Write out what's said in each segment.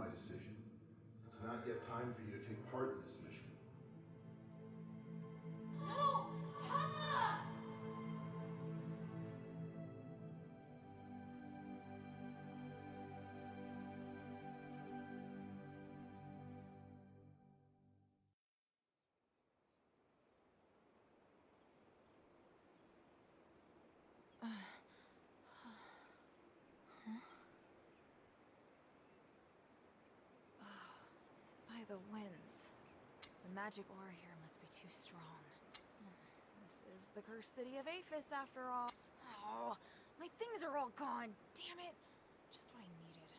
my decision. It's not yet time for you to take part in this mission. No! Papa! By the winds. The magic aura here must be too strong. This is the cursed city of Aphis, after all. Oh, my things are all gone. Damn it. Just what I needed.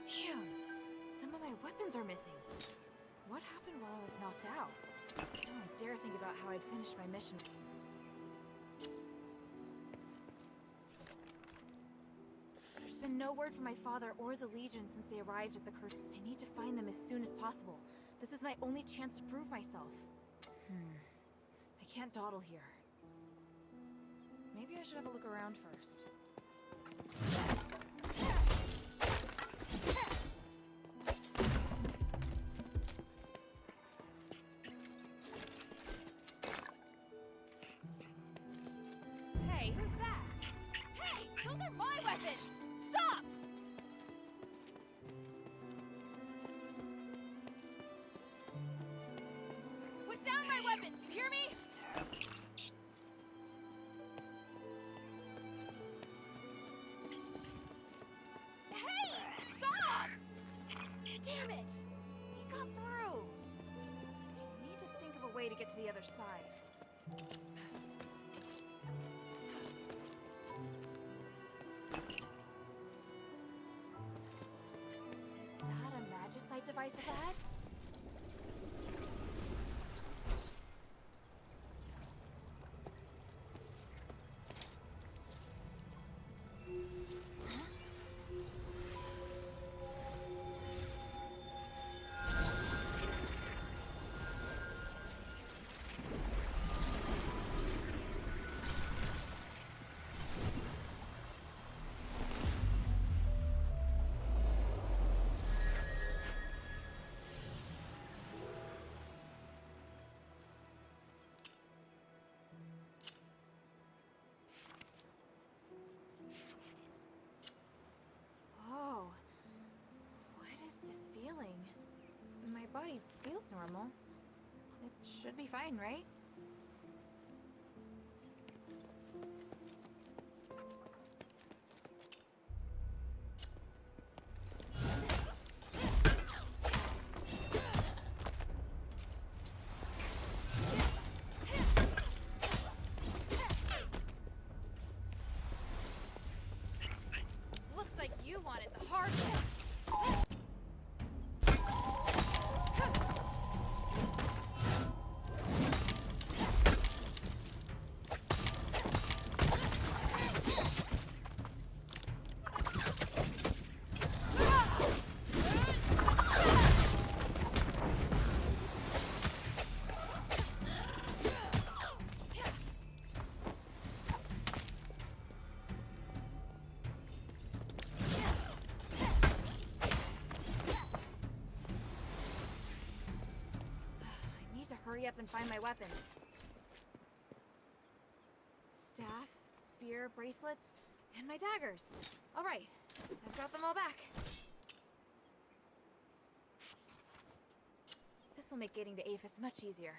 Damn. Some of my weapons are missing. What happened while I was knocked out? I don't dare think about how I'd finished my mission. There's been no word from my father or the Legion since they arrived at the curse. I need to find them as soon as possible. This is my only chance to prove myself. I can't dawdle here. Maybe I should have a look around first. Hey, who's that? Hey, those are my weapons! Stop! Put down my weapons, you hear me? Hey! Stop! Damn it! He got through! I need to think of a way to get to the other side. Is that a magicite device ahead? Oh, what is this feeling? My body feels normal. It should be fine, right? Looks like you wanted the hard way. I need to hurry up and find my weapons. Staff, spear, bracelets, and my daggers. All right, I've got them all back. This will make getting to Aphes much easier.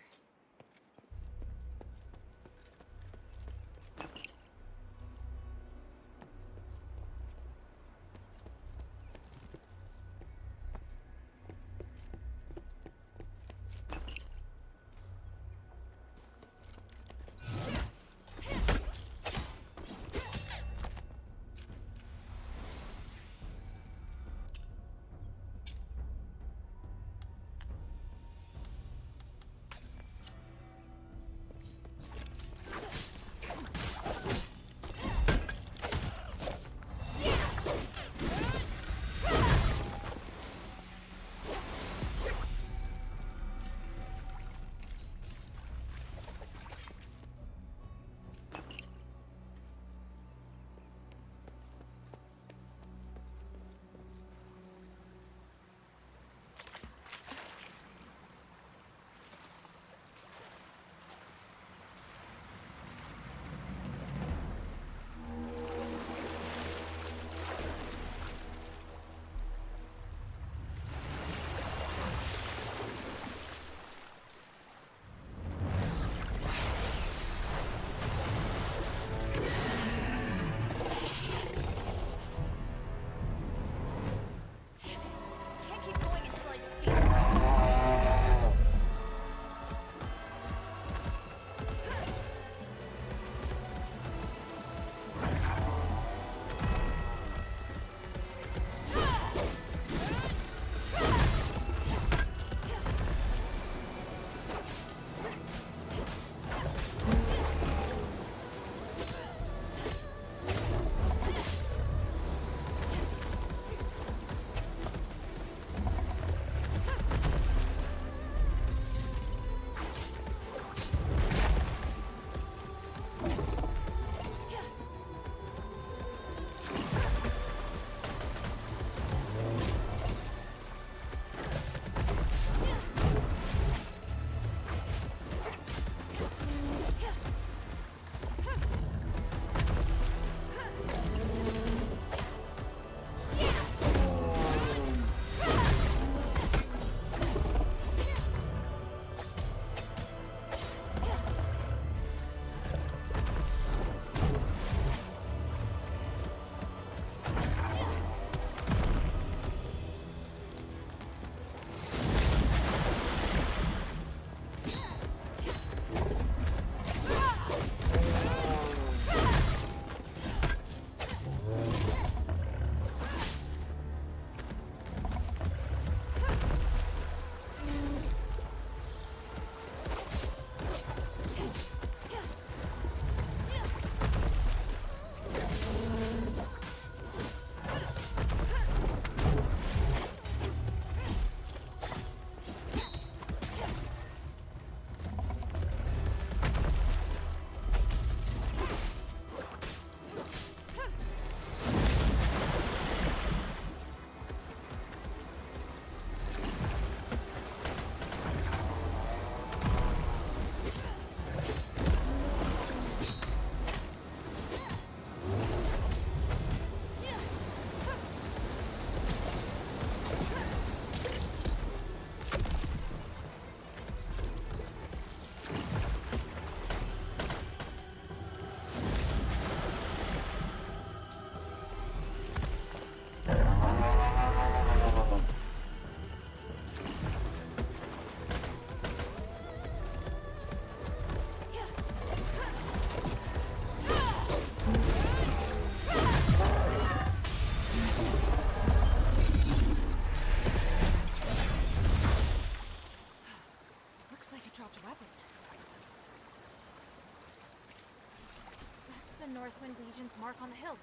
the Northwind Legion's mark on the hilt.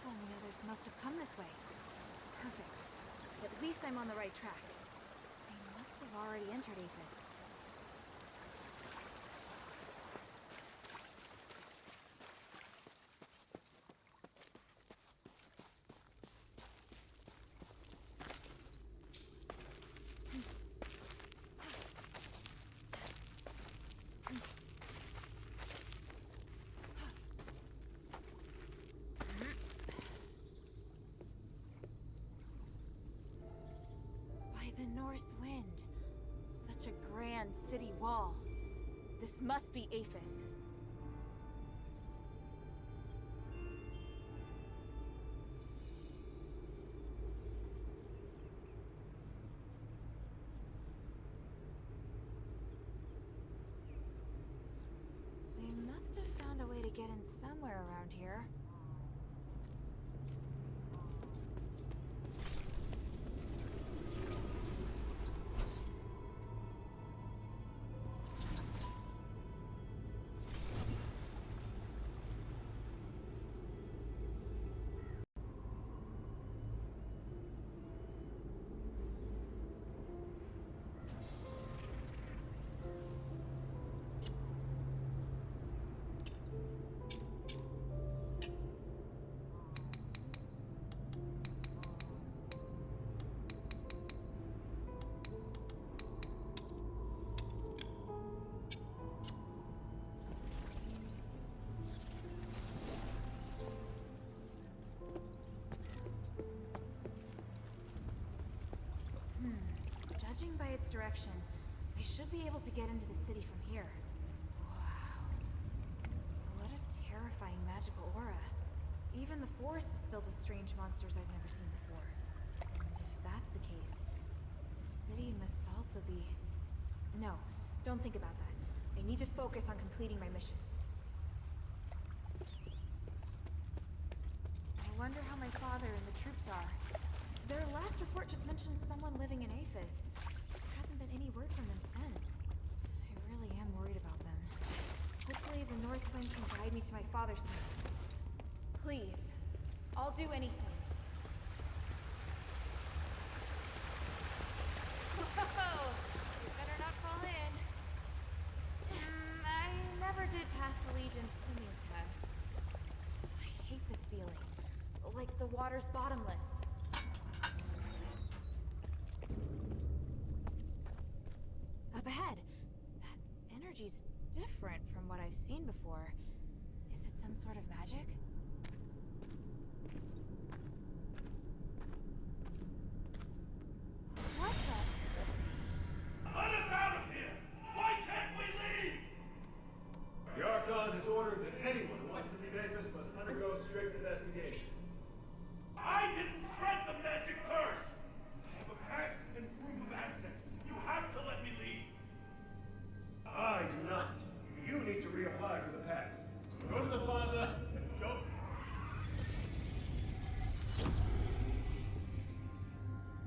Hope the others must have come this way. Perfect. At least I'm on the right track. They must have already entered Aphes. The North Wind. Such a grand city wall. This must be Aphes. They must have found a way to get in somewhere around here. Judging by its direction, I should be able to get into the city from here. Wow. What a terrifying magical aura. Even the forest is filled with strange monsters I've never seen before. And if that's the case, the city must also be... No, don't think about that. I need to focus on completing my mission. I wonder how my father and the troops are. Their last report just mentioned someone living in Aphes. There hasn't been any word from them since. I really am worried about them. Hopefully the North Wind can guide me to my father soon. Please, I'll do anything. Whoa! You better not fall in. I never did pass the Legion's swimming test. I hate this feeling. Like the water's bottomless. Up ahead! That energy's different from what I've seen before. Is it some sort of magic? What the? Let us out of here! Why can't we leave? The Archon has ordered that anyone who wants to leave Aphes must undergo strict investigation. I didn't spread the magic curse! I have a pass and proof of assets. You have to let me leave. I do not. You need to reapply for the pass. Go to the plaza and go.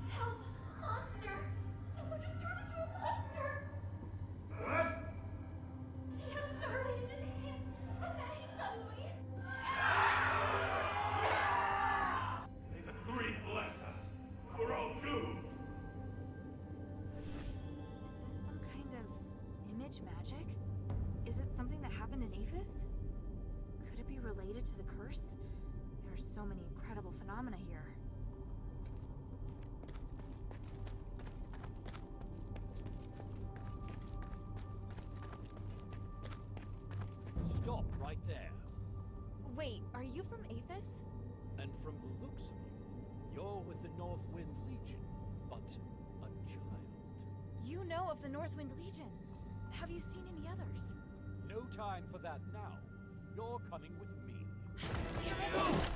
Help! Monster! Someone just turned into a monster! What? He had a starlight in his hand, and then he suddenly... May the three bless us. We're all doomed. Is this some kind of image magic? Is it something that happened in Aphes? Could it be related to the curse? There are so many incredible phenomena here. Stop right there. Wait, are you from Aphes? And from the looks of you, you're with the Northwind Legion, but a child. You know of the Northwind Legion. Have you seen any others? No time for that now. You're coming with me. Damn it!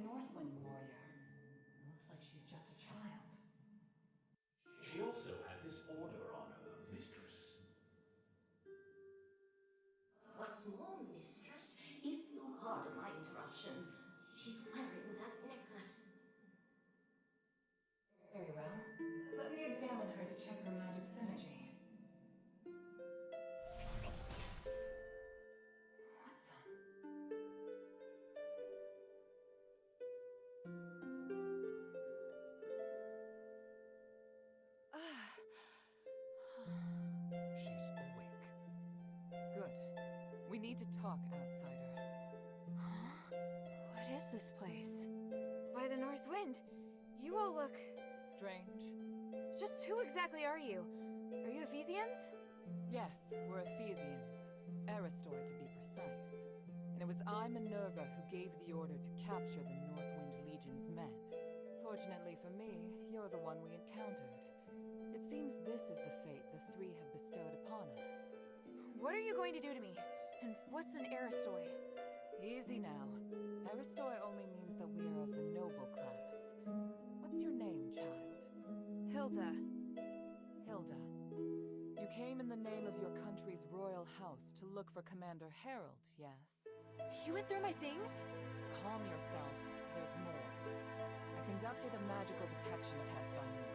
Northwind warrior. Looks like she's just a child. She also had this order on her, mistress. What's more, mistress, if you'll pardon my interruption, she's wearing that necklace. Very well. Let me examine her to check her magic synergy. She's awake. Good. We need to talk, outsider. What is this place? By the North Wind, you all look... Strange. Just who exactly are you? Are you Ephesians? Yes, we're Ephesians. Aristor, to be precise. And it was I, Minerva, who gave the order to capture the Northwind Legion's men. Fortunately for me, you're the one we encountered. It seems this is the fate the three have bestowed upon us. What are you going to do to me? And what's an Aristoi? Easy now. Aristoi only means that we are of the noble class. What's your name, child? Hilda. Hilda. You came in the name of your country's royal house to look for Commander Harold, yes? You went through my things? Calm yourself. There's more. I conducted a magical detection test on you.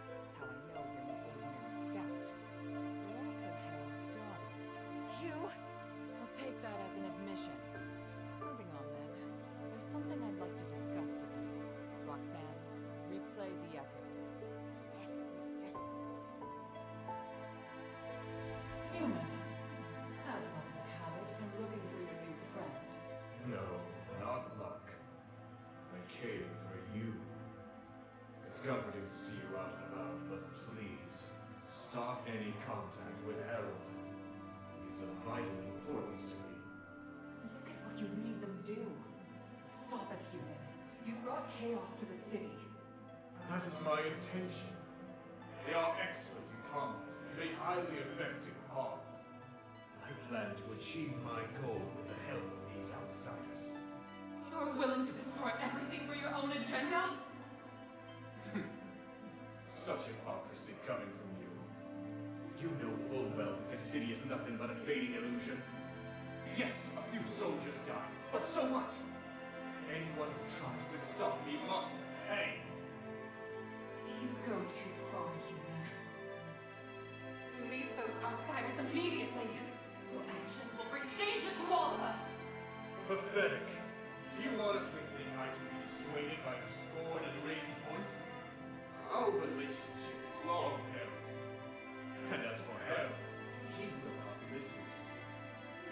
That's how I know you're no ordinary scout. You're also Harold's daughter. You? I'll take that as an admission. Moving on then. There's something I'd like to discuss with you. Roxanne, replay the echo. Yes, mistress. Human. How's luck been, Howard? I'm looking for your new friend. No, not luck. I came for you. It's comforting to see you out and about, but please, stop any contact with Harold. He's of vital importance to me. Look at what you've made them do. Stop it, human. You brought chaos to the city. That is my intention. They are excellent in combat, and make highly effective paths. I plan to achieve my goal with the help of these outsiders. You're willing to destroy everything for your own agenda? Such hypocrisy coming from you. You know full well that this city is nothing but a fading illusion. Yes, a few soldiers died, but so what? Anyone who tries to stop me must pay. You go too far, human. Release those outsiders immediately. Your actions will bring danger to all of us. Pathetic. Do you honestly think I can be dissuaded by your scorn and raised voice? Our relationship is long, Harold. And as for Harold, he will not listen to me.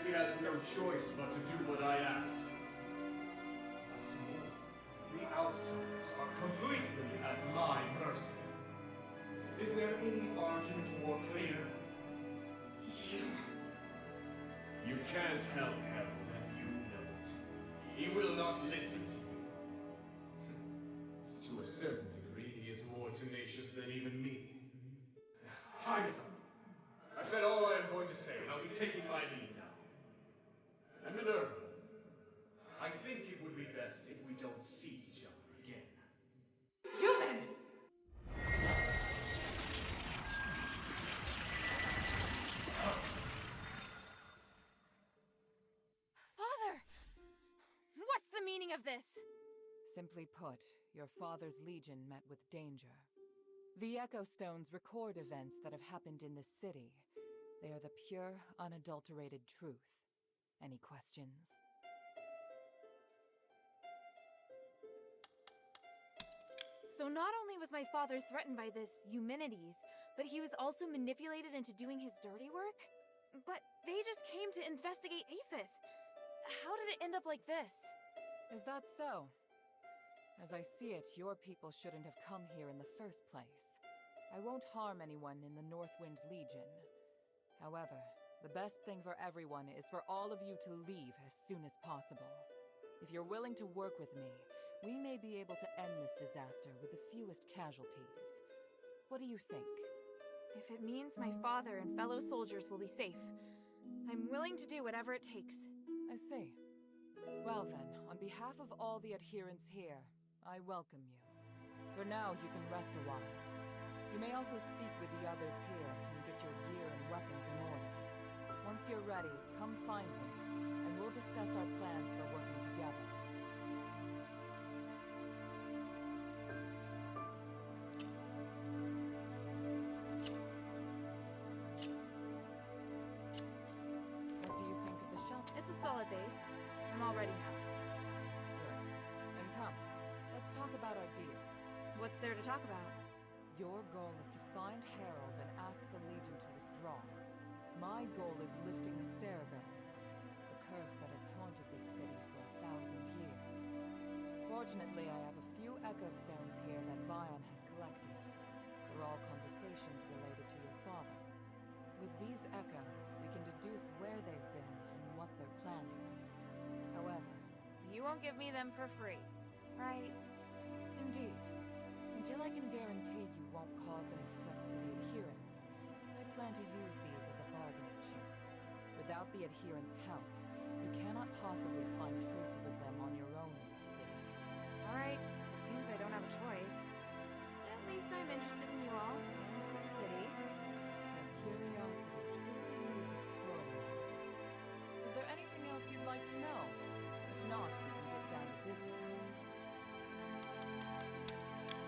He has no choice but to do what I ask. What's more, the outsiders are completely at my mercy. Is there any argument more clear? You can't help Harold, and you know it. He will not listen to you. To a certain degree, he is more tenacious than even me. Time is up. I've said all I am going to say, and I'll be taking my leave now. And Minerva, I think it would be best if we don't see each other again. Human! Father! What's the meaning of this? Simply put, your father's legion met with danger. The Echo Stones record events that have happened in this city. They are the pure, unadulterated truth. Any questions? So not only was my father threatened by this Eumenides, but he was also manipulated into doing his dirty work? But they just came to investigate Aphes. How did it end up like this? Is that so? As I see it, your people shouldn't have come here in the first place. I won't harm anyone in the Northwind Legion. However, the best thing for everyone is for all of you to leave as soon as possible. If you're willing to work with me, we may be able to end this disaster with the fewest casualties. What do you think? If it means my father and fellow soldiers will be safe, I'm willing to do whatever it takes. I see. Well then, on behalf of all the adherents here, I welcome you. For now, you can rest a while. You may also speak with the others here and get your gear and weapons in order. Once you're ready, come find me, and we'll discuss our plans for working together. What do you think of the shop? It's a solid base. I'm all ready now. Good. Then come, let's talk about our deal. What's there to talk about? Your goal is to find Harold and ask the Legion to withdraw. My goal is lifting Asterigos, the curse that has haunted this city for 1,000 years. Fortunately, I have a few echo stones here that Bion has collected. They're all conversations related to your father. With these echoes, we can deduce where they've been and what they're planning. However, You won't give me them for free, right? indeed, until I can guarantee you won't cause any threats to the adherents, I plan to use these as a bargaining chip. Without the adherents' help, you cannot possibly find traces of them on your own in this city. Alright, it seems I don't have a choice. At least I'm interested in you all, and this city. Your curiosity truly is extraordinary. Is there anything else you'd like to know? If not, we can get down to business.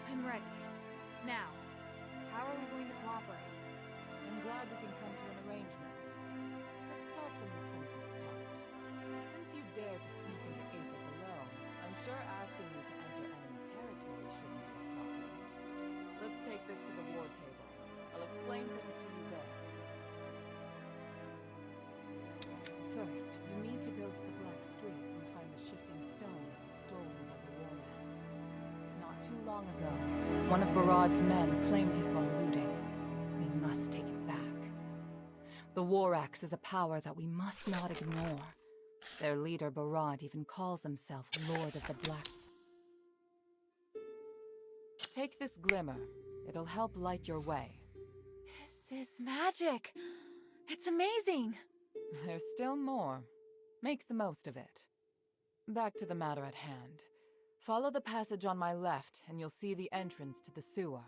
I'm ready. Now, how are we going to cooperate? I'm glad we can come to an arrangement. Let's start from the simplest part. Since you dared to sneak into Aphes alone, I'm sure asking you to enter enemy territory shouldn't be a problem. Let's take this to the war table. I'll explain things to you there. First, you need to go to the Black Streets and find the shifting stone that was stolen by the war ants. Not too long ago, one of Barad's men claimed it while looting. We must take it back. The War Axe is a power that we must not ignore. Their leader, Barad, even calls himself Lord of the Black. Take this glimmer. It'll help light your way. This is magic! It's amazing! There's still more. Make the most of it. Back to the matter at hand. Follow the passage on my left, and you'll see the entrance to the sewer.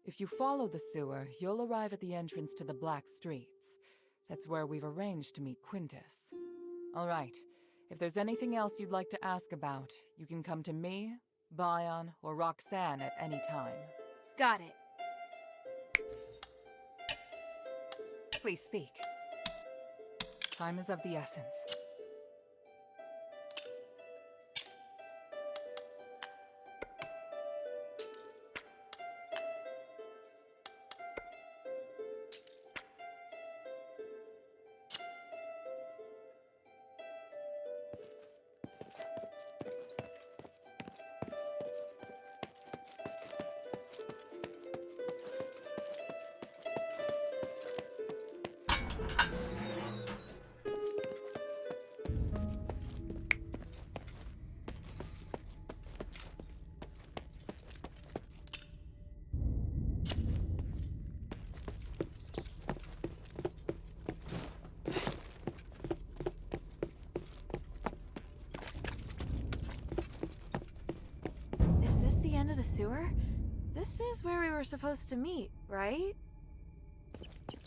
If you follow the sewer, you'll arrive at the entrance to the Black Streets. That's where we've arranged to meet Quintus. All right. If there's anything else you'd like to ask about, you can come to me, Bion, or Roxanne at any time. Got it. Please speak. Time is of the essence. Is this the end of the sewer? This is where we were supposed to meet, right?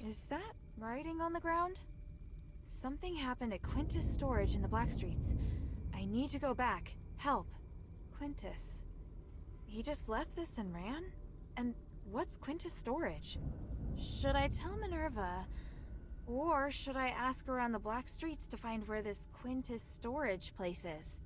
Is that writing on the ground? Something happened at Quintus Storage in the Black Streets. I need to go back. Help. Quintus. He just left this and ran? And what's Quintus Storage? Should I tell Minerva? Or should I ask around the Black Streets to find where this Quintus Storage place is?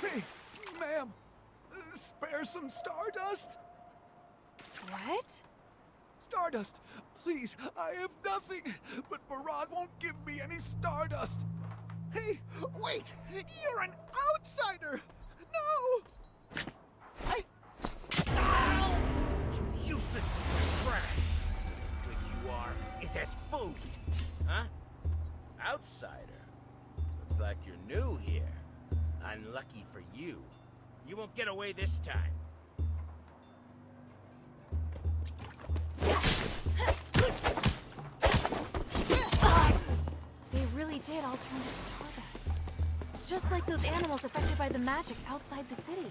Hey, ma'am! Spare some stardust? What? Stardust! Please, I have nothing, but Barad won't give me any stardust! Hey, wait! You're an outsider! No! Ow! You useless trash! What you are outsider. Looks like you're new here. Unlucky for you. You won't get away this time. They really did all turn to stardust. Just like those animals affected by the magic outside the city.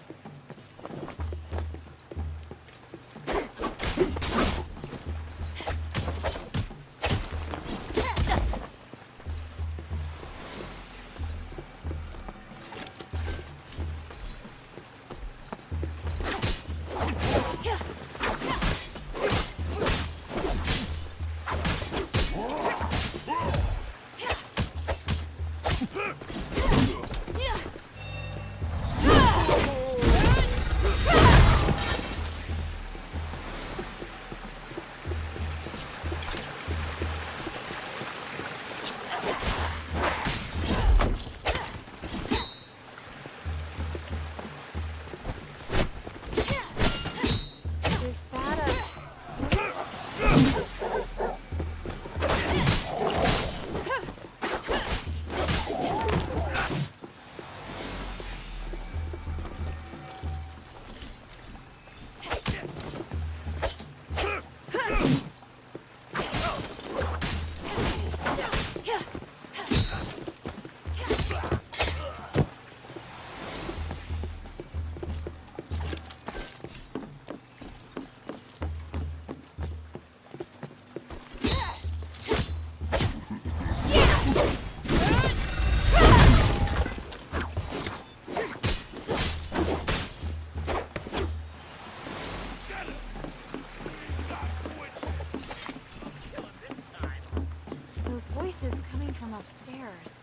Upstairs.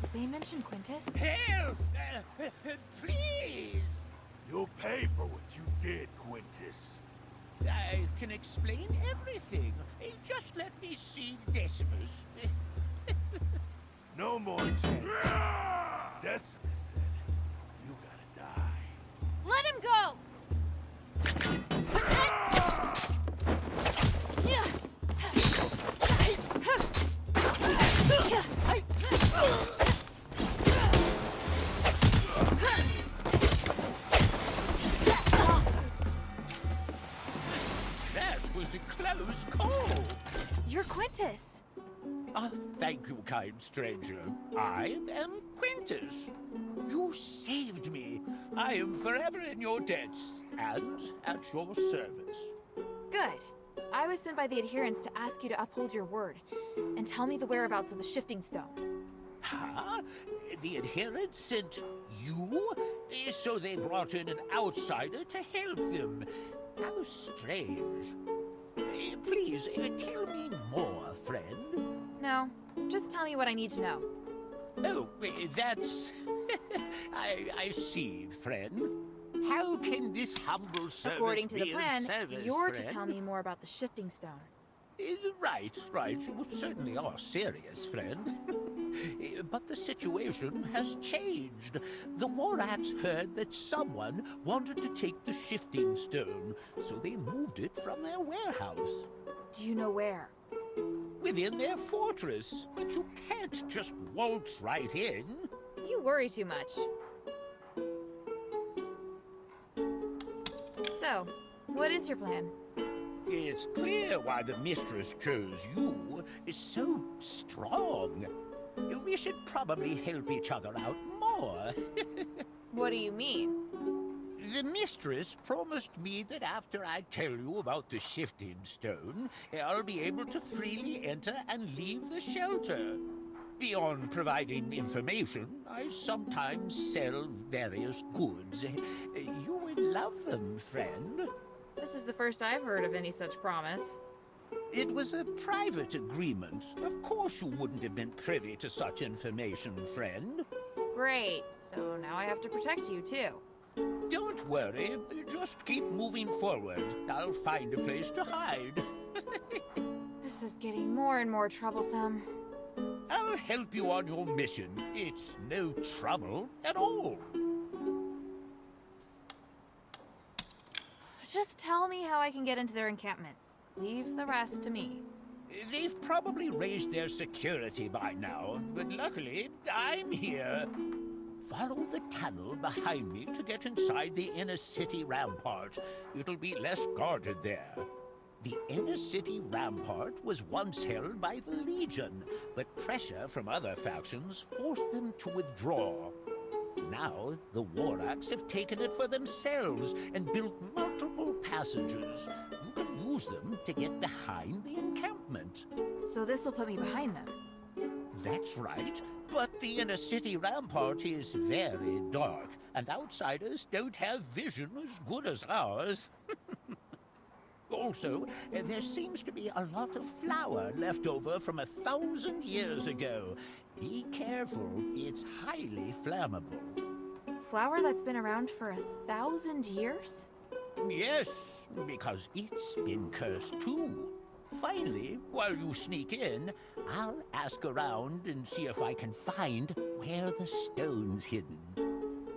Did they mention Quintus? Help! Please! You'll pay for what you did, Quintus. I can explain everything. Just let me see Decimus. No more chances. Decimus said, you gotta die. Let him go! That was a close call. You're Quintus. Thank you, kind stranger. I am Quintus. You saved me. I am forever in your debts and at your service. Good. I was sent by the adherents to ask you to uphold your word and tell me the whereabouts of the shifting stone. Huh? The adherents sent you? So they brought in an outsider to help them. How strange. Please, tell me more, friend. No, just tell me what I need to know. Oh, that's... I see, friend. How can this humble servant According to the be of plan, service, you're friend? to tell me more about the shifting stone. Right. You certainly are serious, friend. But the situation has changed. The Warats heard that someone wanted to take the shifting stone, so they moved it from their warehouse. Do you know where? Within their fortress. But you can't just waltz right in. You worry too much. So, what is your plan? It's clear why the mistress chose you. Is so strong. We should probably help each other out more. What do you mean? The mistress promised me that after I tell you about the shifting stone, I'll be able to freely enter and leave the shelter. Beyond providing information, I sometimes sell various goods. You would love them, friend. This is the first I've heard of any such promise. It was a private agreement. Of course you wouldn't have been privy to such information, friend. Great. So now I have to protect you, too. Don't worry. Just keep moving forward. I'll find a place to hide. This is getting more and more troublesome. I'll help you on your mission. It's no trouble at all. Just tell me how I can get into their encampment. Leave the rest to me. They've probably raised their security by now, but luckily, I'm here. Follow the tunnel behind me to get inside the inner city rampart. It'll be less guarded there. The inner city rampart was once held by the Legion, but pressure from other factions forced them to withdraw. Now, the Warrocks have taken it for themselves and built multiple passages. You can use them to get behind the encampment. So this will put me behind them. That's right, but the inner city rampart is very dark, and outsiders don't have vision as good as ours. Also, there seems to be a lot of flour left over from 1,000 years ago. Be careful, it's highly flammable. Flour that's been around for 1,000 years? Yes, because it's been cursed too. Finally, while you sneak in, I'll ask around and see if I can find where the stone's hidden.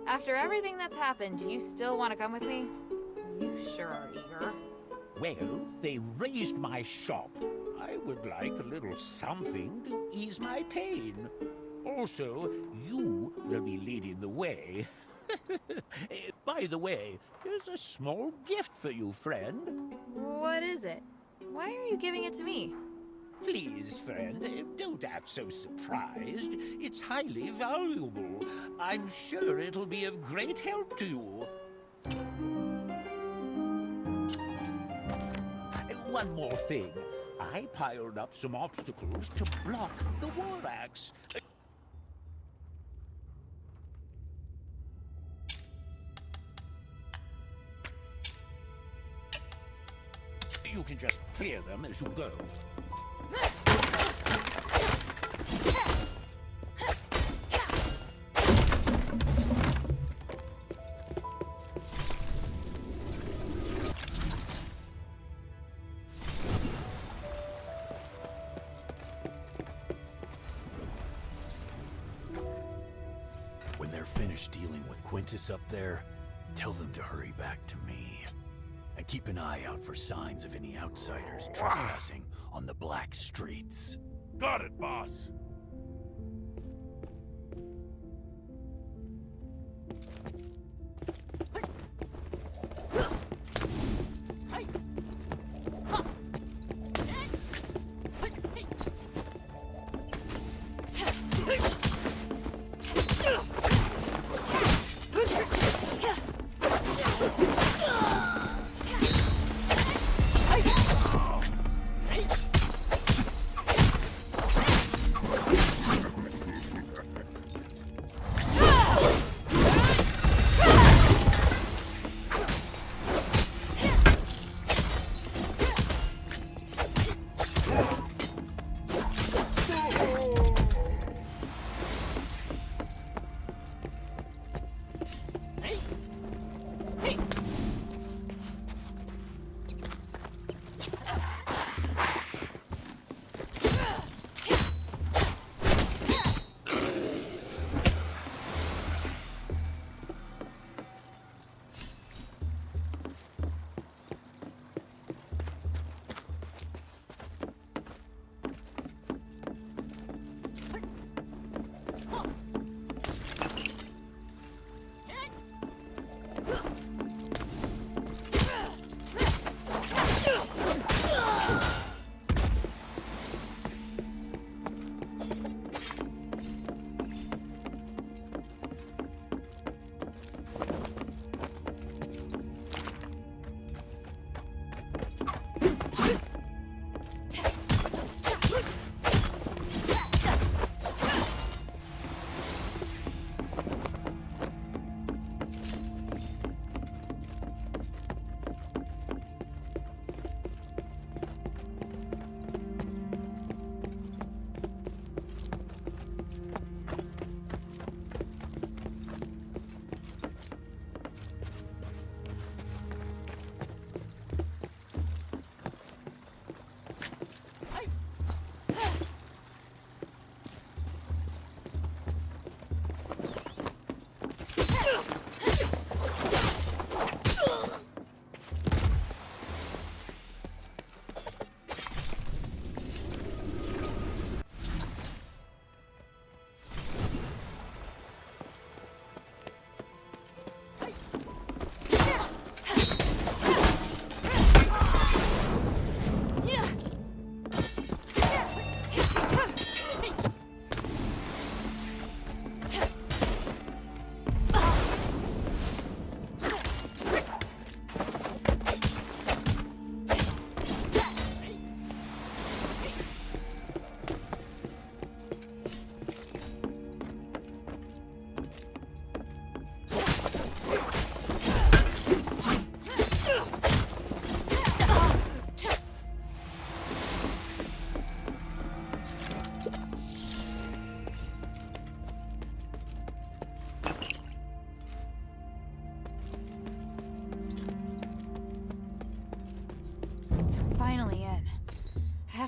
After everything that's happened, do you still want to come with me? You sure are eager. Well, they raised my shop. I would like a little something to ease my pain. Also, you will be leading the way. By the way, here's a small gift for you, friend. What is it? Why are you giving it to me? Please, friend, don't act so surprised. It's highly valuable. I'm sure it'll be of great help to you. One more thing. I piled up some obstacles to block the Warrocks. You can just clear them as you go. When they're finished dealing with Quintus up there, tell them to hurry back to me. And keep an eye out for signs of any outsiders trespassing on the black streets. Got it, boss!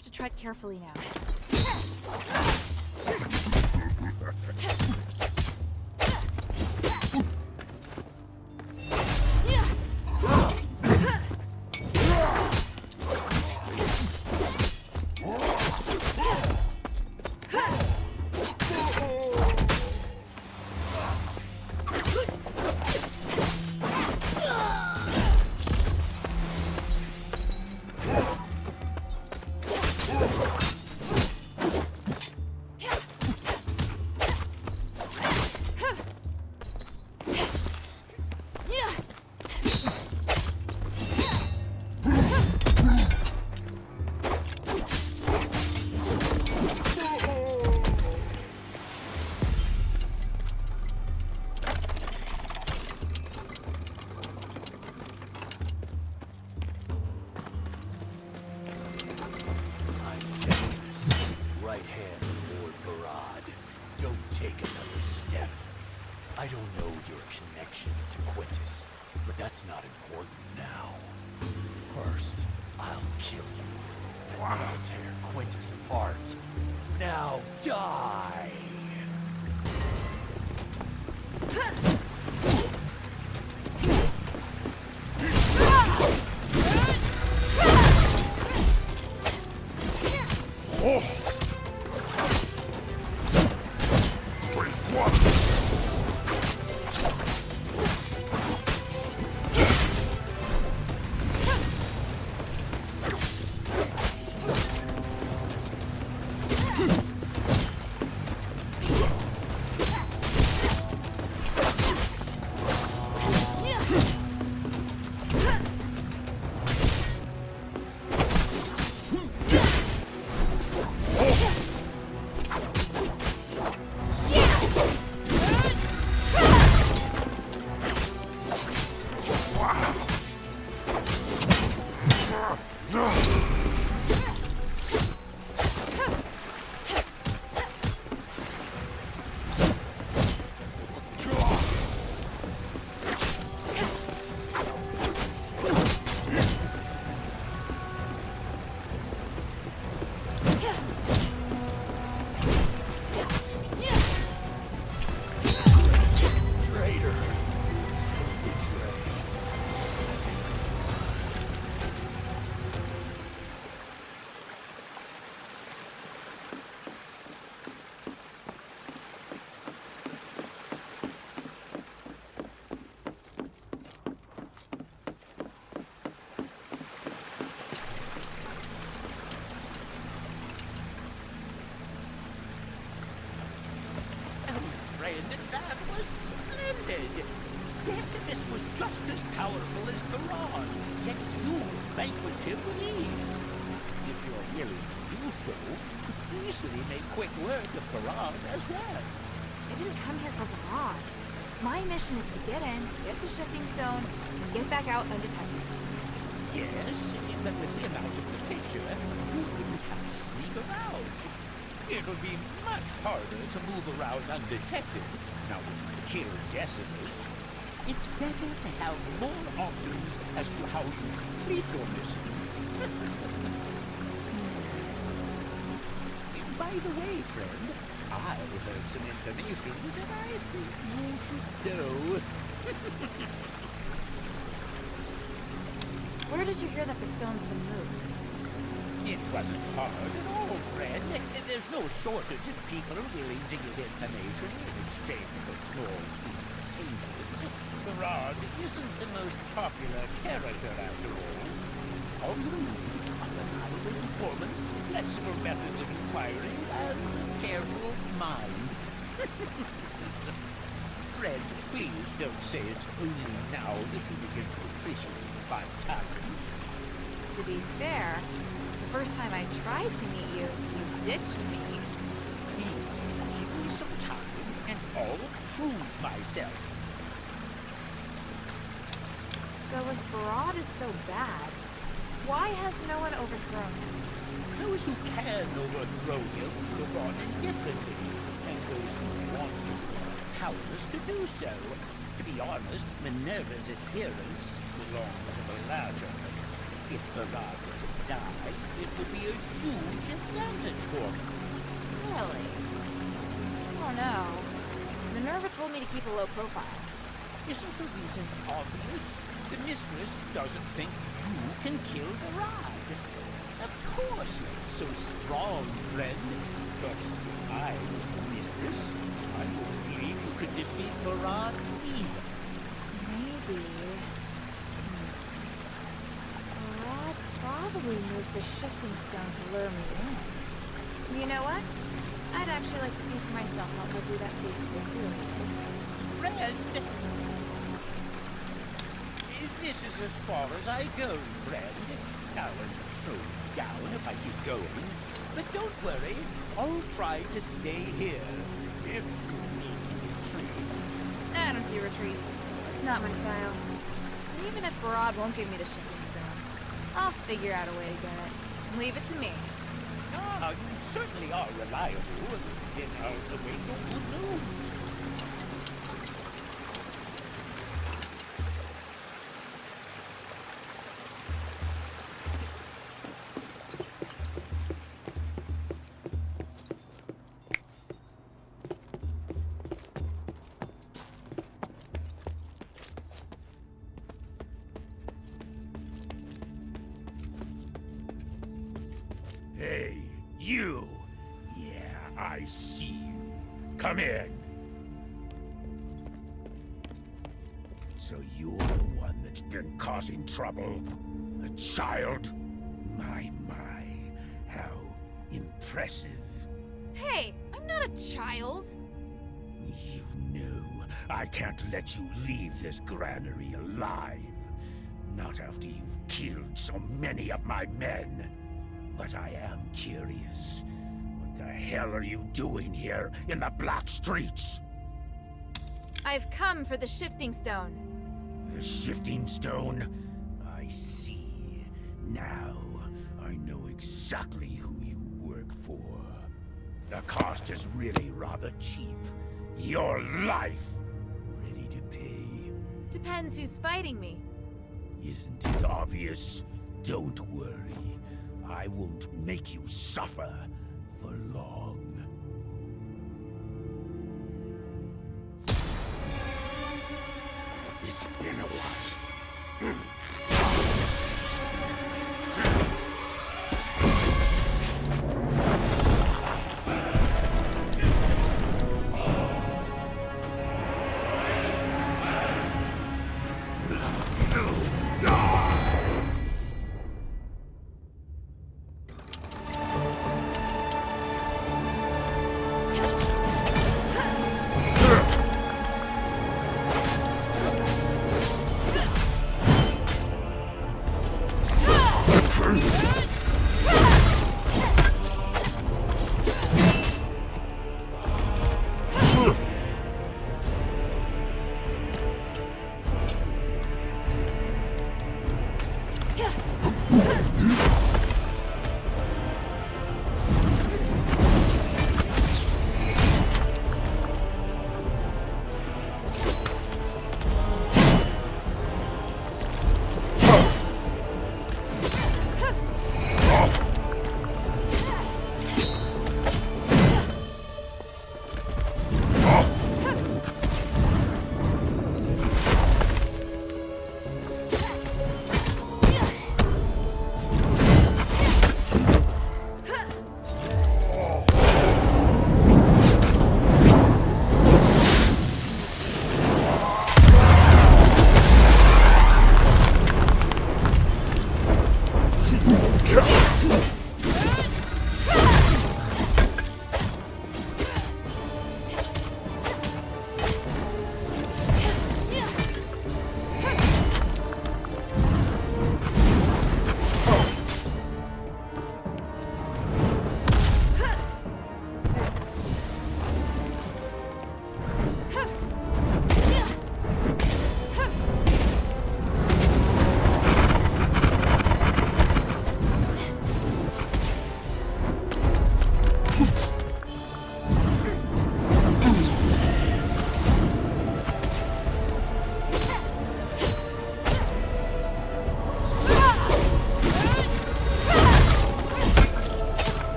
have to tread carefully now. I don't know your connection to Quintus, but that's not important now. First, I'll kill you, and then I'll tear Quintus apart. Now die! That was splendid! Decimus was just as powerful as Baron, yet you vanquished him with ease. If you're willing to do so, you could easily make quick work of Baron as well. I didn't come here for Baron. My mission is to get in, get the shifting stone, and get back out undetected. Yes, but with the amount of the picture, you wouldn't have to sneak around. It'll be much harder to move around undetected. Now that you've killed Decimus, it's better to have more options as to how you complete your mission. By the way, friend, I heard some information that I think you should know. Where did you hear that the stone's been moved? It wasn't hard at all, friend. There's no shortage of people willing to give information in exchange for small savings. Baron isn't the most popular character after all. All you need are reliable informants, flexible methods of inquiry, and a careful mind. Fred, please don't say it's only now that you begin to appreciate my talent. To be fair, the first time I tried to meet you, you ditched me. Please, give me some time, and I'll prove myself. So if Barad is so bad, why has no one overthrown him? Those who can overthrow him look on indifferently, and those who want to are powerless to do so. To be honest, Minerva's adherents belong to the latter. If Barad were to die, it would be a huge advantage for me. Really? Oh no. Minerva told me to keep a low profile. Isn't the reason obvious? The mistress doesn't think you can kill Barad. Of course you're so strong, friend. But if I was the mistress, I don't believe you could defeat Barad either. Maybe. Barad probably moved the shifting stone to lure me in. You know what? I'd actually like to see for myself how ugly that face of his really is. Friend! This is as far as I go, friend. I'll slow you down if I keep going. But don't worry, I'll try to stay here. If you need to retreat. I don't do retreats. It's not my style. And even if Barad won't give me the shifting stone, I'll figure out a way to get it. Leave it to me. Ah, you certainly are reliable. Then I'll await your good news. Hey, you! Yeah, I see you. Come in. So you're the one that's been causing trouble? A child? My, how impressive. Hey, I'm not a child. You knew. I can't let you leave this granary alive. Not after you've killed so many of my men. But I am curious. What the hell are you doing here in the black streets? I've come for the shifting stone. The shifting stone? I see. Now, I know exactly who you work for. The cost is really rather cheap. Your life! Ready to pay? Depends who's fighting me. Isn't it obvious? Don't worry. I won't make you suffer for long. It's been a while.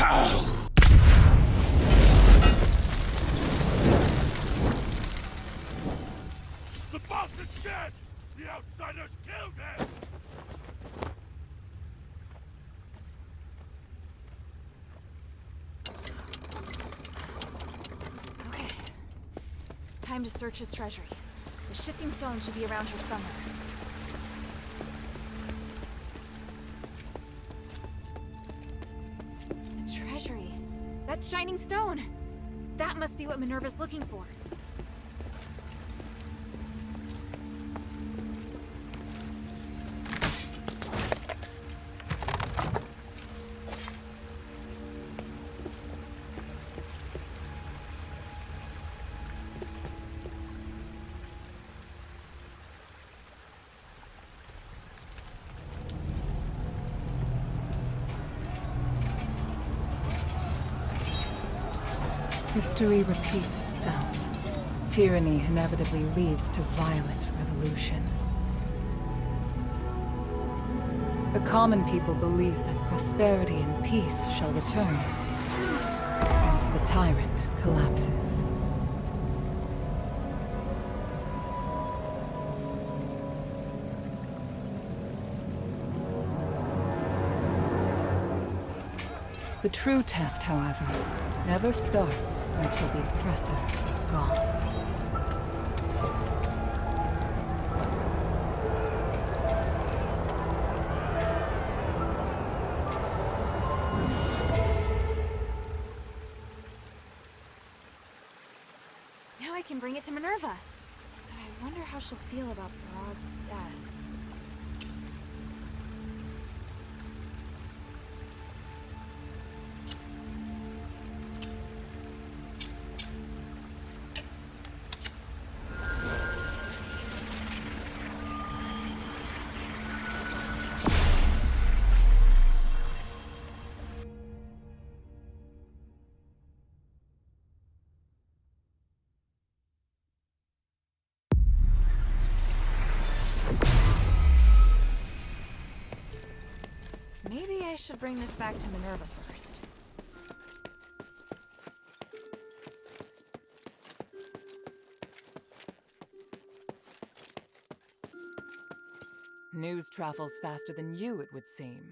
The boss is dead! The outsiders killed him! Okay. Time to search his treasury. The shifting stone should be around here somewhere. The treasury. That shining stone! That must be what Minerva's looking for. History repeats itself. Tyranny inevitably leads to violent revolution. The common people believe that prosperity and peace shall return as the tyrant collapses. The true test, however, never starts until the oppressor is gone. Now I can bring it to Minerva. But I wonder how she'll feel about Broad's death. Maybe I should bring this back to Minerva first. News travels faster than you, it would seem.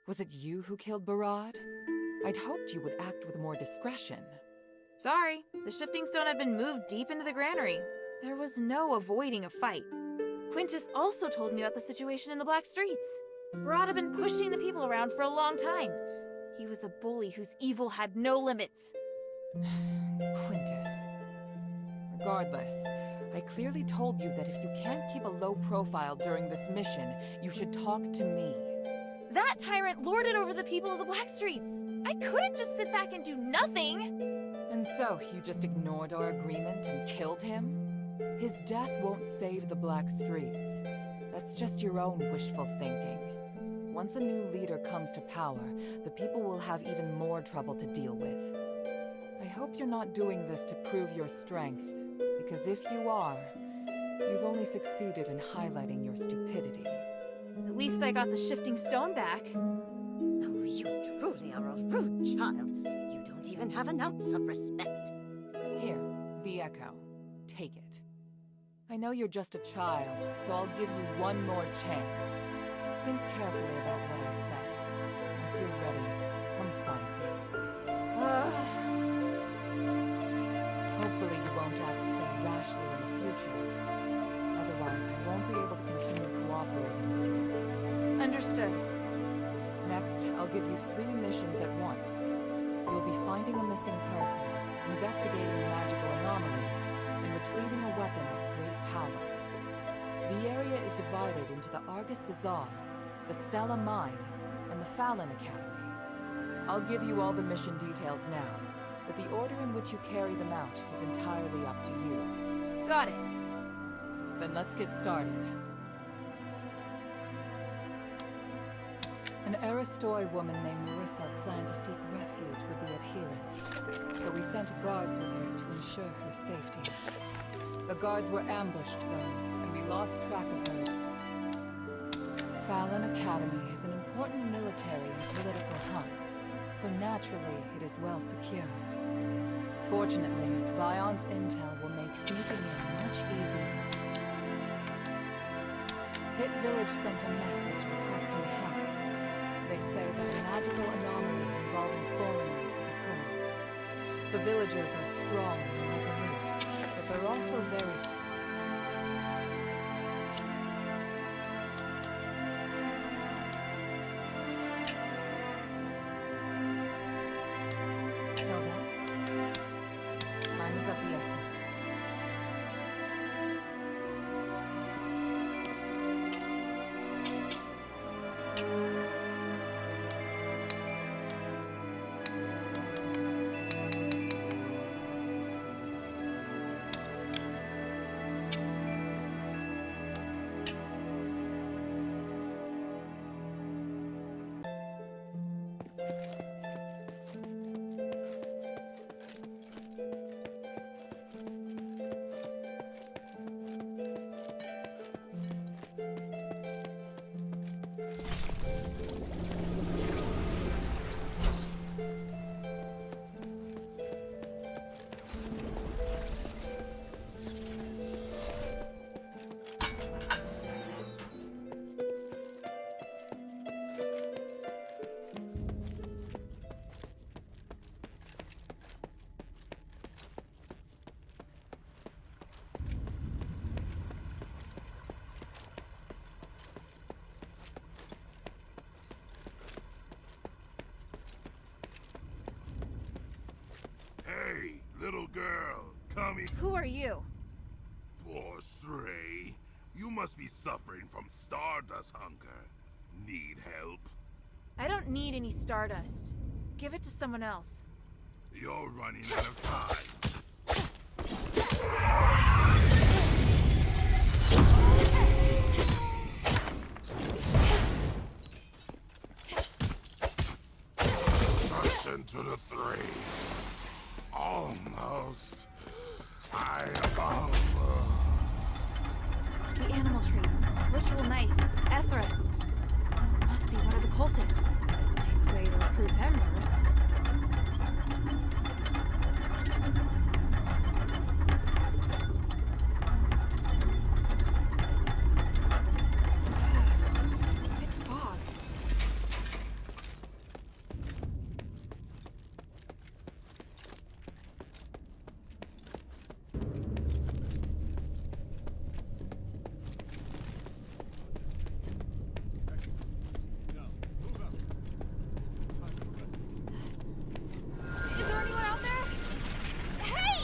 Was it you who killed Barad? I'd hoped you would act with more discretion. Sorry, the shifting stone had been moved deep into the granary. There was no avoiding a fight. Quintus also told me about the situation in the Black Streets. Barad had been pushing the people around for a long time. He was a bully whose evil had no limits. Quintus. Regardless, I clearly told you that if you can't keep a low profile during this mission, you should talk to me. That tyrant lorded over the people of the Black Streets. I couldn't just sit back and do nothing. And so, you just ignored our agreement and killed him? His death won't save the Black Streets. That's just your own wishful thinking. Once a new leader comes to power, the people will have even more trouble to deal with. I hope you're not doing this to prove your strength, because if you are, you've only succeeded in highlighting your stupidity. At least I got the shifting stone back. Oh, you truly are a rude child. You don't even have an ounce of respect. Here, the Echo. Take it. I know you're just a child, so I'll give you one more chance. Think carefully about what I said. Once you're ready, come find me. Hopefully you won't act so rashly in the future. Otherwise, I won't be able to continue cooperating with you. Understood. Next, I'll give you 3 missions at once. You'll be finding a missing person, investigating a magical anomaly, and retrieving a weapon of great power. The area is divided into the Argus Bazaar, the Stella Mine, and the Fallon Academy. I'll give you all the mission details now, but the order in which you carry them out is entirely up to you. Got it. Then let's get started. An Aristoi woman named Marissa planned to seek refuge with the adherents, so we sent guards with her to ensure her safety. The guards were ambushed, though, and we lost track of her. Fallon Academy is an important military and political hub, so naturally it is well secured. Fortunately, Bion's intel will make sneaking in much easier. Pit Village sent a message requesting help. They say that a magical anomaly involving foreigners has occurred. The villagers are strong and resolute, but they're also very... Hilda, time is of the essence. Hey, little girl, come here. Who are you? Poor stray. You must be suffering from stardust hunger. Need help? I don't need any stardust. Give it to someone else. You're running out of time. Destruction to the three. Almost. I am The animal traits. Ritual knife. Ethros. This must be one of the cultists. Nice way to recruit members. Thick fog. Is there anyone out there? Hey!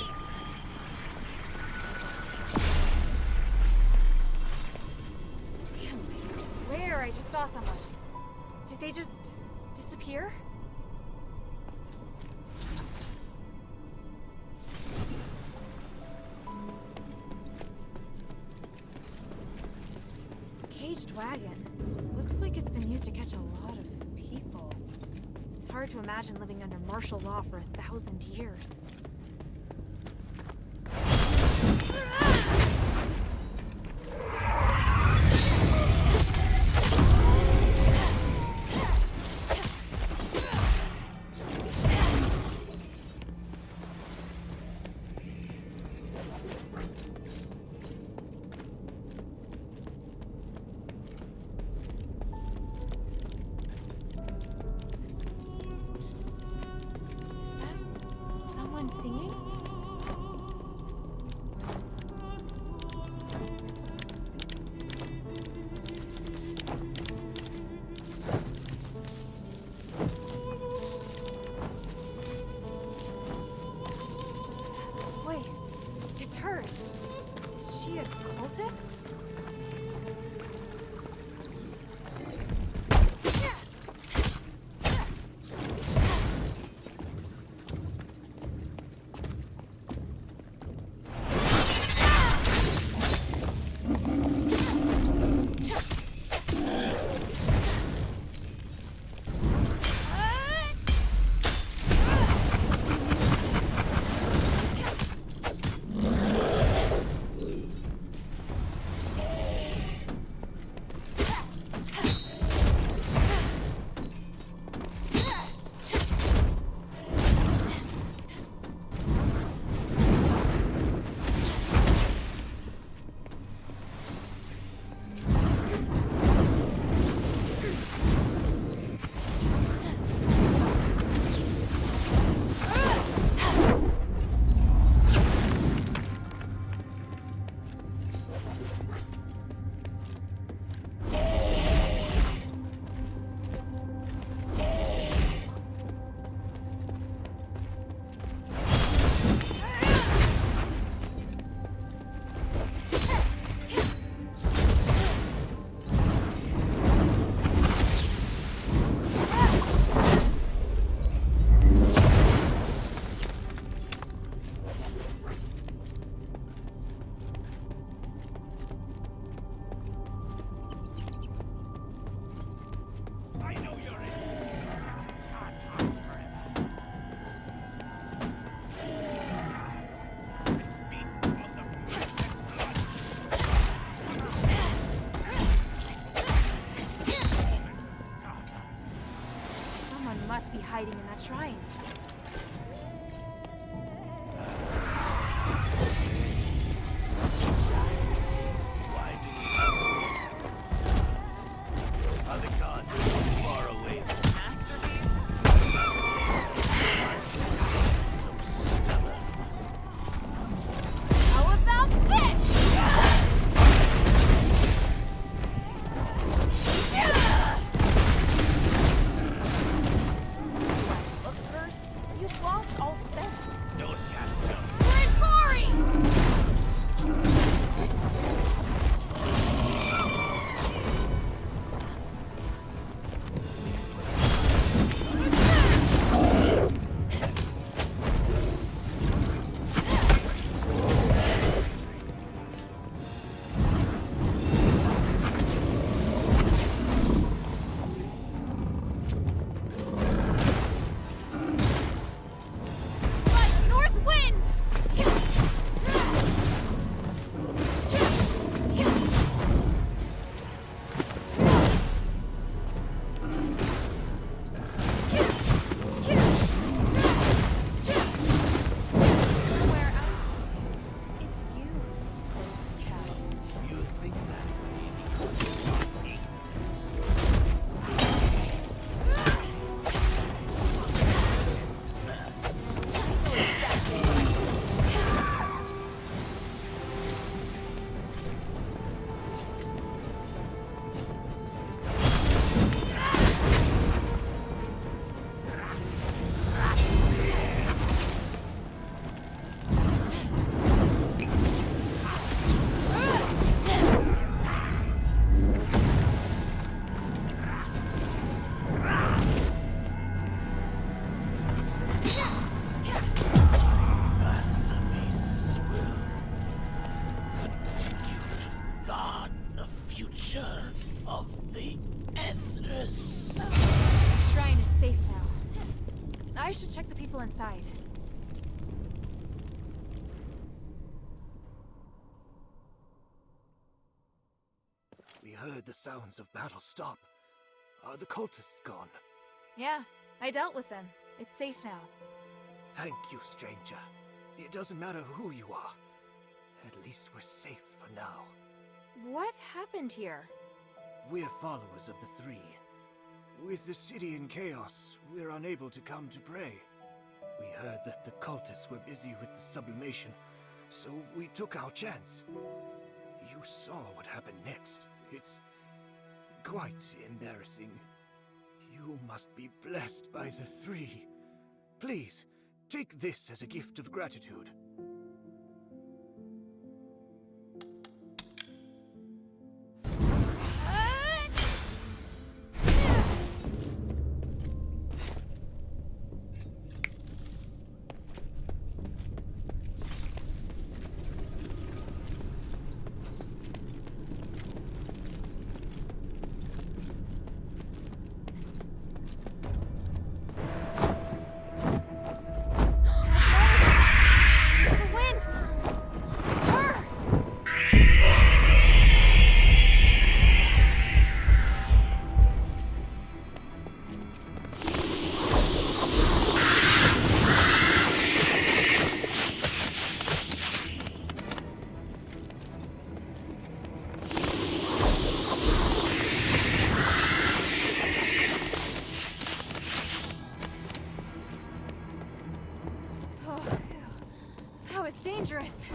Damn, I swear I just saw someone. Did they just disappear? Caged wagon. Looks like it's been used to catch a lot of people. It's hard to imagine living under martial law for 1,000 years. Is that someone singing? That voice. It's hers. Is she a cultist? hiding in that shrine. Are the gods so far away? So stubborn. How about this? Look first. You've lost all sense. Don't cast us. We're in Bari! I should check the people inside. We heard the sounds of battle stop. Are the cultists gone? Yeah, I dealt with them. It's safe now. Thank you, stranger. It doesn't matter who you are. At least we're safe for now. What happened here? We're followers of the Three. With the city in chaos, we're unable to come to pray. We heard that the cultists were busy with the sublimation, so we took our chance. You saw what happened next. It's quite embarrassing. You must be blessed by the Three. Please, take this as a gift of gratitude. Dangerous.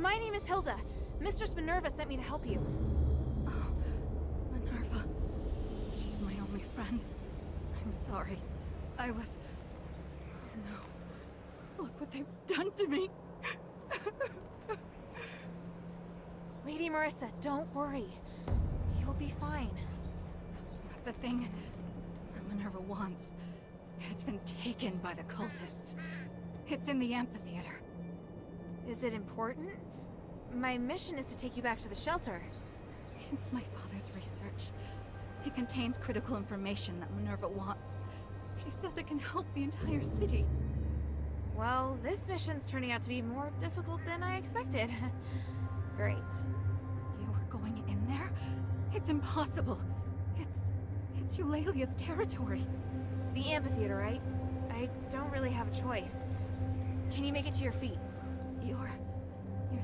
My name is Hilda. Mistress Minerva sent me to help you. Oh, Minerva. She's my only friend. I'm sorry. I was... Oh no. Look what they've done to me. Lady Marissa, don't worry. You'll be fine. The thing that Minerva wants, it's been taken by the cultists. It's in the amphitheater. Is it important? My mission is to take you back to the shelter. It's my father's research. It contains critical information that Minerva wants. She says it can help the entire city. Well, this mission's turning out to be more difficult than I expected. Great. You're going in there? It's impossible. It's Eulalia's territory. The amphitheater, right? I don't really have a choice. Can you make it to your feet? You're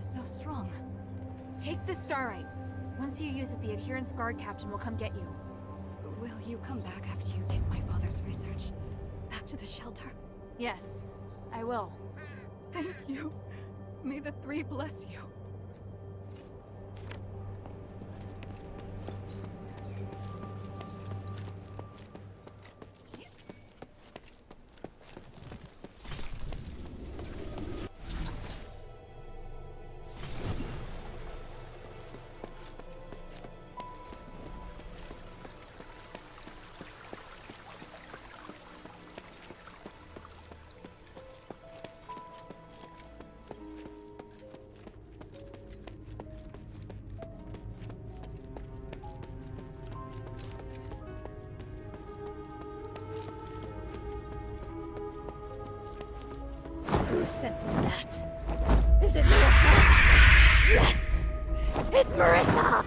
so strong. Take the starlight. Once you use it, the Adherence Guard Captain will come get you. Will you come back after you get my father's research? Back to the shelter? Yes, I will. Thank you. May the three bless you. Whose scent is that? Is it Marissa? Yes! It's Marissa!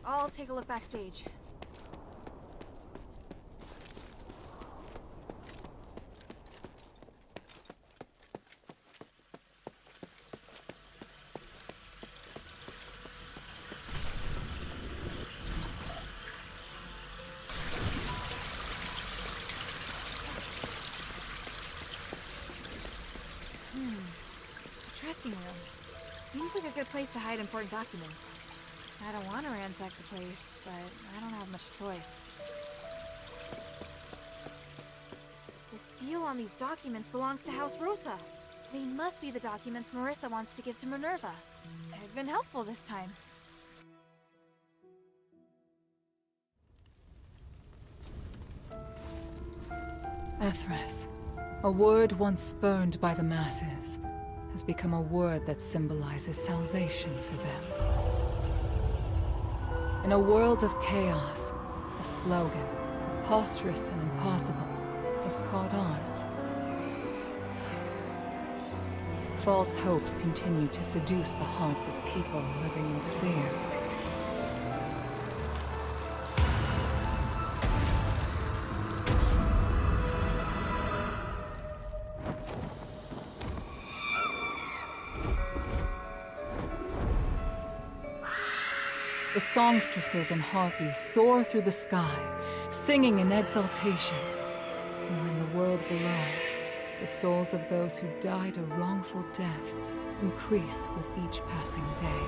I'll take a look backstage. Dressing room. Seems like a good place to hide important documents. I don't want to ransack the place, but I don't have much choice. The seal on these documents belongs to House Rosa. They must be the documents Marissa wants to give to Minerva. I've been helpful this time. Aphes, a word once spurned by the masses, has become a word that symbolizes salvation for them. In a world of chaos, a slogan, preposterous and impossible, has caught on. False hopes continue to seduce the hearts of people living in fear. The songstresses and harpies soar through the sky, singing in exaltation, while in the world below, the souls of those who died a wrongful death increase with each passing day.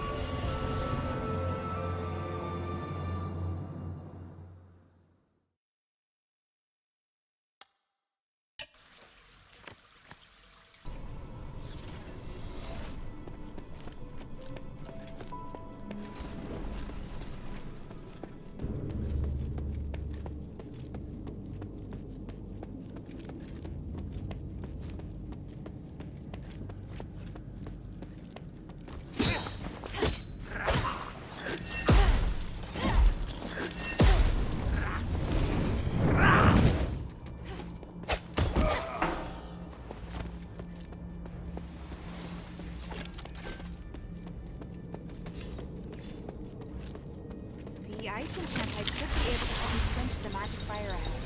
The ice enchant should be able to help me quench the magic fire ahead.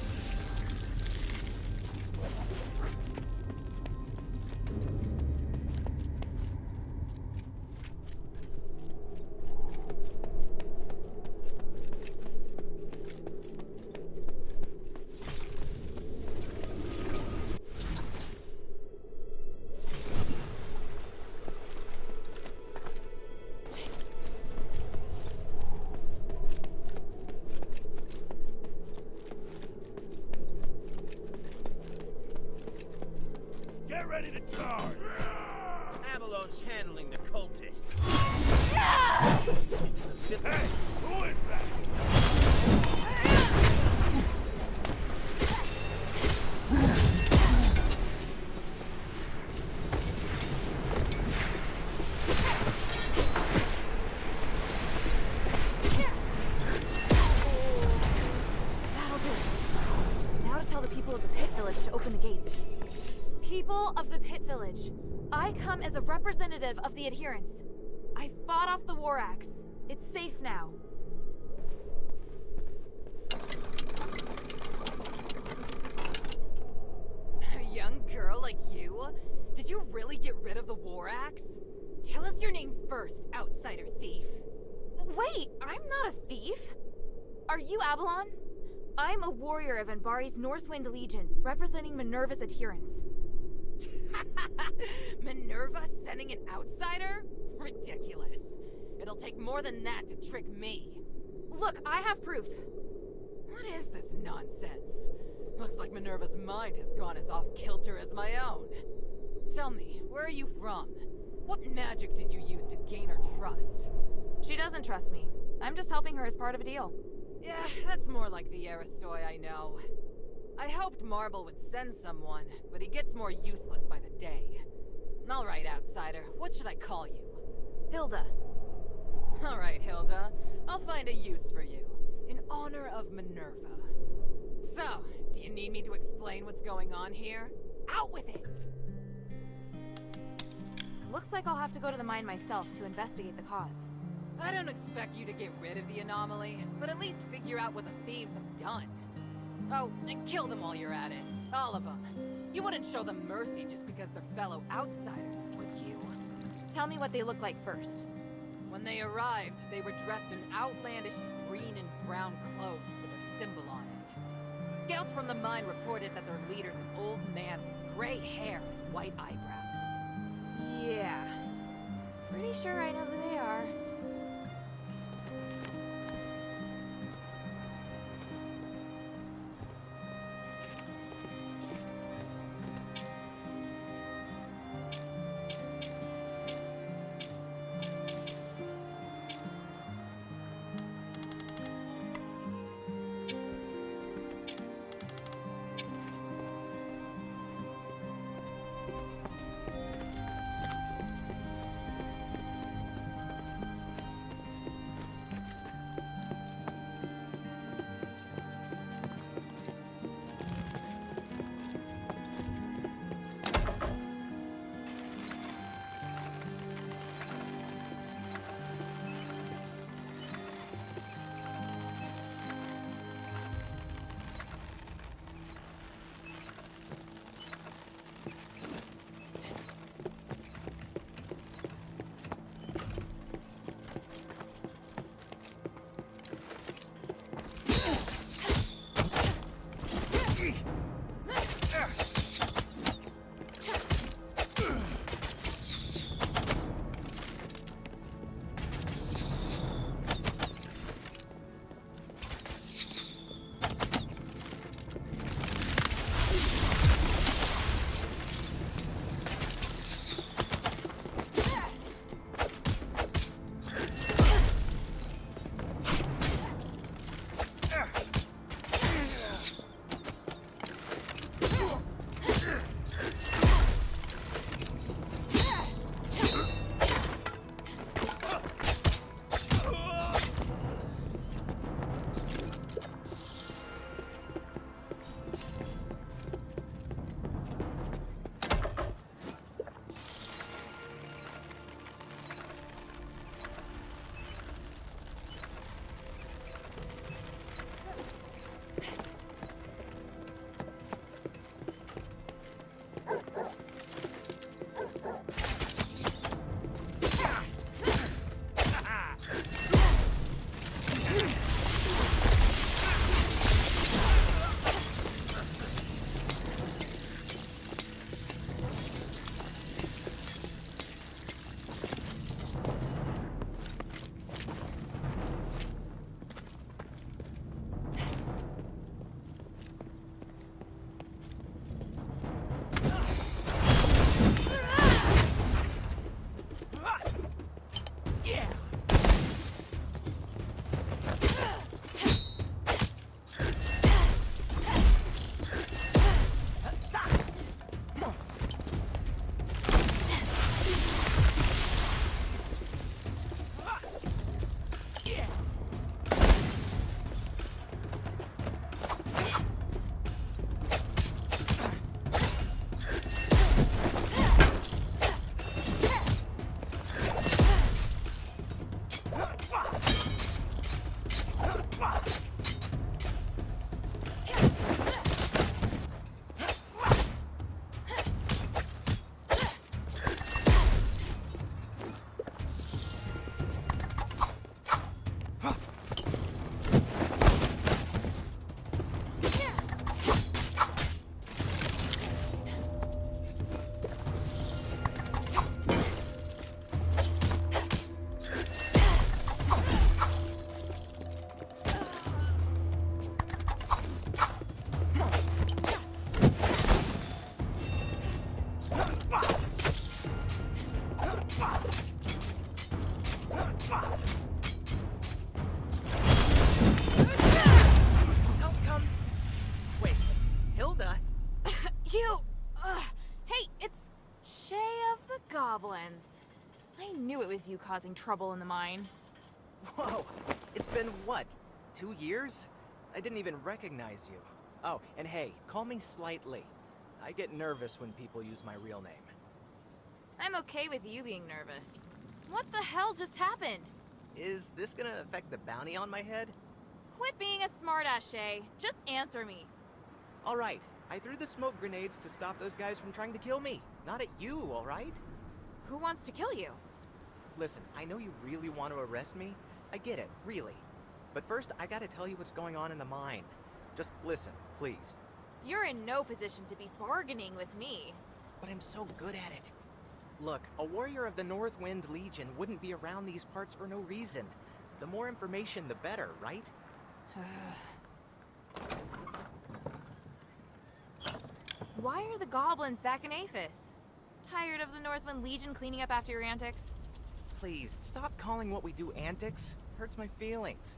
Get ready to charge! Avalon's handling the cultists. Hey, who is that? That'll do it. Now to tell the people of the Pit Village to open the gates. People of the Pit Village, I come as a representative of the adherents. I fought off the War Axe. It's safe now. A young girl like you? Did you really get rid of the War Axe? Tell us your name first, outsider thief. Wait, I'm not a thief. Are you Avalon? I'm a warrior of Anbari's Northwind Legion, representing Minerva's adherents. Minerva sending an outsider? Ridiculous. It'll take more than that to trick me. Look, I have proof. What is this nonsense? Looks like Minerva's mind has gone as off-kilter as my own. Tell me, where are you from? What magic did you use to gain her trust? She doesn't trust me. I'm just helping her as part of a deal. Yeah, that's more like the Aristoi I know. I hoped Marble would send someone, but he gets more useless by the day. Alright, outsider, what should I call you? Hilda. Alright, Hilda. I'll find a use for you, in honor of Minerva. So, do you need me to explain what's going on here? Out with it! Looks like I'll have to go to the mine myself to investigate the cause. I don't expect you to get rid of the anomaly, but at least figure out what the thieves have done. Oh, and kill them while you're at it. All of them. You wouldn't show them mercy just because they're fellow outsiders, would you? Tell me what they look like first. When they arrived, they were dressed in outlandish green and brown clothes with their symbol on it. Scouts from the mine reported that their leader's an old man with gray hair and white eyebrows. Yeah. Pretty sure I know who they are. goblins. I knew it was you causing trouble in the mine. Whoa, it's been what, 2 years? I didn't even recognize you. Oh, and hey, call me Slightly. I get nervous when people use my real name. I'm okay with you being nervous. What the hell just happened? Is this gonna affect the bounty on my head? Quit being a smartass, Shay. Just answer me. Alright, I threw the smoke grenades to stop those guys from trying to kill me. Not at you, alright? Who wants to kill you? Listen, I know you really want to arrest me. I get it, really. But first, I gotta tell you what's going on in the mine. Just listen, please. You're in no position to be bargaining with me. But I'm so good at it. Look, a warrior of the Northwind Legion wouldn't be around these parts for no reason. The more information, the better, right? Why are the goblins back in Aphes? Tired of the Northwind Legion cleaning up after your antics? Please, stop calling what we do antics. Hurts my feelings.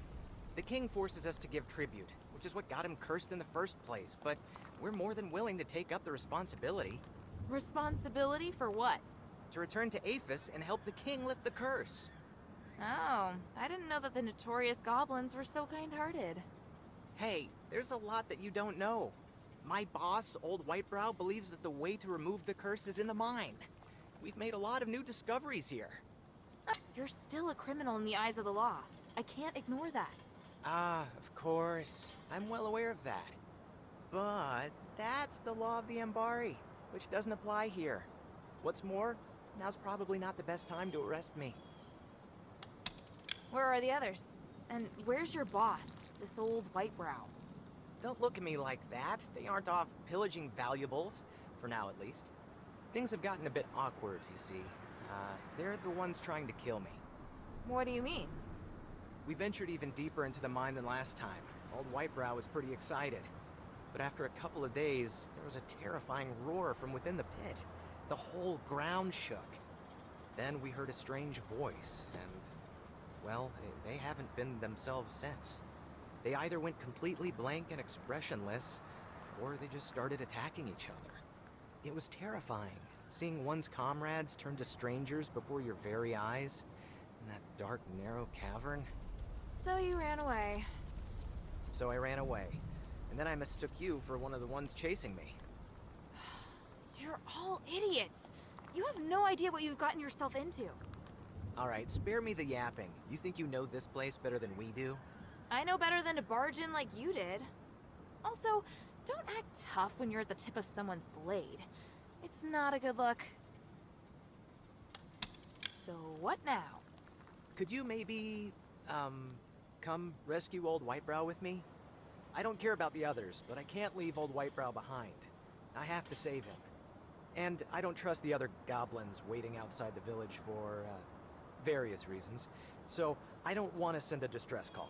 The king forces us to give tribute, which is what got him cursed in the first place, but we're more than willing to take up the responsibility. Responsibility for what? To return to Aphis and help the king lift the curse. Oh, I didn't know that the notorious goblins were so kind-hearted. Hey, there's a lot that you don't know. My boss, Old Whitebrow, believes that the way to remove the curse is in the mine. We've made a lot of new discoveries here. You're still a criminal in the eyes of the law. I can't ignore that. Ah, of course. I'm well aware of that. But that's the law of the Ambari, which doesn't apply here. What's more, now's probably not the best time to arrest me. Where are the others? And where's your boss, this old Whitebrow? Don't look at me like that. They aren't off pillaging valuables, for now at least. Things have gotten a bit awkward, you see. They're the ones trying to kill me. What do you mean? We ventured even deeper into the mine than last time. Old Whitebrow was pretty excited. But after a couple of days, there was a terrifying roar from within the pit. The whole ground shook. Then we heard a strange voice, and, well, they haven't been themselves since. They either went completely blank and expressionless, or they just started attacking each other. It was terrifying, seeing one's comrades turn to strangers before your very eyes, in that dark, narrow cavern. So you ran away. So I ran away, and then I mistook you for one of the ones chasing me. You're all idiots. You have no idea what you've gotten yourself into. Alright, spare me the yapping. You think you know this place better than we do? I know better than to barge in like you did. Also, don't act tough when you're at the tip of someone's blade. It's not a good look. So what now? Could you maybe, come rescue Old Whitebrow with me? I don't care about the others, but I can't leave Old Whitebrow behind. I have to save him. And I don't trust the other goblins waiting outside the village for, various reasons. So I don't want to send a distress call.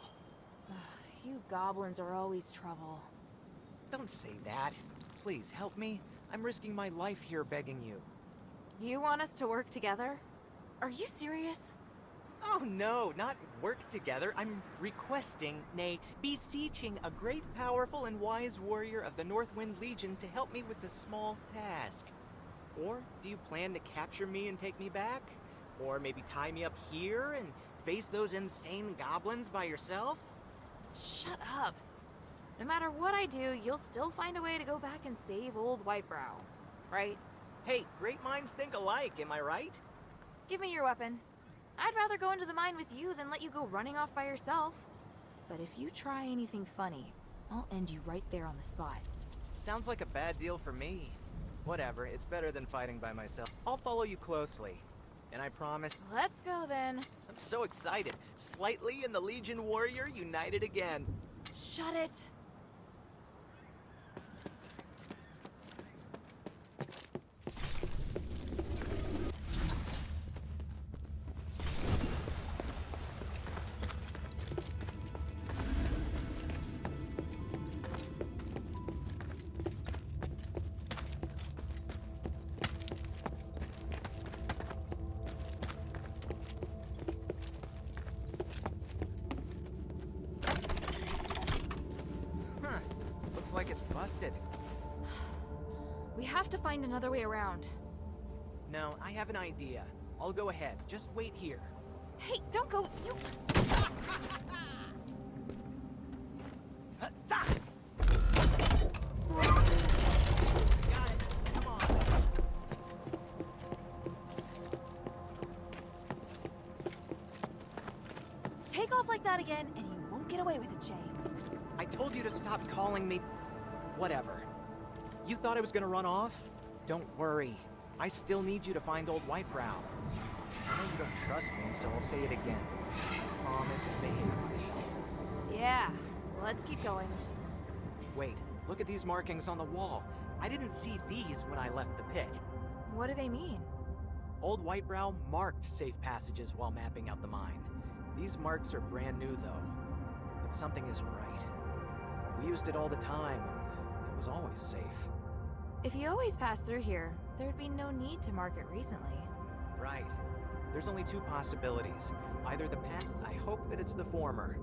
You goblins are always trouble. Don't say that. Please, help me. I'm risking my life here begging you. You want us to work together? Are you serious? Oh no, not work together. I'm requesting, nay, beseeching a great, powerful, and wise warrior of the Northwind Legion to help me with a small task. Or do you plan to capture me and take me back? Or maybe tie me up here and face those insane goblins by yourself? Shut up. No matter what I do, you'll still find a way to go back and save Old Whitebrow, right? Hey, great minds think alike, am I right? Give me your weapon. I'd rather go into the mine with you than let you go running off by yourself. But if you try anything funny, I'll end you right there on the spot. Sounds like a bad deal for me. Whatever, it's better than fighting by myself. I'll follow you closely. And I promise... Let's go then. I'm so excited. Slightly and the Legion Warrior united again. Shut it. Like it's busted. We have to find another way around. No, I have an idea. I'll go ahead. Just wait here. Hey, don't go. You... take off like that again, and you won't get away with it, Jay. I told you to stop calling me... whatever. You thought I was gonna run off? Don't worry. I still need you to find old Whitebrow. I know you don't trust me, so I'll say it again. I promise to behave myself. Yeah, let's keep going. Wait, look at these markings on the wall. I didn't see these when I left the pit. What do they mean? Old Whitebrow marked safe passages while mapping out the mine. These marks are brand new, though. But something isn't right. We used it all the time, and it was always safe. If you always pass through here, there'd be no need to mark it recently. Right. There's only two possibilities. Either the pet, I hope that it's the former.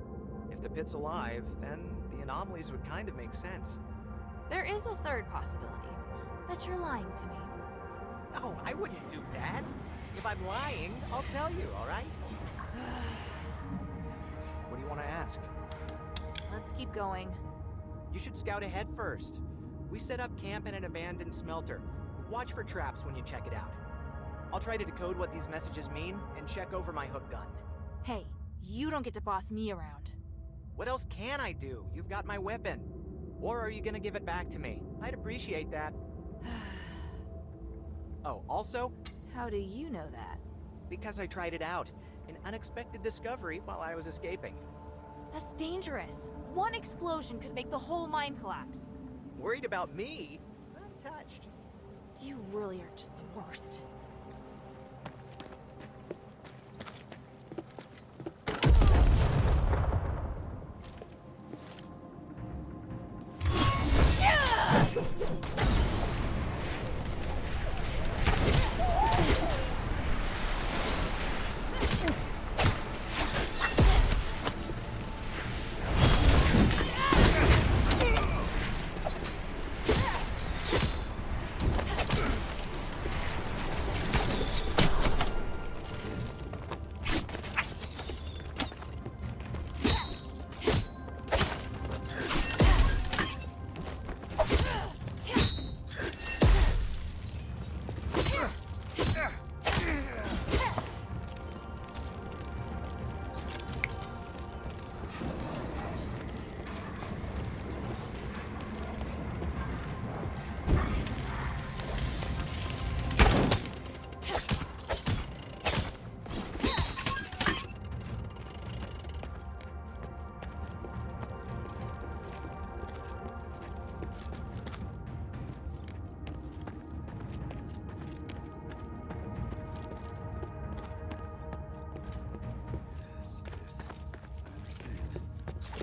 If the pit's alive, then the anomalies would kind of make sense. There is a third possibility. That you're lying to me. No, I wouldn't do that. If I'm lying, I'll tell you, alright? What do you want to ask? Let's keep going. You should scout ahead first. We set up camp in an abandoned smelter. Watch for traps when you check it out. I'll try to decode what these messages mean and check over my hook gun. Hey, you don't get to boss me around. What else can I do? You've got my weapon. Or are you gonna give it back to me? I'd appreciate that. Oh, also... How do you know that? Because I tried it out. An unexpected discovery while I was escaping. That's dangerous. One explosion could make the whole mine collapse. Worried about me? Not touched. You really are just the worst.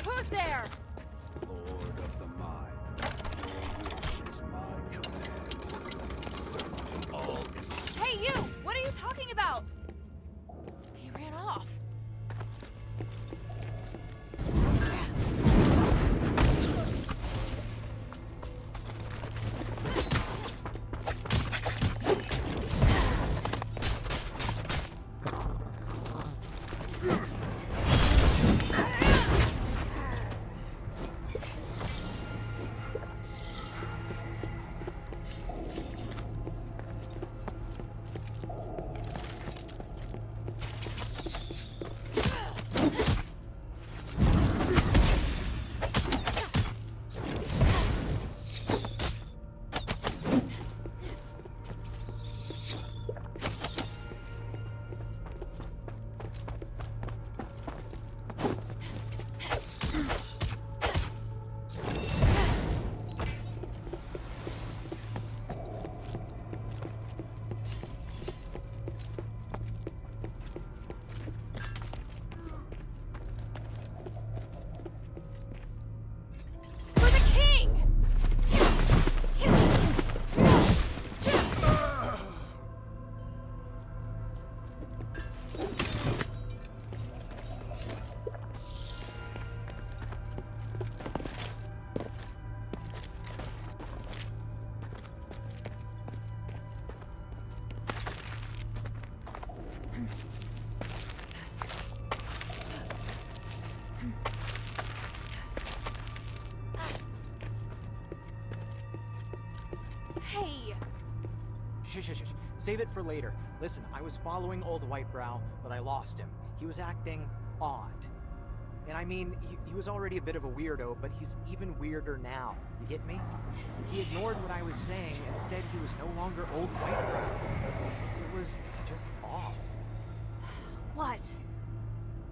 Who's there? Lord of the mine, your wish is my command. All Hey, you! What are you talking about? He ran off. Hey! Shh. Save it for later. Listen, I was following old Whitebrow, but I lost him. He was acting odd. And I mean, he was already a bit of a weirdo, but he's even weirder now. You get me? He ignored what I was saying and said he was no longer old Whitebrow. It was just off. What?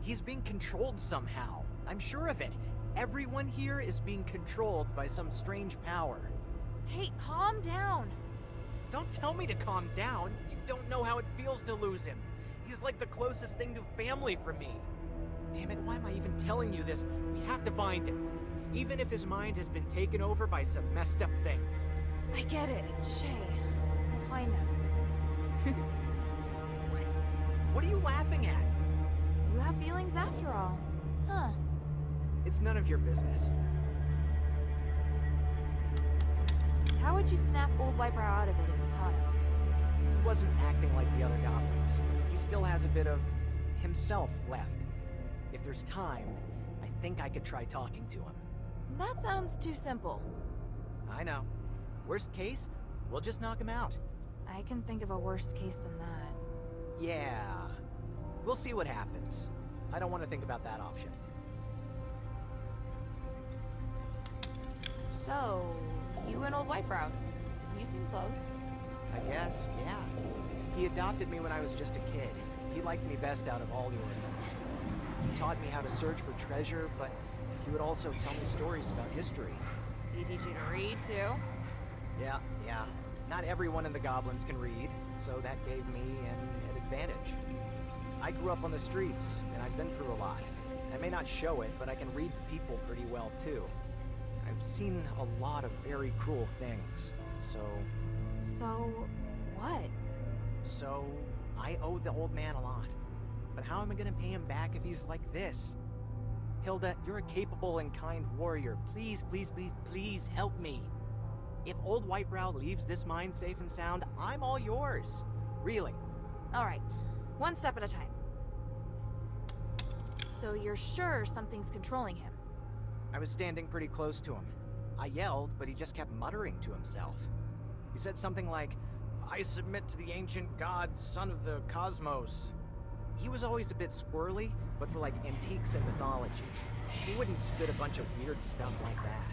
He's being controlled somehow. I'm sure of it. Everyone here is being controlled by some strange power. Hey, calm down. Don't tell me to calm down. You don't know how it feels to lose him. He's like the closest thing to family for me. Damn it, why am I even telling you this? We have to find him. Even if his mind has been taken over by some messed up thing. I get it, Shay. We'll find him. What are you laughing at? You have feelings after all. Huh. It's none of your business. How would you snap old Whitebrow out of it if you caught him? He wasn't acting like the other goblins. He still has a bit of himself left. If there's time, I think I could try talking to him. That sounds too simple. I know. Worst case, we'll just knock him out. I can think of a worse case than that. Yeah. We'll see what happens. I don't want to think about that option. So, you and old Whitebrow's. You seem close. I guess, yeah. He adopted me when I was just a kid. He liked me best out of all the orphans. He taught me how to search for treasure, but he would also tell me stories about history. He teach you to read, too? Yeah. Not everyone in the goblins can read, so that gave me an advantage. I grew up on the streets, and I've been through a lot. I may not show it, but I can read people pretty well, too. I've seen a lot of very cruel things, so... So... what? So, I owe the old man a lot. But how am I gonna pay him back if he's like this? Hilda, you're a capable and kind warrior. Please, please, please, please help me. If old Whitebrow leaves this mine safe and sound, I'm all yours. Really. Alright, one step at a time. So you're sure something's controlling him? I was standing pretty close to him. I yelled, but he just kept muttering to himself. He said something like, "I submit to the ancient god, son of the cosmos." He was always a bit squirrely, but for like antiques and mythology. He wouldn't spit a bunch of weird stuff like that.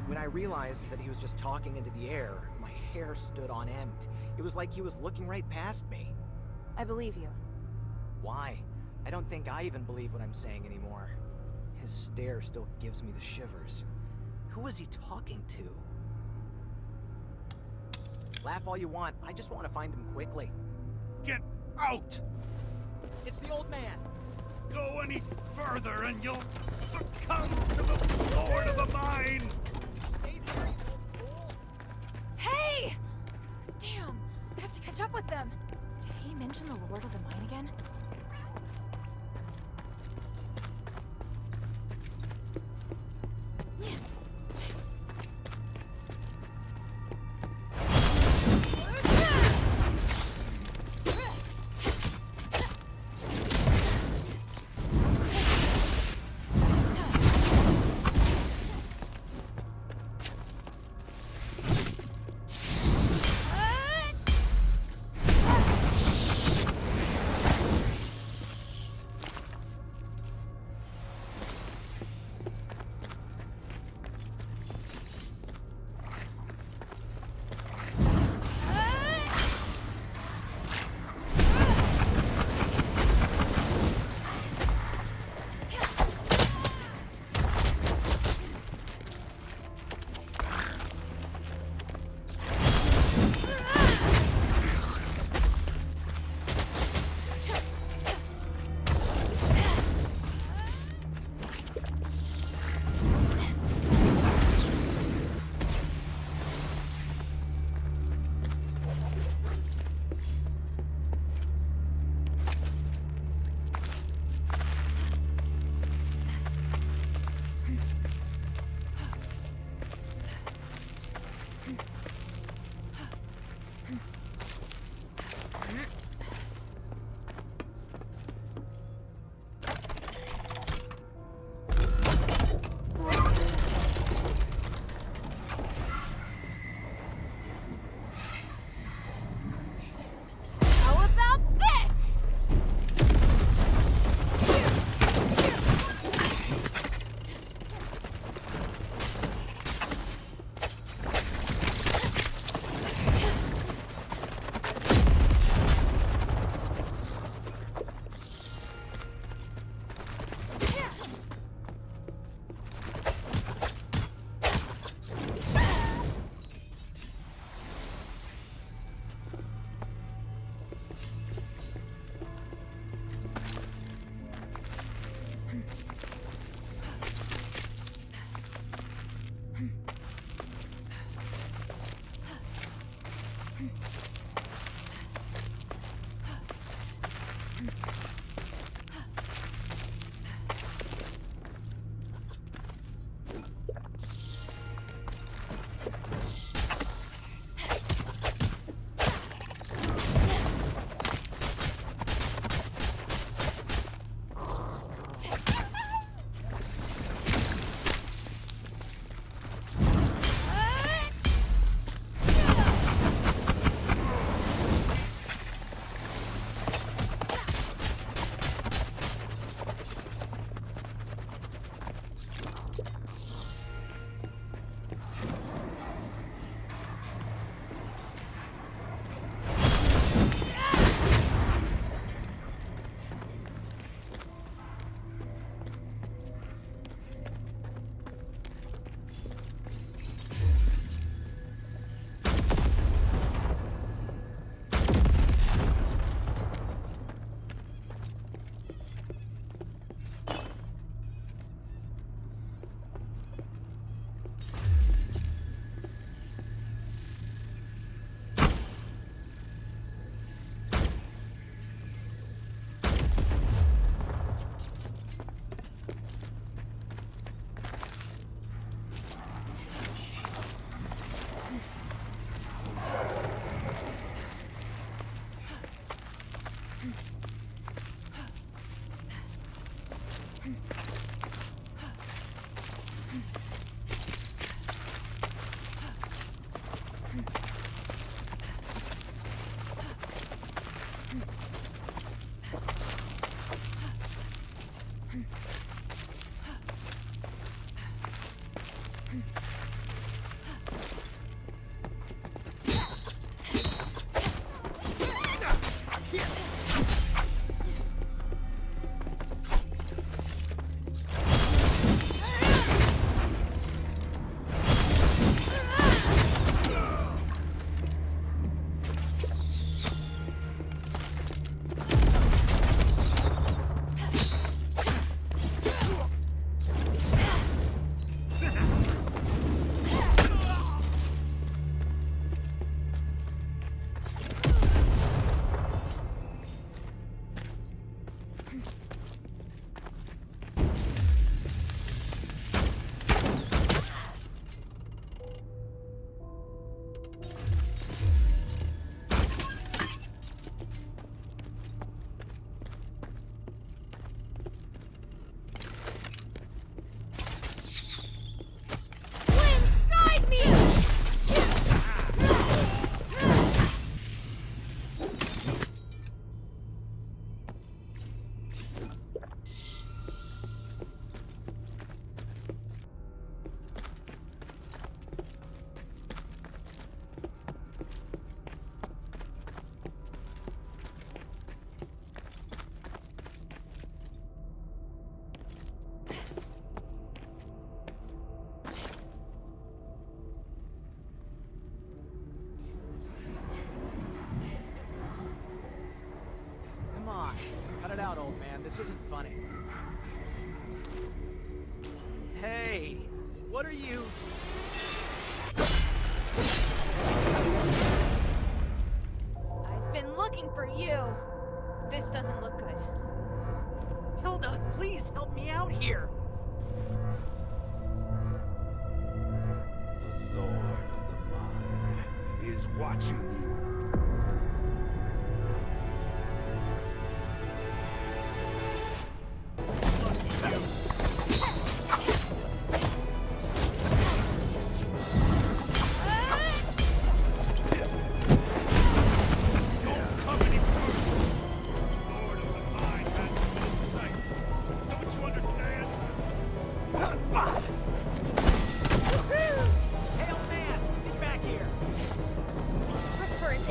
When I realized that he was just talking into the air, my hair stood on end. It was like he was looking right past me. I believe you. Why? I don't think I even believe what I'm saying anymore. His stare still gives me the shivers. Who was he talking to? Laugh all you want, I just want to find him quickly. Get out! It's the old man! Go any further and you'll succumb to the lord of the mine! Stay there, you old fool! Hey! Damn, I have to catch up with them. Did he mention the Lord of the Mine again? Cut it out, old man. This isn't funny. Hey, what are you... I've been looking for you. This doesn't look good. Hilda, please help me out here. The Lord of the Mine is watching you. For his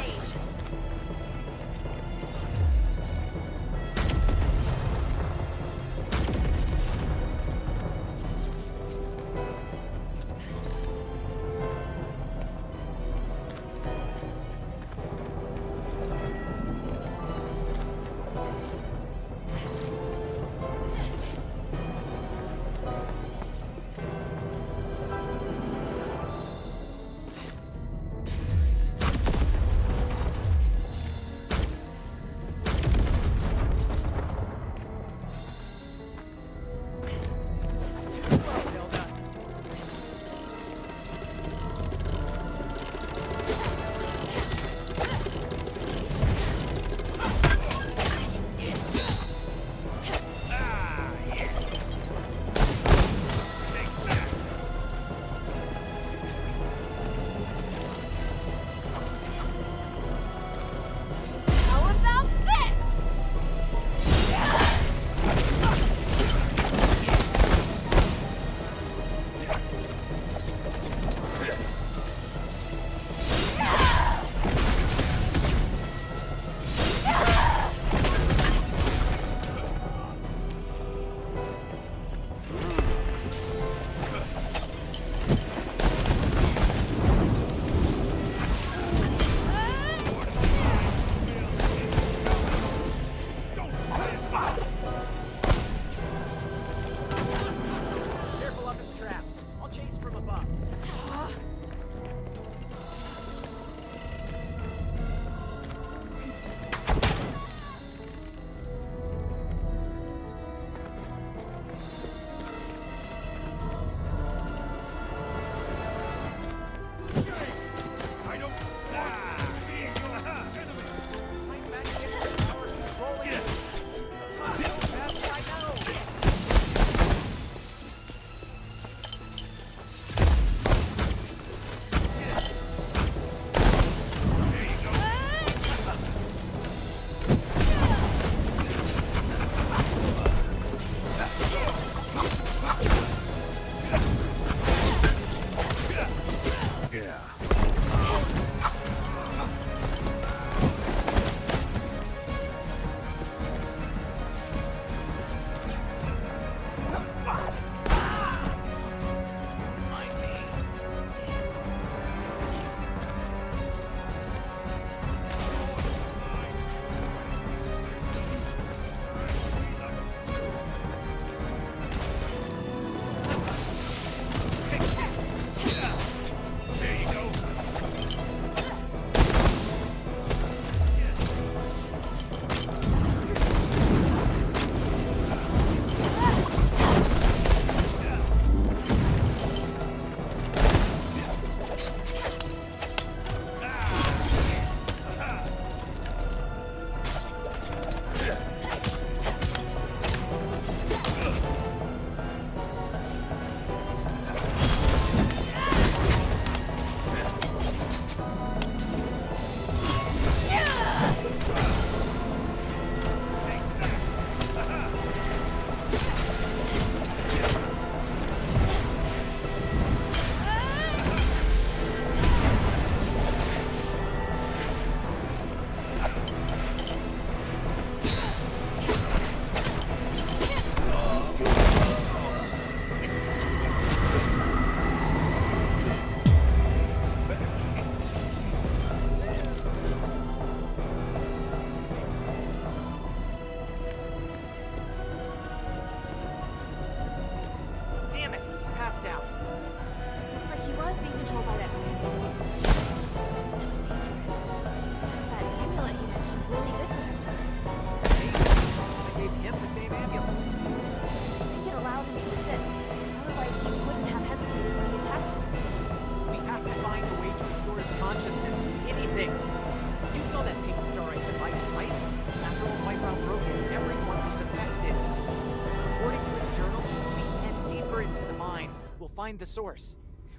find the source.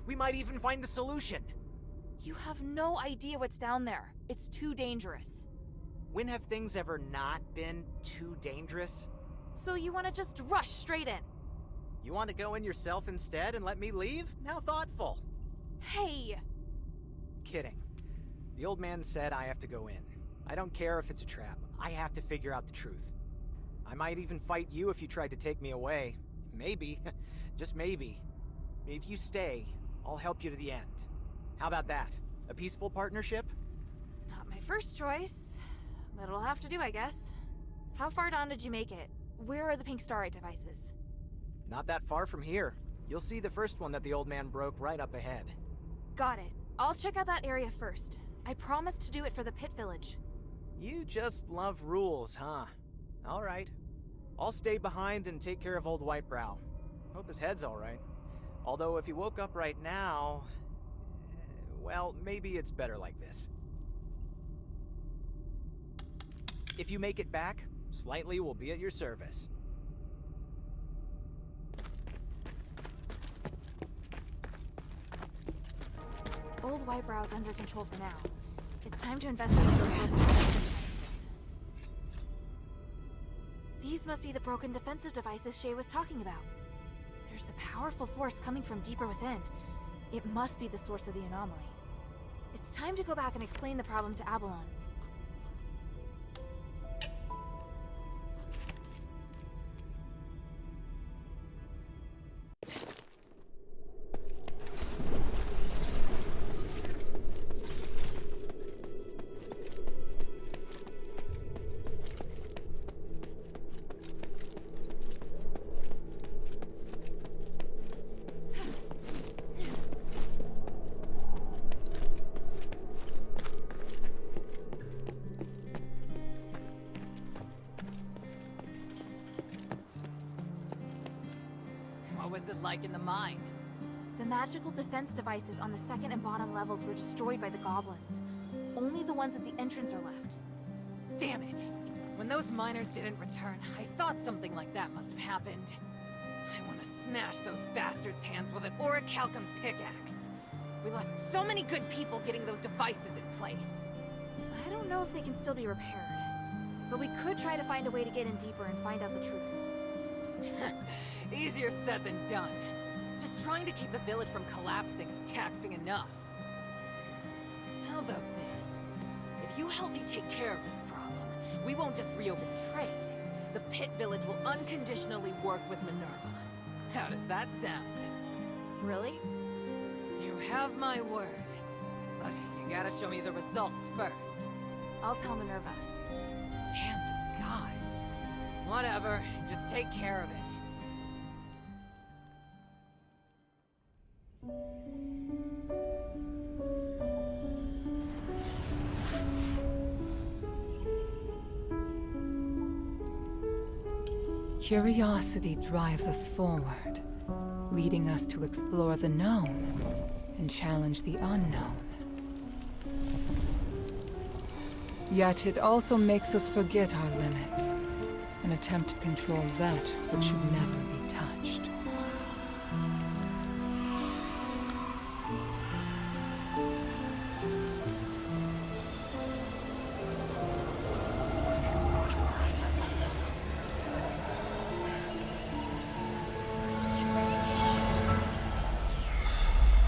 We might even find the solution. You have no idea what's down there. It's too dangerous. When have things ever not been too dangerous? So you want to just rush straight in? You want to go in yourself instead and let me leave? How thoughtful. Hey! Kidding. The old man said I have to go in. I don't care if it's a trap. I have to figure out the truth. I might even fight you if you tried to take me away. Maybe. Just maybe. If you stay, I'll help you to the end. How about that? A peaceful partnership? Not my first choice, but it'll have to do, I guess. How far down did you make it? Where are the pink starlight devices? Not that far from here. You'll see the first one that the old man broke right up ahead. Got it. I'll check out that area first. I promised to do it for the pit village. You just love rules, huh? Alright. I'll stay behind and take care of old Whitebrow. Hope his head's alright. Although if he woke up right now... well, maybe it's better like this. If you make it back, Slightly will be at your service. Old Whitebrow's under control for now. It's time to investigate those broken defensive devices. These must be the broken defensive devices Shay was talking about. There's a powerful force coming from deeper within. It must be the source of the anomaly. It's time to go back and explain the problem to Abalone. Like in the mine. The magical defense devices on the second and bottom levels were destroyed by the goblins. Only the ones at the entrance are left. Damn it! When those miners didn't return, I thought something like that must have happened. I want to smash those bastards' hands with an orichalcum pickaxe. We lost so many good people getting those devices in place. I don't know if they can still be repaired, but we could try to find a way to get in deeper and find out the truth. Easier said than done. Just trying to keep the village from collapsing is taxing enough. How about this? If you help me take care of this problem, we won't just reopen trade. The pit village will unconditionally work with Minerva. How does that sound? Really? You have my word. But you gotta show me the results first. I'll tell Minerva. Damn the gods. Whatever, just take care of it. Curiosity drives us forward, leading us to explore the known and challenge the unknown. Yet it also makes us forget our limits and attempt to control that which should never be touched.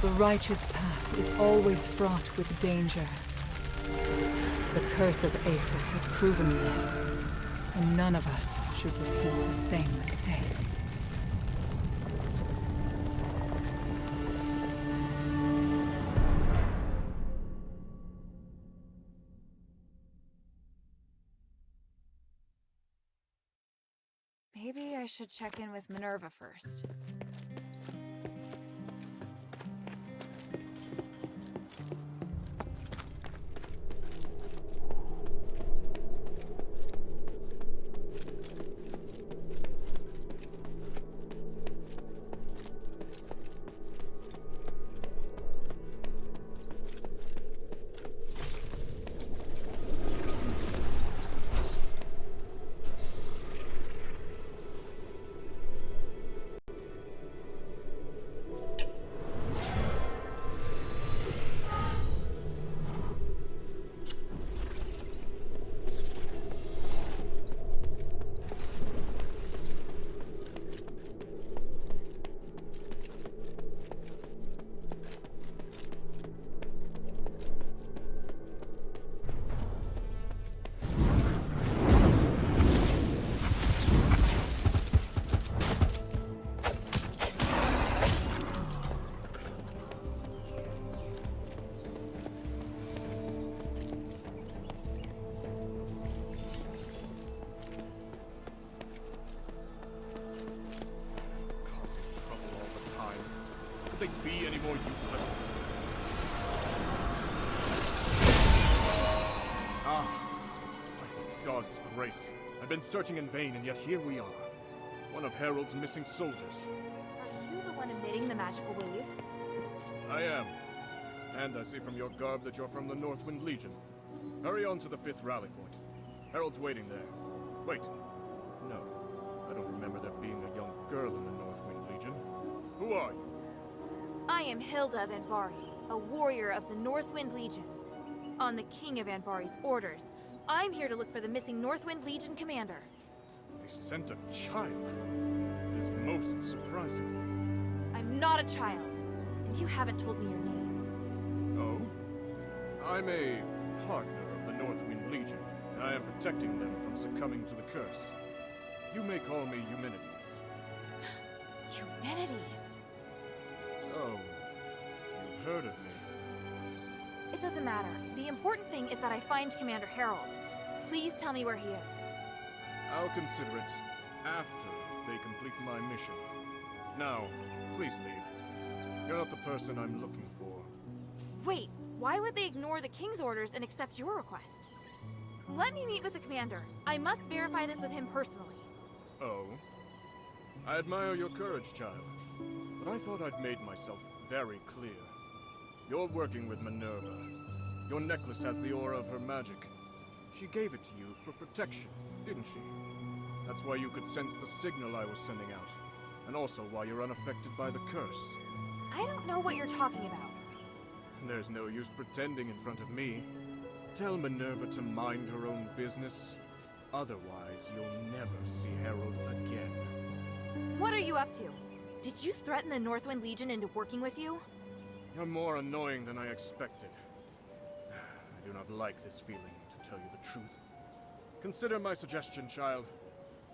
The righteous path is always fraught with danger. The curse of Aphes has proven this, and none of us should repeat the same mistake. Maybe I should check in with Minerva first. be any more useless. Ah, by God's grace. I've been searching in vain, and yet here we are. One of Harold's missing soldiers. Are you the one emitting the magical wave? I am. And I see from your garb that you're from the Northwind Legion. Hurry on to the 5th rally point. Harold's waiting there. Wait. No. I don't remember there being a young girl in the Northwind Legion. Who are you? I am Hilda of Anbari, a warrior of the Northwind Legion. On the King of Anbari's orders, I'm here to look for the missing Northwind Legion commander. They sent a child. It is most surprising. I'm not a child, and you haven't told me your name. Oh? I'm a partner of the Northwind Legion, and I am protecting them from succumbing to the curse. You may call me Eumenides. Eumenides? Oh, you've heard of me. It doesn't matter. The important thing is that I find Commander Harold. Please tell me where he is. I'll consider it after they complete my mission. Now, please leave. You're not the person I'm looking for. Wait, why would they ignore the King's orders and accept your request? Let me meet with the Commander. I must verify this with him personally. Oh? I admire your courage, child. But I thought I'd made myself very clear. You're working with Minerva. Your necklace has the aura of her magic. She gave it to you for protection, didn't she? That's why you could sense the signal I was sending out. And also why you're unaffected by the curse. I don't know what you're talking about. There's no use pretending in front of me. Tell Minerva to mind her own business. Otherwise, you'll never see Harold again. What are you up to? Did you threaten the Northwind Legion into working with you? You're more annoying than I expected. I do not like this feeling, to tell you the truth. Consider my suggestion, child.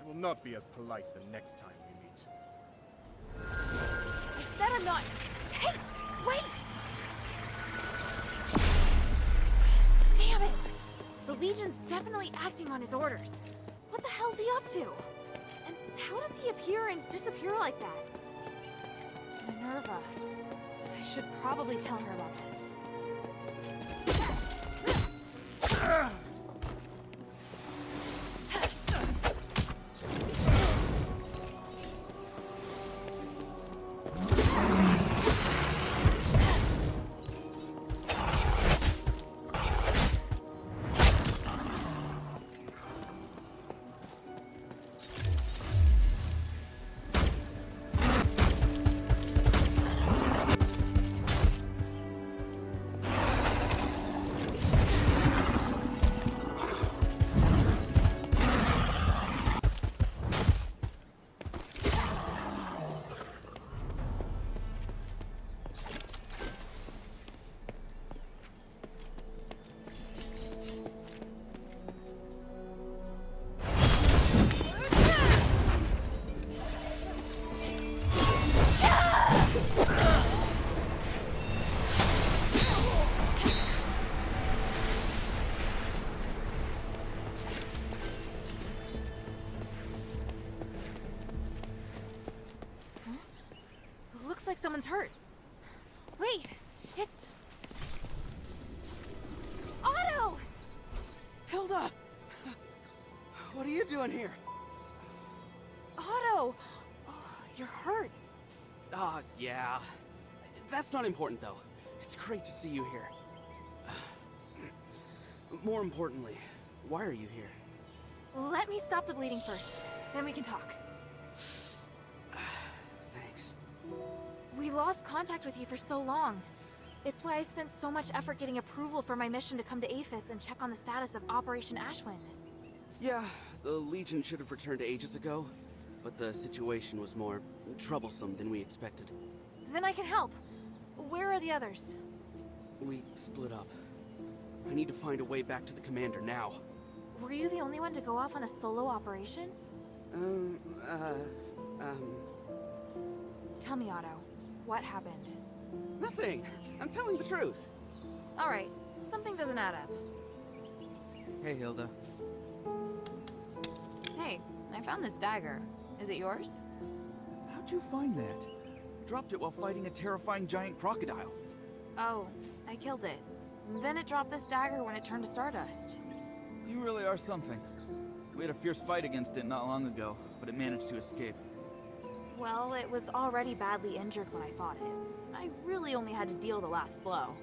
I will not be as polite the next time we meet. I said I'm not... Hey! Wait! Damn it! The Legion's definitely acting on his orders. What the hell's he up to? And how does he appear and disappear like that? Minerva. I should probably tell her about this. Like someone's hurt. Wait, it's... Otto! Hilda! What are you doing here? Otto! Oh, you're hurt. Yeah. That's not important, though. It's great to see you here. More importantly, why are you here? Let me stop the bleeding first, then we can talk. Thanks. We lost contact with you for so long. It's why I spent so much effort getting approval for my mission to come to Aphes and check on the status of Operation Ashwind. Yeah, the Legion should have returned ages ago, but the situation was more troublesome than we expected. Then I can help. Where are the others? We split up. I need to find a way back to the commander now. Were you the only one to go off on a solo operation? Tell me, Otto. What happened? Nothing. I'm telling the truth. All right. Something doesn't add up. Hey, Hilda. Hey, I found this dagger. Is it yours? How'd you find that? Dropped it while fighting a terrifying giant crocodile. Oh, I killed it. Then it dropped this dagger when it turned to stardust. You really are something. We had a fierce fight against it not long ago, but it managed to escape. Well, it was already badly injured when I fought it. I really only had to deal the last blow.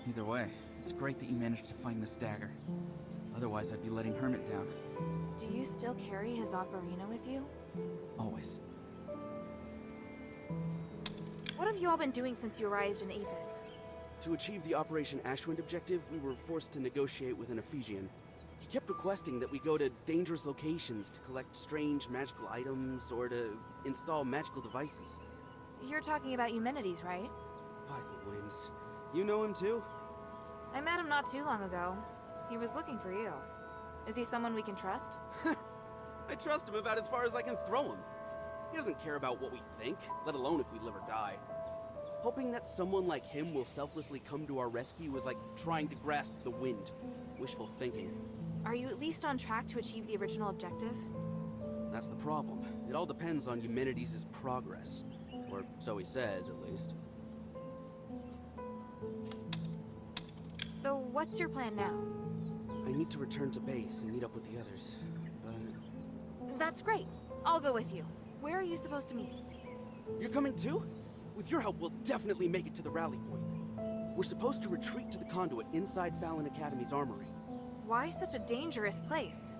Either way, it's great that you managed to find this dagger. Otherwise, I'd be letting Hermit down. Do you still carry his ocarina with you? Always. What have you all been doing since you arrived in Aphes? To achieve the Operation Ashwind objective, we were forced to negotiate with an Ephesian. He kept requesting that we go to dangerous locations to collect strange magical items or to install magical devices. You're talking about Eumenides, right? By the winds. You know him too? I met him not too long ago. He was looking for you. Is he someone we can trust? I trust him about as far as I can throw him. He doesn't care about what we think, let alone if we live or die. Hoping that someone like him will selflessly come to our rescue is like trying to grasp the wind. Wishful thinking. Are you at least on track to achieve the original objective? That's the problem. It all depends on Eumenides' progress. Or so he says, at least. So what's your plan now? I need to return to base and meet up with the others, but... That's great. I'll go with you. Where are you supposed to meet? You're coming too? With your help, we'll definitely make it to the rally point. We're supposed to retreat to the conduit inside Fallon Academy's armory. Why such a dangerous place?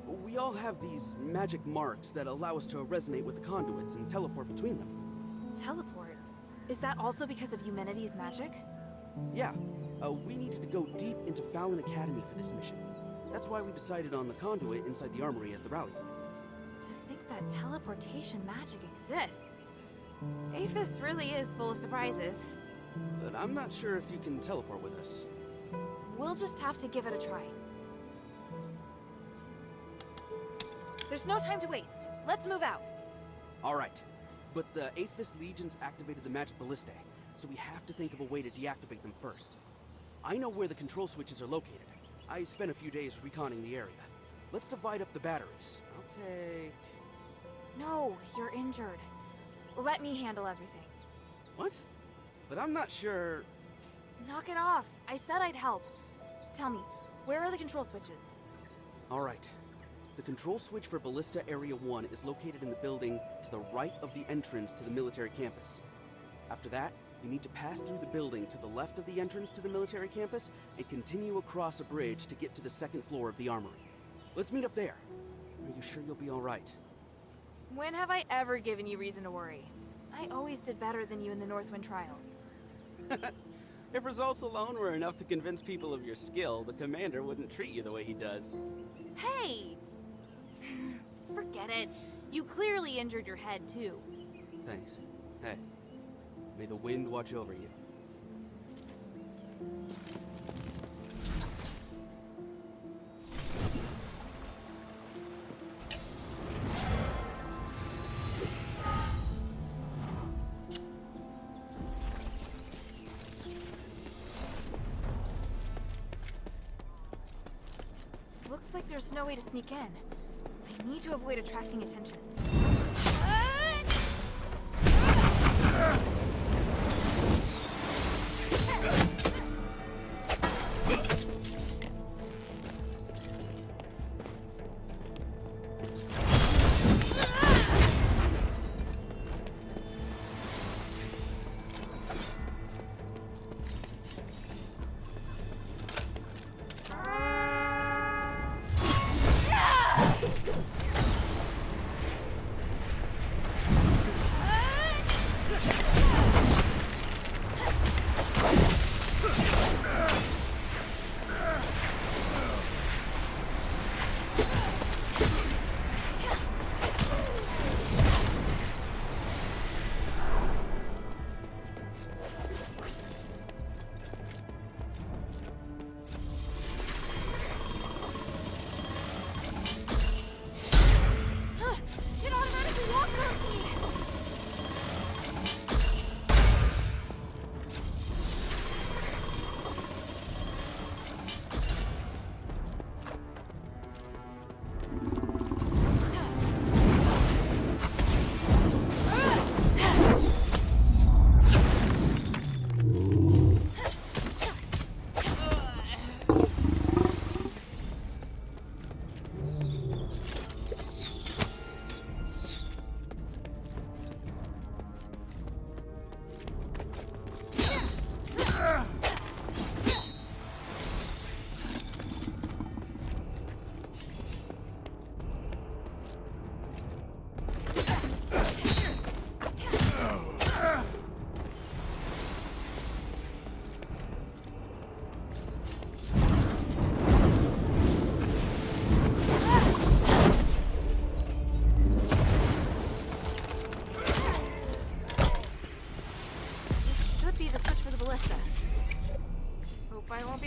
We all have these magic marks that allow us to resonate with the conduits and teleport between them. Teleport? Is that also because of Eumenides' magic? Yeah. We needed to go deep into Fallon Academy for this mission. That's why we decided on the conduit inside the armory as the rally point. To think that teleportation magic exists. Aphes really is full of surprises. But I'm not sure if you can teleport with us. We'll just have to give it a try. There's no time to waste. Let's move out. All right. But the Aphes legions activated the magic ballistae, so we have to think of a way to deactivate them first. I know where the control switches are located. I spent a few days reconning the area. Let's divide up the batteries. I'll take... No, you're injured. Let me handle everything. What? But I'm not sure... Knock it off. I said I'd help. Tell me, where are the control switches? All right. The control switch for Ballista Area 1 is located in the building to the right of the entrance to the military campus. After that, you need to pass through the building to the left of the entrance to the military campus and continue across a bridge to get to the second floor of the armory. Let's meet up there. Are you sure you'll be all right? When have I ever given you reason to worry? I always did better than you in the Northwind trials. If results alone were enough to convince people of your skill, the commander wouldn't treat you the way he does. Hey! Forget it. You clearly injured your head, too. Thanks. Hey, may the wind watch over you. Looks like there's no way to sneak in. I need to avoid attracting attention.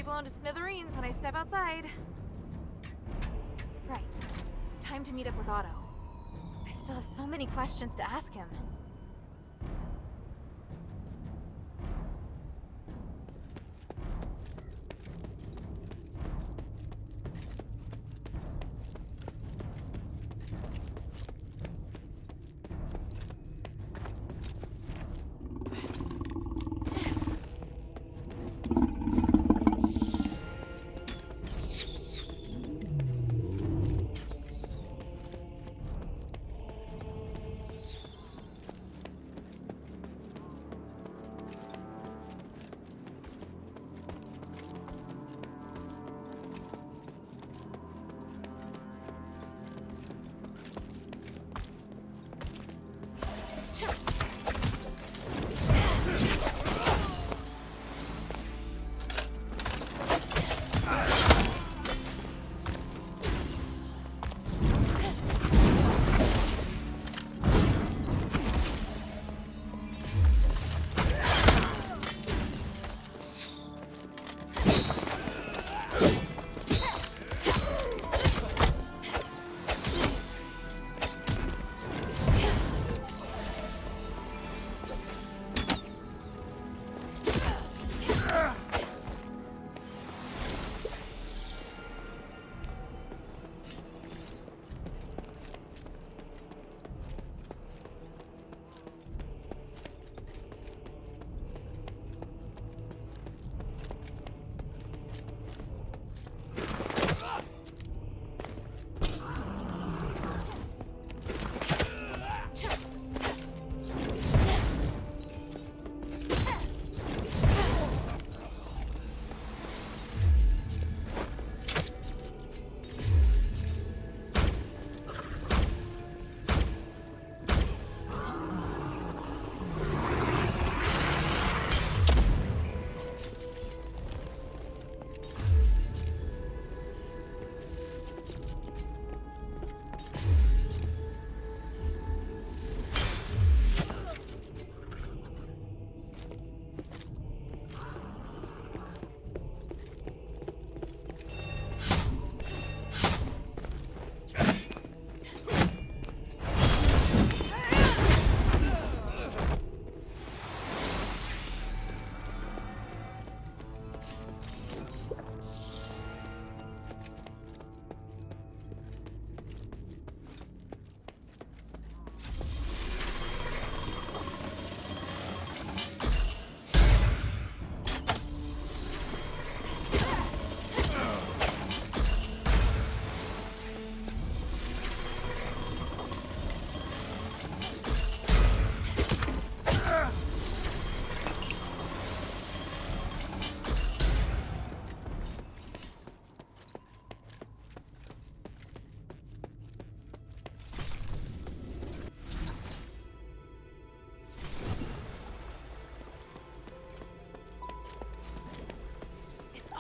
blown to smithereens when I step outside. Right. Time to meet up with Otto. I still have so many questions to ask him.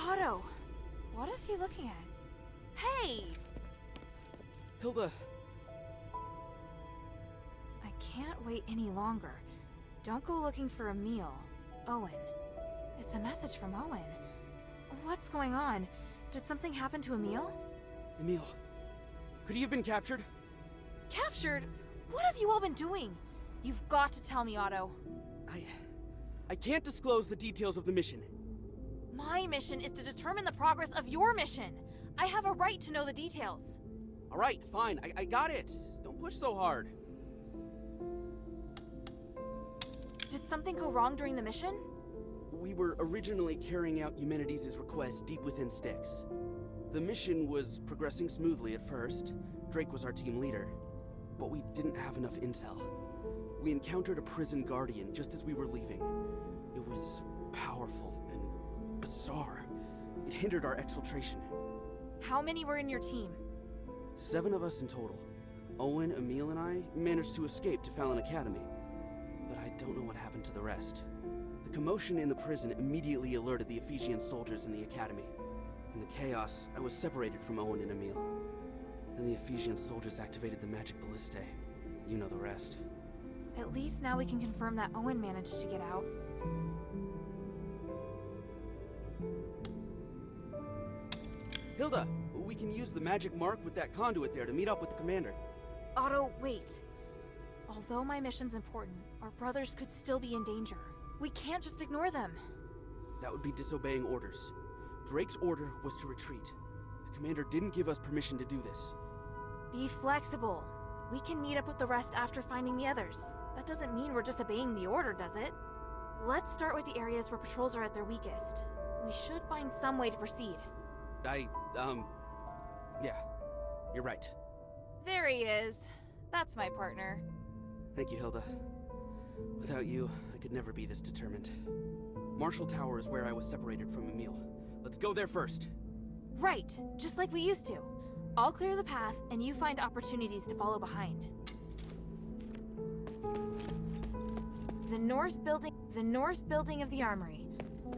Otto! What is he looking at? Hey! Hilda! I can't wait any longer. Don't go looking for Emil. Owen. It's a message from Owen. What's going on? Did something happen to Emil? Emil. Could he have been captured? Captured? What have you all been doing? You've got to tell me, Otto. I can't disclose the details of the mission. My mission is to determine the progress of your mission. I have a right to know the details. All right, fine. I got it. Don't push so hard. Did something go wrong during the mission? We were originally carrying out Eumenides' request deep within Styx. The mission was progressing smoothly at first. Drake was our team leader. But we didn't have enough intel. We encountered a prison guardian just as we were leaving. It was powerful and bizarre. It hindered our exfiltration. How many were in your team? 7 of us in total. Owen, Emil, and I managed to escape to Fallon Academy. But I don't know what happened to the rest. The commotion in the prison immediately alerted the Ephesian soldiers in the academy. In the chaos, I was separated from Owen and Emil. Then the Ephesian soldiers activated the magic ballistae. You know the rest. At least now we can confirm that Owen managed to get out. Hilda, we can use the magic mark with that conduit there to meet up with the commander. Otto, wait. Although my mission's important, our brothers could still be in danger. We can't just ignore them. That would be disobeying orders. Drake's order was to retreat. The commander didn't give us permission to do this. Be flexible. We can meet up with the rest after finding the others. That doesn't mean we're disobeying the order, does it? Let's start with the areas where patrols are at their weakest. We should find some way to proceed. Yeah, you're right. There he is. That's my partner. Thank you, Hilda. Without you, I could never be this determined. Marshall Tower is where I was separated from Emil. Let's go there first. Right, just like we used to. I'll clear the path, and you find opportunities to follow behind. The north building of the armory.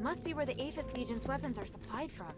Must be where the Aphis Legion's weapons are supplied from.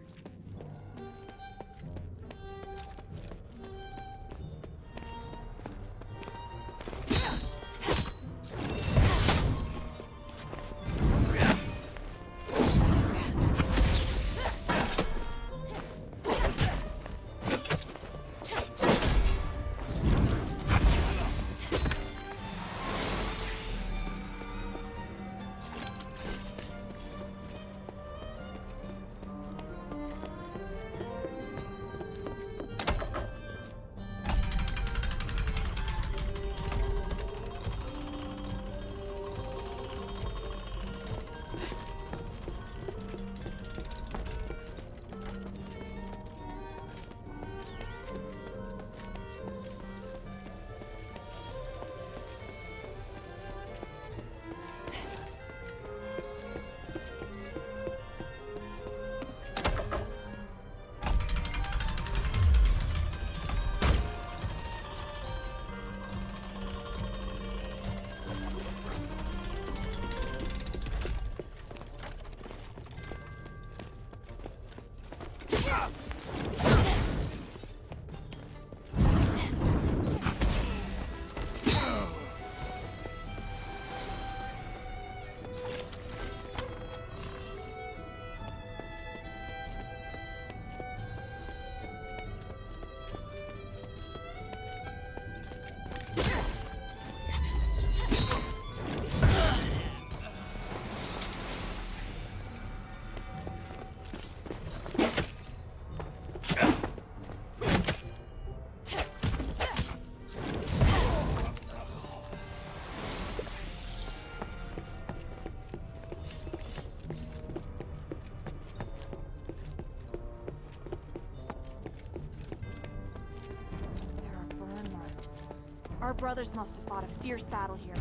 Our brothers must have fought a fierce battle here.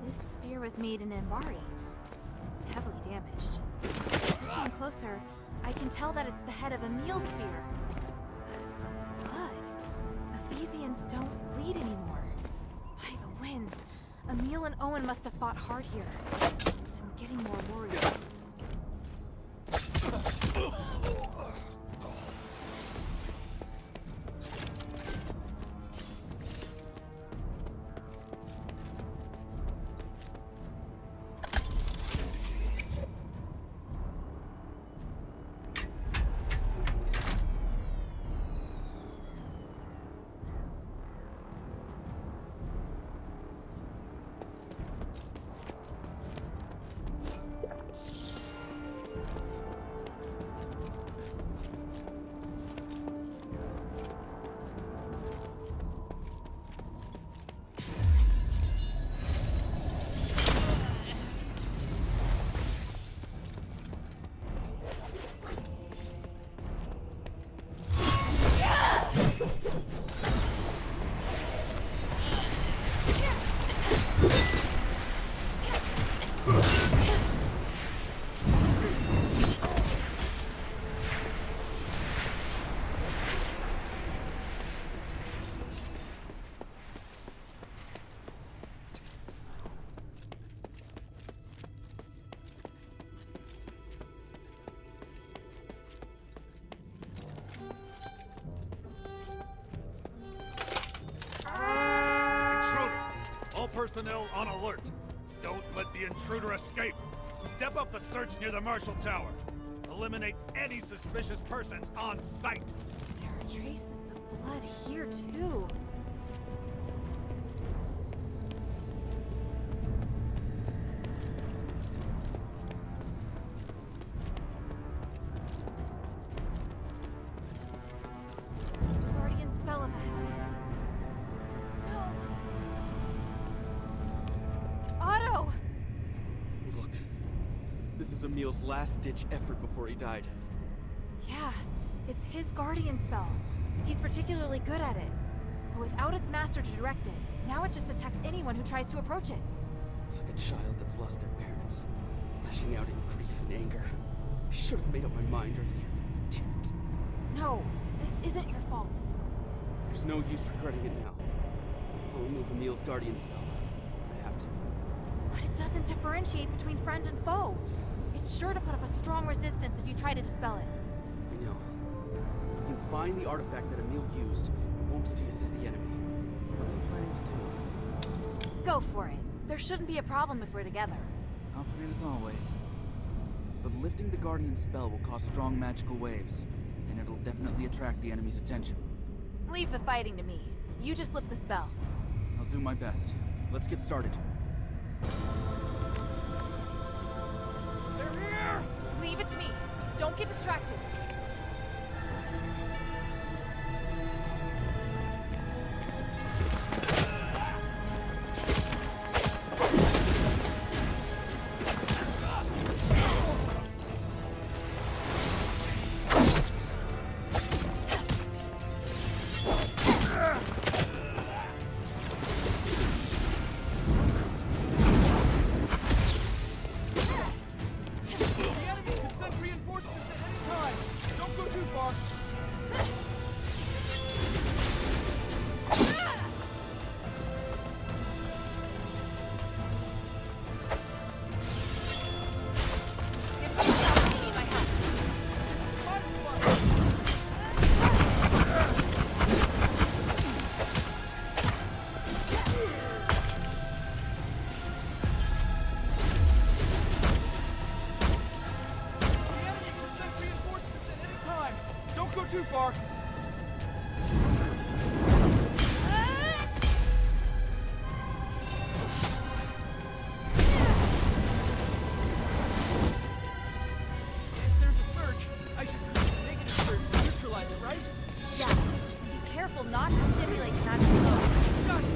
This spear was made in Embark. It's heavily damaged. Looking closer, I can tell that it's the head of Emil's spear. Blood. Ephesians don't bleed anymore. By the winds, Emil and Owen must have fought hard here. I'm getting more worried. personnel on alert. Don't let the intruder escape. Step up the search near the Marshal Tower. Eliminate any suspicious persons on sight. There are traces of blood here, too. The Guardian spell up ahead. No! Otto! Look. This is Emil's last-ditch effort before he died. Yeah, it's his Guardian spell. He's particularly good at it. But without its master to direct it, now it just attacks anyone who tries to approach it. It's like a child that's lost their parents, lashing out in grief and anger. I should have made up my mind earlier. Didn't. No, this isn't your fault. There's no use regretting it now. I'll remove Emil's Guardian spell. I have to. But it doesn't differentiate between friend and foe. It's sure to put up a strong resistance if you try to dispel it. I know. If we can find the artifact that Emil used, it won't see us as the enemy. What are you planning to do? Go for it. There shouldn't be a problem if we're together. Confident as always. But lifting the Guardian spell will cause Strong magical waves, and it'll definitely attract the enemy's attention. Leave the fighting to me. You just lift the spell. I'll do my best. Let's get started. They're here! Leave it to me. Don't get distracted. Too far. If there's a surge, I should make it to neutralize it, right? Yeah. Be careful not to stimulate the magic flow. Got it.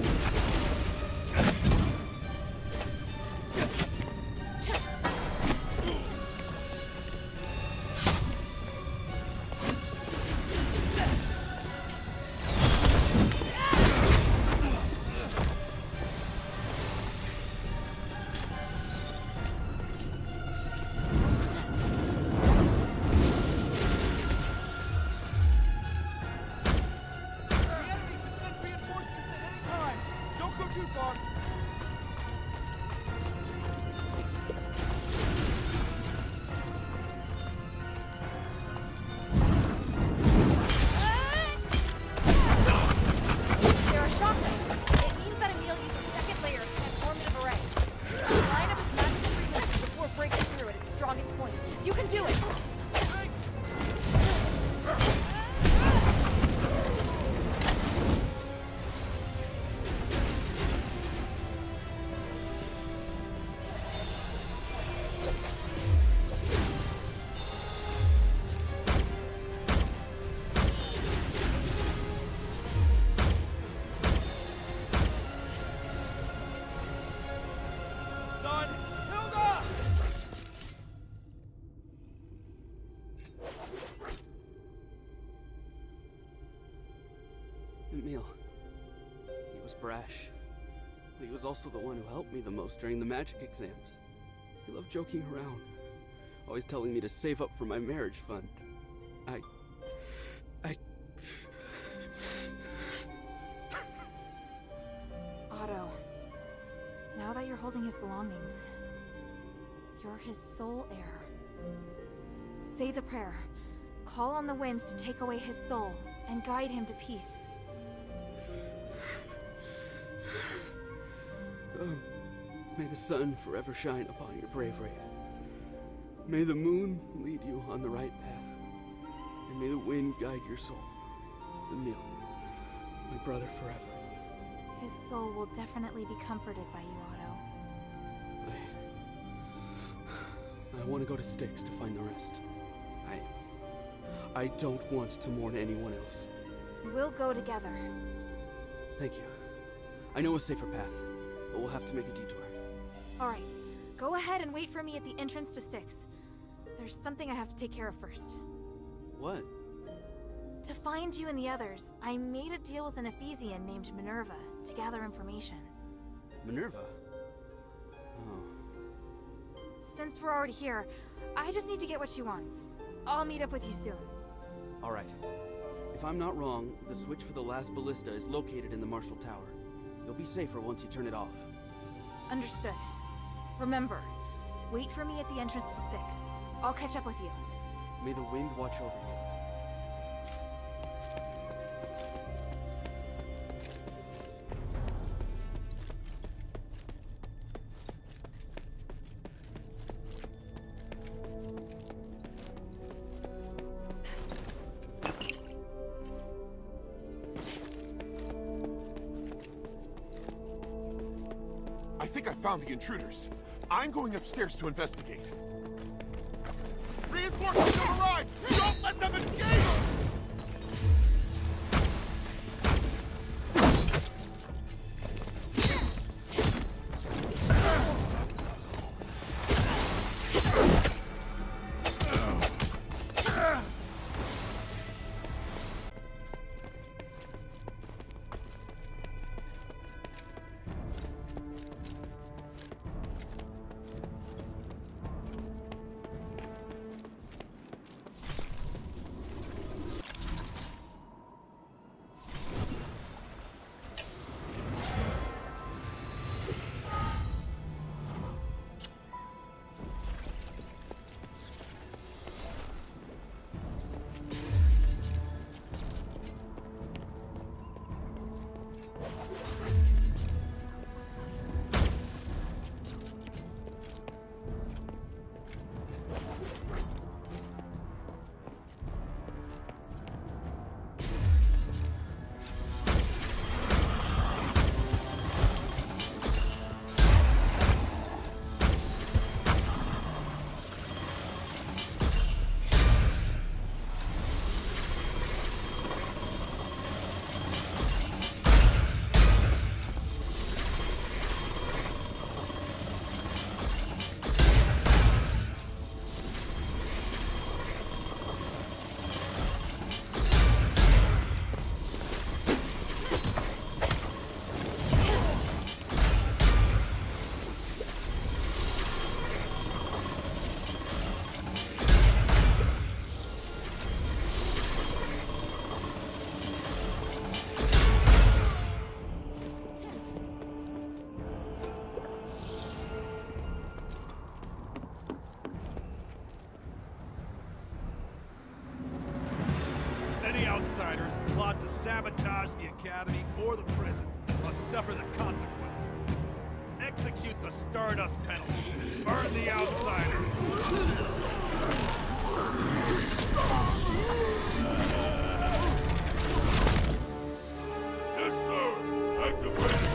Emil. He was brash, but he was also the one who helped me the most during the magic exams. He loved joking around, always telling me to save up for my marriage fund. Otto, now that you're holding his belongings, you're his sole heir. Say the prayer. Call on the winds to take away his soul and guide him to peace. May the sun forever shine upon your bravery. May the moon lead you on the right path. And may the wind guide your soul. Emil, my brother forever. His soul will definitely be comforted by you, Otto. I want to go to Styx to find the rest. I don't want to mourn anyone else. We'll go together. Thank you. I know a safer path, but we'll have to make a detour. Alright, go ahead and wait for me at the entrance to Styx. There's something I have to take care of first. What? To find you and the others, I made a deal with an Ephesian named Minerva to gather information. Minerva? Oh. Since we're already here, I just need to get what she wants. I'll meet up with you soon. Alright. If I'm not wrong, the switch for the last ballista is located in the Marshall Tower. You'll be safer once you turn it off. Understood. Remember, wait for me at the entrance to Styx. I'll catch up with you. May the wind watch over you. I think I found the intruders. I'm going upstairs to investigate. Reinforcements have arrived! Don't let them escape! Outsiders plot to sabotage the academy or the prison must suffer the consequences. Execute the Stardust penalty. Burn the outsiders. Yes, sir. Activate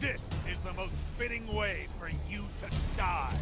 This is the most fitting way for you to die.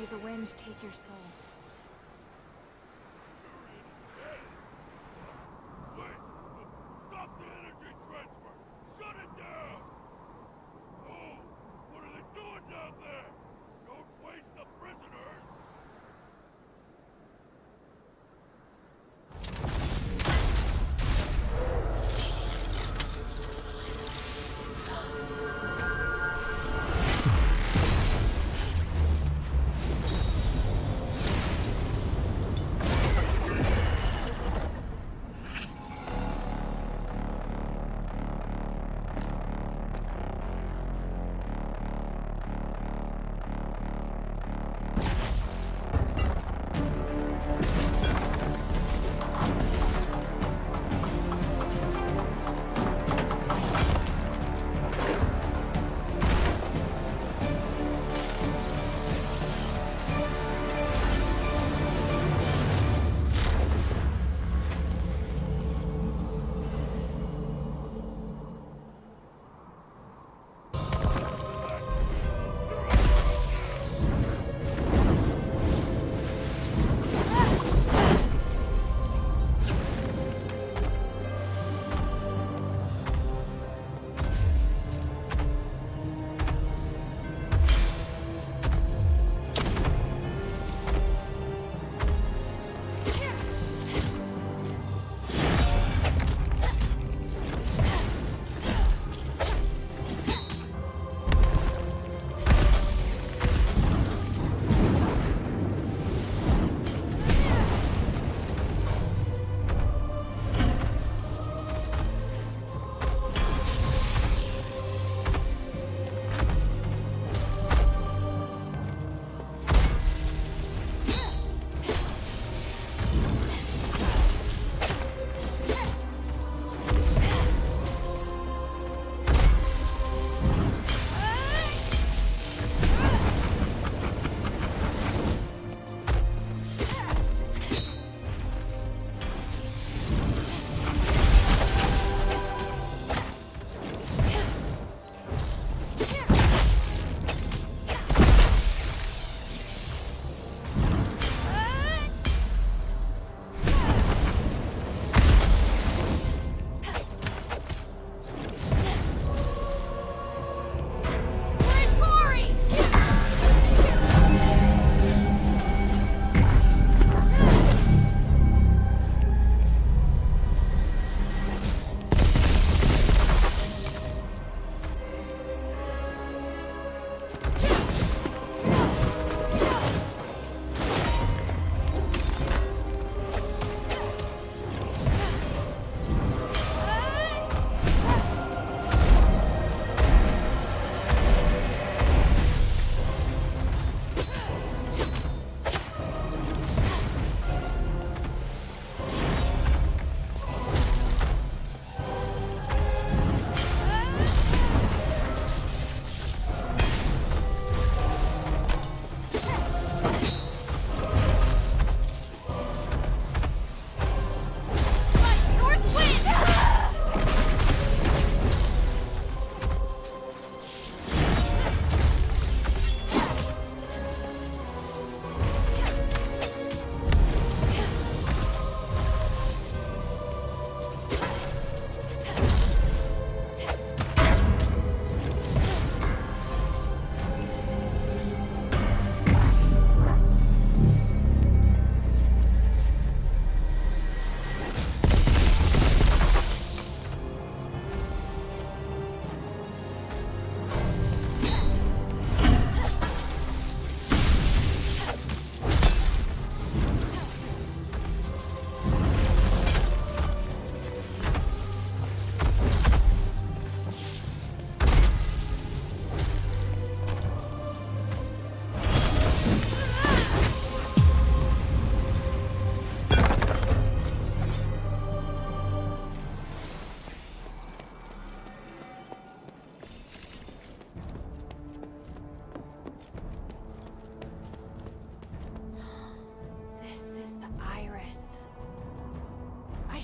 May the wind take your soul. Wait! Stop the energy transfer! Shut it down! Oh! What are they doing down there? Don't waste the prisoners!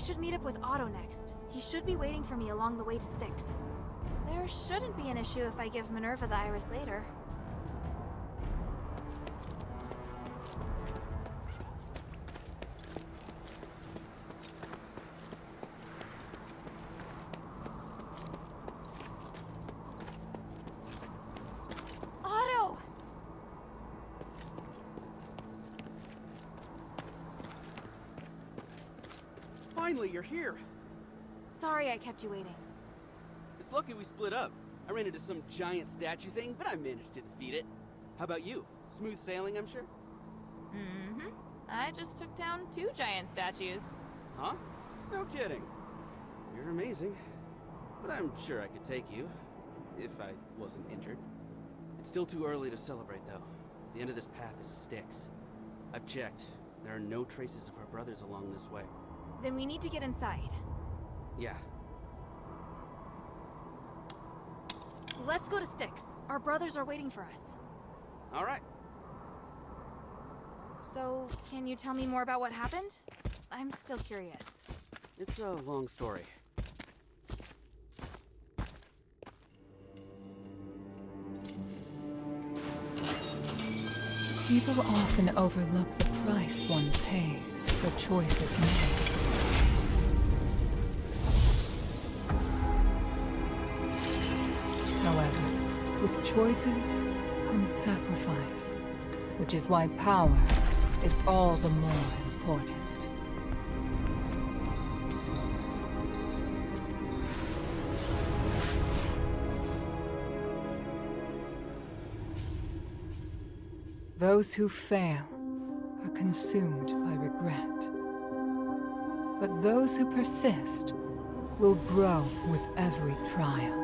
should meet up with Otto next. He should be waiting for me along the way to Styx. There shouldn't be an issue if I give Minerva the iris later. Finally, you're here. Sorry I kept you waiting. It's lucky we split up. I ran into some giant statue thing, but I managed to defeat it. How about you? Smooth sailing, I'm sure? Mm-hmm. I just took down 2 giant statues. Huh? No kidding. You're amazing. But I'm sure I could take you, if I wasn't injured. It's still too early to celebrate, though. The end of this path is Styx. I've checked. There are no traces of her brothers along this way. Then we need to get inside. Yeah. Let's go to Styx. Our brothers are waiting for us. All right. So, can you tell me more about what happened? I'm still curious. It's a long story. People often overlook the price one pays for choices made. However, with choices comes sacrifice, which is why power is all the more important. Those who fail are consumed by regret. But those who persist will grow with every trial.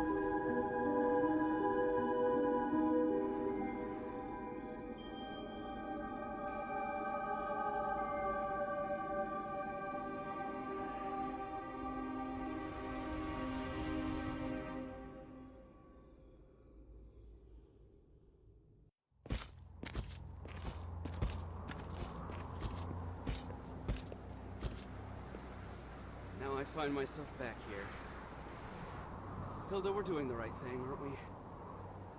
Now I find myself back here. Hilda, we're doing the right thing, aren't we?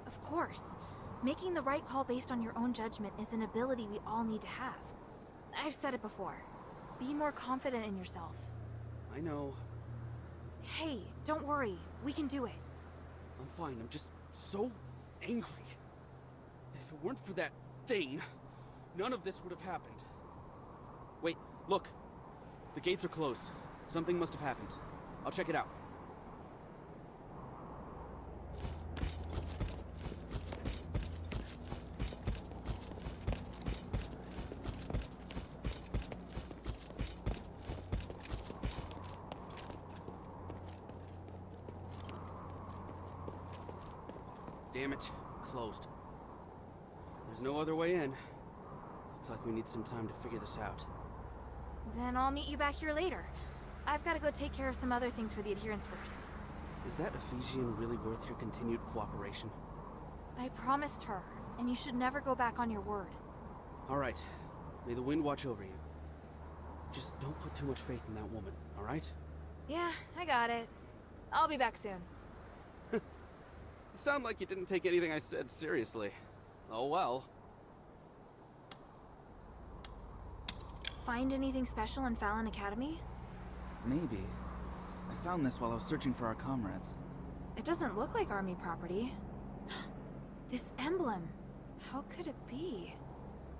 Of course. Making the right call based on your own judgment is an ability we all need to have. I've said it before. Be more confident in yourself. I know. Hey, don't worry. We can do it. I'm fine. I'm just so angry. If it weren't for that thing, none of this would have happened. Wait, look. The gates are closed. Something must have happened. I'll check it out. Damn it. Closed. There's no other way in. Looks like we need some time to figure this out. Then I'll meet you back here later. I've got to go take care of some other things for the adherents first. Is that Ephesian really worth your continued cooperation? I promised her, and you should never go back on your word. All right. May the wind watch over you. Just don't put too much faith in that woman, all right? Yeah, I got it. I'll be back soon. You sound like you didn't take anything I said seriously. Oh well. Find anything special in Fallon Academy? Maybe. I found this while I was searching for our comrades. It doesn't look like army property. This emblem. How could it be?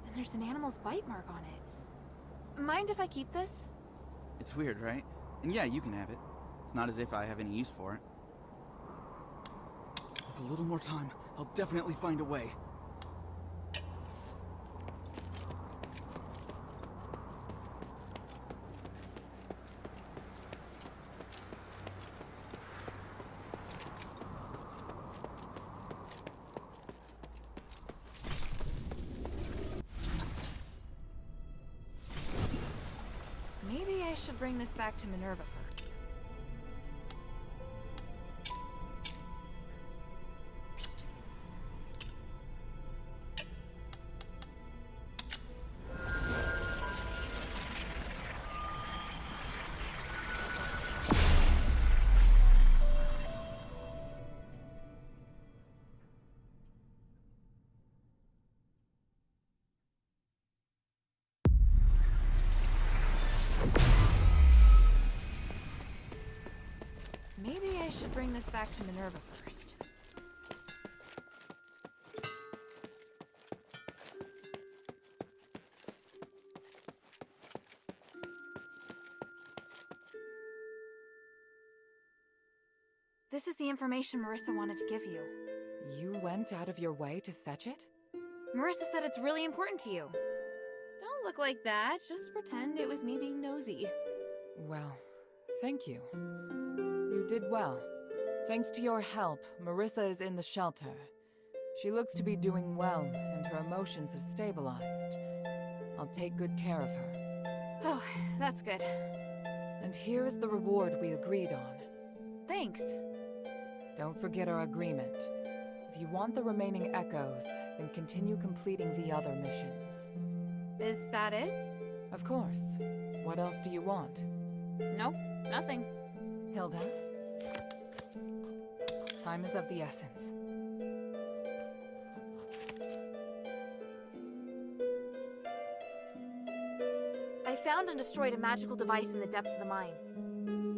And there's an animal's bite mark on it. Mind if I keep this? It's weird, right? And yeah, you can have it. It's not as if I have any use for it. With a little more time, I'll definitely find a way. Maybe I should bring this back to Minerva first. Maybe I should bring this back to Minerva first. This is the information Marissa wanted to give you. You went out of your way to fetch it? Marissa said it's really important to you. Don't look like that. Just pretend it was me being nosy. Well, thank you. You did well. Thanks to your help, Marissa is in the shelter. She looks to be doing well, and her emotions have stabilized. I'll take good care of her. Oh, that's good. And here is the reward we agreed on. Thanks. Don't forget our agreement. If you want the remaining echoes, then continue completing the other missions. Is that it? Of course. What else do you want? Nope, nothing. Hilda? Time is of the essence. I found and destroyed a magical device in the depths of the mine.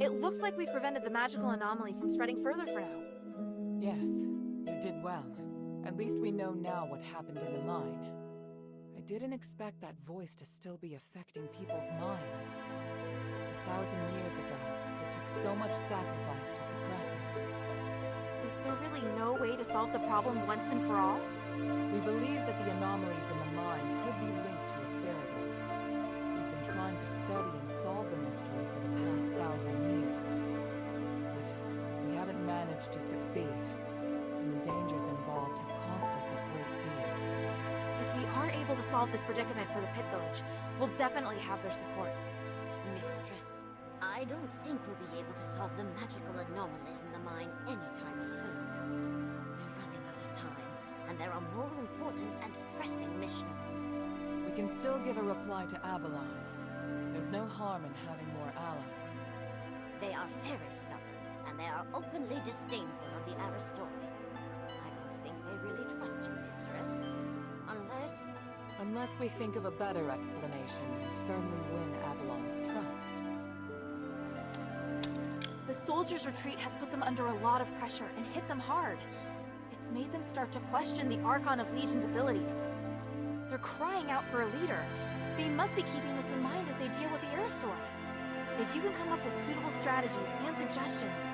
It looks like we've prevented the magical anomaly from spreading further for now. Yes, you did well. At least we know now what happened in the mine. I didn't expect that voice to still be affecting people's minds. 1,000 years ago, it took so much sacrifice to suppress it. Is there really no way to solve the problem once and for all? We believe that the anomalies in the mine could be linked to Asterigos. We've been trying to study and solve the mystery for the past 1,000 years. But we haven't managed to succeed, and the dangers involved have cost us a great deal. If we are able to solve this predicament for the Pit Village, we'll definitely have their support. Mistress, I don't think we'll be able to solve the magical anomalies in the mine anytime soon. We're running out of time, and there are more important and pressing missions. We can still give a reply to Avalon. There's no harm in having more allies. They are very stubborn, and they are openly disdainful of the Aristory. I don't think they really trust you, Mistress. Unless we think of a better explanation and firmly win Avalon's trust. The soldiers' retreat has put them under a lot of pressure and hit them hard. It's made them start to question the Archon of Legion's abilities. They're crying out for a leader. They must be keeping this in mind as they deal with the Aristory. If you can come up with suitable strategies and suggestions,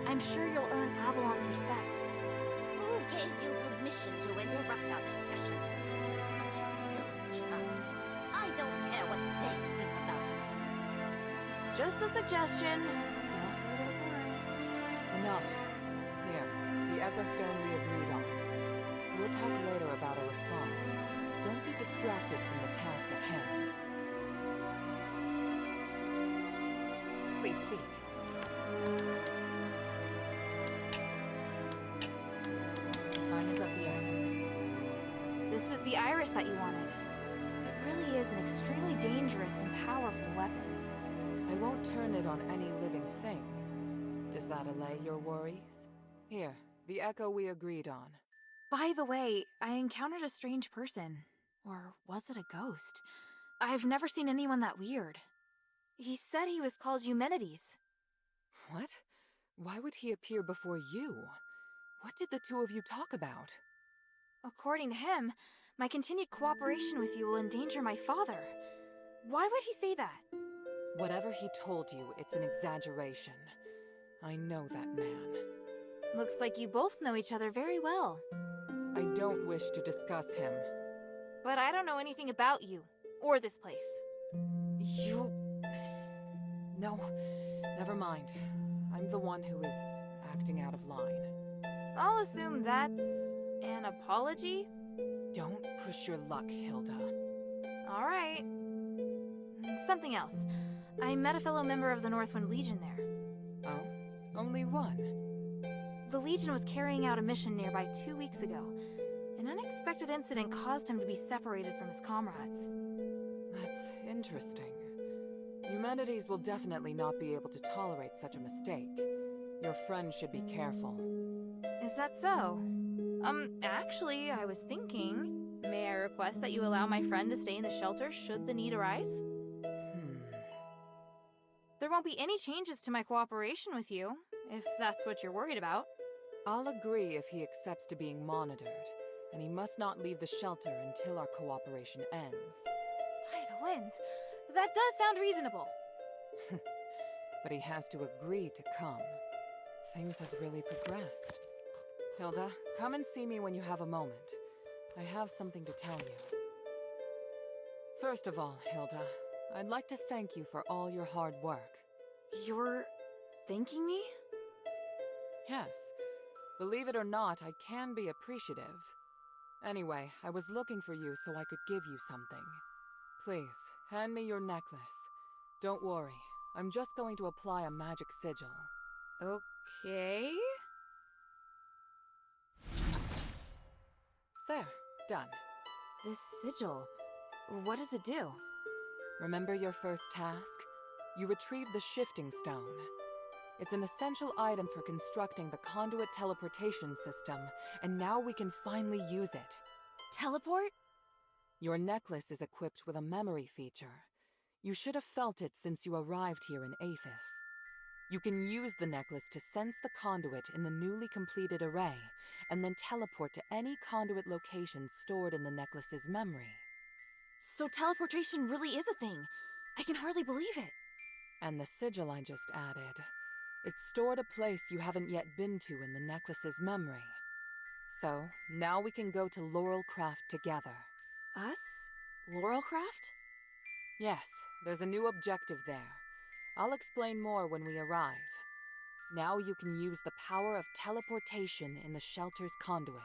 I'm sure you'll earn Avalon's respect. Who gave you permission to interrupt our discussion? Such a rude child. I don't care what they think about us. It's just a suggestion. No further worry. Enough. Here, the Echo Stone we agreed on. We'll talk later about a response. Don't be distracted from the task at hand. Please speak. Time is of the essence. This is the iris that you wanted. It really is an extremely dangerous and powerful weapon. I won't turn it on any living thing. Does that allay your worries? Here, the echo we agreed on. By the way, I encountered a strange person. Or was it a ghost? I've never seen anyone that weird. He said he was called Eumenides. What? Why would he appear before you? What did the two of you talk about? According to him, my continued cooperation with you will endanger my father. Why would he say that? Whatever he told you, it's an exaggeration. I know that man. Looks like you both know each other very well. I don't wish to discuss him. But I don't know anything about you, or this place. You... No, never mind. I'm the one who is acting out of line. I'll assume that's an apology? Don't push your luck, Hilda. All right. Something else. I met a fellow member of the Northwind Legion there. Oh? Only one? The Legion was carrying out a mission nearby 2 weeks ago. An unexpected incident caused him to be separated from his comrades. That's interesting. Humanities will definitely not be able to tolerate such a mistake. Your friend should be careful. Is that so? Actually, I was thinking, may I request that you allow my friend to stay in the shelter should the need arise? There won't be any changes to my cooperation with you, if that's what you're worried about. I'll agree if he accepts to being monitored, and he must not leave the shelter until our cooperation ends. By the winds, that does sound reasonable. But he has to agree to come. Things have really progressed. Hilda, come and see me when you have a moment. I have something to tell you. First of all, Hilda, I'd like to thank you for all your hard work. You're thanking me? Yes. Believe it or not, I can be appreciative. Anyway, I was looking for you so I could give you something. Please, hand me your necklace. Don't worry, I'm just going to apply a magic sigil. Okay. There, done. This sigil, what does it do? Remember your first task? You retrieved the shifting stone. It's an essential item for constructing the conduit teleportation system, and now we can finally use it. Teleport? Your necklace is equipped with a memory feature. You should have felt it since you arrived here in Aphes. You can use the necklace to sense the conduit in the newly completed array, and then teleport to any conduit location stored in the necklace's memory. So teleportation really is a thing. I can hardly believe it. And the sigil I just added. It's stored a place you haven't yet been to in the necklace's memory. So, now we can go to Laurelcraft together. Us? Laurelcraft? Yes, there's a new objective there. I'll explain more when we arrive. Now you can use the power of teleportation in the shelter's conduit.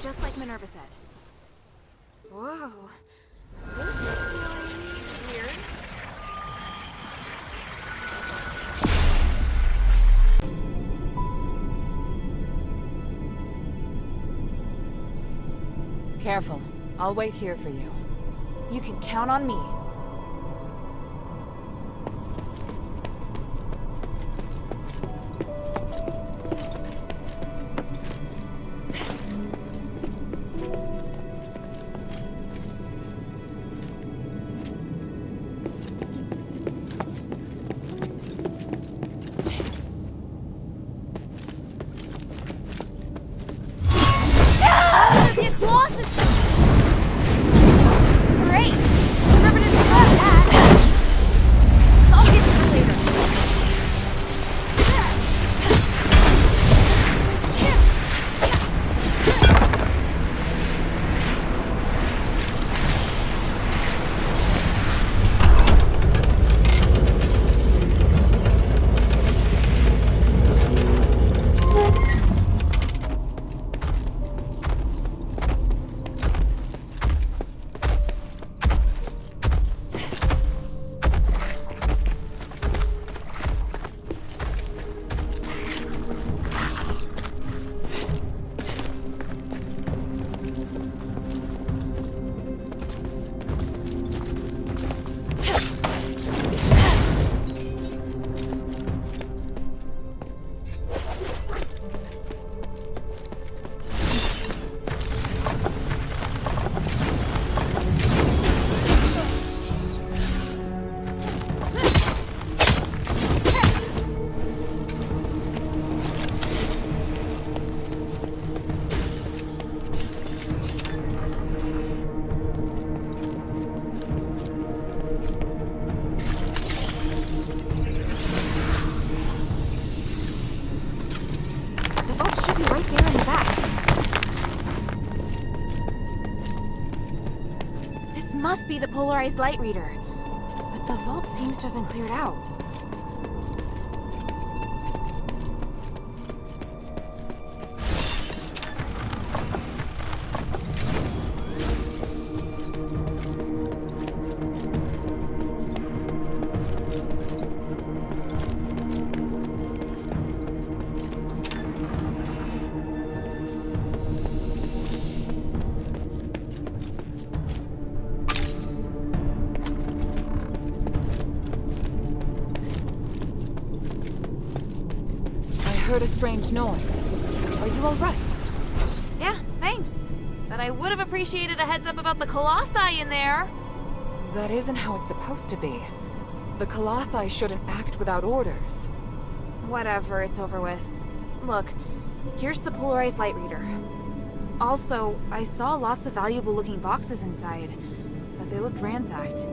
Just like Minerva said. Whoa. This is feeling weird. Careful. I'll wait here for you. You can count on me. Must be the polarized light reader. But the vault seems to have been cleared out. I heard a strange noise. Are you all right? Yeah, thanks. but I would have appreciated a heads up about the Colossi in there. That isn't how it's supposed to be. The Colossi shouldn't act without orders. Whatever, it's over with. Look, here's the polarized light reader. Also, I saw lots of valuable looking boxes inside, but they looked ransacked.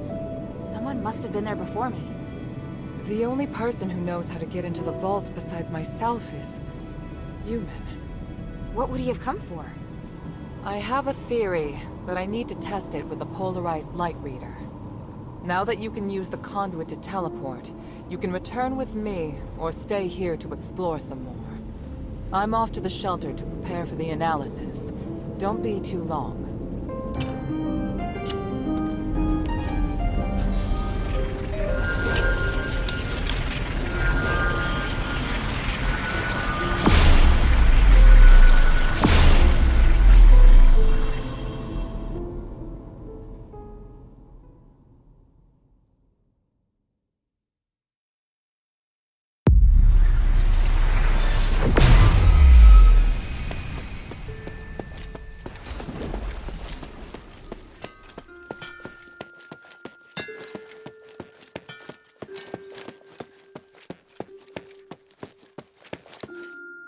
Someone must have been there before me. The only person who knows how to get into the vault besides myself is human. What would he have come for? I have a theory, but I need to test it with a polarized light reader. Now that you can use the conduit to teleport, you can return with me or stay here to explore some more. I'm off to the shelter to prepare for the analysis. Don't be too long.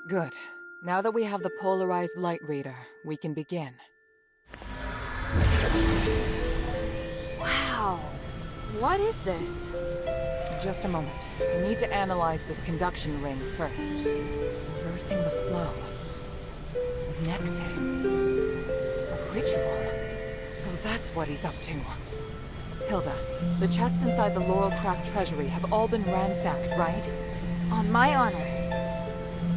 Good. Now that we have the polarized light reader, we can begin. Wow. What is this? Just a moment. I need to analyze this conduction ring first. Reversing the flow. A nexus. A ritual. So that's what he's up to. Hilda, the chests inside the Laurelcraft treasury have all been ransacked, right? On my honor.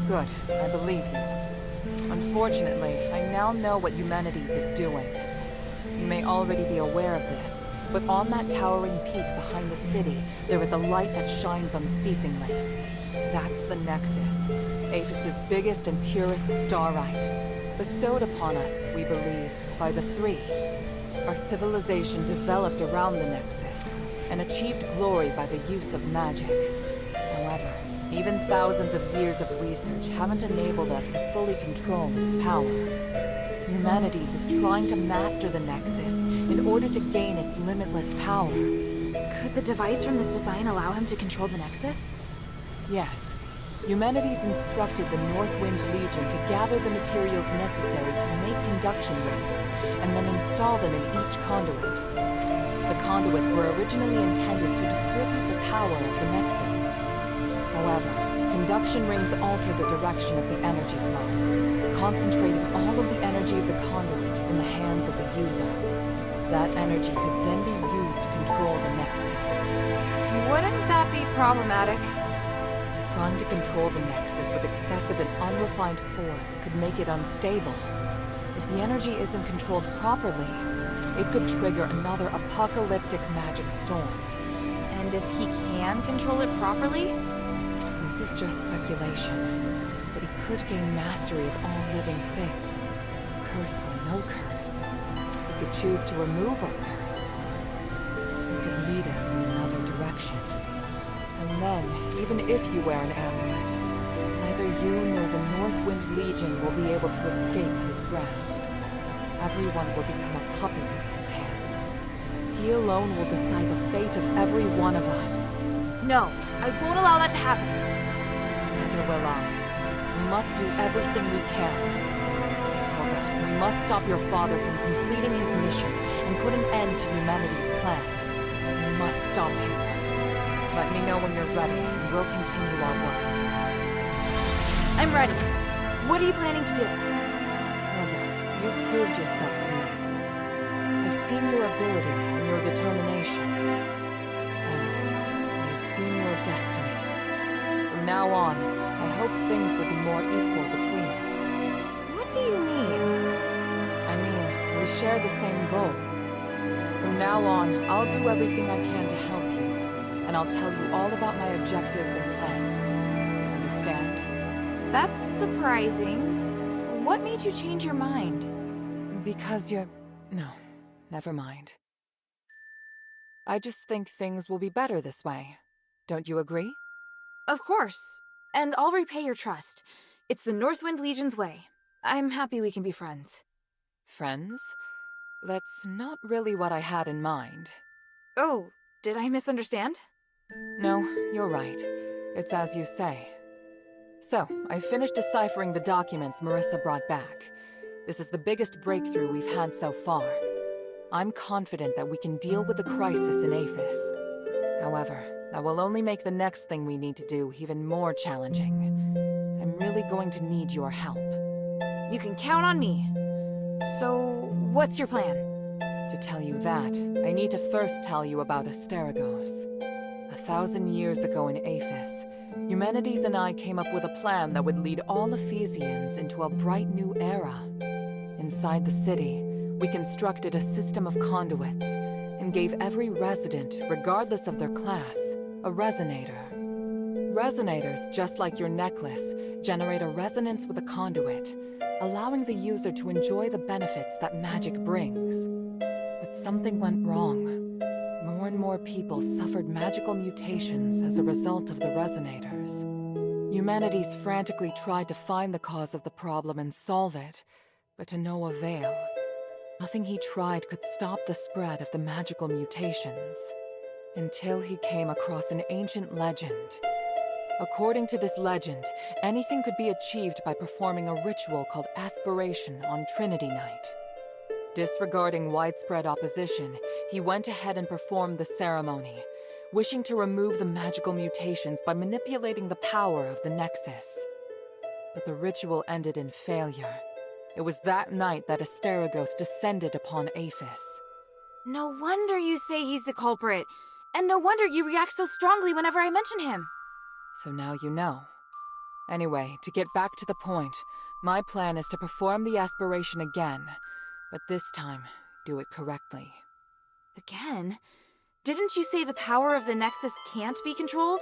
Good. I believe you. Unfortunately, I now know what Humanities is doing. You may already be aware of this, but on that towering peak behind the city, there is a light that shines unceasingly. That's the Nexus, Aphes' biggest and purest starlight. Bestowed upon us, we believe, by the Three. Our civilization developed around the Nexus, and achieved glory by the use of magic. However, even thousands of years of research haven't enabled us to fully control its power. Humanities is trying to master the Nexus in order to gain its limitless power. Could the device from this design allow him to control the Nexus? Yes. Humanities instructed the Northwind Legion to gather the materials necessary to make conduction rings, and then install them in each conduit. The conduits were originally intended to distribute the power of the Nexus. However, conduction rings alter the direction of the energy flow, concentrating all of the energy of the conduit in the hands of the user. That energy could then be used to control the Nexus. Wouldn't that be problematic? Trying to control the Nexus with excessive and unrefined force could make it unstable. If the energy isn't controlled properly, it could trigger another apocalyptic magic storm. And if he can control it properly? This is just speculation, but he could gain mastery of all living things. Curse or no curse. He could choose to remove our curse. He could lead us in another direction. And then, even if you wear an amulet, neither you nor the Northwind Legion will be able to escape his grasp. Everyone will become a puppet in his hands. He alone will decide the fate of every one of us. No, I won't allow that to happen. Neither will I. We must do everything we can. Hilda, we must stop your father from completing his mission and put an end to humanity's plan. We must stop him. Let me know when you're ready, and we'll continue our work. I'm ready. What are you planning to do? Hilda, you've proved yourself to me. I've seen your ability and your determination. And I've seen your destiny. From now on, I hope things will be more equal between us. What do you mean? I mean, we share the same goal. From now on, I'll do everything I can to help you. And I'll tell you all about my objectives and plans. Understand? That's surprising. What made you change your mind? Because you're... No, never mind. I just think things will be better this way. Don't you agree? Of course. And I'll repay your trust. It's the Northwind Legion's way. I'm happy we can be friends. Friends? That's not really what I had in mind. Oh, did I misunderstand? No, you're right. It's as you say. So, I finished deciphering the documents Marissa brought back. This is the biggest breakthrough we've had so far. I'm confident that we can deal with the crisis in Aphes. However, that will only make the next thing we need to do even more challenging. I'm really going to need your help. You can count on me. So, what's your plan? To tell you that, I need to first tell you about Asterigos. 1,000 years ago in Aphes, Humanities and I came up with a plan that would lead all Ephesians into a bright new era. Inside the city, we constructed a system of conduits and gave every resident, regardless of their class, a resonator. Resonators, just like your necklace, generate a resonance with a conduit, allowing the user to enjoy the benefits that magic brings. But something went wrong. More and more people suffered magical mutations as a result of the resonators. Humanities frantically tried to find the cause of the problem and solve it, but to no avail. Nothing he tried could stop the spread of the magical mutations. Until he came across an ancient legend. According to this legend, anything could be achieved by performing a ritual called aspiration on Trinity night. Disregarding widespread opposition, he went ahead and performed the ceremony, wishing to remove the magical mutations by manipulating the power of the nexus. But the ritual ended in failure. It was that night that Asterigos descended upon Aphes. No wonder you say he's the culprit, and no wonder you react so strongly whenever I mention him. So now you know. Anyway, to get back to the point, my plan is to perform the aspiration again, but this time, do it correctly. Again? Didn't you say the power of the Nexus can't be controlled?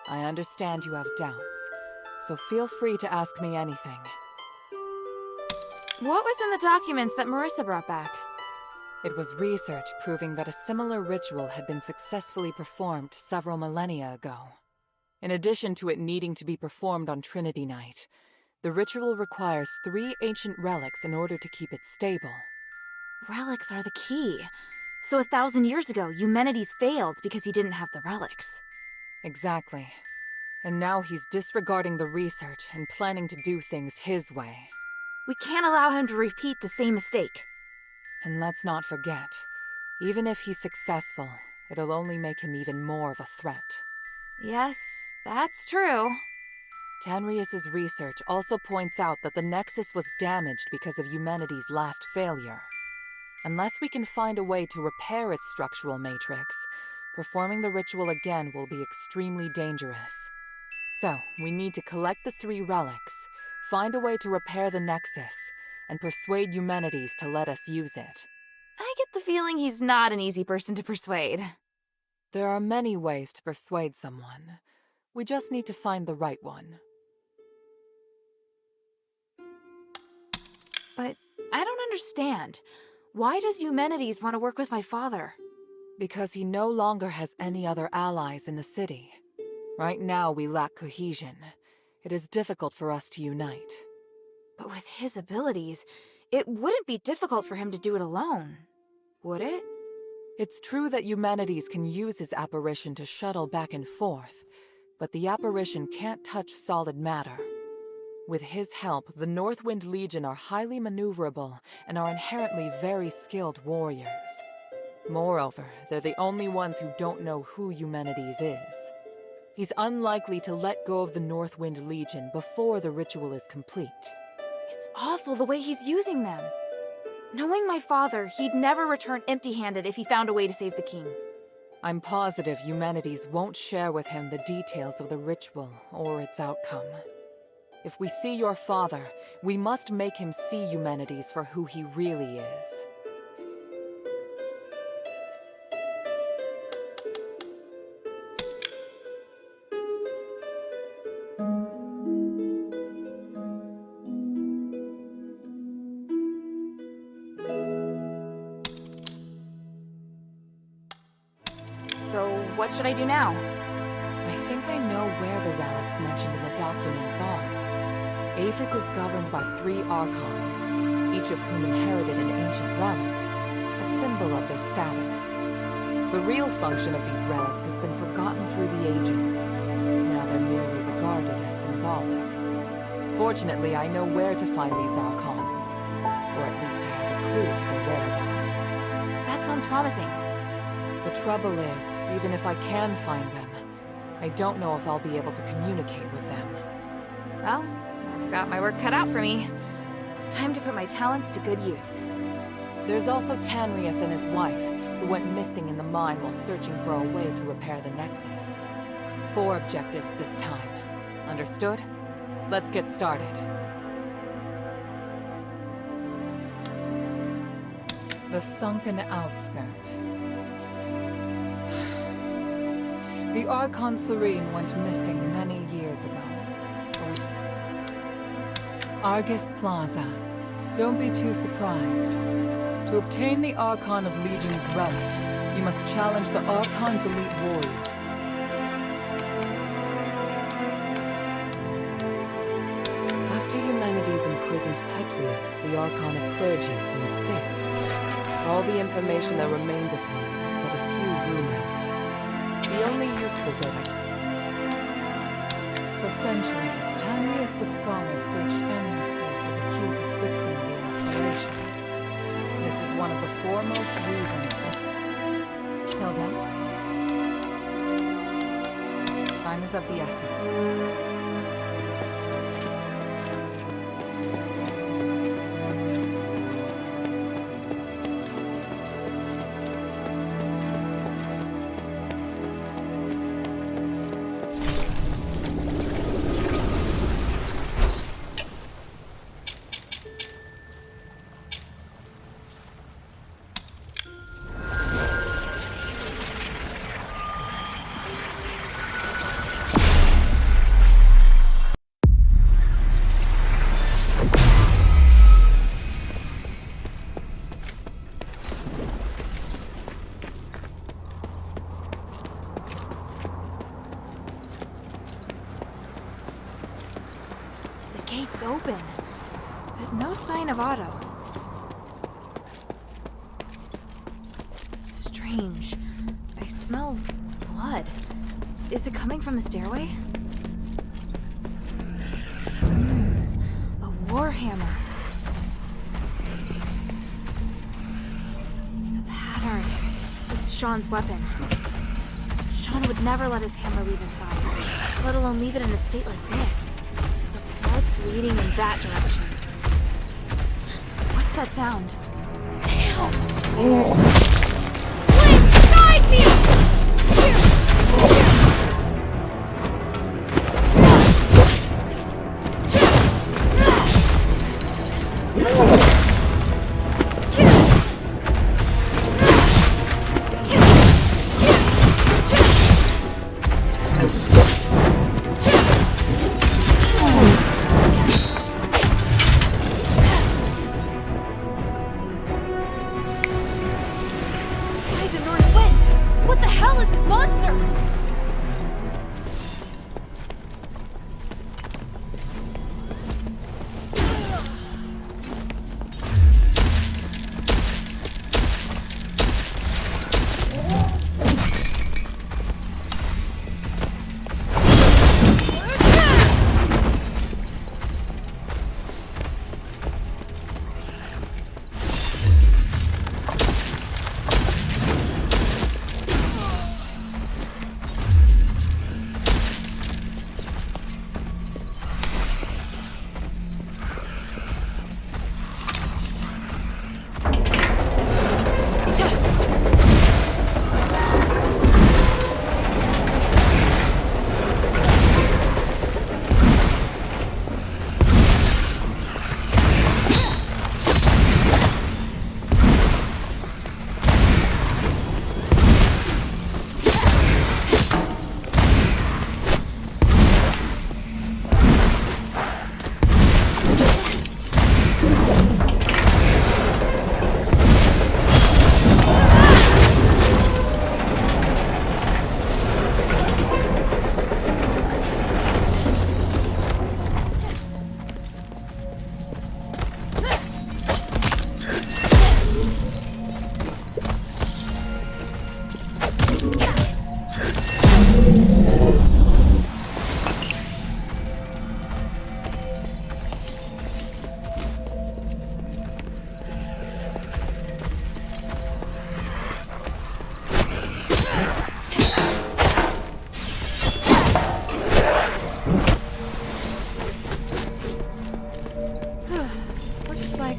I understand you have doubts, so feel free to ask me anything. What was in the documents that Marissa brought back? It was research proving that a similar ritual had been successfully performed several millennia ago. In addition to it needing to be performed on Trinity night, the ritual requires 3 ancient relics in order to keep it stable. Relics are the key. So 1,000 years ago, Humanities failed because he didn't have the relics. Exactly. And now he's disregarding the research and planning to do things his way. We can't allow him to repeat the same mistake. And let's not forget, even if he's successful, it'll only make him even more of a threat. Yes, that's true. Tanrius's research also points out that the Nexus was damaged because of Humanity's last failure. Unless we can find a way to repair its structural matrix, performing the ritual again will be extremely dangerous. So, we need to collect the 3 relics, find a way to repair the Nexus, and persuade Humanities to let us use it. I get the feeling he's not an easy person to persuade. There are many ways to persuade someone. We just need to find the right one. But I don't understand. Why does Humanities want to work with my father? Because he no longer has any other allies in the city. Right now, we lack cohesion. It is difficult for us to unite. But with his abilities, it wouldn't be difficult for him to do it alone, would it? It's true that Humanities can use his apparition to shuttle back and forth, but the apparition can't touch solid matter. With his help, the Northwind Legion are highly maneuverable and are inherently very skilled warriors. Moreover, they're the only ones who don't know who Humanities is. He's unlikely to let go of the Northwind Legion before the ritual is complete. It's awful the way he's using them. Knowing my father, he'd never return empty-handed if he found a way to save the king. I'm positive Humanities won't share with him the details of the ritual or its outcome. If we see your father, we must make him see Humanities for who he really is. So, what should I do now? I think I know where the relics mentioned in the documents are. Aphes is governed by 3 Archons, each of whom inherited an ancient relic, a symbol of their status. The real function of these relics has been forgotten through the ages. Now they're merely regarded as symbolic. Fortunately, I know where to find these Archons, or at least I have a clue to their whereabouts. That sounds promising. The trouble is, even if I can find them, I don't know if I'll be able to communicate with them. Well, I've got my work cut out for me. Time to put my talents to good use. There's also Tanrius and his wife, who went missing in the mine while searching for a way to repair the nexus. 4 objectives this time. Understood? Let's get started. The sunken outskirt. The Archon Serene went missing many years ago. Argus Plaza. Don't be too surprised. To obtain the Archon of Legion's relic, you must challenge the Archon's elite warrior. After humanity's imprisoned Petrius, the Archon of Clergy, in Styx, all the information that remained of him is but a few rumors. The only useful bit. For centuries, Tanrius the Scholar searched endlessly for the key to fixing the aspiration. This is one of the foremost reasons for... Hilda? Time is of the essence. Gate's open, but no sign of Otto. Strange. I smell blood. Is it coming from the stairway? A warhammer. The pattern. It's Sean's weapon. Sean would never let his hammer leave his side, let alone leave it in a state like this. Blood's leading in that direction. What's that sound? Damn! Please guide me!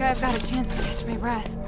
like I've got a chance to catch my breath.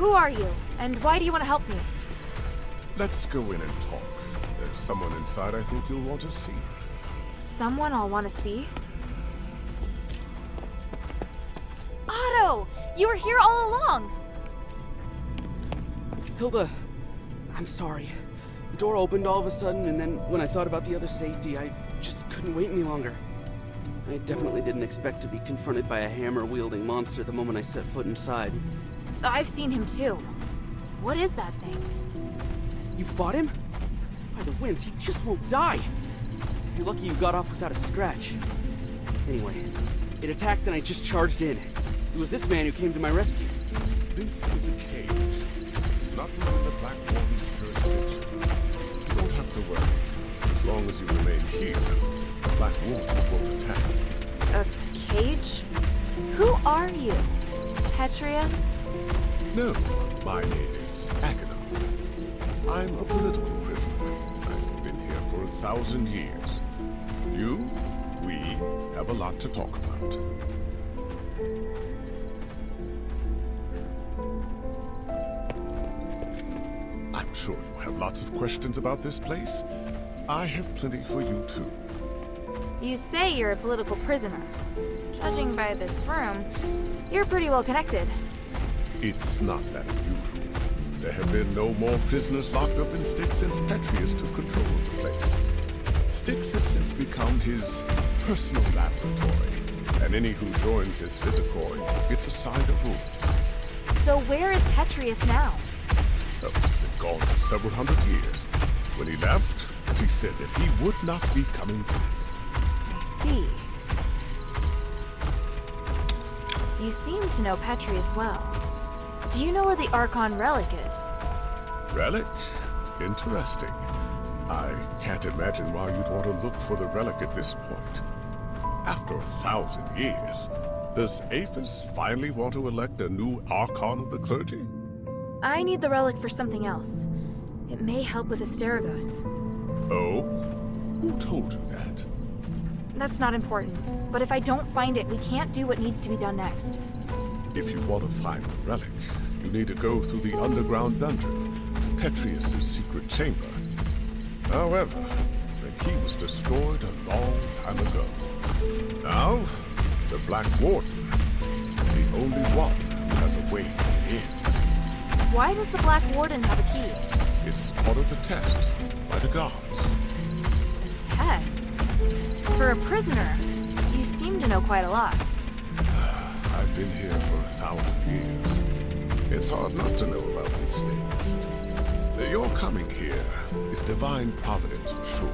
Who are you? And why do you want to help me? Let's go in and talk. There's someone inside I think you'll want to see. Someone I'll want to see? Otto! You were here all along! Hilda, I'm sorry. The door opened all of a sudden, and then when I thought about the other safety, I just couldn't wait any longer. I definitely didn't expect to be confronted by a hammer-wielding monster the moment I set foot inside. I've seen him too. What is that thing? You fought him? By the winds, he just won't die! You're lucky you got off without a scratch. Anyway, it attacked and I just charged in. It was this man who came to my rescue. This is a cage. It's not within the Black Warden's jurisdiction. You don't have to worry. As long as you remain here, the Black Warden won't attack. A cage? Who are you? Petrius? No, my name is Acme. I'm a political prisoner. I've been here for 1,000 years. We have a lot to talk about. I'm sure you have lots of questions about this place. I have plenty for you too. You say you're a political prisoner. Judging by this room, you're pretty well connected. It's not that unusual. There have been no more prisoners locked up in Styx since Petrius took control of the place. Styx has since become his personal laboratory, and any who joins his physical gets assigned a room. So where is Petrius now? Oh, he's been gone for several hundred years. When he left, he said that he would not be coming back. I see. You seem to know Petrius well. Do you know where the Archon relic is? Relic? Interesting. I can't imagine why you'd want to look for the relic at this point. After 1,000 years, does Aphes finally want to elect a new Archon of the clergy? I need the relic for something else. It may help with Asterigos. Oh? Who told you that? That's not important, but if I don't find it, we can't do what needs to be done next. If you want to find the relic, you need to go through the underground dungeon to Petrius' secret chamber. However, the key was destroyed a long time ago. Now, the Black Warden is the only one who has a way to get in. Why does the Black Warden have a key? It's part of the test by the gods. A test? For a prisoner, you seem to know quite a lot. I've been here for 1,000 years. It's hard not to know about these things. Your coming here is divine providence for sure.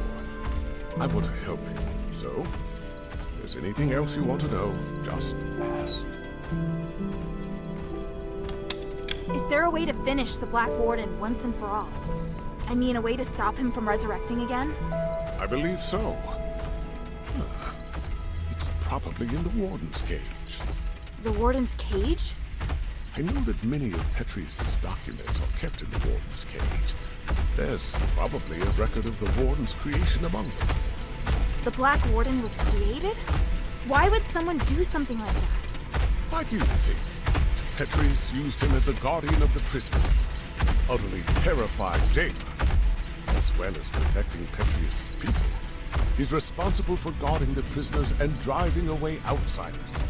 I want to help you, so if there's anything else you want to know, just ask. Is there a way to finish the Black Warden once and for all? I mean, a way to stop him from resurrecting again? I believe so. It's probably in the Warden's cage. The Warden's cage? I know that many of Petrius' documents are kept in the Warden's cage. There's probably a record of the Warden's creation among them. The Black Warden was created? Why would someone do something like that? Why do you think? Petrius used him as a guardian of the prison, utterly terrified jailer, as well as protecting Petrius' people. He's responsible for guarding the prisoners and driving away outsiders.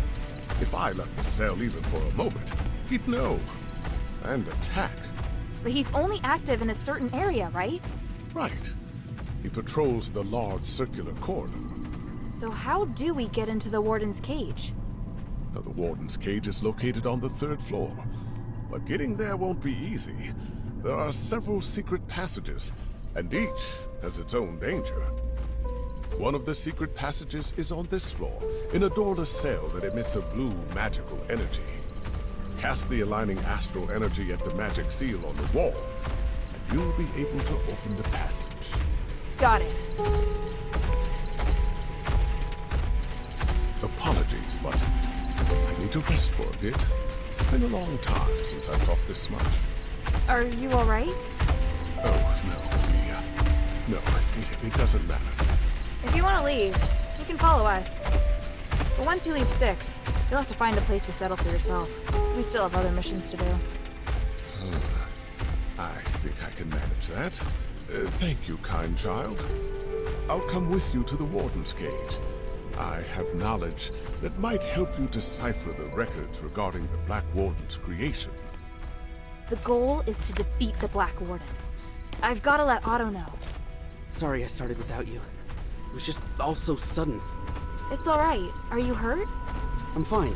If I left the cell even for a moment, he'd know and attack. But he's only active in a certain area, right? Right. He patrols the large circular corridor. So how do we get into the Warden's cage? Now, the Warden's cage is located on the 3rd floor, but getting there won't be easy. There are several secret passages, and each has its own danger. One of the secret passages is on this floor, in a doorless cell that emits a blue magical energy. Cast the aligning astral energy at the magic seal on the wall, and you'll be able to open the passage. Got it. Apologies, but I need to rest for a bit. It's been a long time since I thought this much. Are you alright? Oh, no, no, it doesn't matter. If you want to leave, you can follow us. But once you leave Styx, you'll have to find a place to settle for yourself. We still have other missions to do. I think I can manage that. Thank you, kind child. I'll come with you to the Warden's cage. I have knowledge that might help you decipher the records regarding the Black Warden's creation. The goal is to defeat the Black Warden. I've got to let Otto know. Sorry I started without you. It was just all so sudden. It's alright. Are you hurt? I'm fine.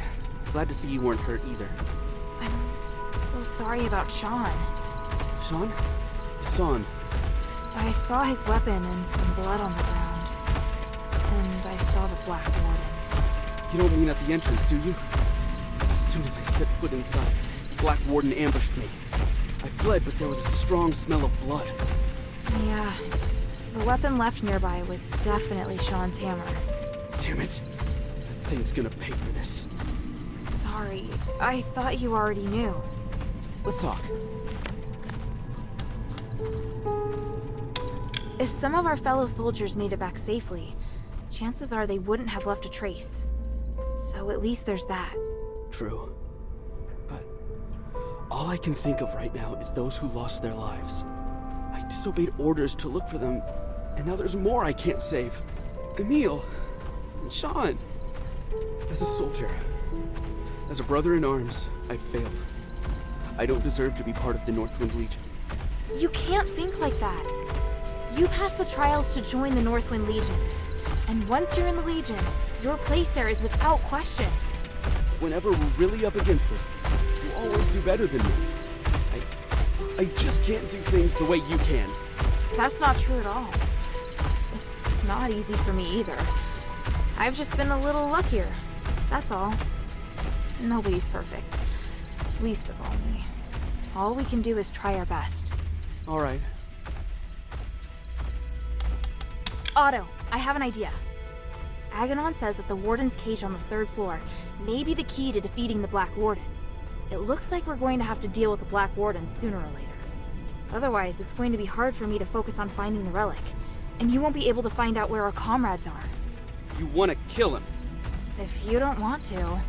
Glad to see you weren't hurt either. I'm so sorry about Sean. Sean? Son. I saw his weapon and some blood on the ground. And I saw the Black Warden. You don't mean at the entrance, do you? As soon as I set foot inside, the Black Warden ambushed me. I fled, but there was a strong smell of blood. Yeah. The weapon left nearby was definitely Sean's hammer. Damn it. That thing's gonna pay for this. Sorry. I thought you already knew. Let's talk. If some of our fellow soldiers made it back safely, chances are they wouldn't have left a trace. So at least there's that. True. But all I can think of right now is those who lost their lives. I disobeyed orders to look for them, and now there's more I can't save. Emil, and Sean. As a soldier, as a brother in arms, I failed. I don't deserve to be part of the Northwind Legion. You can't think like that. You passed the trials to join the Northwind Legion. And once you're in the Legion, your place there is without question. Whenever we're really up against it, you always do better than me. I just can't do things the way you can. That's not true at all. It's not easy for me either. I've just been a little luckier. That's all. Nobody's perfect. Least of all me. All we can do is try our best. All right. Otto, I have an idea. Aganon says that the Warden's cage on the 3rd floor may be the key to defeating the Black Warden. It looks like we're going to have to deal with the Black Warden sooner or later. Otherwise, it's going to be hard for me to focus on finding the relic, and you won't be able to find out where our comrades are. You want to kill him? If you don't want to.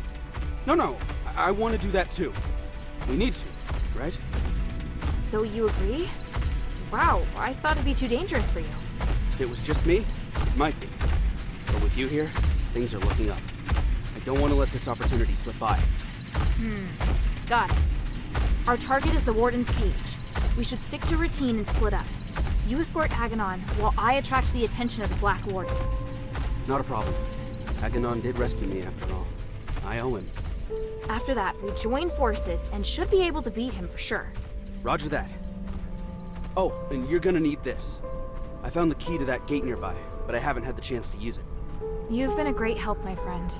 No, I want to do that too. We need to, right? So you agree? Wow, I thought it'd be too dangerous for you. If it was just me, it might be. But with you here, things are looking up. I don't want to let this opportunity slip by. Got it. Our target is the Warden's cage. We should stick to routine and split up. You escort Aganon, while I attract the attention of the Black Warden. Not a problem. Aganon did rescue me after all. I owe him. After that, we join forces and should be able to beat him for sure. Roger that. Oh, and you're gonna need this. I found the key to that gate nearby, but I haven't had the chance to use it. You've been a great help, my friend.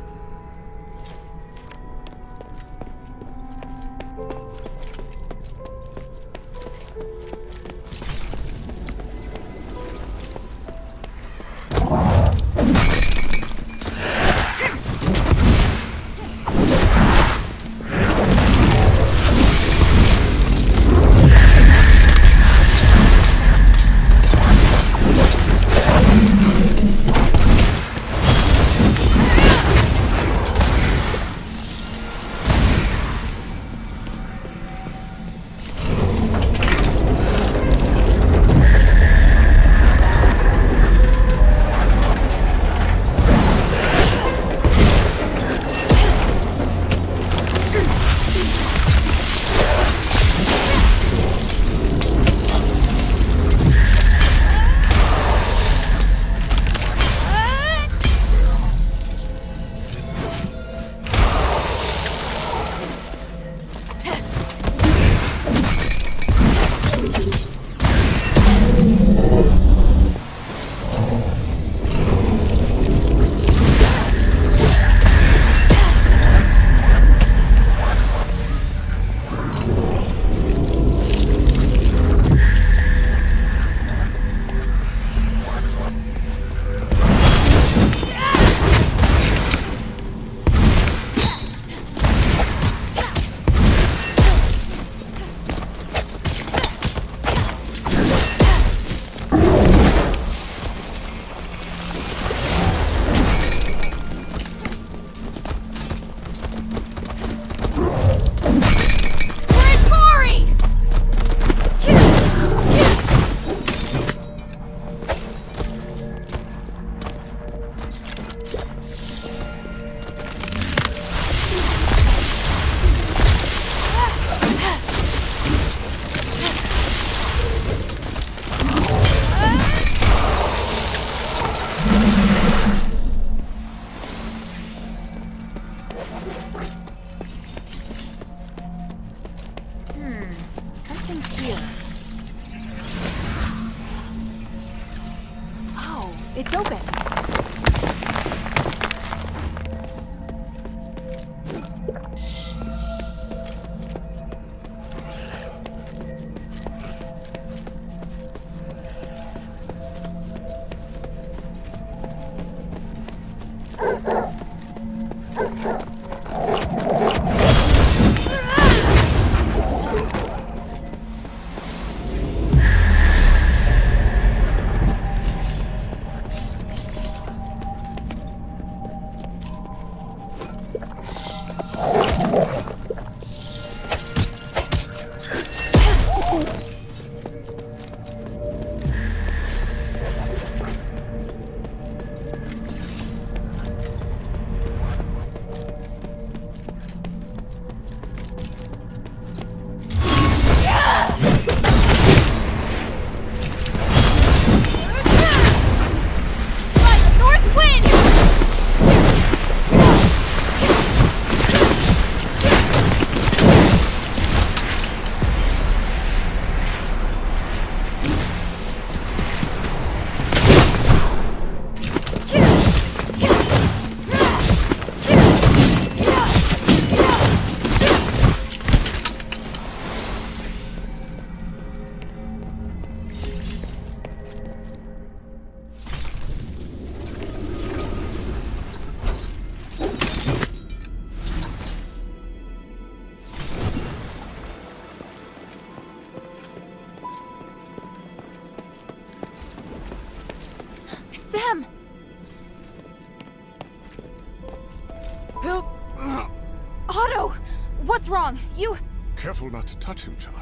What's wrong? You... Careful not to touch him, child.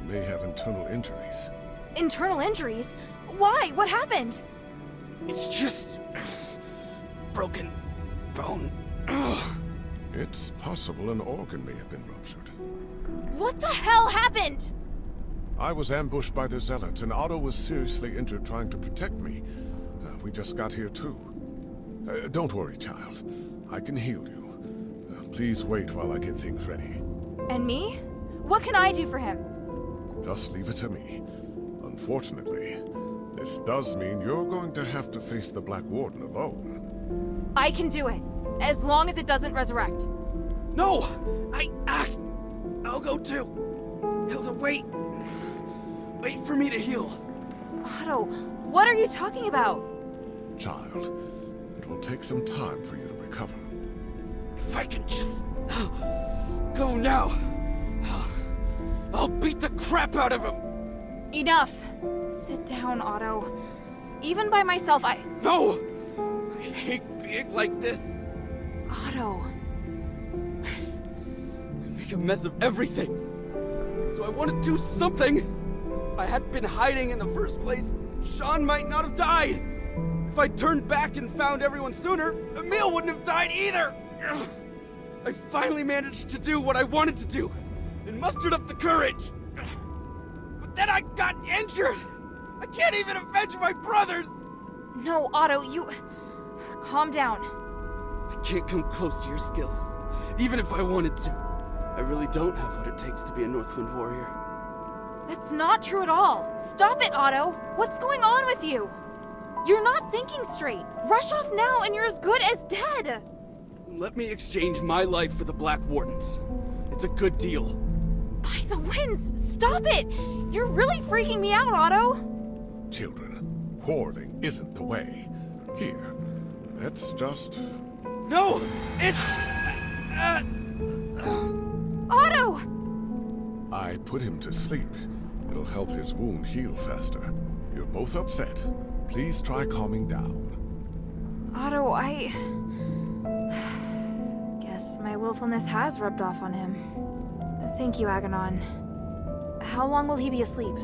You may have internal injuries. Internal injuries? Why? What happened? It's just... broken bone. It's possible an organ may have been ruptured. What the hell happened? I was ambushed by the Zealots, and Otto was seriously injured trying to protect me. We just got here too. Don't worry, child. I can heal you. Please wait while I get things ready. And me? What can I do for him? Just leave it to me. Unfortunately, this does mean you're going to have to face the Black Warden alone. I can do it, as long as it doesn't resurrect. No! I'll go too. Hilda, wait. Wait for me to heal. Otto, what are you talking about? Child, it will take some time for you to recover. If I can just go now, I'll beat the crap out of him. Enough. Sit down, Otto. Even by myself, No! I hate being like this. Otto. I make a mess of everything. So I want to do something. If I hadn't been hiding in the first place, Sean might not have died. If I turned back and found everyone sooner, Emil wouldn't have died either. I finally managed to do what I wanted to do, and mustered up the courage. But then I got injured. I can't even avenge my brothers. No, Otto, you... Calm down. I can't come close to your skills, even if I wanted to. I really don't have what it takes to be a Northwind warrior. That's not true at all. Stop it, Otto. What's going on with you? You're not thinking straight. Rush off now and you're as good as dead. Let me exchange my life for the Black Warden's. It's a good deal. By the winds, stop it! You're really freaking me out, Otto. Children, quarreling isn't the way. Here, let's just... No! It's... Otto! I put him to sleep. It'll help his wound heal faster. You're both upset. Please try calming down. Otto, guess my willfulness has rubbed off on him. Thank you, Aganon. How long will he be asleep?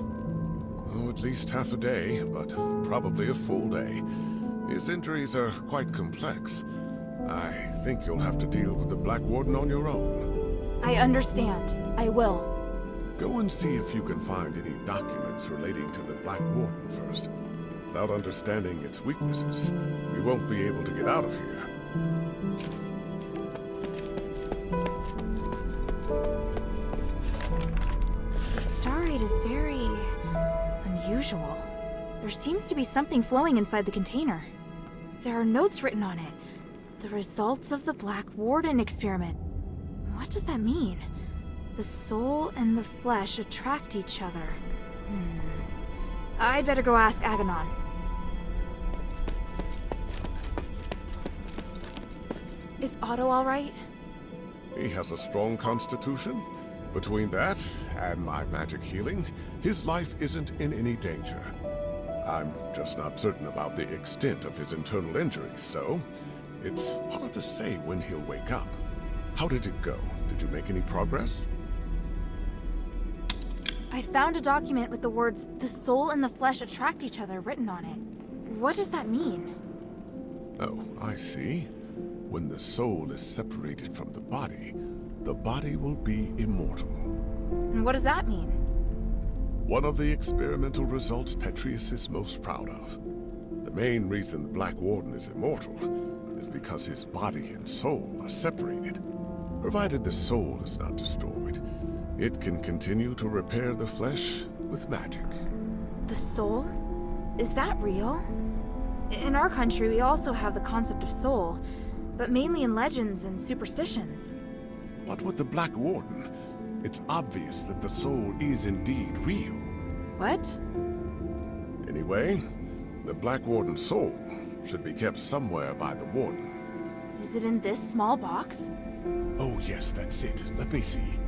Oh, at least half a day, but probably a full day. His injuries are quite complex. I think you'll have to deal with the Black Warden on your own. I understand. I will. Go and see if you can find any documents relating to the Black Warden first. Without understanding its weaknesses, we won't be able to get out of here. The starite is very... unusual. There seems to be something flowing inside the container. There are notes written on it. The results of the Black Warden experiment. What does that mean? The soul and the flesh attract each other. I'd better go ask Aganon. Is Otto all right? He has a strong constitution. Between that and my magic healing, his life isn't in any danger. I'm just not certain about the extent of his internal injuries, so it's hard to say when he'll wake up. How did it go? Did you make any progress? I found a document with the words, "The soul and the flesh attract each other," written on it. What does that mean? Oh, I see. When the soul is separated from the body will be immortal. And what does that mean? One of the experimental results Petrius is most proud of. The main reason the Black Warden is immortal is because his body and soul are separated. Provided the soul is not destroyed, it can continue to repair the flesh with magic. The soul? Is that real? In our country, we also have the concept of soul, but mainly in legends and superstitions. But with the Black Warden, it's obvious that the soul is indeed real. What? Anyway, the Black Warden's soul should be kept somewhere by the Warden. Is it in this small box? Oh yes, that's it. Let me see.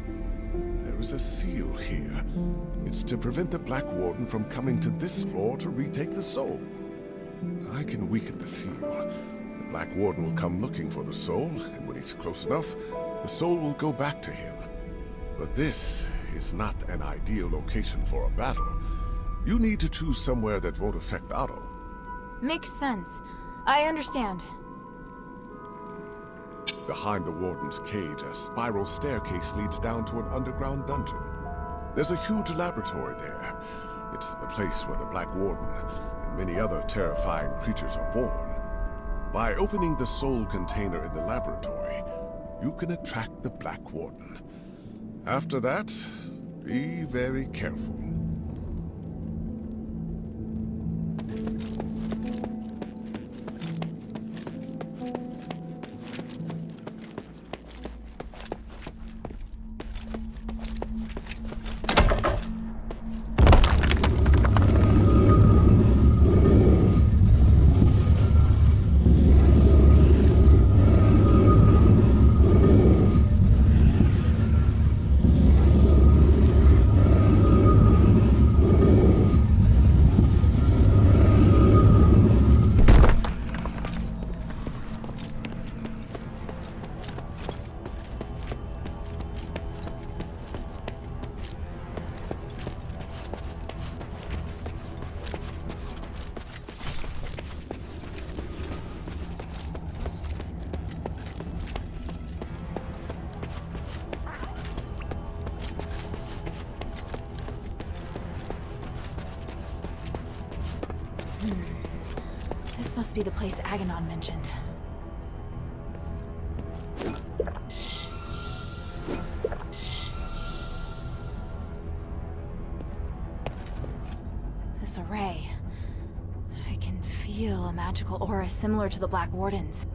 There is a seal here. It's to prevent the Black Warden from coming to this floor to retake the soul. I can weaken the seal. The Black Warden will come looking for the soul, and when he's close enough, the soul will go back to him. But this is not an ideal location for a battle. You need to choose somewhere that won't affect Otto. Makes sense. I understand. Behind the Warden's cage, a spiral staircase leads down to an underground dungeon. There's a huge laboratory there. It's the place where the Black Warden and many other terrifying creatures are born. By opening the soul container in the laboratory, you can attract the Black Warden. After that, be very careful. This must be the place Aganon mentioned. This array. I can feel a magical aura similar to the Black Warden's.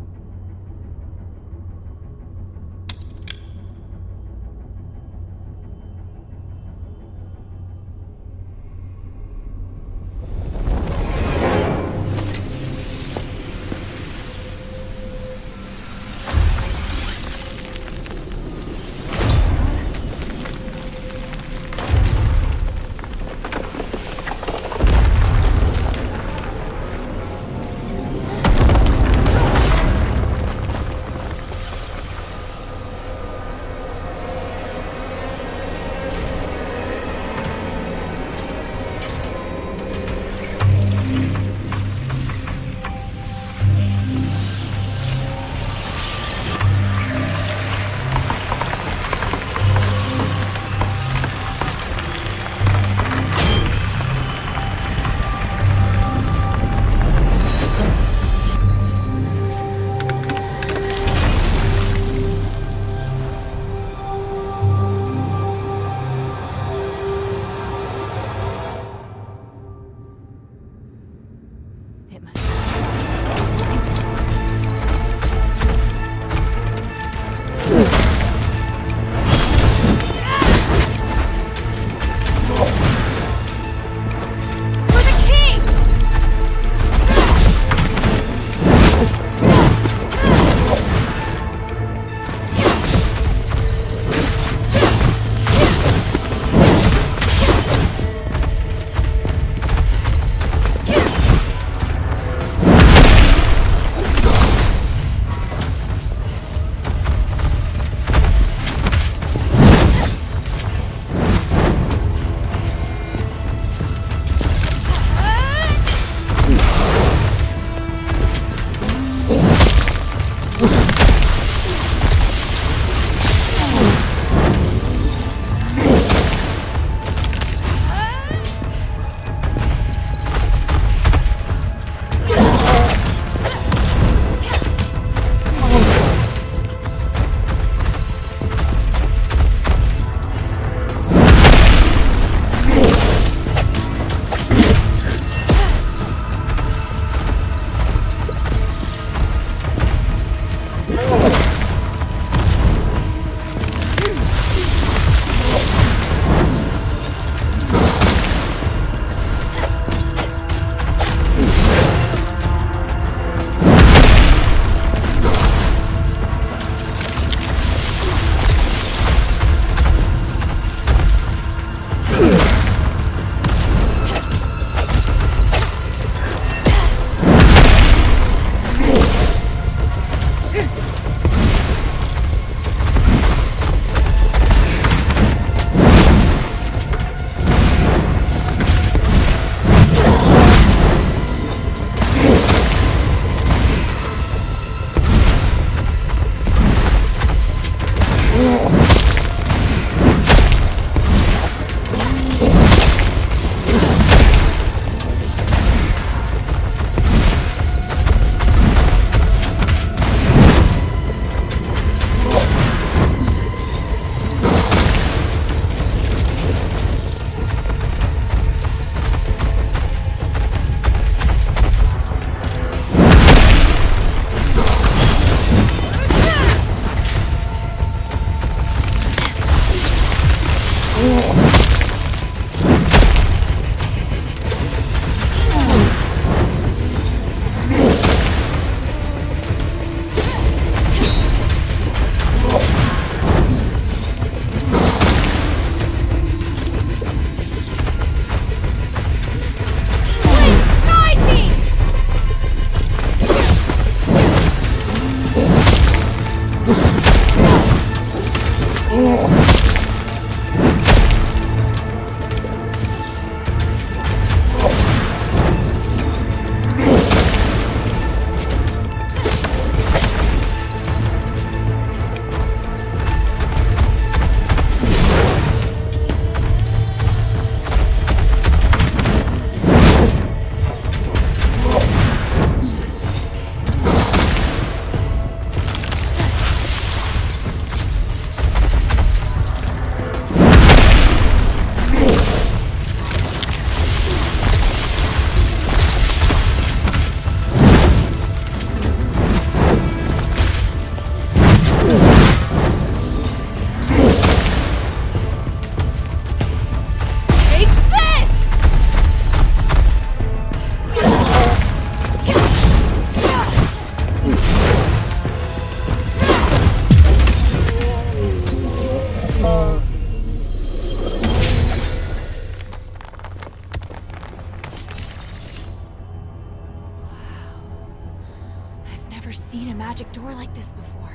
magic door like this before.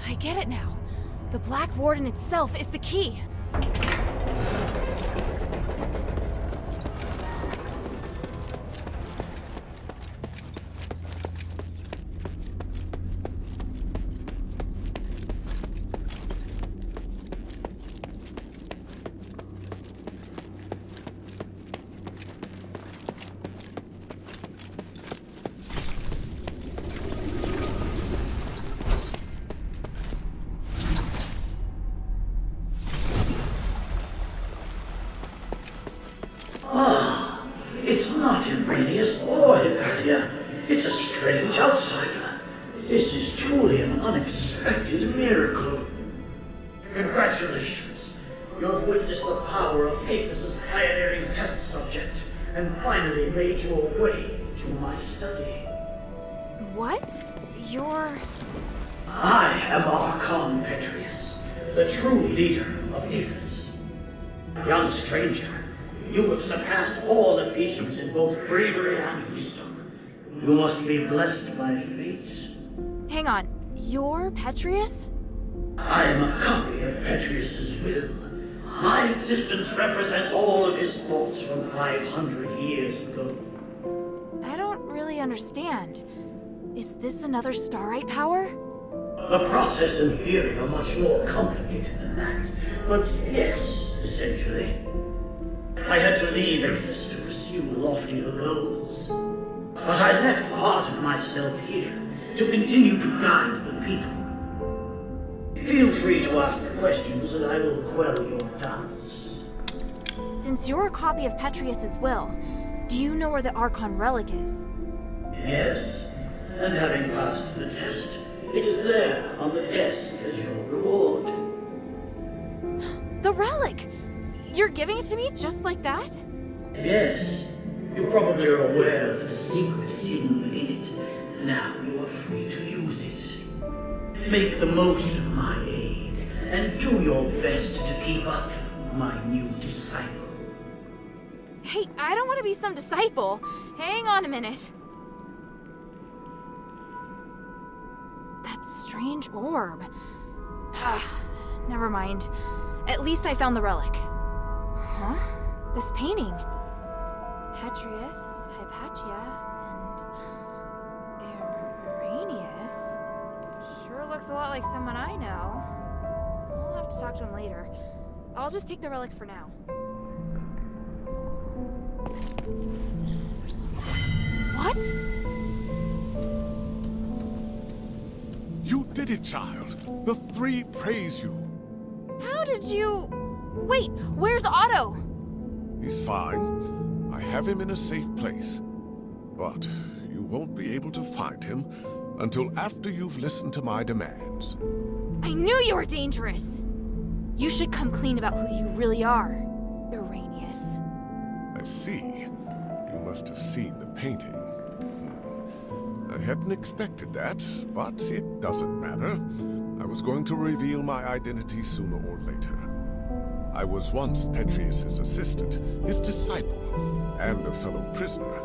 I get it now. The Black Warden itself is the key. It's not Iranius or Hypatia. It's a strange outsider. This is truly an unexpected miracle. Congratulations. You have witnessed the power of Aphes' pioneering test subject, and finally made your way to my study. What? You're... I am Archon Petrius, the true leader of Aphes. Young stranger, you have surpassed all Ephesians in both bravery and wisdom. You must be blessed by fate. Hang on, you're Petrius? I am a copy of Petrius's will. My existence represents all of his thoughts from 500 years ago. I don't really understand. Is this another Starite power? The process and theory are much more complicated than that, but yes, essentially. I had to leave Aphes to pursue loftier goals. But I left part of myself here to continue to guide the people. Feel free to ask questions and I will quell your doubts. Since you're a copy of Petrius's will, do you know where the Archon relic is? Yes, and having passed the test, it is there on the desk as your reward. The relic! You're giving it to me just like that? Yes. You probably are aware that the secret is hidden within it. Now you are free to use it. Make the most of my aid, and do your best to keep up, my new disciple. Hey, I don't want to be some disciple. Hang on a minute. That strange orb. Ugh, never mind. At least I found the relic. Huh? This painting. Petrius, Hypatia, and Iranius. Sure looks a lot like someone I know. I'll have to talk to him later. I'll just take the relic for now. What? You did it, child. The three praise you. How did you... Wait, where's Otto? He's fine. I have him in a safe place. But you won't be able to find him until after you've listened to my demands. I knew you were dangerous. You should come clean about who you really are, Iranius. I see. You must have seen the painting. I hadn't expected that, but it doesn't matter. I was going to reveal my identity sooner or later. I was once Petrius's assistant, his disciple, and a fellow prisoner.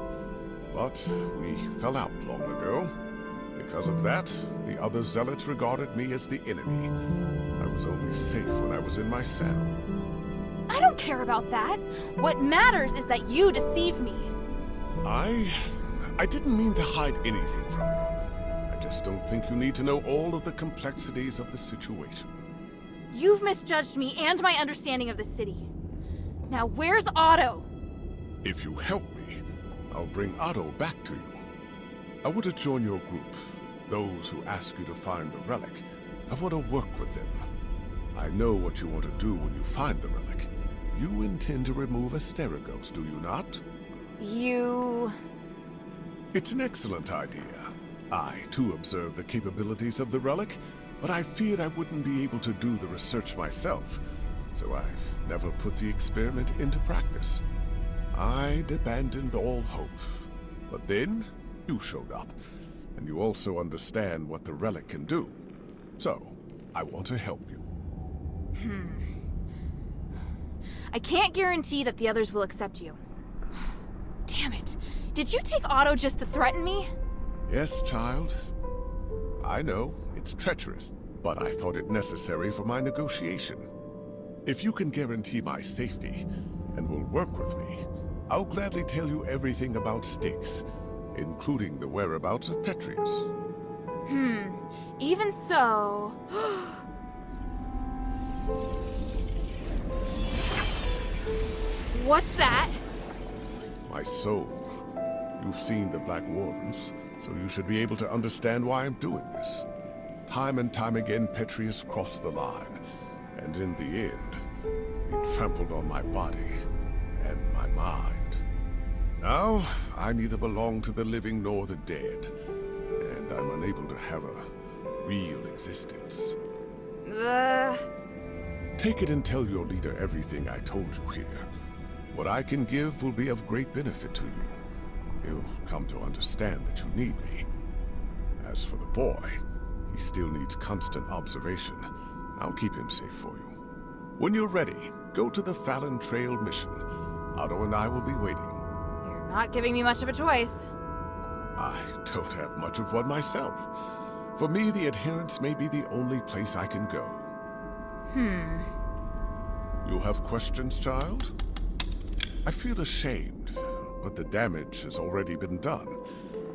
But we fell out long ago. Because of that, the other zealots regarded me as the enemy. I was only safe when I was in my cell. I don't care about that. What matters is that you deceived me. I didn't mean to hide anything from you. I just don't think you need to know all of the complexities of the situation. You've misjudged me and my understanding of the city. Now where's Otto? If you help me, I'll bring Otto back to you. I want to join your group. Those who ask you to find the relic, I want to work with them. I know what you want to do when you find the relic. You intend to remove Asterigos, do you not? You... It's an excellent idea. I, too, observe the capabilities of the relic, but I feared I wouldn't be able to do the research myself, so I've never put the experiment into practice. I'd abandoned all hope. But then, you showed up, and you also understand what the relic can do. So, I want to help you. I can't guarantee that the others will accept you. Damn it. Did you take Otto just to threaten me? Yes, child. I know, it's treacherous, but I thought it necessary for my negotiation. If you can guarantee my safety and will work with me, I'll gladly tell you everything about Styx, including the whereabouts of Petrius. Even so... What's that? My soul. You've seen the Black Wardens, so you should be able to understand why I'm doing this. Time and time again, Petrius crossed the line, and in the end, he trampled on my body and my mind. Now, I neither belong to the living nor the dead, and I'm unable to have a real existence. Take it and tell your leader everything I told you here. What I can give will be of great benefit to you. He'll come to understand that you need me. As for the boy, he still needs constant observation. I'll keep him safe for you. When you're ready, go to the Fallon Trail mission. Otto and I will be waiting. You're not giving me much of a choice. I don't have much of one myself. For me, the Adherents may be the only place I can go. You have questions, child? I feel ashamed, but the damage has already been done,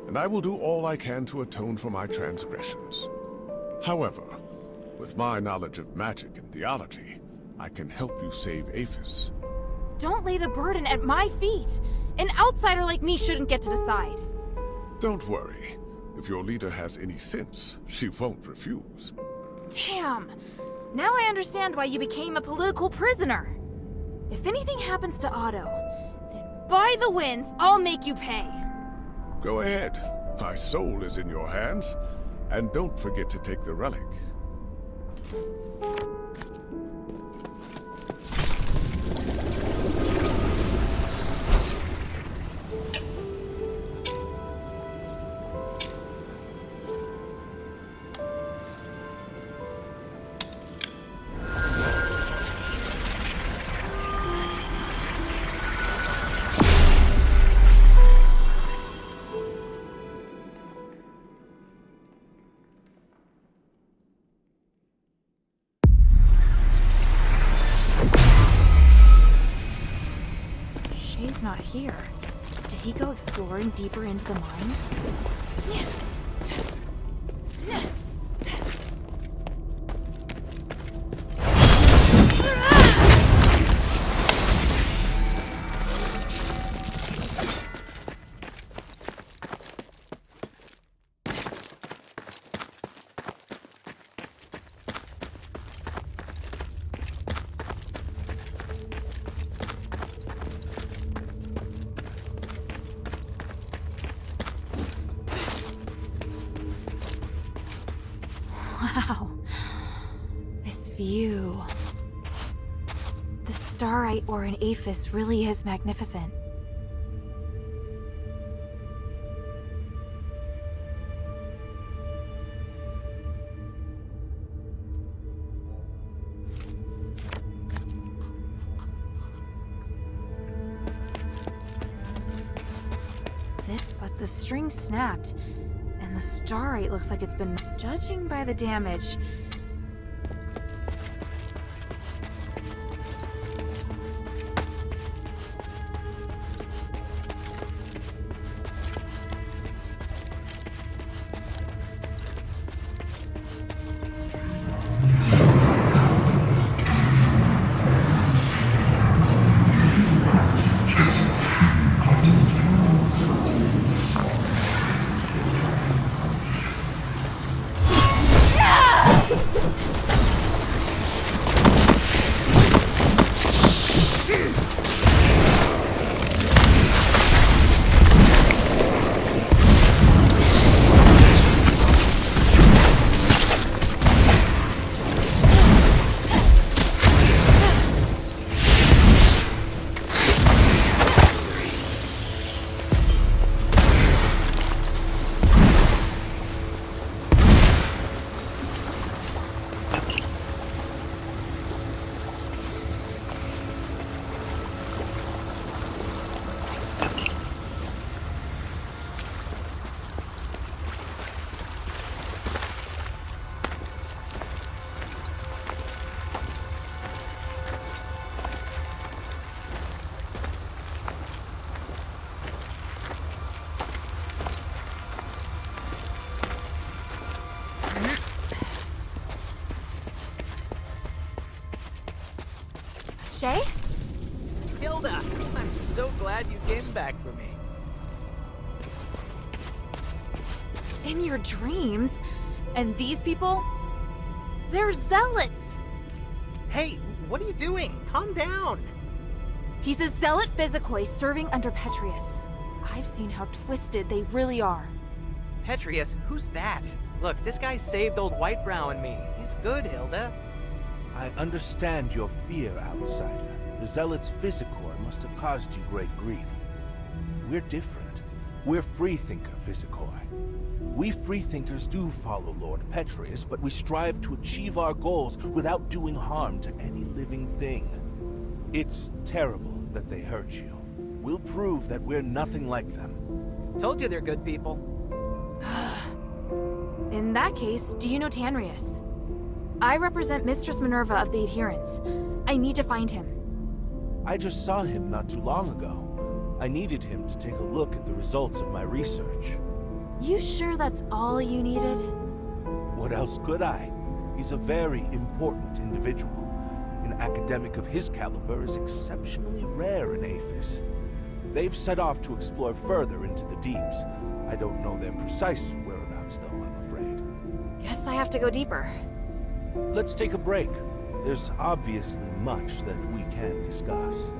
and I will do all I can to atone for my transgressions. However, with my knowledge of magic and theology, I can help you save Aphes. Don't lay the burden at my feet. An outsider like me shouldn't get to decide. Don't worry. If your leader has any sense, she won't refuse. Damn! Now I understand why you became a political prisoner. If anything happens to Otto, then by the winds, I'll make you pay. Go ahead. My soul is in your hands. And don't forget to take the relic. Not here. Did he go exploring deeper into the mine? Wow. This view. The starite or an aphis really is magnificent. But the string snapped. And the starite looks like it's been... Judging by the damage... Shay? Hilda, I'm so glad you came back for me. In your dreams? And these people? They're zealots! Hey, what are you doing? Calm down! He's a zealot physicoi serving under Petrius. I've seen how twisted they really are. Petrius? Who's that? Look, this guy saved old Whitebrow and me. He's good, Hilda. I understand your fear, outsider. The Zealot's physicor must have caused you great grief. We're different. We're freethinker physicoi. We freethinkers do follow Lord Petrius, but we strive to achieve our goals without doing harm to any living thing. It's terrible that they hurt you. We'll prove that we're nothing like them. Told you they're good people. In that case, do you know Tanrius? I represent Mistress Minerva of the Adherents. I need to find him. I just saw him not too long ago. I needed him to take a look at the results of my research. You sure that's all you needed? What else could I? He's a very important individual. An academic of his caliber is exceptionally rare in Aphes. They've set off to explore further into the deeps. I don't know their precise whereabouts, though, I'm afraid. Guess I have to go deeper. Let's take a break. There's obviously much that we can discuss.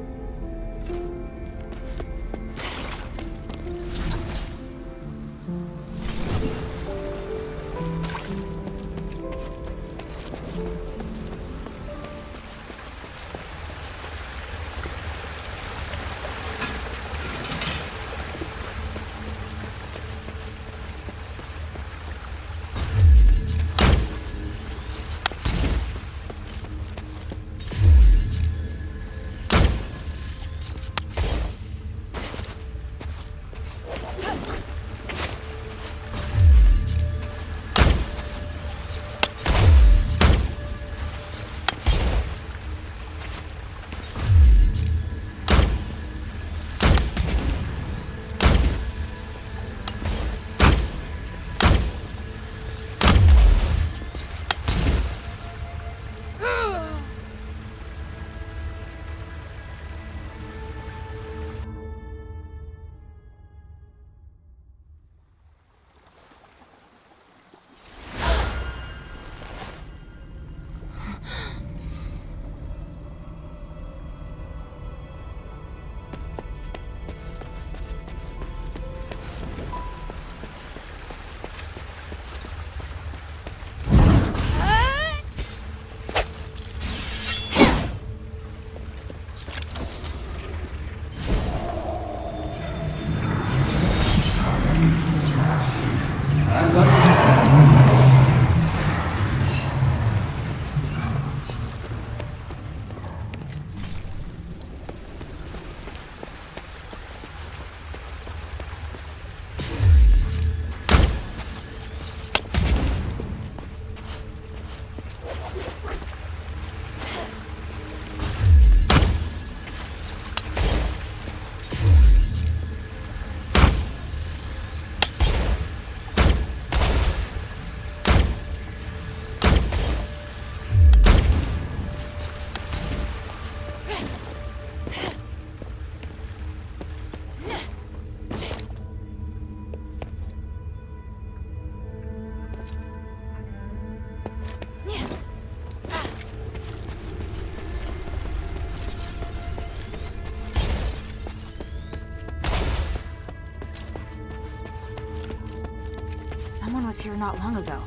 Someone was here not long ago.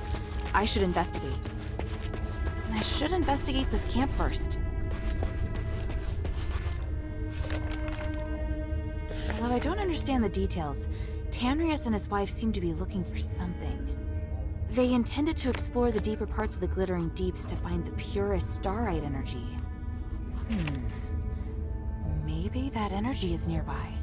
I should investigate. And I should investigate this camp first. Although I don't understand the details, Tanrius and his wife seem to be looking for something. They intended to explore the deeper parts of the glittering deeps to find the purest starite energy. Maybe that energy is nearby.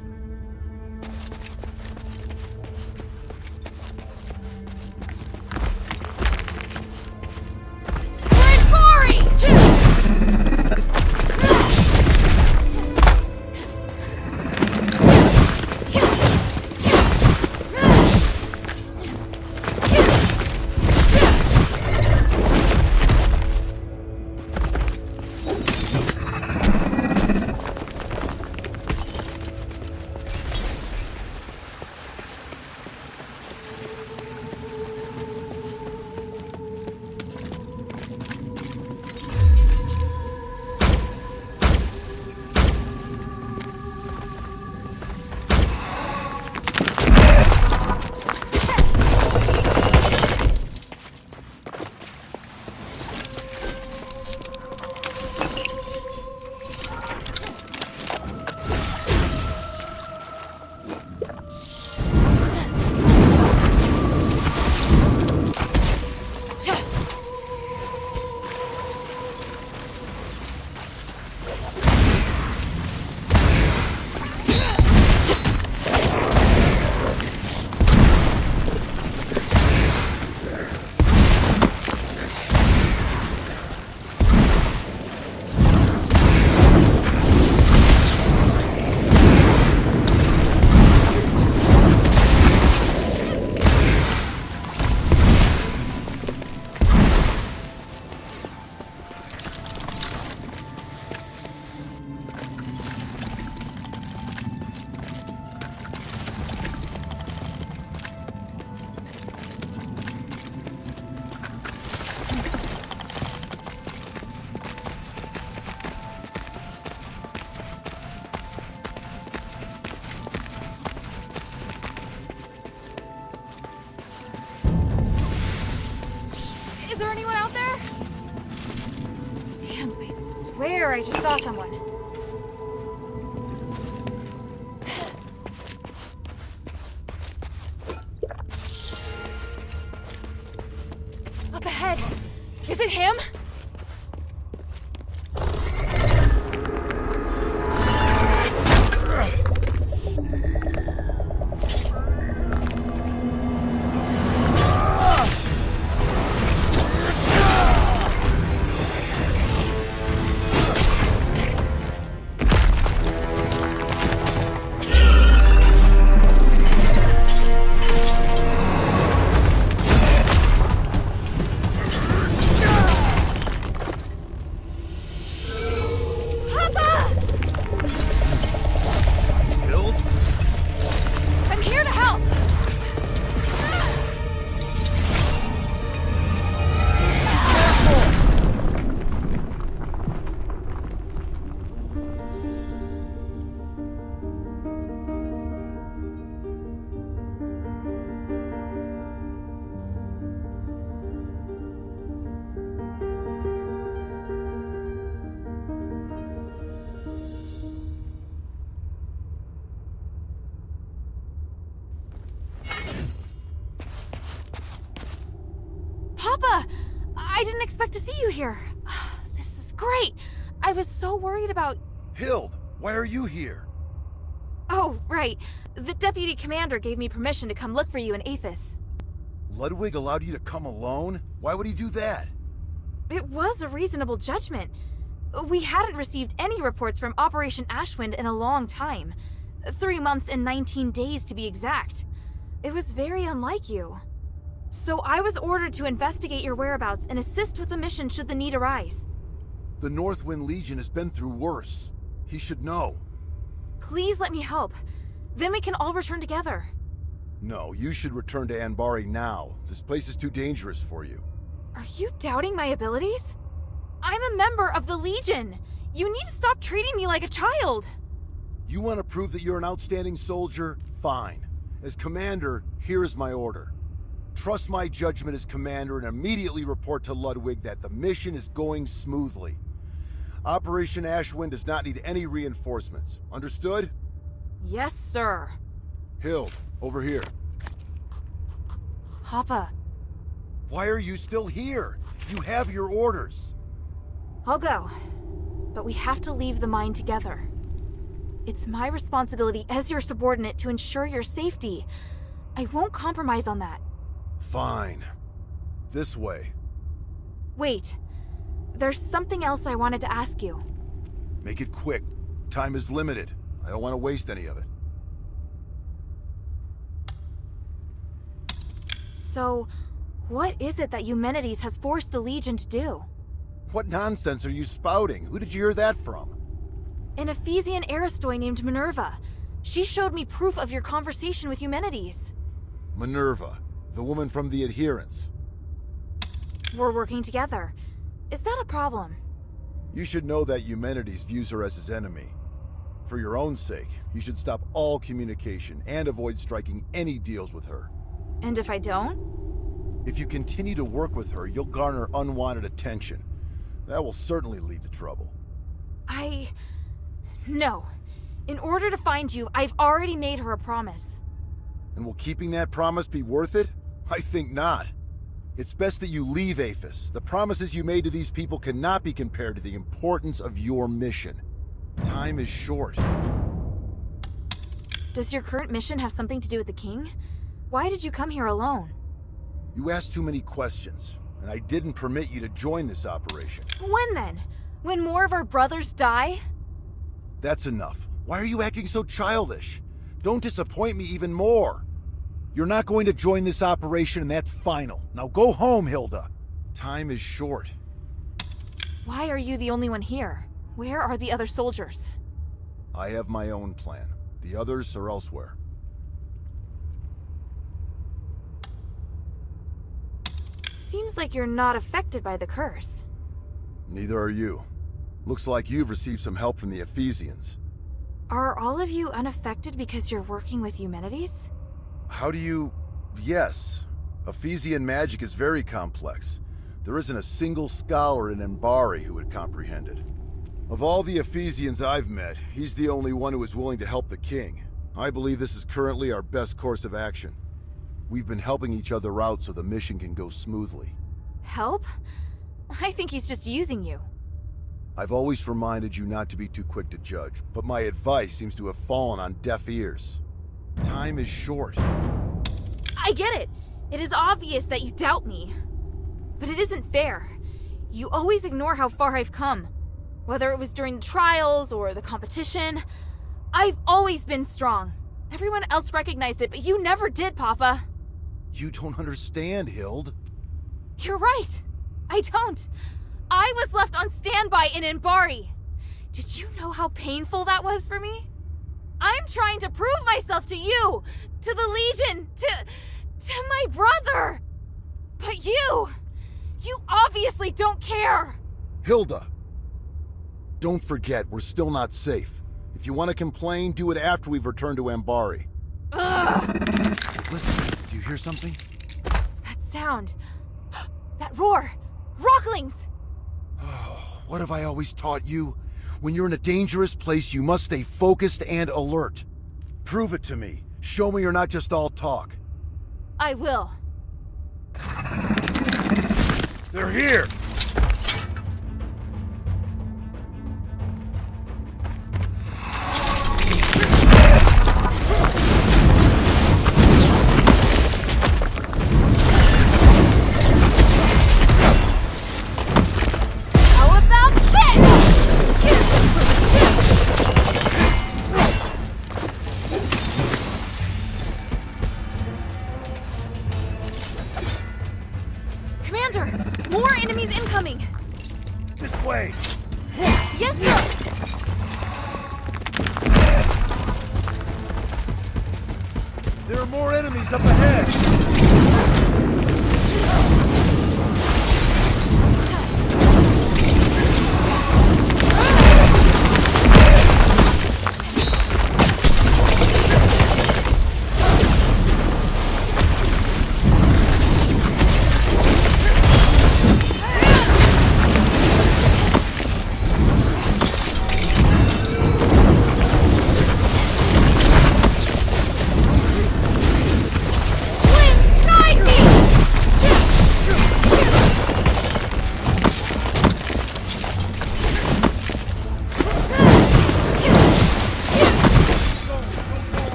swear I just saw someone. Up ahead. Is it him? Papa! I didn't expect to see you here. This is great. I was so worried about... Hild, why are you here? Oh, right. The deputy commander gave me permission to come look for you in Aphes. Ludwig allowed you to come alone? Why would he do that? It was a reasonable judgment. We hadn't received any reports from Operation Ashwind in a long time. 3 months and 19 days to be exact. It was very unlike you. So I was ordered to investigate your whereabouts and assist with the mission should the need arise. The Northwind Legion has been through worse. He should know. Please let me help. Then we can all return together. No, you should return to Anbari now. This place is too dangerous for you. Are you doubting my abilities? I'm a member of the Legion. You need to stop treating me like a child. You want to prove that you're an outstanding soldier? Fine. As commander, here is my order. Trust my judgment as commander and immediately report to Ludwig that the mission is going smoothly. Operation Ashwind does not need any reinforcements. Understood? Yes, sir. Hild, over here. Papa. Why are you still here? You have your orders. I'll go. But we have to leave the mine together. It's my responsibility as your subordinate to ensure your safety. I won't compromise on that. Fine. This way. Wait. There's something else I wanted to ask you. Make it quick. Time is limited. I don't want to waste any of it. So, what is it that Eumenides has forced the Legion to do? What nonsense are you spouting? Who did you hear that from? An Ephesian Aristoi named Minerva. She showed me proof of your conversation with Eumenides. Minerva, the woman from the Adherents. We're working together. Is that a problem? You should know that Eumenides views her as his enemy. For your own sake, you should stop all communication and avoid striking any deals with her. And if I don't? If you continue to work with her, you'll garner unwanted attention. That will certainly lead to trouble. No. In order to find you, I've already made her a promise. And will keeping that promise be worth it? I think not. It's best that you leave Aphes. The promises you made to these people cannot be compared to the importance of your mission. Time is short. Does your current mission have something to do with the king? Why did you come here alone? You asked too many questions, and I didn't permit you to join this operation. When then? When more of our brothers die? That's enough. Why are you acting so childish? Don't disappoint me even more. You're not going to join this operation, and that's final. Now go home, Hilda. Time is short. Why are you the only one here? Where are the other soldiers? I have my own plan. The others are elsewhere. Seems like you're not affected by the curse. Neither are you. Looks like you've received some help from the Ephesians. Are all of you unaffected because you're working with Eumenides? How do you... Yes. Ephesian magic is very complex. There isn't a single scholar in Anbari who would comprehend it. Of all the Ephesians I've met, he's the only one who is willing to help the king. I believe this is currently our best course of action. We've been helping each other out so the mission can go smoothly. Help? I think he's just using you. I've always reminded you not to be too quick to judge, but my advice seems to have fallen on deaf ears. Time is short. I get it. It is obvious that you doubt me. But it isn't fair. You always ignore how far I've come. Whether it was during the trials or the competition, I've always been strong. Everyone else recognized it, but you never did, Papa. You don't understand, Hild. You're right. I don't. I was left on standby in Embark. Did you know how painful that was for me? I'm trying to prove myself to you, to the Legion, to my brother. But you obviously don't care. Hilda, don't forget, we're still not safe. If you want to complain, do it after we've returned to Embark. Listen, do you hear something? That sound. That roar. Rocklings! What have I always taught you? When you're in a dangerous place, you must stay focused and alert. Prove it to me. Show me you're not just all talk. I will. They're here! Yes, sir! There are more enemies up ahead!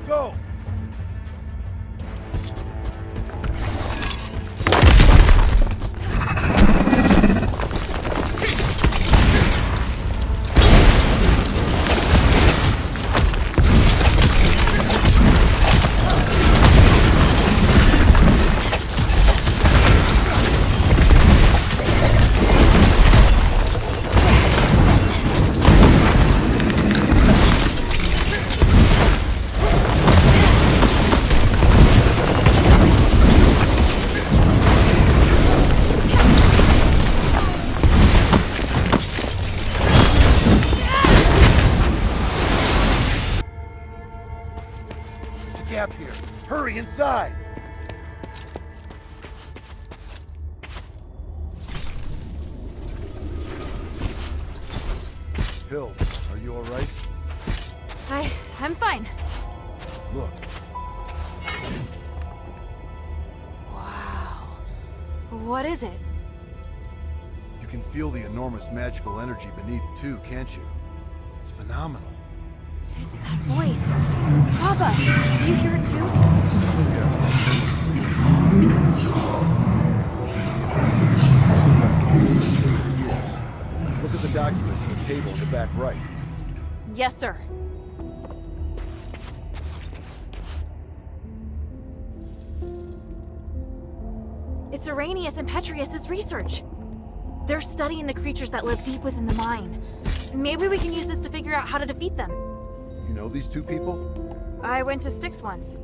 Go! Gap here. Hurry inside! Hild, are you all right? I'm fine. Look. Wow. What is it? You can feel the enormous magical energy beneath too, can't you? It's phenomenal. It's that voice. Papa, do you hear it too? Yes. Look at the documents on the table in the back right. Yes, sir. It's Arrhenius and Petrius' research. They're studying the creatures that live deep within the mine. Maybe we can use this to figure out how to defeat them. You know these two people? I went to Styx once.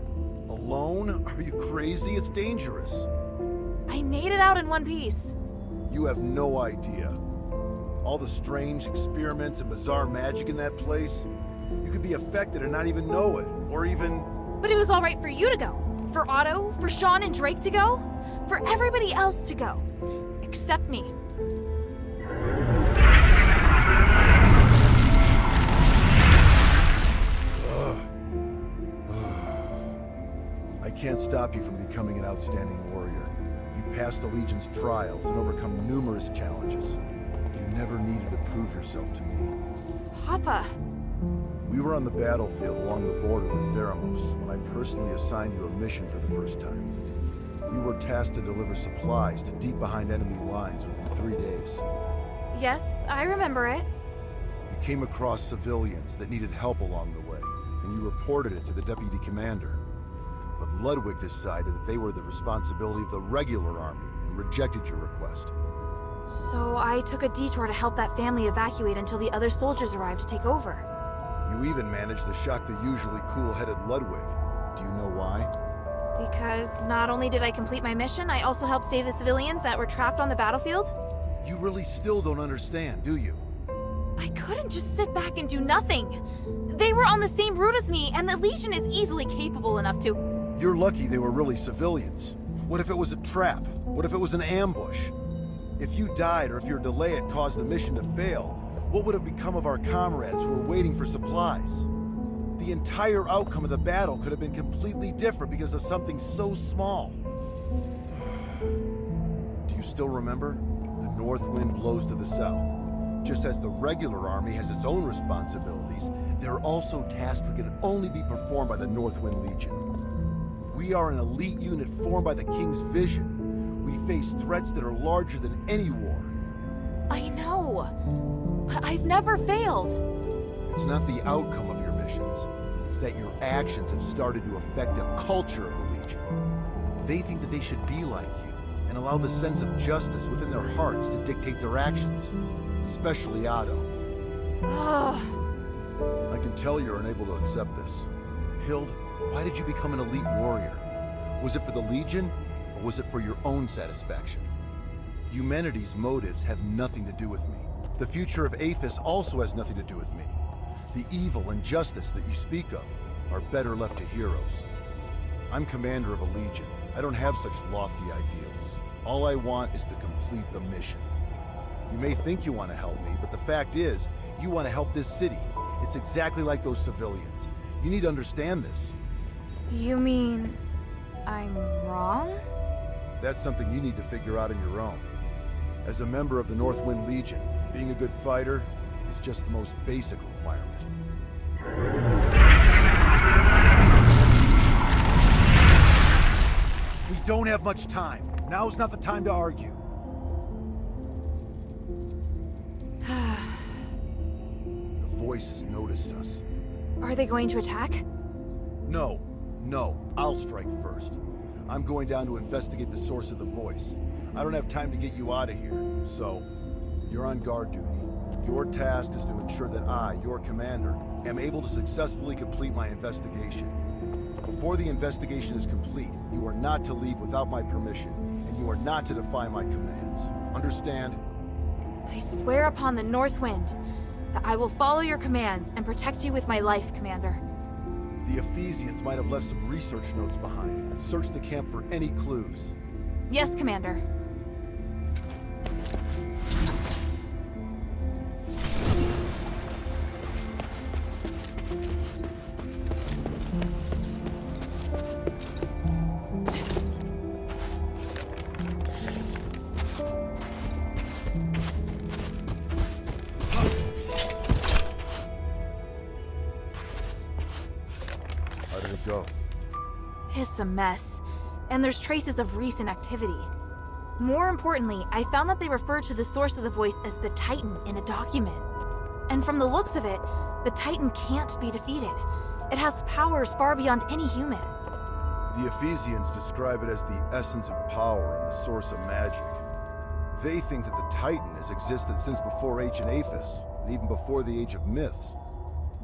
Alone? Are you crazy? It's dangerous. I made it out in one piece. You have no idea. All the strange experiments and bizarre magic in that place, you could be affected and not even know it, or even... But it was all right for you to go. For Otto, for Sean and Drake to go. For everybody else to go. Except me. I can't stop you from becoming an outstanding warrior. You've passed the Legion's trials and overcome numerous challenges. You never needed to prove yourself to me. Papa. We were on the battlefield along the border with Theramos when I personally assigned you a mission for the first time. You were tasked to deliver supplies to deep behind enemy lines within 3 days. Yes, I remember it. You came across civilians that needed help along the way, and you reported it to the deputy commander. But Ludwig decided that they were the responsibility of the regular army and rejected your request. So I took a detour to help that family evacuate until the other soldiers arrived to take over. You even managed to shock the usually cool-headed Ludwig. Do you know why? Because not only did I complete my mission, I also helped save the civilians that were trapped on the battlefield. You really still don't understand, do you? I couldn't just sit back and do nothing. They were on the same route as me, and the Legion is easily capable enough to... You're lucky they were really civilians. What if it was a trap? What if it was an ambush? If you died or if your delay had caused the mission to fail, what would have become of our comrades who were waiting for supplies? The entire outcome of the battle could have been completely different because of something so small. Do you still remember? The north wind blows to the south. Just as the regular army has its own responsibilities, there are also tasks that can only be performed by the Northwind Legion. We are an elite unit formed by the King's vision. We face threats that are larger than any war. I know, but I've never failed. It's not the outcome of your missions. It's that your actions have started to affect the culture of the Legion. They think that they should be like you and allow the sense of justice within their hearts to dictate their actions. Especially Otto. I can tell you're unable to accept this. Hild, why did you become an elite warrior? Was it for the Legion, or was it for your own satisfaction? Humanity's motives have nothing to do with me. The future of Aphes also has nothing to do with me. The evil and justice that you speak of are better left to heroes. I'm commander of a Legion. I don't have such lofty ideals. All I want is to complete the mission. You may think you want to help me, but the fact is, you want to help this city. It's exactly like those civilians. You need to understand this. You mean... I'm wrong? That's something you need to figure out on your own. As a member of the Northwind Legion, being a good fighter is just the most basic requirement. We don't have much time. Now's not the time to argue. The voices noticed us. Are they going to attack? No. I'll strike first. I'm going down to investigate the source of the voice. I don't have time to get you out of here, so you're on guard duty. Your task is to ensure that I, your commander, am able to successfully complete my investigation. Before the investigation is complete, you are not to leave without my permission, and you are not to defy my commands. Understand? I swear upon the North Wind that I will follow your commands and protect you with my life, Commander. The Ephesians might have left some research notes behind. Search the camp for any clues. Yes, Commander. It's a mess, and there's traces of recent activity. More importantly, I found that they referred to the source of the voice as the Titan in a document. And from the looks of it, the Titan can't be defeated. It has powers far beyond any human. The Ephesians describe it as the essence of power and the source of magic. They think that the Titan has existed since before ancient Aphes, and even before the age of myths.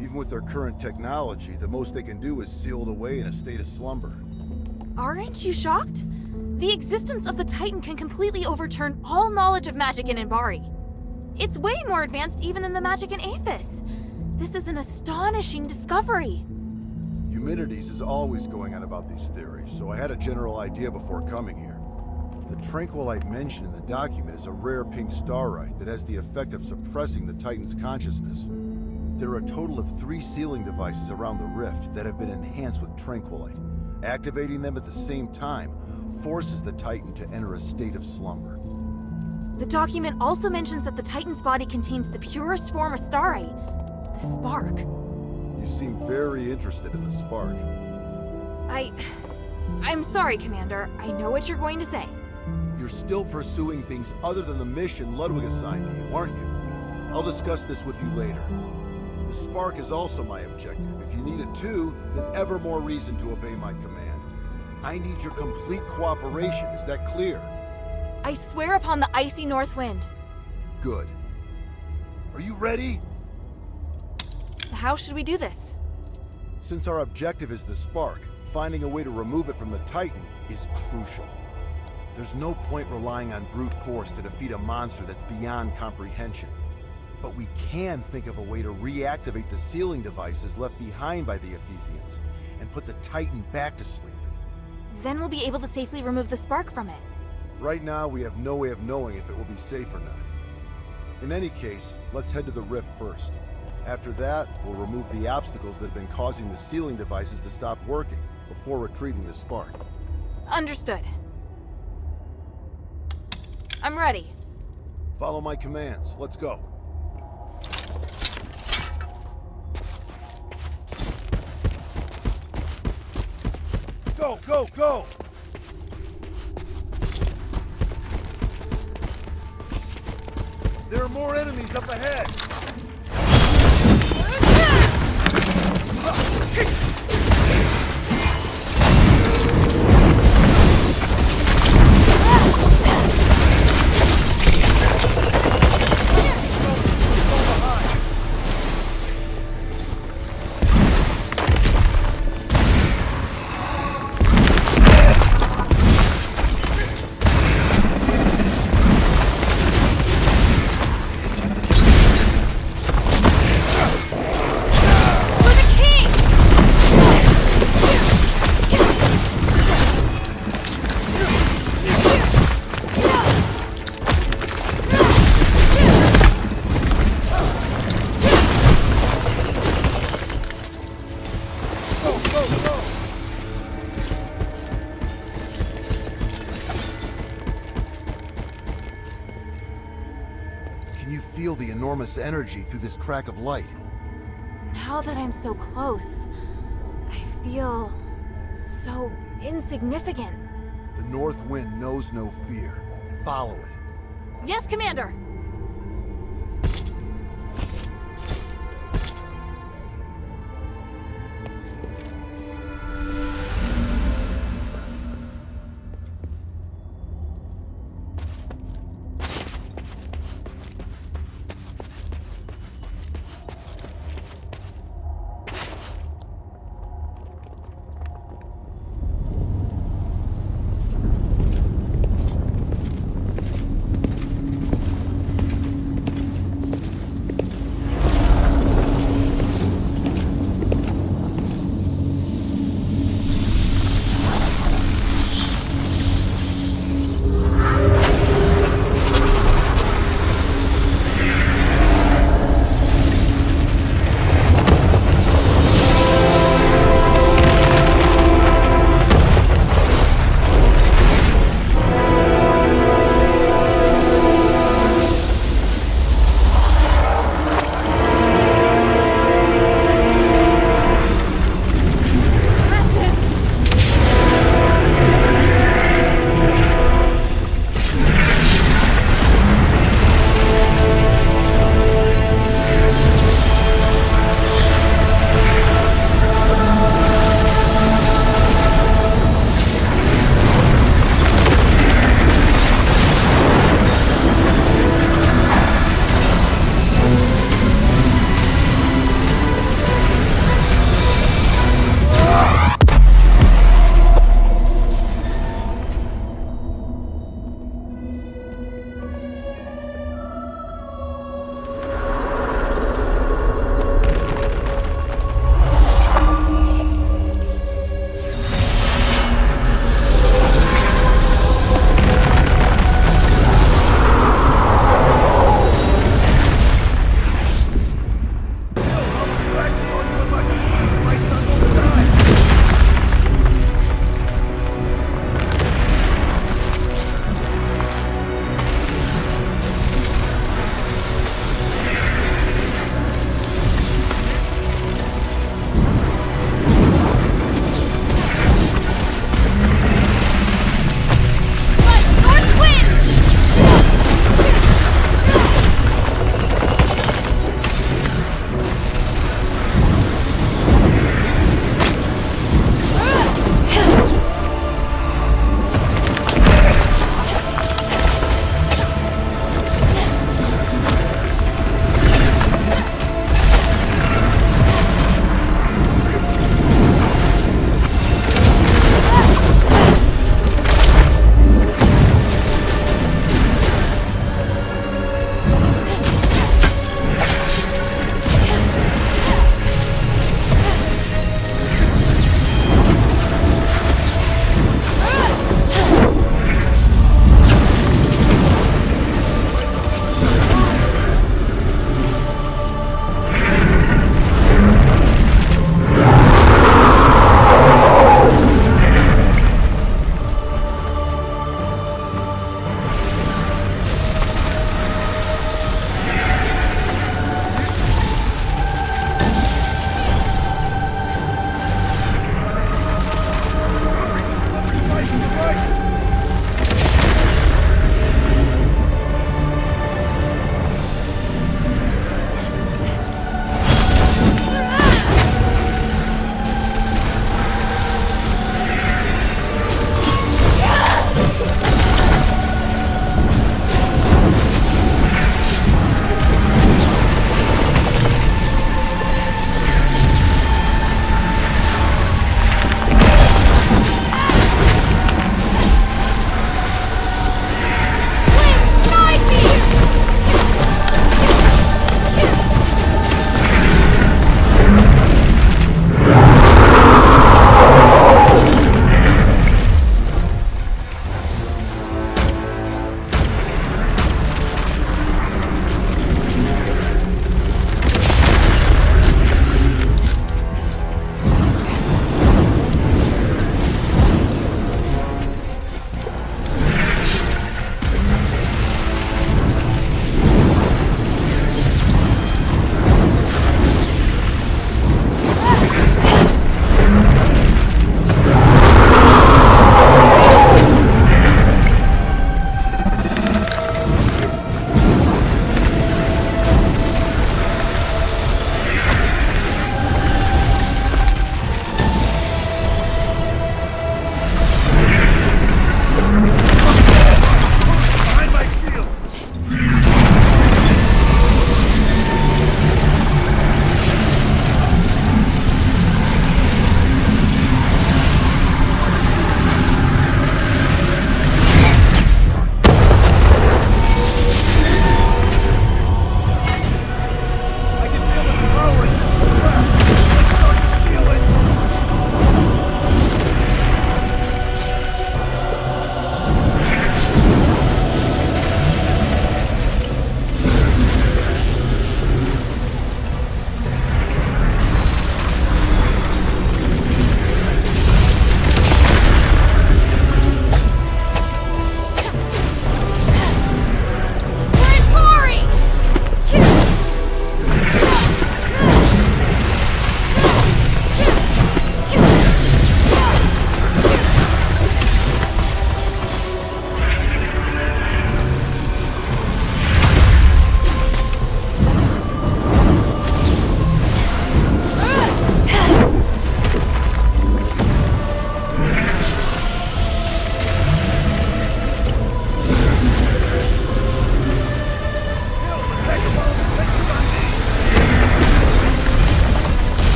Even with their current technology, the most they can do is seal it away in a state of slumber. Aren't you shocked? The The existence of the Titan can completely overturn all knowledge of magic in Embari. It's way more advanced even than the magic in Aphes. This is an astonishing discovery. Eumenides is always going on about these theories, so I had a general idea before coming here. The tranquilite mentioned in the document is a rare pink starite that has the effect of suppressing the Titan's consciousness. There are a total of 3 sealing devices around the rift that have been enhanced with tranquilite. Activating them at the same time forces the Titan to enter a state of slumber. The document also mentions that the Titan's body contains the purest form of starite, the spark. You seem very interested in the spark. I'm sorry, Commander. I know what you're going to say. You're still pursuing things other than the mission Ludwig assigned to you, aren't you? I'll discuss this with you later. The spark is also my objective. If you need it too, then ever more reason to obey my command. I need your complete cooperation, is that clear? I swear upon the icy north wind. Good. Are you ready? How should we do this? Since our objective is the spark, finding a way to remove it from the Titan is crucial. There's no point relying on brute force to defeat a monster that's beyond comprehension. But we can think of a way to reactivate the sealing devices left behind by the Ephesians and put the Titan back to sleep. Then we'll be able to safely remove the spark from it. Right now, we have no way of knowing if it will be safe or not. In any case, let's head to the rift first. After that, we'll remove the obstacles that have been causing the sealing devices to stop working before retrieving the spark. Understood. I'm ready. Follow my commands. Let's go. Go, go, go! There are more enemies up ahead! Feel the enormous energy through this crack of light. Now that I'm so close, I feel so insignificant. The North Wind knows no fear. Follow it. Yes, Commander!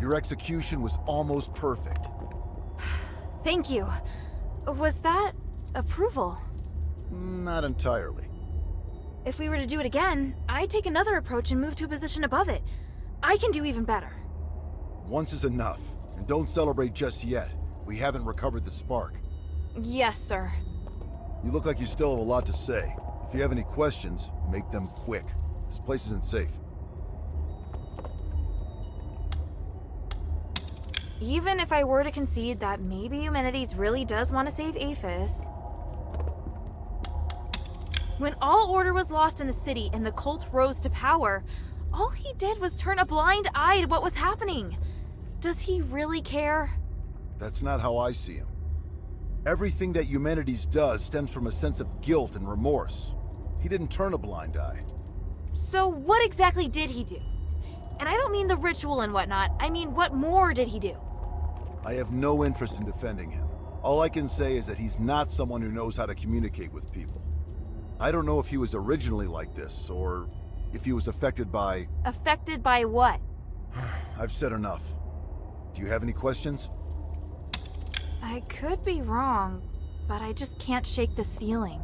Your execution was almost perfect. Thank you. Was that approval? Not entirely. If we were to do it again, I'd take another approach and move to a position above it. I can do even better. Once is enough, and don't celebrate just yet. We haven't recovered the spark. Yes, sir. You look like you still have a lot to say. If you have any questions, make them quick. This place isn't safe. Even if I were to concede that maybe Humanities really does want to save Aphes, when all order was lost in the city and the cult rose to power, all he did was turn a blind eye to what was happening. Does he really care? That's not how I see him. Everything that Humanities does stems from a sense of guilt and remorse. He didn't turn a blind eye. So what exactly did he do? And I don't mean the ritual and whatnot, I mean what more did he do? I have no interest in defending him. All I can say is that he's not someone who knows how to communicate with people. I don't know if he was originally like this, or if he was affected by... Affected by what? I've said enough. Do you have any questions? I could be wrong, but I just can't shake this feeling.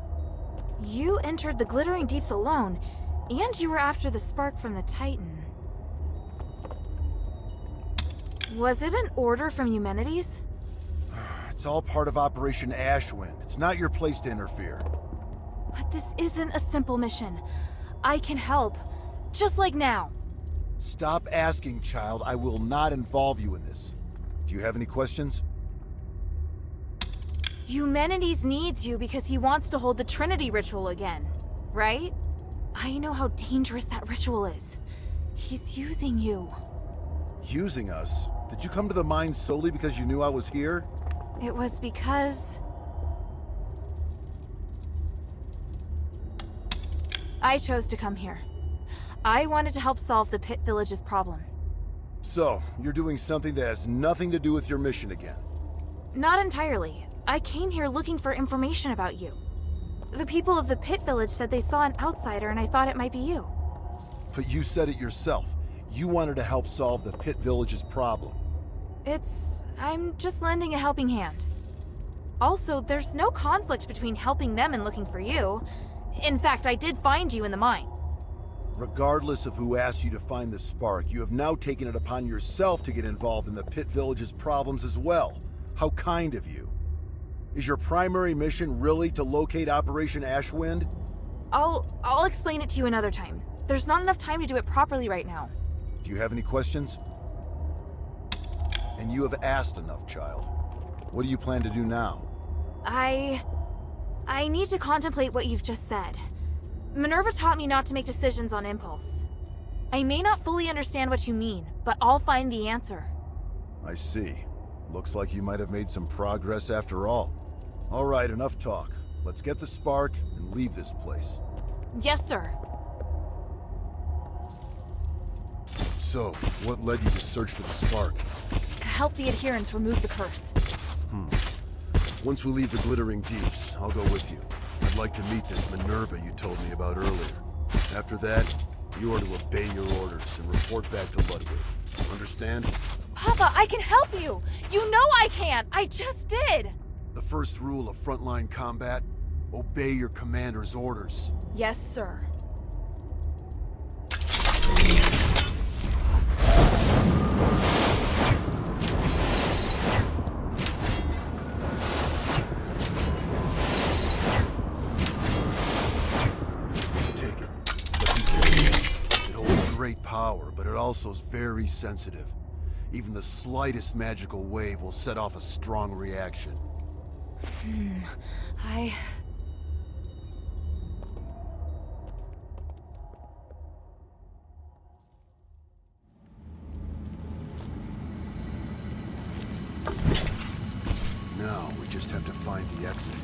You entered the Glittering Deeps alone, and you were after the spark from the Titan. Was it an order from Humanities? It's all part of Operation Ashwind. It's not your place to interfere. But this isn't a simple mission. I can help. Just like now. Stop asking, child. I will not involve you in this. Do you have any questions? Humanities needs you because he wants to hold the Trinity ritual again, right? I know how dangerous that ritual is. He's using you. Using us? Did you come to the mine solely because you knew I was here? It was because... I chose to come here. I wanted to help solve the Pit Village's problem. So, you're doing something that has nothing to do with your mission again? Not entirely. I came here looking for information about you. The people of the Pit Village said they saw an outsider and I thought it might be you. But you said it yourself. You wanted to help solve the Pit Village's problem. I'm just lending a helping hand. Also, there's no conflict between helping them and looking for you. In fact, I did find you in the mine. Regardless of who asked you to find the spark, you have now taken it upon yourself to get involved in the Pit Village's problems as well. How kind of you. Is your primary mission really to locate Operation Ashwind? I'll explain it to you another time. There's not enough time to do it properly right now. Do you have any questions? And you have asked enough, child. What do you plan to do now? I need to contemplate what you've just said. Minerva taught me not to make decisions on impulse. I may not fully understand what you mean, but I'll find the answer. I see. Looks like you might have made some progress after all. All right, enough talk. Let's get the spark and leave this place. Yes, sir. So, what led you to search for the spark? To help the adherents remove the curse. Once we leave the Glittering Deeps, I'll go with you. I'd like to meet this Minerva you told me about earlier. After that, you are to obey your orders and report back to Ludwig. Understand? Papa, I can help you! You know I can! I just did! The first rule of frontline combat, obey your commander's orders. Yes, sir. Great power, but it also is very sensitive. Even the slightest magical wave will set off a strong reaction. Now, we just have to find the exit.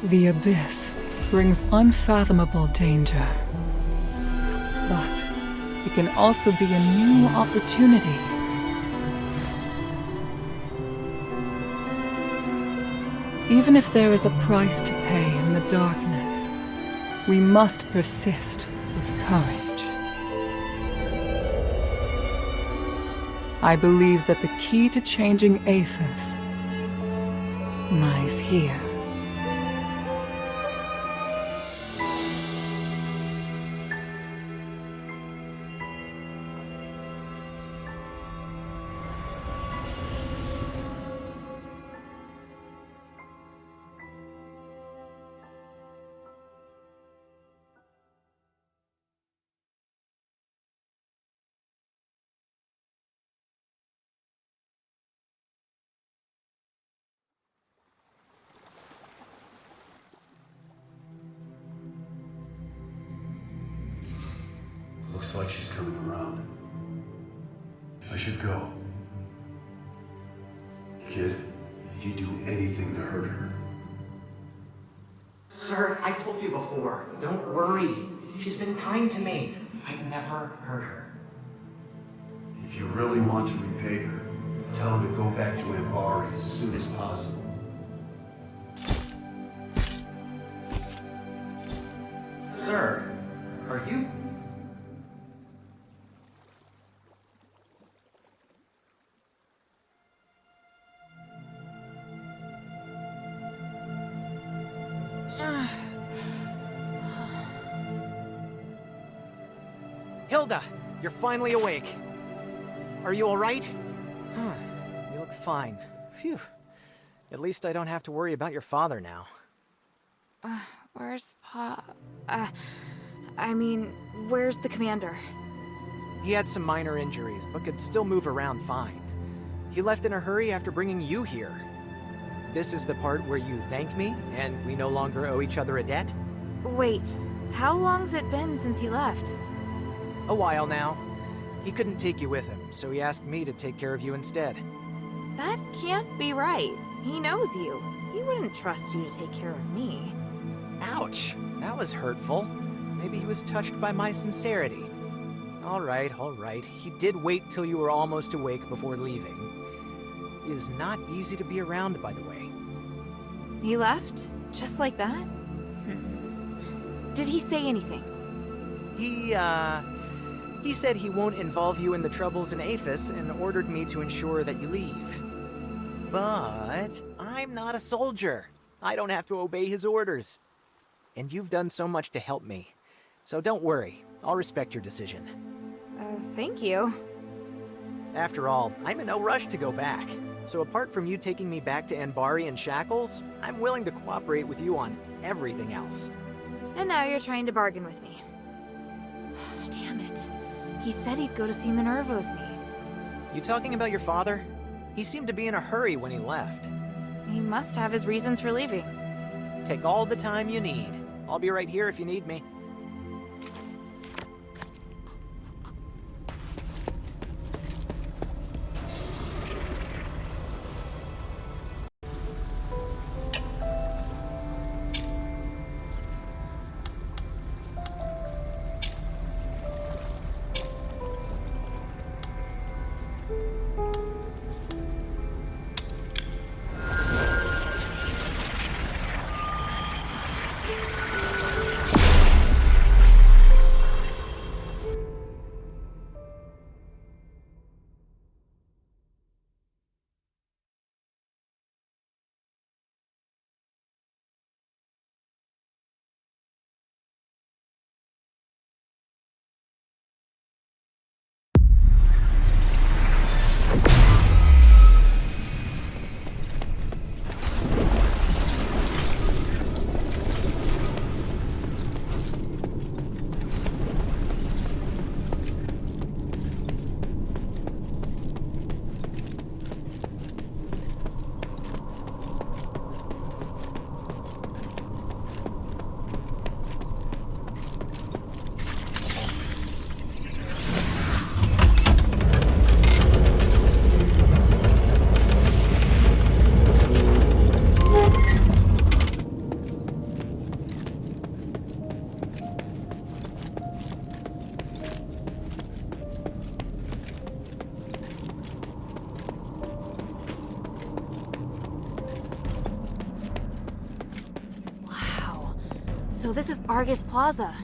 The abyss brings unfathomable danger. But it can also be a new opportunity. Even if there is a price to pay in the darkness, we must persist with courage. I believe that the key to changing Aphes lies here. Looks like she's coming around. I should go. Kid, if you do anything to hurt her... Sir, I told you before. Don't worry. She's been kind to me. I'd never hurt her. If you really want to repay her, tell her to go back to Embark as soon as possible. Sir, are you... Hilda, you're finally awake. Are you all right? You look fine. Phew. At least I don't have to worry about your father now. Where's Pa? Where's the commander? He had some minor injuries, but could still move around fine. He left in a hurry after bringing you here. This is the part where you thank me, and we no longer owe each other a debt? Wait, how long's it been since he left? A while now. He couldn't take you with him, so he asked me to take care of you instead. That can't be right. He knows you. He wouldn't trust you to take care of me. Ouch! That was hurtful. Maybe he was touched by my sincerity. All right. He did wait till you were almost awake before leaving. He is not easy to be around, by the way. He left? Just like that? Did he say anything? He said he won't involve you in the troubles in Aphes and ordered me to ensure that you leave. But I'm not a soldier. I don't have to obey his orders. And you've done so much to help me. So don't worry. I'll respect your decision. Thank you. After all, I'm in no rush to go back. So apart from you taking me back to Anbari in shackles, I'm willing to cooperate with you on everything else. And now you're trying to bargain with me. Damn it. He said he'd go to see Minerva with me. You talking about your father? He seemed to be in a hurry when he left. He must have his reasons for leaving. Take all the time you need. I'll be right here if you need me. So this is Argus Plaza.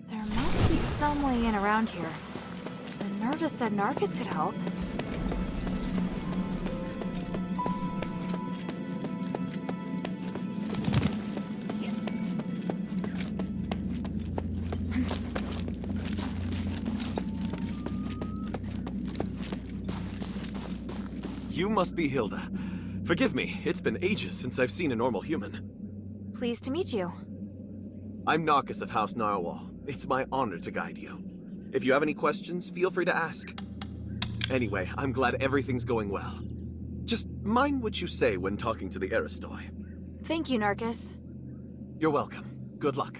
There must be some way in around here. Minerva said Narcus could help. You must be Hilda. Forgive me, it's been ages since I've seen a normal human. Pleased to meet you. I'm Narcus of House Narwhal. It's my honor to guide you. If you have any questions, feel free to ask. Anyway, I'm glad everything's going well. Just mind what you say when talking to the Aristoi. Thank you, Narcus. You're welcome. Good luck.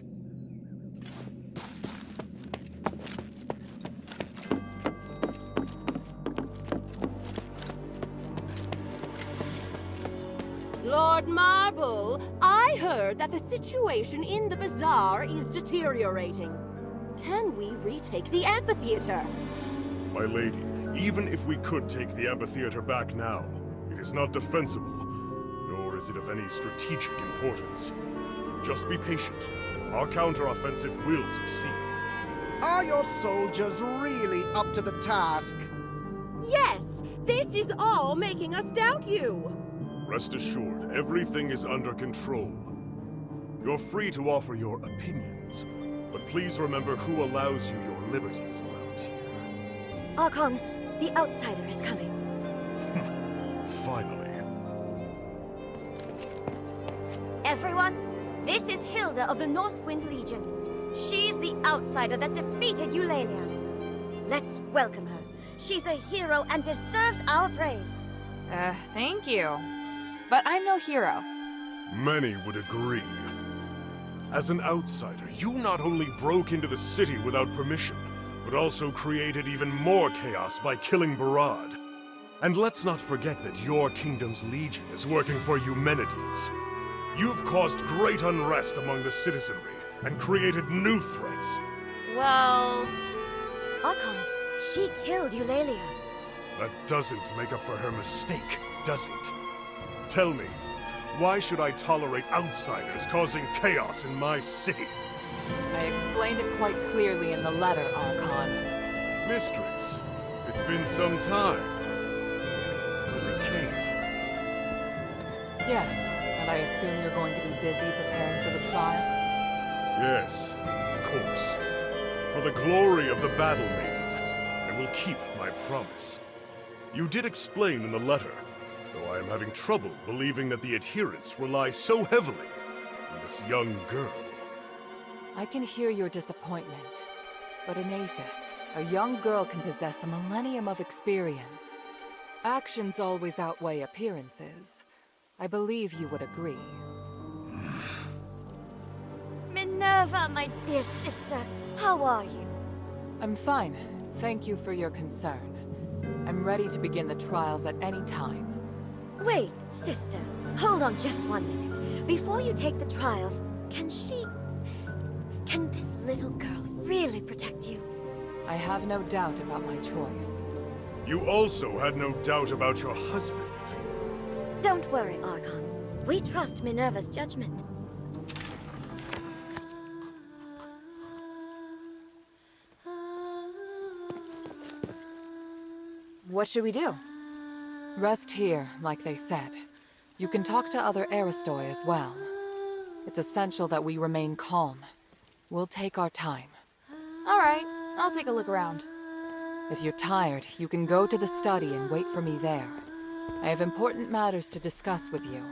Lord Marble, I heard that the situation in the bazaar is deteriorating. Can we retake the amphitheater? My lady, even if we could take the amphitheater back now, it is not defensible, nor is it of any strategic importance. Just be patient. Our counteroffensive will succeed. Are your soldiers really up to the task? Yes! This is all making us doubt you! Rest assured, everything is under control. You're free to offer your opinions, but please remember who allows you your liberties around here. Archon, the outsider is coming. Finally. Everyone, this is Hilda of the Northwind Legion. She's the outsider that defeated Eulalia. Let's welcome her. She's a hero and deserves our praise. Thank you. But I'm no hero. Many would agree. As an outsider, you not only broke into the city without permission, but also created even more chaos by killing Barad. And let's not forget that your kingdom's legion is working for Eumenides. You've caused great unrest among the citizenry and created new threats. Well... Archon, she killed Eulalia. That doesn't make up for her mistake, does it? Tell me, why should I tolerate outsiders causing chaos in my city? I explained it quite clearly in the letter, Archon. Mistress, it's been some time. Really came. Yes, and I assume you're going to be busy preparing for the trials? Yes, of course. For the glory of the Battle Maiden, I will keep my promise. You did explain in the letter. though I am having trouble believing that the adherents rely so heavily on this young girl. I can hear your disappointment, but in Aphis, a young girl can possess a millennium of experience. Actions always outweigh appearances. I believe you would agree. Minerva, my dear sister, how are you? I'm fine. Thank you for your concern. I'm ready to begin the trials at any time. Wait, sister. Hold on just 1 minute. Before you take the trials, can this little girl really protect you? I have no doubt about my choice. You also had no doubt about your husband. Don't worry, Archon. We trust Minerva's judgment. What should we do? Rest here, like they said. You can talk to other Aristoi as well. It's essential that we remain calm. We'll take our time. Alright, I'll take a look around. If you're tired, you can go to the study and wait for me there. I have important matters to discuss with you.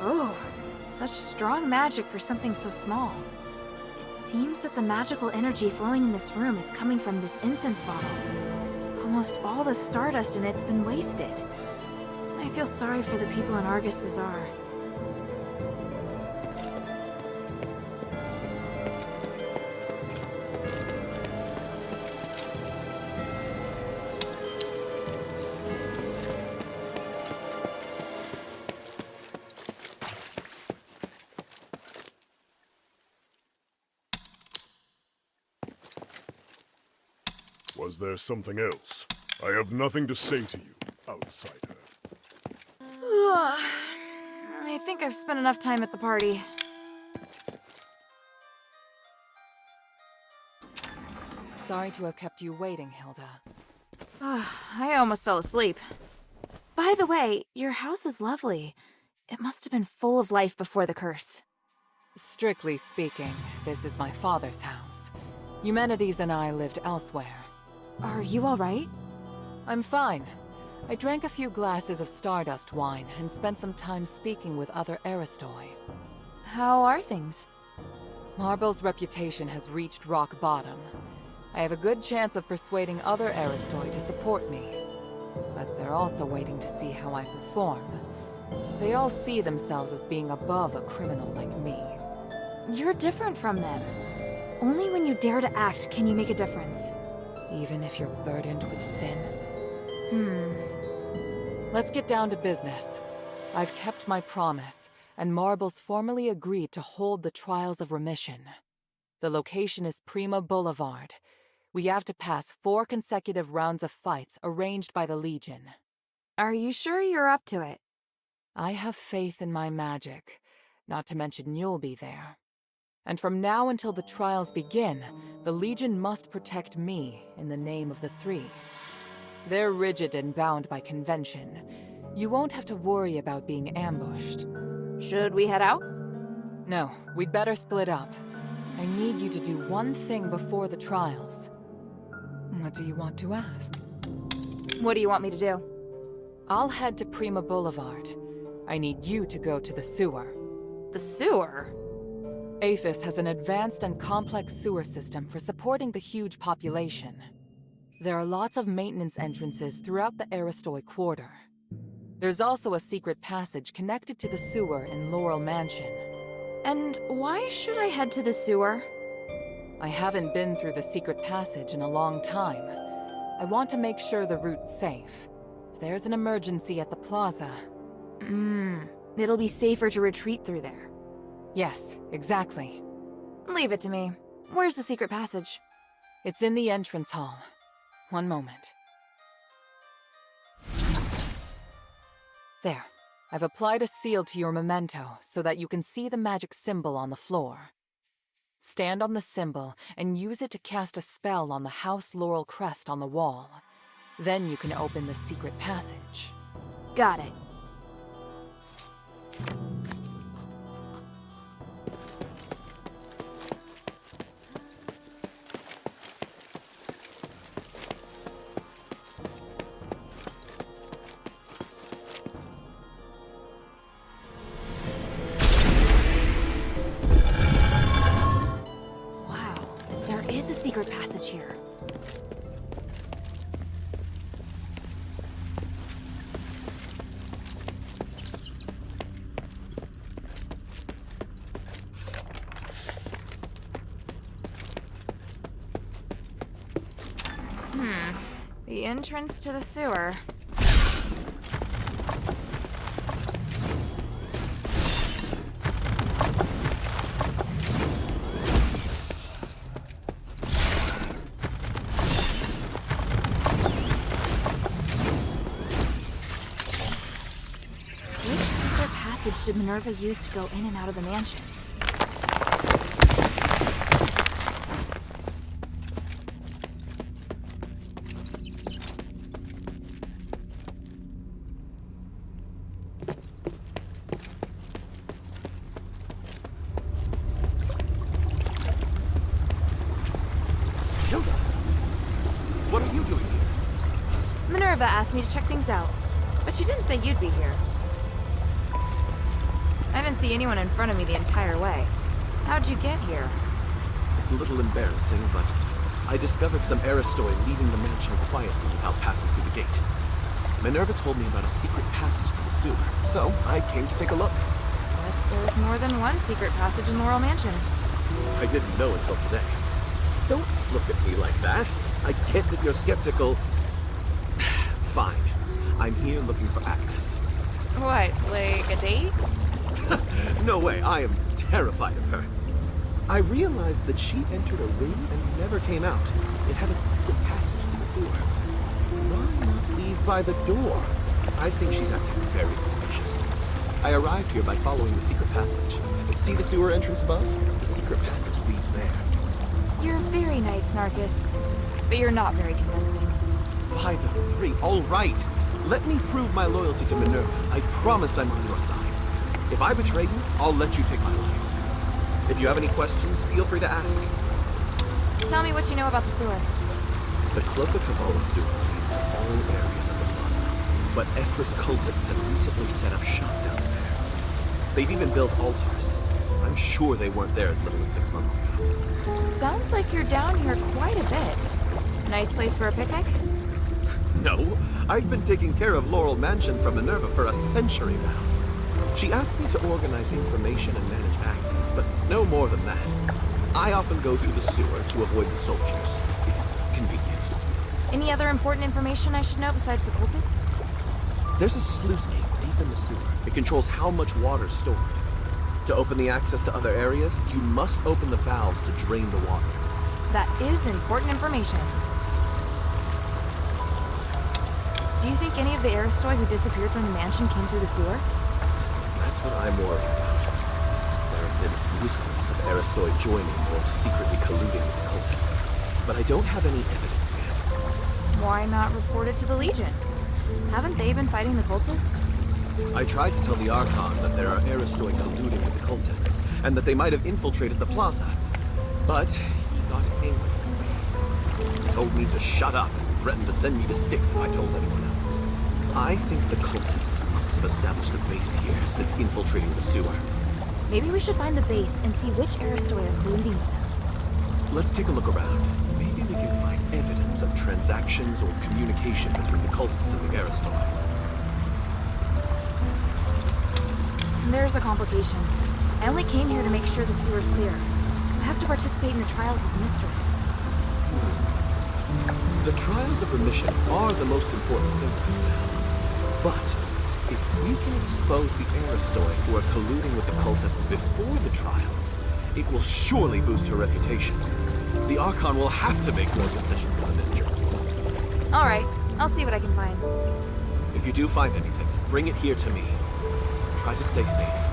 Oh, such strong magic for something so small. It seems that the magical energy flowing in this room is coming from this incense bottle. Almost all the stardust in it's been wasted. I feel sorry for the people in Argus Bazaar. Was there something else? I have nothing to say to you, outsider. I think I've spent enough time at the party. Sorry to have kept you waiting, Hilda. I almost fell asleep. By the way, your house is lovely. It must have been full of life before the curse. Strictly speaking, this is my father's house. Eumenides and I lived elsewhere. Are you alright? I'm fine. I drank a few glasses of Stardust wine and spent some time speaking with other Aristoi. How are things? Marble's reputation has reached rock bottom. I have a good chance of persuading other Aristoi to support me. But they're also waiting to see how I perform. They all see themselves as being above a criminal like me. You're different from them. Only when you dare to act can you make a difference. Even if you're burdened with sin? Let's get down to business. I've kept my promise, and Marble's formally agreed to hold the trials of remission. The location is Prima Boulevard. We have to pass 4 consecutive rounds of fights arranged by the Legion. Are you sure you're up to it? I have faith in my magic, not to mention you'll be there. And from now until the trials begin, the Legion must protect me in the name of the 3. They're rigid and bound by convention. You won't have to worry about being ambushed. Should we head out? No, we'd better split up. I need you to do one thing before the trials. What do you want to ask? What do you want me to do? I'll head to Prima Boulevard. I need you to go to the sewer. The sewer? Aphes has an advanced and complex sewer system for supporting the huge population. There are lots of maintenance entrances throughout the Aristoi Quarter. There's also a secret passage connected to the sewer in Laurel Mansion. And why should I head to the sewer? I haven't been through the secret passage in a long time. I want to make sure the route's safe. If there's an emergency at the plaza... It'll be safer to retreat through there. Yes, exactly. Leave it to me. Where's the secret passage? It's in the entrance hall. One moment. There. I've applied a seal to your memento so that you can see the magic symbol on the floor. Stand on the symbol and use it to cast a spell on the House Laurel crest on the wall. Then you can open the secret passage. Got it. Secret passage here. The entrance to the sewer. Did Minerva use to go in and out of the mansion? Hilda! What are you doing here? Minerva asked me to check things out, but she didn't say you'd be here. I didn't see anyone in front of me the entire way. How'd you get here? It's a little embarrassing, but I discovered some Aristoi leaving the mansion quietly without passing through the gate. Minerva told me about a secret passage to the sewer, so I came to take a look. Guess there's more than one secret passage in Laurel Mansion. I didn't know until today. Don't look at me like that. I get that you're skeptical. Fine. I'm here looking for Aphes. What, like a date? No way, I am terrified of her. I realized that she entered a ring and never came out. It had a secret passage to the sewer. Why not leave by the door? I think she's acting very suspicious. I arrived here by following the secret passage. See the sewer entrance above? The secret passage leads there. You're very nice, Narcus. But you're not very convincing. By the three, all right. Let me prove my loyalty to Minerva. I promise I'm on your side. If I betray you, I'll let you take my life. If you have any questions, feel free to ask. Tell me what you know about the sewer. The Cloak of Kabbalah sewer leads to all areas of the plaza, but Aphes cultists have recently set up shop down there. They've even built altars. I'm sure they weren't there as little as 6 months ago. Sounds like you're down here quite a bit. Nice place for a picnic? No, I've been taking care of Laurel Mansion for Minerva for a century now. She asked me to organize information and manage access, but no more than that. I often go through the sewer to avoid the soldiers. It's convenient. Any other important information I should know besides the cultists? There's a sluice gate deep in the sewer. It controls how much water's stored. To open the access to other areas, you must open the valves to drain the water. That is important information. Do you think any of the Aristoi who disappeared from the mansion came through the sewer? That's what I'm worried about. There have been whisperings of Aristoi joining or secretly colluding with the cultists, but I don't have any evidence yet. Why not report it to the Legion? Haven't they been fighting the cultists? I tried to tell the Archon that there are Aristoi colluding with the cultists, and that they might have infiltrated the plaza. But he got angry with me. He told me to shut up and threatened to send me to Styx if I told anyone else. I think the cultists must have established a base here since infiltrating the sewer. Maybe we should find the base and see which Aristoi are colluding with them. Let's take a look around. Maybe we can find evidence of transactions or communication between the cultists and the Aristoi. There's a complication. I only came here to make sure the sewer's clear. I have to participate in the trials with the Mistress. The trials of remission are the most important thing right now. But if we can expose the Aristoi who are colluding with the cultists before the trials, it will surely boost her reputation. The Archon will have to make more concessions to the Mistress. All right, I'll see what I can find. If you do find anything, Bring it here to me. Try to stay safe.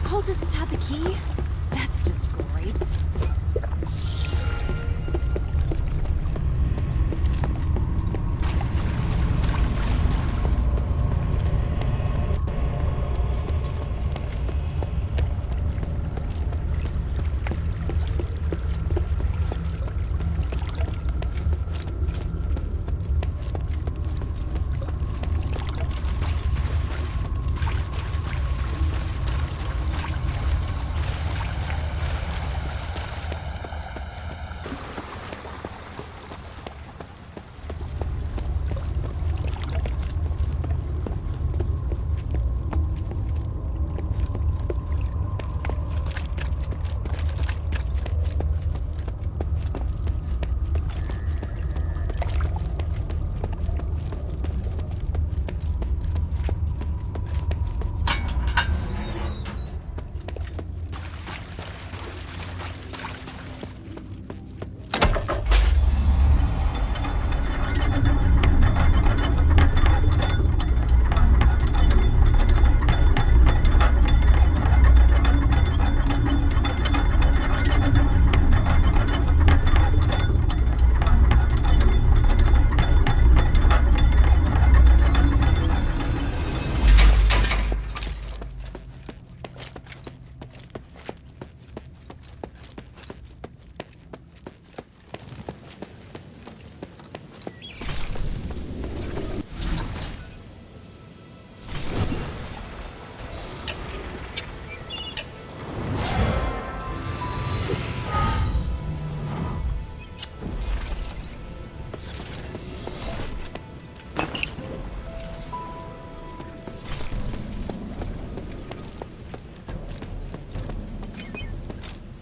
cultists had the key? That's just great.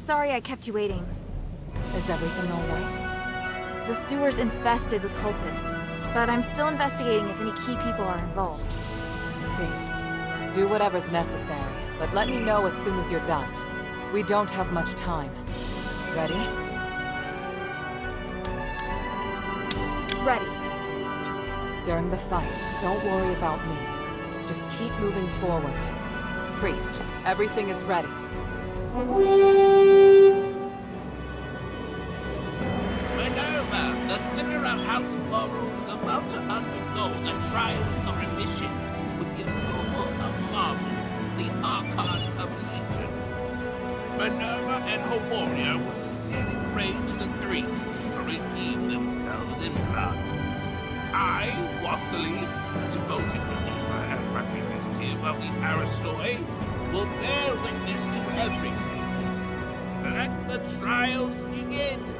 Sorry I kept you waiting. Is everything alright? The sewer's infested with cultists, but I'm still investigating if any key people are involved. See. Do whatever's necessary, but let me know as soon as you're done. We don't have much time. Ready? Ready. During the fight, don't worry about me. Just keep moving forward. Priest, everything is ready. Minerva, the center of House Laurel is about to undergo the trials of remission with the approval of Marble, the Archon of Legion. Minerva and her warrior will sincerely pray to the three to redeem themselves in blood. I, Wassily, devoted believer and representative of the Aristoi, will bear witness to everything. Let the trials begin.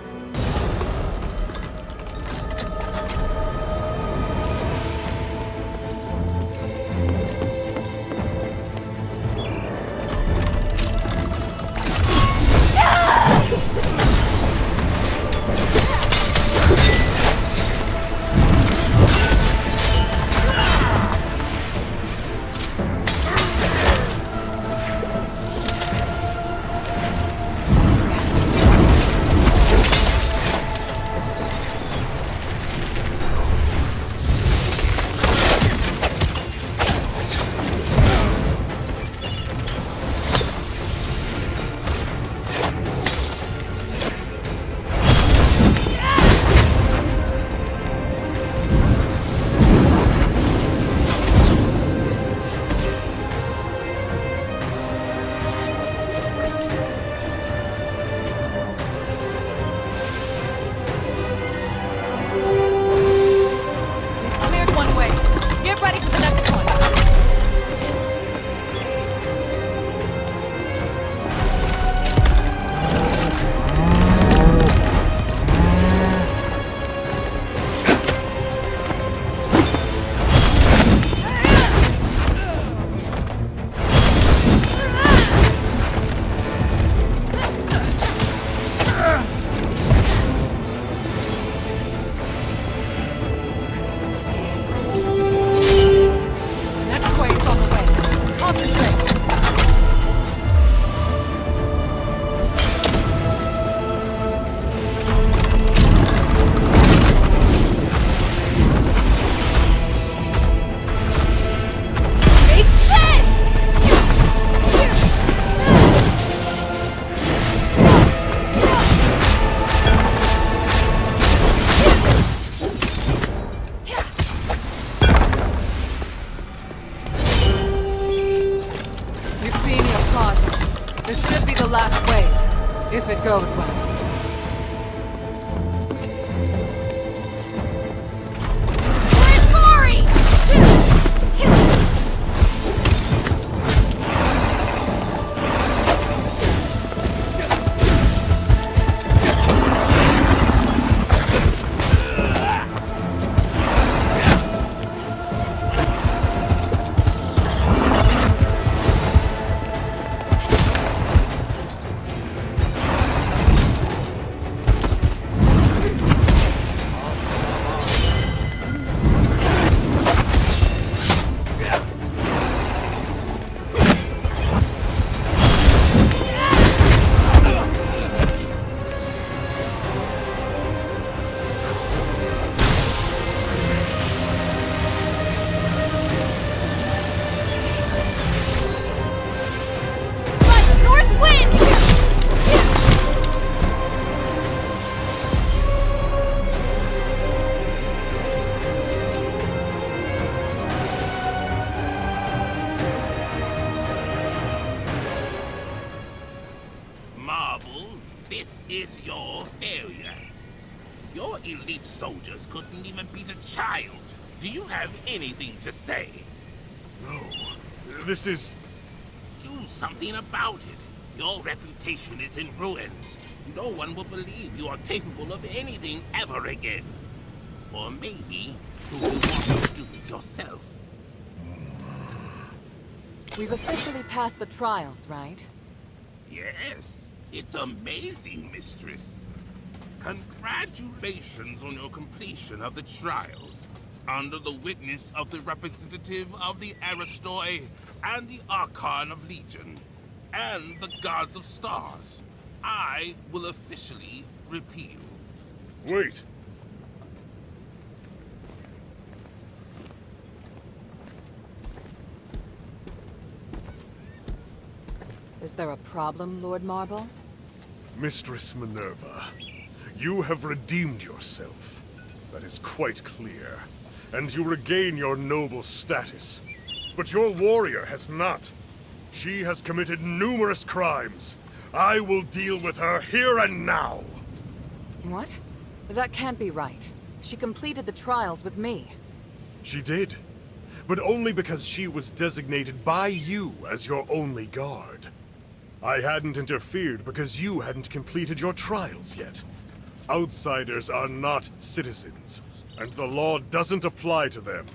If it goes well. Where's Mari? This is your failure. Your elite soldiers couldn't even beat a child. Do you have anything to say? No. This is... Do something about it. Your reputation is in ruins. No one will believe you are capable of anything ever again. Or maybe you will want to do it yourself. We've officially passed the trials, right? Yes. It's amazing, mistress. Congratulations on your completion of the trials. Under the witness of the representative of the Aristoi and the Archon of Legion, and the Gods of Stars, I will officially repeal. Wait. Is there a problem, Lord Marble? Mistress Minerva, you have redeemed yourself. That is quite clear. And you regain your noble status. But your warrior has not. She has committed numerous crimes. I will deal with her here and now. What? That can't be right. She completed the trials with me. She did. But only because she was designated by you as your only guard. I hadn't interfered because you hadn't completed your trials yet. Outsiders are not citizens, and the law doesn't apply to them.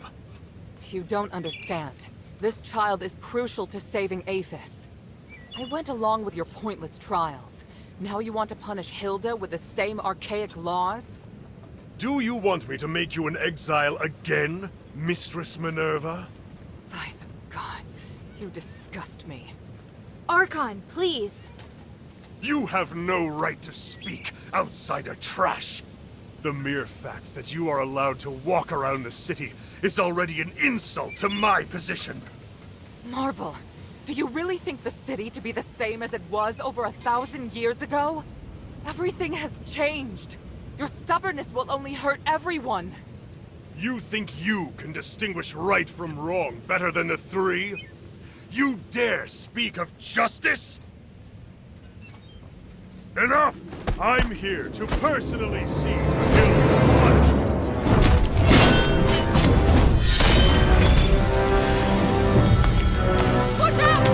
You don't understand. This child is crucial to saving Aphes. I went along with your pointless trials. Now you want to punish Hilda with the same archaic laws? Do you want me to make you an exile again, Mistress Minerva? By the gods, you disgust me. Archon, please! You have no right to speak, outsider trash! The mere fact that you are allowed to walk around the city is already an insult to my position! Marble, do you really think the city to be the same as it was over 1,000 years ago? Everything has changed. Your stubbornness will only hurt everyone. You think you can distinguish right from wrong better than the three? You dare speak of justice? Enough! I'm here to personally see to Hilda's punishment. Watch out!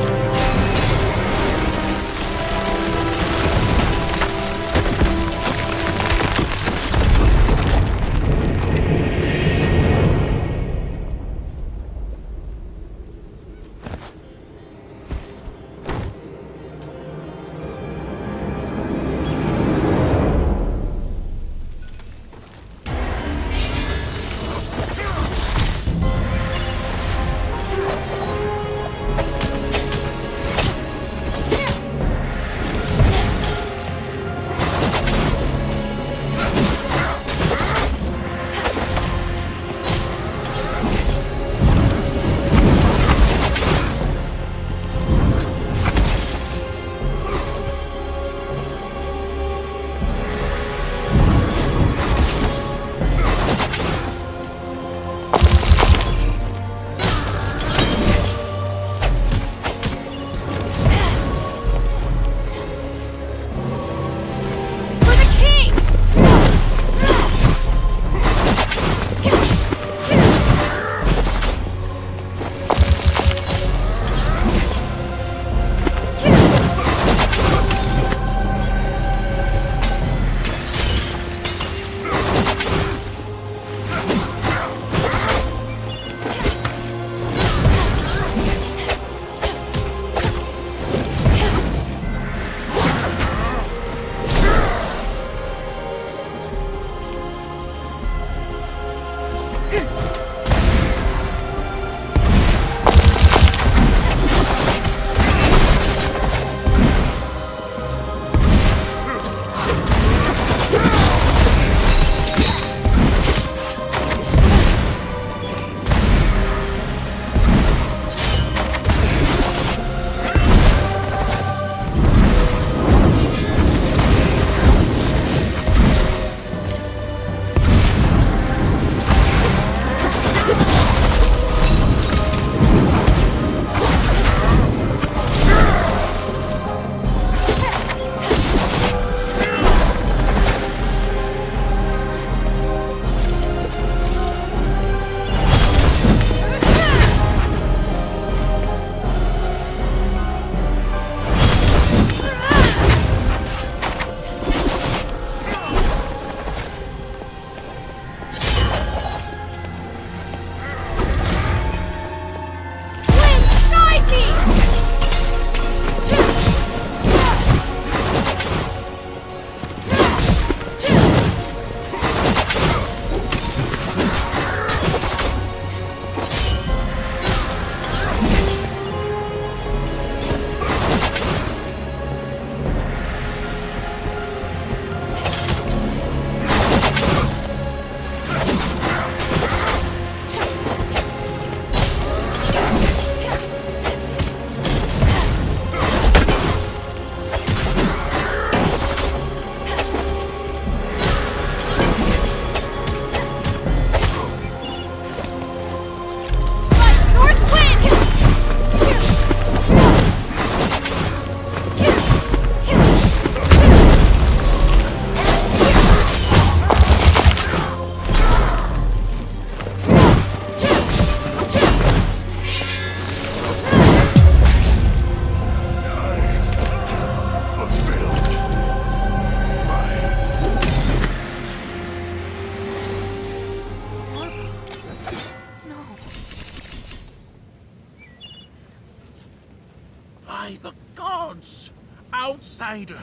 outsider!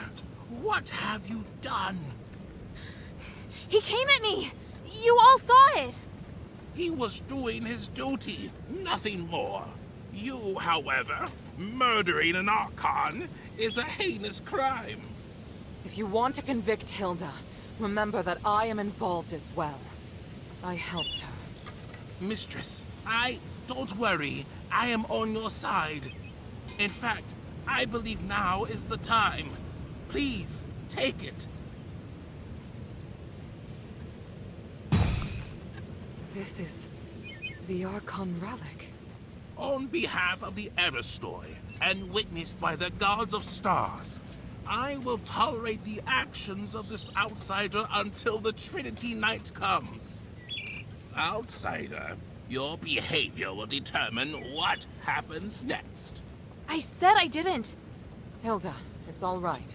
What have you done? He came at me! You all saw it! He was doing his duty, nothing more. You, however, murdering an Archon is a heinous crime. If you want to convict Hilda, remember that I am involved as well. I helped her. Mistress, don't worry. I am on your side. In fact, I believe now is the time. Please, take it. This is the Archon relic. On behalf of the Aristoi, and witnessed by the gods of stars, I will tolerate the actions of this outsider until the Trinity night comes. Outsider, your behavior will determine what happens next. I said I didn't. Hilda, it's all right.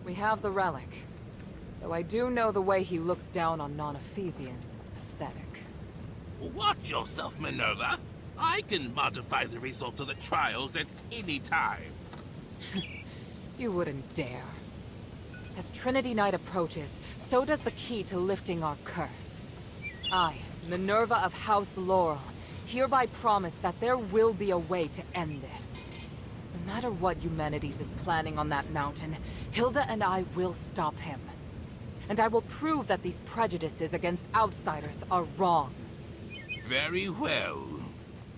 We have the relic. Though I do know the way he looks down on non-Ephesians is pathetic. Watch yourself, Minerva. I can modify the result of the trials at any time. You wouldn't dare. As Trinity Night approaches, so does the key to lifting our curse. I, Minerva of House Laurel, hereby promise that there will be a way to end this. No matter what Eumenides is planning on that mountain, Hilda and I will stop him. And I will prove that these prejudices against outsiders are wrong. Very well.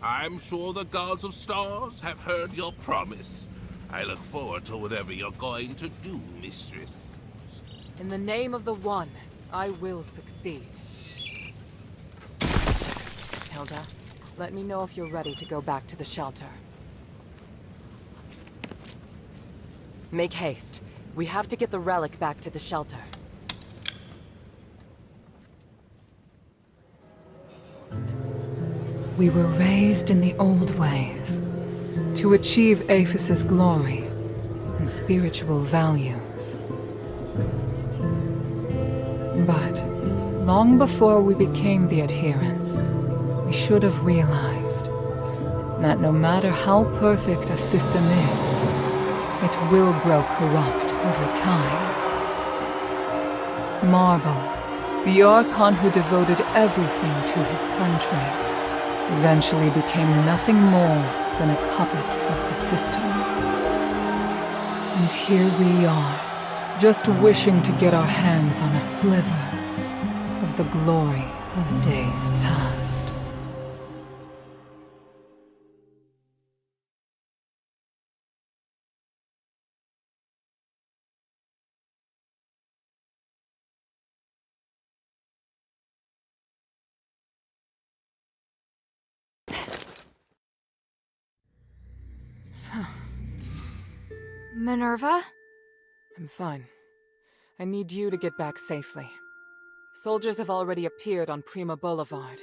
I'm sure the gods of stars have heard your promise. I look forward to whatever you're going to do, mistress. In the name of the One, I will succeed. Hilda, let me know if you're ready to go back to the shelter. Make haste. We have to get the relic back to the shelter. We were raised in the old ways, to achieve Aphes' glory and spiritual values. But long before we became the adherents, we should have realized that no matter how perfect a system is, it will grow corrupt over time. Marble, the Archon who devoted everything to his country, eventually became nothing more than a puppet of the system. And here we are, just wishing to get our hands on a sliver of the glory of days past. Minerva? I'm fine. I need you to get back safely. Soldiers have already appeared on Prima Boulevard.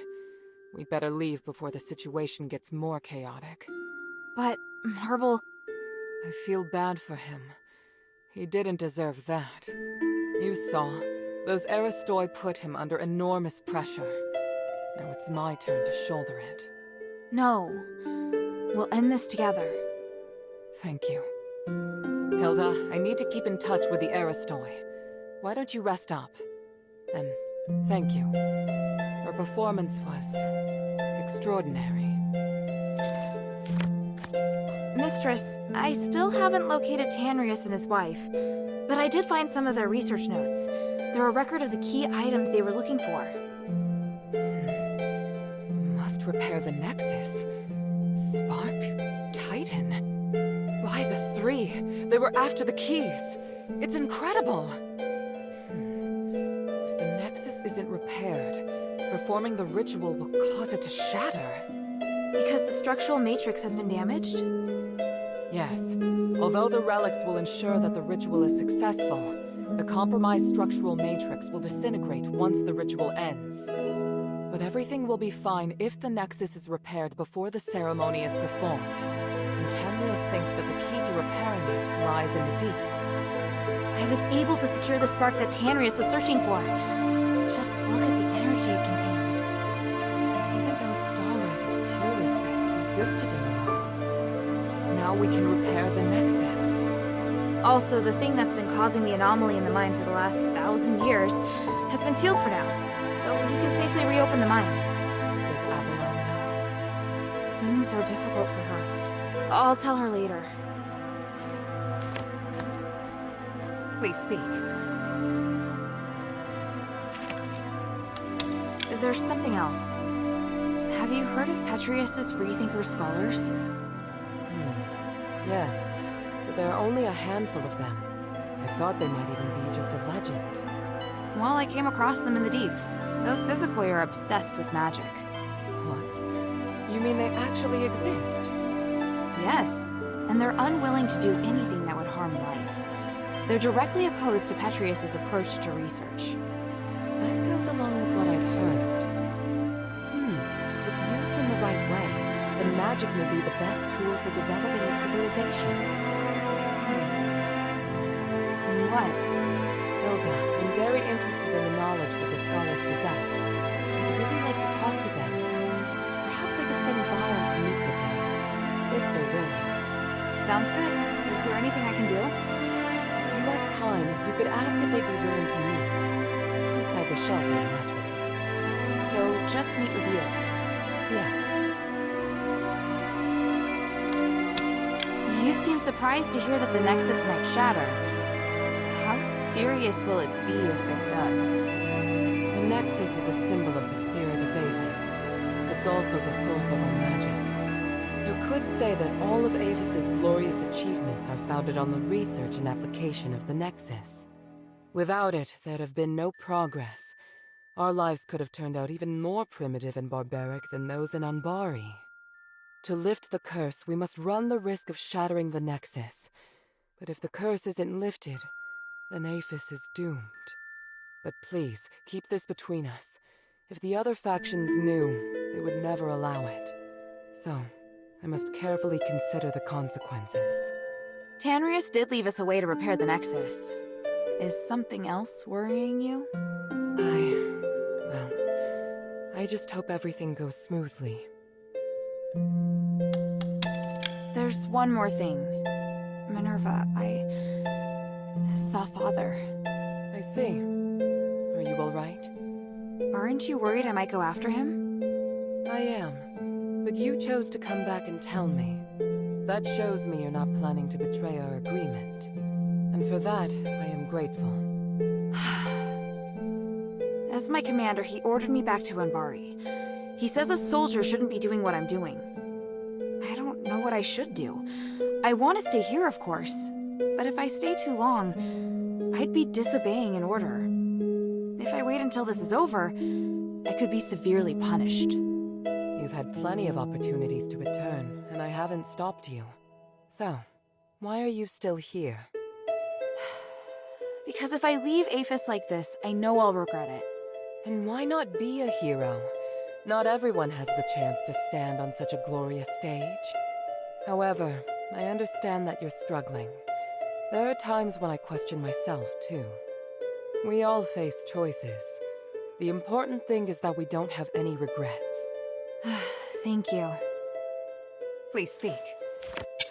We'd better leave before the situation gets more chaotic. But, Marble... I feel bad for him. He didn't deserve that. You saw. Those Aristoi put him under enormous pressure. Now it's my turn to shoulder it. No. We'll end this together. Thank you. Hilda, I need to keep in touch with the Aristoi. Why don't you rest up? And thank you. Your performance was extraordinary. Mistress, I still haven't located Tanrius and his wife, but I did find some of their research notes. They're a record of the key items they were looking for. Must repair the nexus. Spark? Titan? Why the three? They were after the keys. It's incredible. If the nexus isn't repaired, performing the ritual will cause it to shatter. Because the structural matrix has been damaged? Yes. Although the relics will ensure that the ritual is successful, the compromised structural matrix will disintegrate once the ritual ends. But everything will be fine if the nexus is repaired before the ceremony is performed. And Tanrius thinks that the key to repairing it lies in the deeps. I was able to secure the spark that Tanrius was searching for. Just look at the energy it contains. I didn't know starlight as pure as this existed in the world. Now we can repair the nexus. Also, the thing that's been causing the anomaly in the mine for the last 1,000 years has been sealed for now, so you can safely reopen the mine. Does Avalon know? Things are difficult for her. I'll tell her later. Please speak. There's something else. Have you heard of Petrius's Freethinker scholars? Yes, but there are only a handful of them. I thought they might even be just a legend. Well, I came across them in the deeps. Those Physicoi are obsessed with magic. What? You mean they actually exist? Yes, and they're unwilling to do anything that would harm life. They're directly opposed to Petrius's approach to research. That goes along with what I'd heard. If used in the right way, then magic may be the best tool for developing a civilization. What? Hilda, I'm very interested in the knowledge that the scholars possess. I'd really like to talk to them. Perhaps I could send Byron to meet with them, if they're willing. Sounds good. Is there anything I can do? If you have time, you could ask if they'd be willing to meet. Outside the shelter, naturally. So, just meet with you? Yes. You seem surprised to hear that the Nexus might shatter. How serious will it be if it does? The Nexus is a symbol of the spirit of Aphes. It's also the source of our magic. You could say that all of Aphes' glorious achievements are founded on the research and application of the Nexus. Without it, there'd have been no progress. Our lives could have turned out even more primitive and barbaric than those in Anbari. To lift the curse, we must run the risk of shattering the Nexus. But if the curse isn't lifted, then Aphes is doomed. But please, keep this between us. If the other factions knew, they would never allow it. So, I must carefully consider the consequences. Tanrius did leave us a way to repair the Nexus. Is something else worrying you? I just hope everything goes smoothly. There's one more thing. Minerva, I saw Father. I see. Are you all right? Aren't you worried I might go after him? I am. But you chose to come back and tell me. That shows me you're not planning to betray our agreement. And for that, I am grateful. As my commander, he ordered me back to Anbari. He says a soldier shouldn't be doing what I'm doing. I don't know what I should do. I want to stay here, of course. But if I stay too long, I'd be disobeying an order. If I wait until this is over, I could be severely punished. You've had plenty of opportunities to return, and I haven't stopped you. So, why are you still here? Because if I leave Aphes like this, I know I'll regret it. And why not be a hero? Not everyone has the chance to stand on such a glorious stage. However, I understand that you're struggling. There are times when I question myself, too. We all face choices. The important thing is that we don't have any regrets. Thank you. Please speak.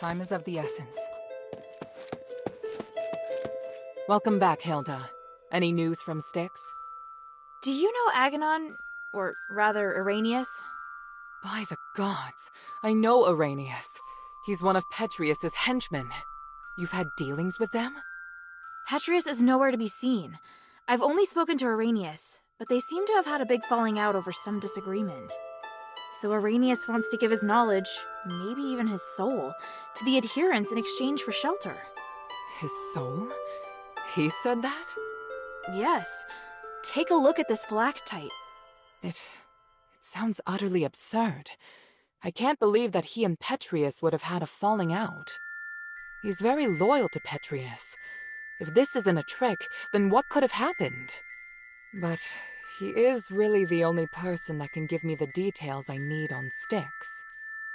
Time is of the essence. Welcome back, Hilda. Any news from Styx? Do you know Aganon? Or rather, Arrhenius? By the gods, I know Arrhenius. He's one of Petrius's henchmen. You've had dealings with them? Petrius is nowhere to be seen. I've only spoken to Arrhenius, but they seem to have had a big falling out over some disagreement. So Arrhenius wants to give his knowledge, maybe even his soul, to the adherents in exchange for shelter. His soul? He said that? Yes. Take a look at this phylactite. It sounds utterly absurd. I can't believe that he and Petrius would have had a falling out. He's very loyal to Petrius. If this isn't a trick, then what could have happened? But he is really the only person that can give me the details I need on Styx.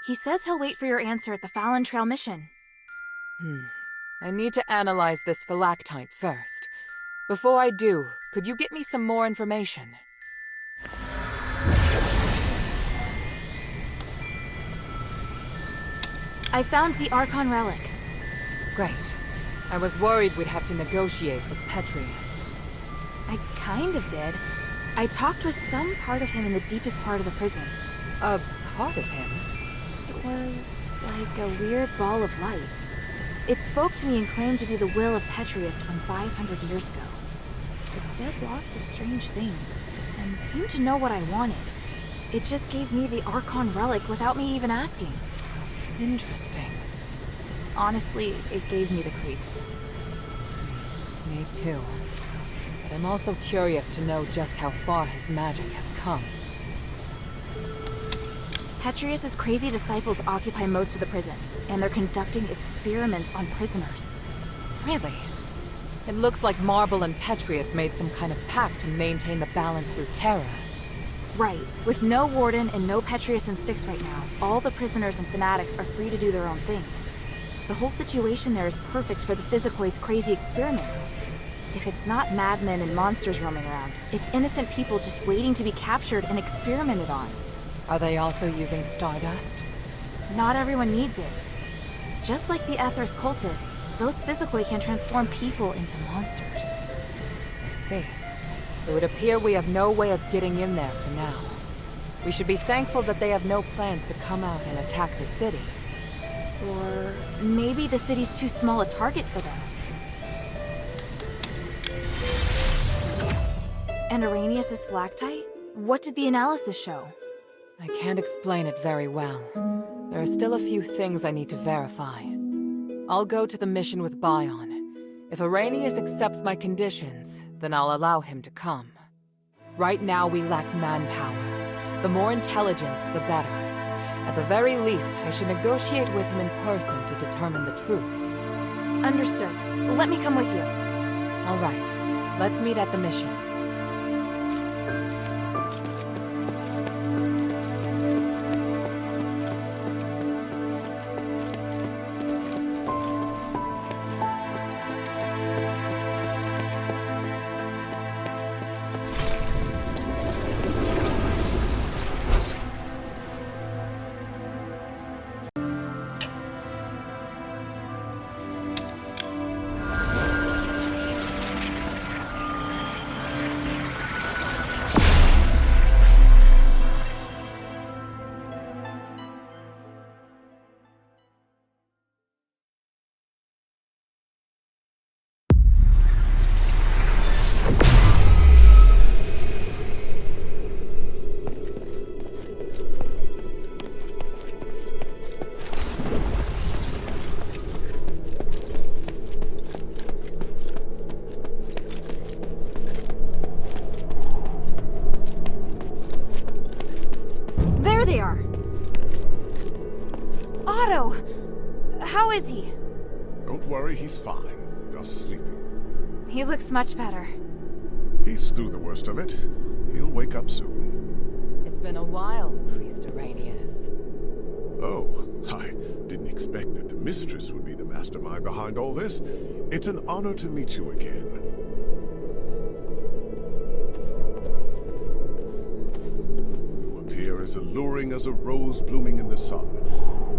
He says he'll wait for your answer at the Fallon Trail mission. I need to analyze this phylactite first. Before I do, could you get me some more information? I found the Archon relic. Great. I was worried we'd have to negotiate with Petrius. I kind of did. I talked with some part of him in the deepest part of the prison. A part of him? It was like a weird ball of light. It spoke to me and claimed to be the will of Petrius from 500 years ago. It said lots of strange things, and seemed to know what I wanted. It just gave me the Archon relic without me even asking. Interesting. Honestly, it gave me the creeps. Me too. But I'm also curious to know just how far his magic has come. Petrius' crazy disciples occupy most of the prison, and they're conducting experiments on prisoners. Really? It looks like Marble and Petrius made some kind of pact to maintain the balance through terror. Right. With no warden and no Petrius and Styx right now, all the prisoners and fanatics are free to do their own thing. The whole situation there is perfect for the Physikoi's crazy experiments. If it's not madmen and monsters roaming around, it's innocent people just waiting to be captured and experimented on. Are they also using stardust? Not everyone needs it. Just like the Atheris cultists, those Physicoi can transform people into monsters. I see. It would appear we have no way of getting in there for now. We should be thankful that they have no plans to come out and attack the city. Or maybe the city's too small a target for them. And Arrhenius' Flactite? What did the analysis show? I can't explain it very well. There are still a few things I need to verify. I'll go to the mission with Bion. If Arrhenius accepts my conditions, then I'll allow him to come. Right now we lack manpower. The more intelligence, the better. At the very least, I should negotiate with him in person to determine the truth. Understood. Let me come with you. All right. Let's meet at the mission. How is he? Don't worry, he's fine. Just sleeping. He looks much better. He's through the worst of it. He'll wake up soon. It's been a while, Priest Arrhenius. Oh, I didn't expect that the mistress would be the mastermind behind all this. It's an honor to meet you again. You appear as alluring as a rose blooming in the sun.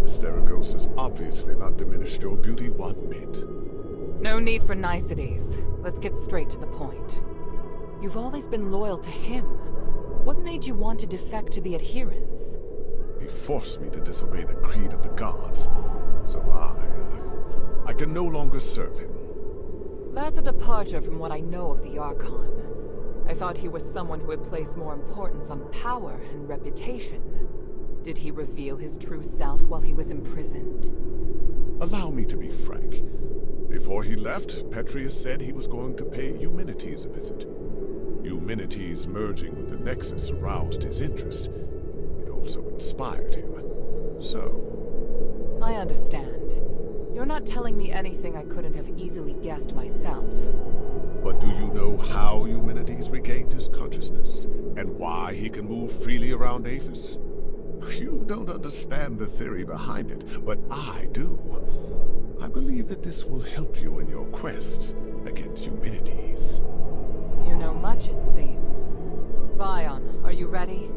Asterigos has obviously not diminished your beauty one bit. No need for niceties. Let's get straight to the point. You've always been loyal to him. What made you want to defect to the adherents? He forced me to disobey the creed of the gods, so I can no longer serve him. That's a departure from what I know of the Archon. I thought he was someone who had placed more importance on power and reputation. Did he reveal his true self while he was imprisoned? Allow me to be frank. Before he left, Petrius said he was going to pay Eumenides a visit. Eumenides merging with the nexus aroused his interest. It also inspired him. So... I understand. You're not telling me anything I couldn't have easily guessed myself. But do you know how Eumenides regained his consciousness? And why he can move freely around Aphes? You don't understand the theory behind it, but I do. I believe that this will help you in your quest against Eumenides. You know much, it seems. Bion, are you ready?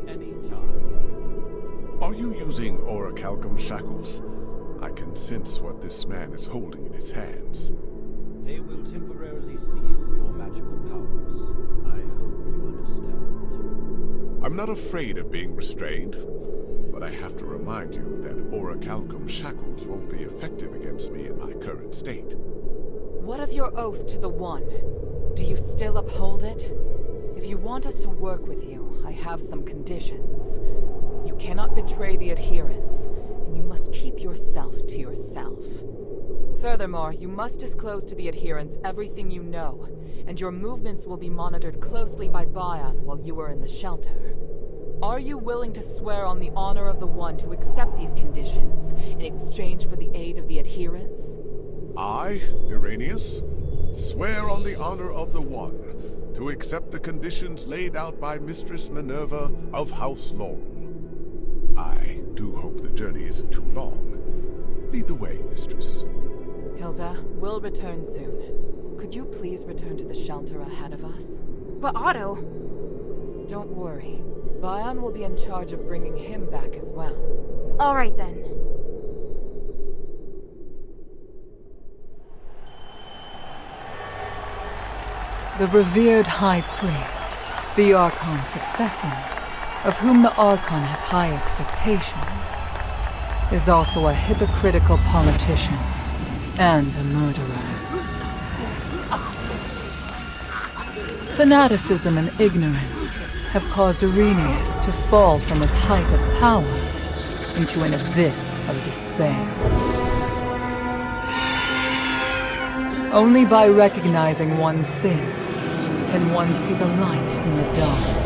Anytime. Are you using orichalcum shackles? I can can sense what this man is holding in his hands. They will temporarily seal your magical powers. I hope you understand. I'm not afraid of being restrained, but I have to remind you that orichalcum shackles won't be effective against me in my current state. What of your oath to the One? Do you still uphold it? If you want us to work with you, I have some conditions. You cannot betray the adherents, and you must keep yourself to yourself. Furthermore, you must disclose to the adherents everything you know, and your movements will be monitored closely by Bion while you are in the shelter. Are you willing to swear on the honor of the One to accept these conditions in exchange for the aid of the adherents? I, Irenaeus, swear on the honor of the One to accept the conditions laid out by Mistress Minerva of House Laurel. I do hope the journey isn't too long. Lead the way, Mistress. Hilda, we'll return soon. Could you please return to the shelter ahead of us? But Otto... Don't worry. Bion will be in charge of bringing him back as well. All right then. The revered High Priest, the Archon's successor, of whom the Archon has high expectations, is also a hypocritical politician and a murderer. Fanaticism and ignorance have caused Irenaeus to fall from his height of power into an abyss of despair. Only by recognizing one's sins can one see the light in the dark.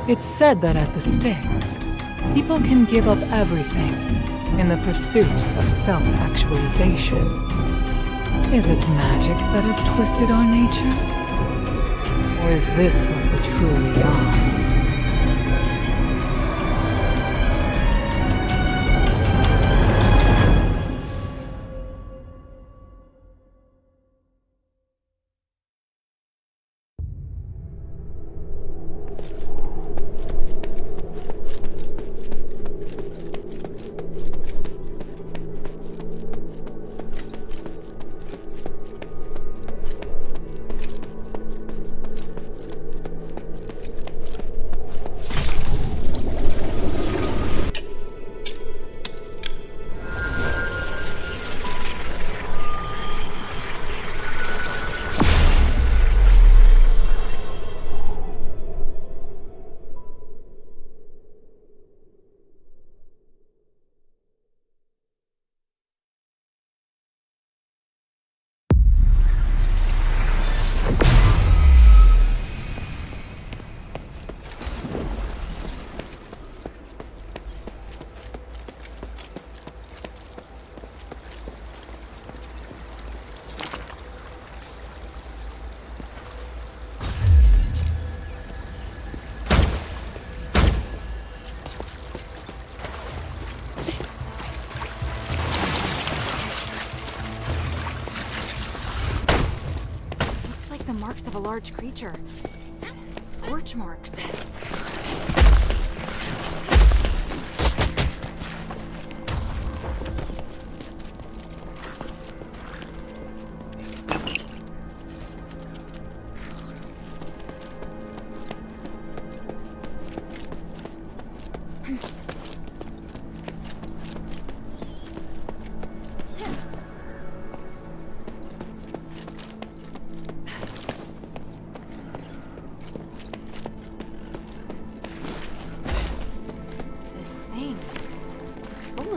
It's said that at the stakes, people can give up everything in the pursuit of self-actualization. Is it magic that has twisted our nature? Or is this what we truly are? Marks of a large creature. Scorch marks.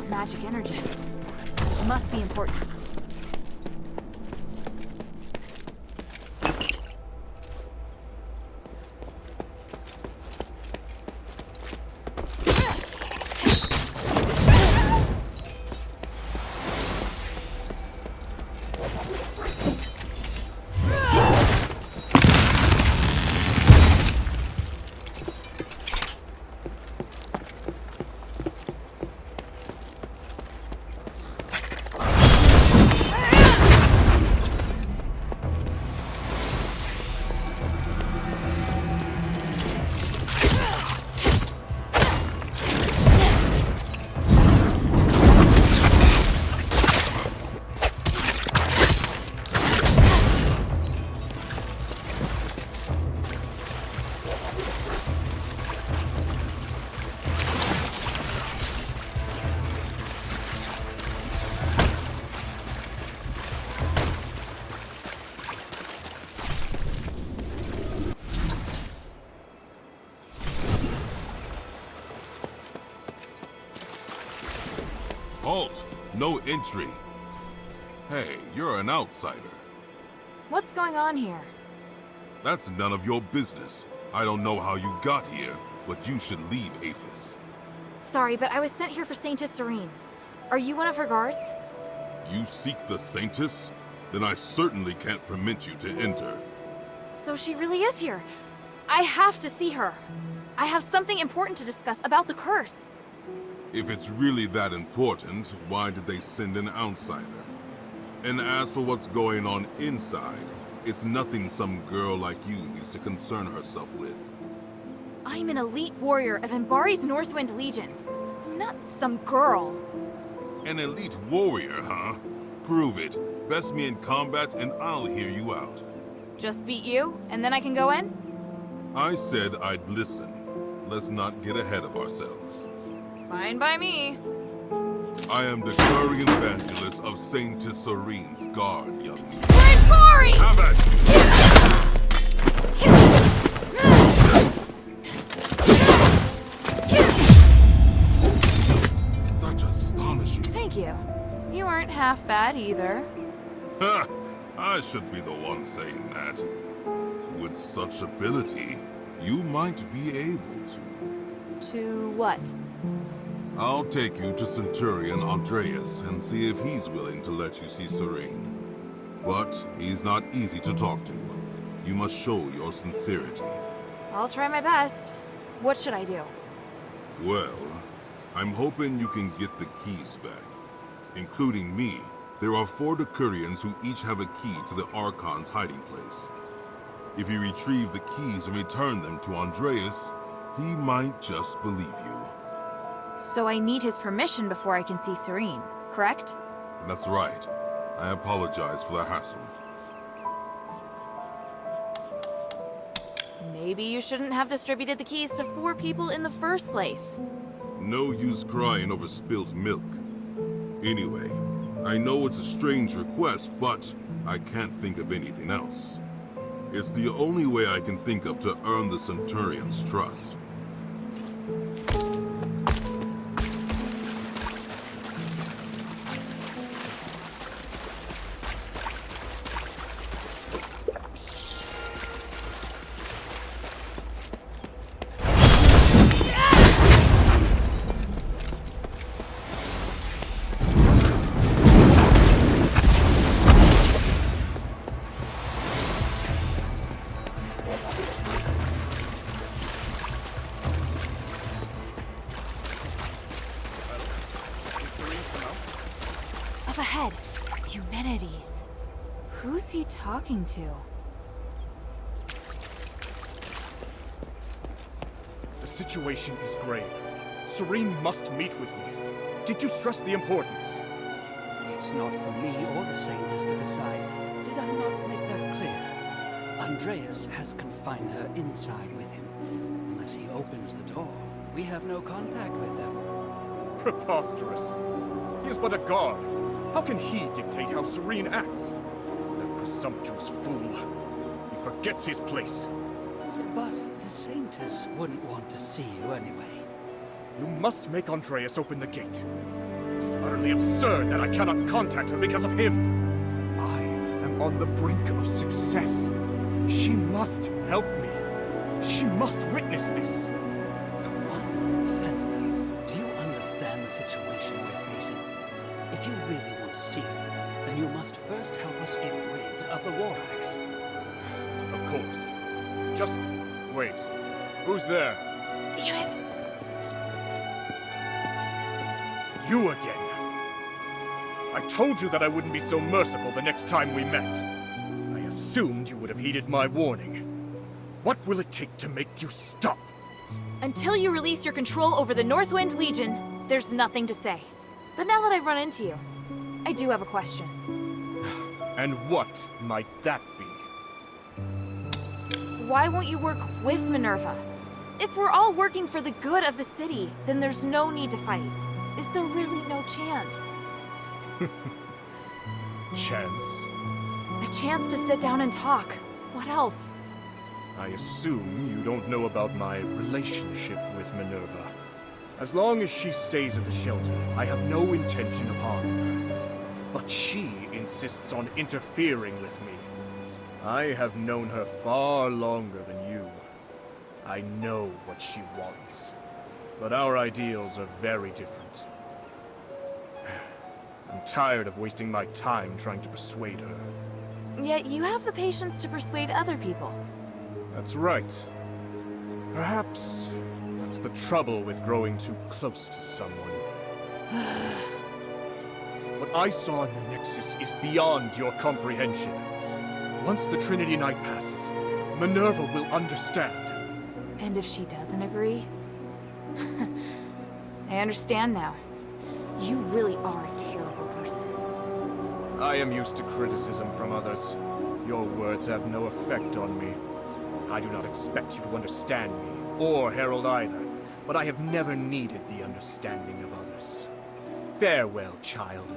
Magic energy. Must be important. Halt! No entry! Hey, you're an outsider. What's going on here? That's none of your business. I don't know how you got here, but you should leave Aphes. Sorry, but I was sent here for Saintess Serene. Are you one of her guards? You seek the Saintess? Then I certainly can't permit you to enter. So she really is here. I have to see her. I have something important to discuss about the curse. If it's really that important, why did they send an outsider? And as for what's going on inside, it's nothing some girl like you needs to concern herself with. I'm an elite warrior of Embari's Northwind Legion. I'm not some girl. An elite warrior, huh? Prove it. Best me in combat and I'll hear you out. Just beat you, and then I can go in? I said I'd listen. Let's not get ahead of ourselves. Fine by me. I am the Curry Evangelist of Saintess Serene's guard, young man. Embari! Have at you! Such astonishing. Thank you. You aren't half bad either. Ha! I should be the one saying that. With such ability, you might be able to. To what? I'll take you to Centurion Andreas and see if he's willing to let you see Serene. But he's not easy to talk to. You must show your sincerity. I'll try my best. What should I do? Well, I'm hoping you can get the keys back. Including me, there are 4 Decurions who each have a key to the Archon's hiding place. If you retrieve the keys and return them to Andreas, he might just believe you. So I need his permission before I can see Serene, correct? That's right. I apologize for the hassle. Maybe you shouldn't have distributed the keys to 4 people in the first place. No use crying over spilled milk. Anyway, I know it's a strange request, but I can't think of anything else. It's the only way I can think of to earn the Centurion's trust. Up ahead, Humanities. Who's he talking to? The situation is grave. Serene must meet with me. Did you stress the importance? It's not for me or the Saintess to decide. Did I not make that clear? Andreas has confined her inside with him. Unless he opens the door, we have no contact with them. Preposterous. He is but a guard. How can he dictate how Serene acts? That presumptuous fool. He forgets his place. But the Saintess wouldn't want to see you anyway. You must make Andreas open the gate. It is utterly absurd that I cannot contact her because of him. I am on the brink of success. She must help me. She must witness this. What? Senator, do you understand the situation we're facing? If you really want to see her, then you must first help us get rid of the War Axe. Of course. Just wait. Who's there? Damn it! You again. I told you that I wouldn't be so merciful the next time we met. I assumed you would have heeded my warning. What will it take to make you stop? Until you release your control over the Northwind Legion, there's nothing to say. But now that I've run into you, I do have a question. And what might that be? Why won't you work with Minerva? If we're all working for the good of the city, then there's no need to fight. Is there really no chance? Chance? A chance to sit down and talk. What else? I assume you don't know about my relationship with Minerva. As long as she stays at the shelter, I have no intention of harming her. But she insists on interfering with me. I have known her far longer than you. I know what she wants. But our ideals are very different. I'm tired of wasting my time trying to persuade her. Yet you have the patience to persuade other people. That's right. Perhaps that's the trouble with growing too close to someone. What I saw in the Nexus is beyond your comprehension. Once the Trinity night passes, Minerva will understand. And if she doesn't agree? I understand now. You really are a terrible person. I am used to criticism from others. Your words have no effect on me. I do not expect you to understand me, or Harold either, but I have never needed the understanding of others. Farewell, child.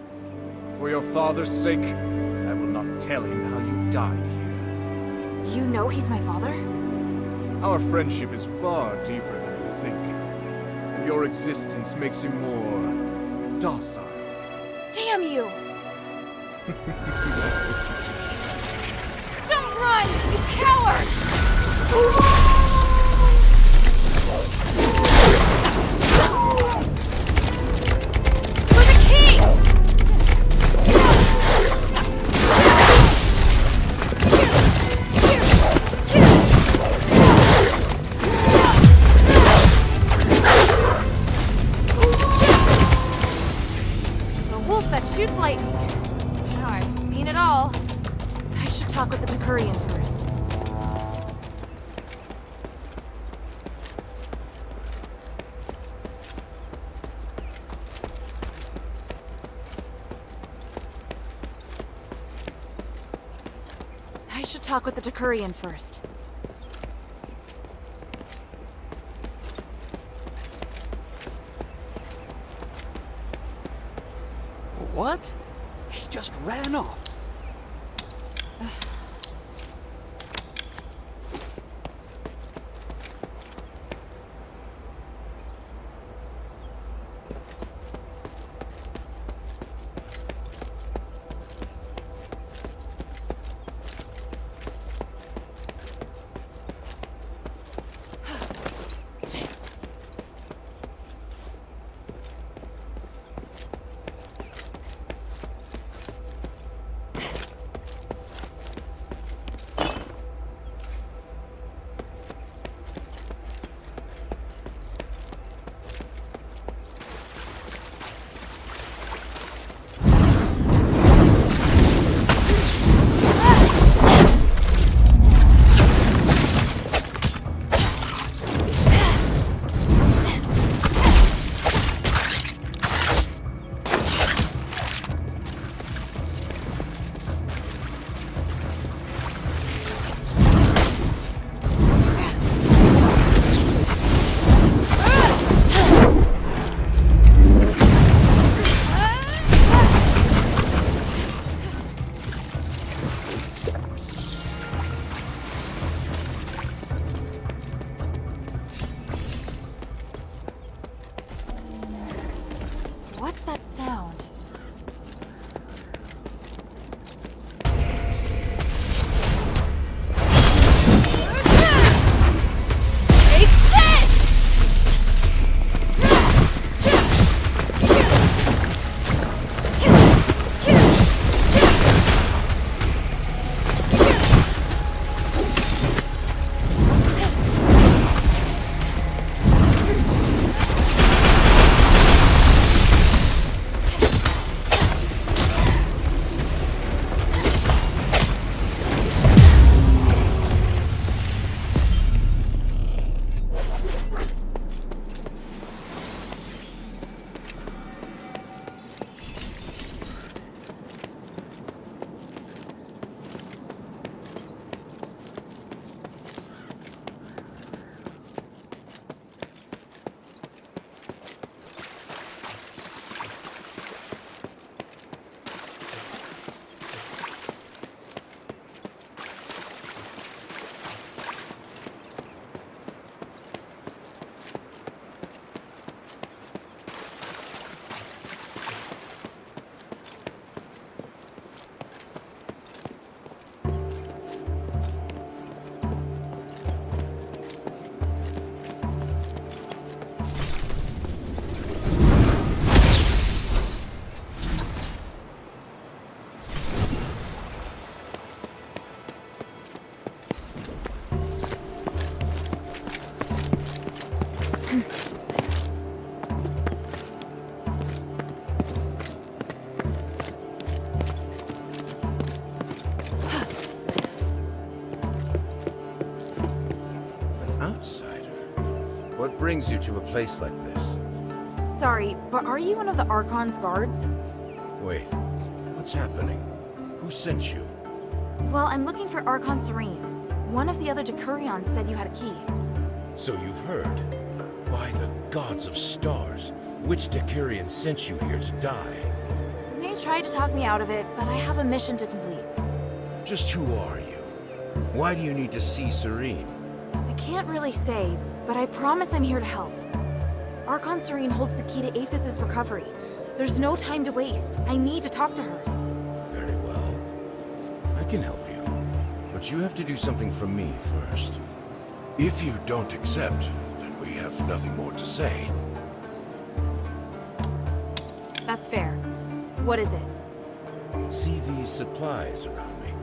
For your father's sake, I will not tell him how you died here. You know he's my father? Our friendship is far deeper than you think, and your existence makes him more docile. Damn you! Don't run, you coward! For the king! The wolf that shoots lightning. Now I've seen it all. I should talk with the Decurion first. I should talk with the Decurion first. What? He just ran off. What brings you to a place like this? Sorry, but are you one of the Archon's guards? Wait, what's happening? Who sent you? Well, I'm looking for Archon Serene. One of the other Decurions said you had a key. So you've heard. By the gods of stars, which Decurion sent you here to die? They tried to talk me out of it, but I have a mission to complete. Just who are you? Why do you need to see Serene? I can't really say, but I promise I'm here to help. Archon Serene holds the key to Aphes' recovery. There's no time to waste. I need to talk to her. Very well. I can help you. But you have to do something for me first. If you don't accept, then we have nothing more to say. That's fair. What is it? See these supplies around me?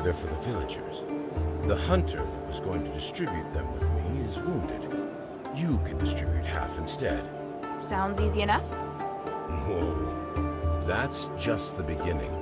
They're for the villagers. The hunter that was going to distribute them with me is wounded. You can distribute half instead. Sounds easy enough. Whoa. That's just the beginning.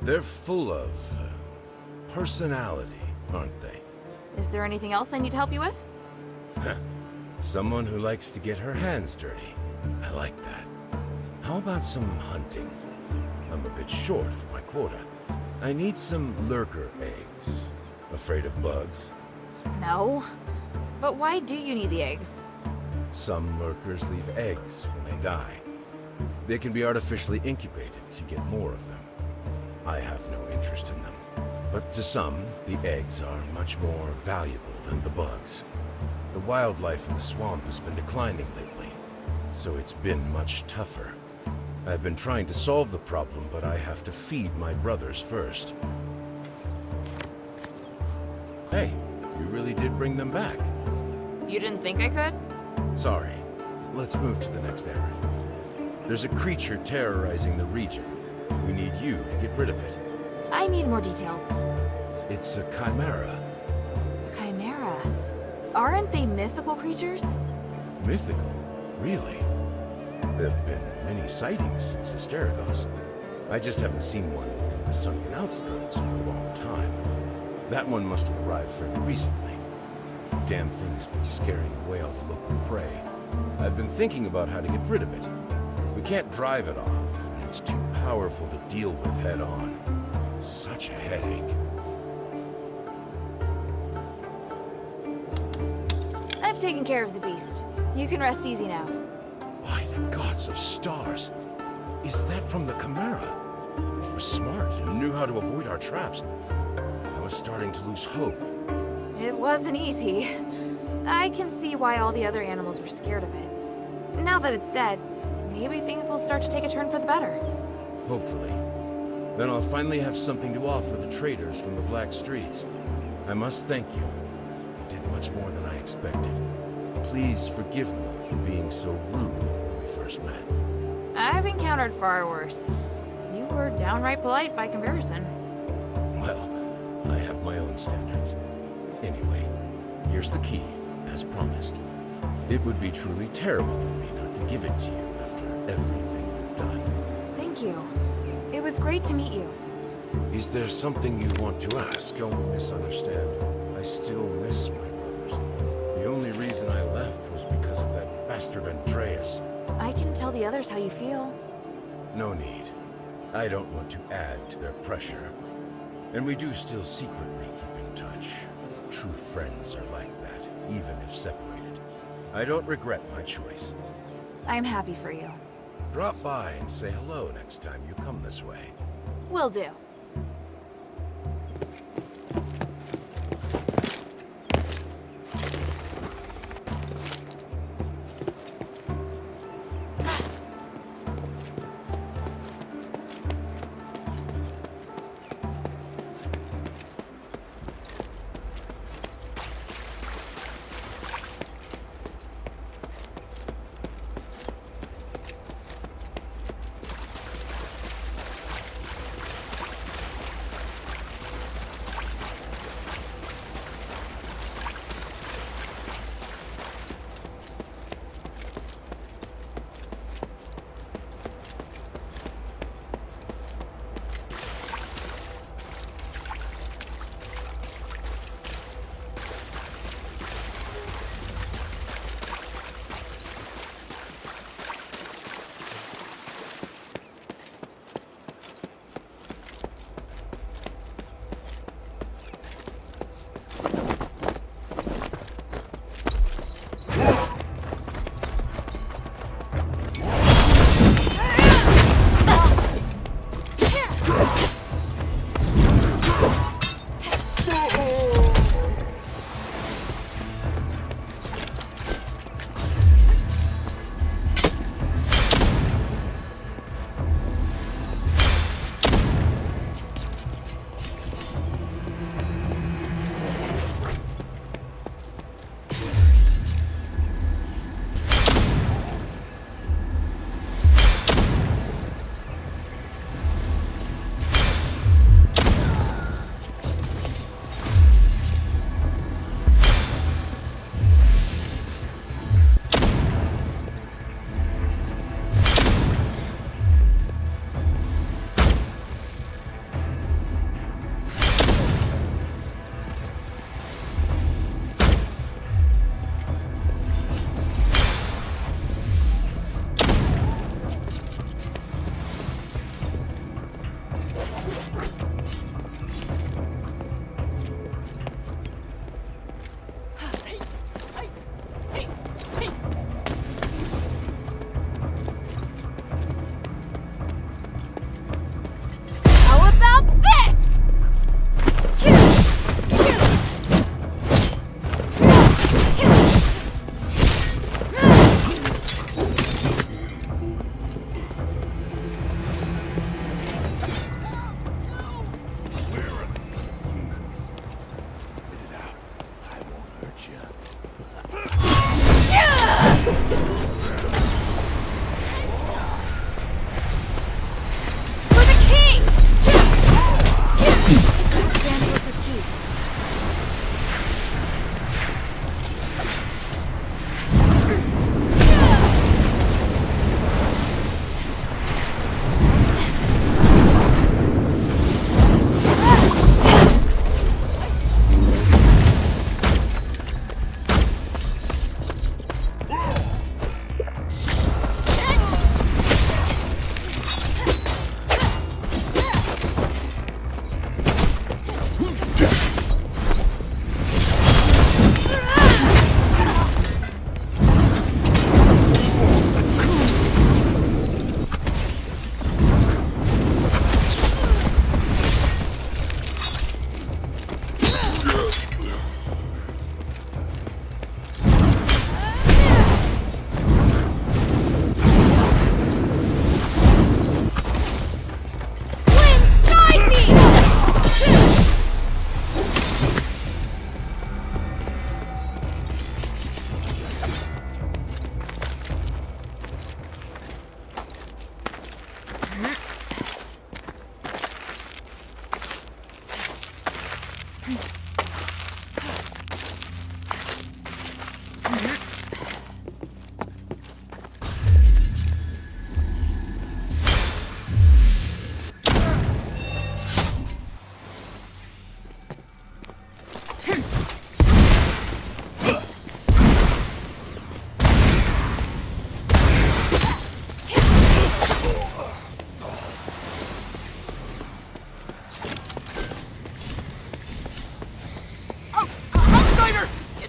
They're full of personality, aren't they? Is there anything else I need to help you with? Someone who likes to get her hands dirty. I like that. How about some hunting? I'm a bit short of my quota. I need some lurker eggs. Afraid of bugs? No. But why do you need the eggs? Some lurkers leave eggs when they die. They can be artificially incubated to get more of them. I have no interest in them. But to some, the eggs are much more valuable than the bugs. The wildlife in the swamp has been declining lately, so it's been much tougher. I've been trying to solve the problem, but I have to feed my brothers first. Hey, you really did bring them back. You didn't think I could? Sorry. Let's move to the next errand. There's a creature terrorizing the region. We need you to get rid of it. I need more details. It's a chimera. A chimera? Aren't they mythical creatures? Mythical? Really? There have been many sightings since Asterigos. I just haven't seen one in the sunken outskirts for a long time. That one must have arrived fairly recently. Damn thing's been scaring away all the local prey. I've been thinking about how to get rid of it. We can't drive it off. It's too powerful to deal with head-on. Such a headache. I've taken care of the beast. You can rest easy now. By the gods of stars! Is that from the Chimera? It was smart and knew how to avoid our traps. I was starting to lose hope. It wasn't easy. I can see why all the other animals were scared of it. Now that it's dead, maybe things will start to take a turn for the better. Hopefully. Then I'll finally have something to offer the traders from the Black Streets. I must thank you. You did much more than I expected. Please forgive me for being so rude when we first met. I've encountered far worse. You were downright polite by comparison. Well, I have my own standards. Anyway, here's the key, as promised. It would be truly terrible of me not to give it to you after everything you've done. Thank you. It was great to meet you. Is there something you want to ask? Don't misunderstand. I still miss my brothers. The only reason I left was because of that Master of Andreas. I can tell the others how you feel. No need. I don't want to add to their pressure. And we do still secretly keep in touch. True friends are like that, even if separated. I don't regret my choice. I'm happy for you. Drop by and say hello next time you come this way. Will do.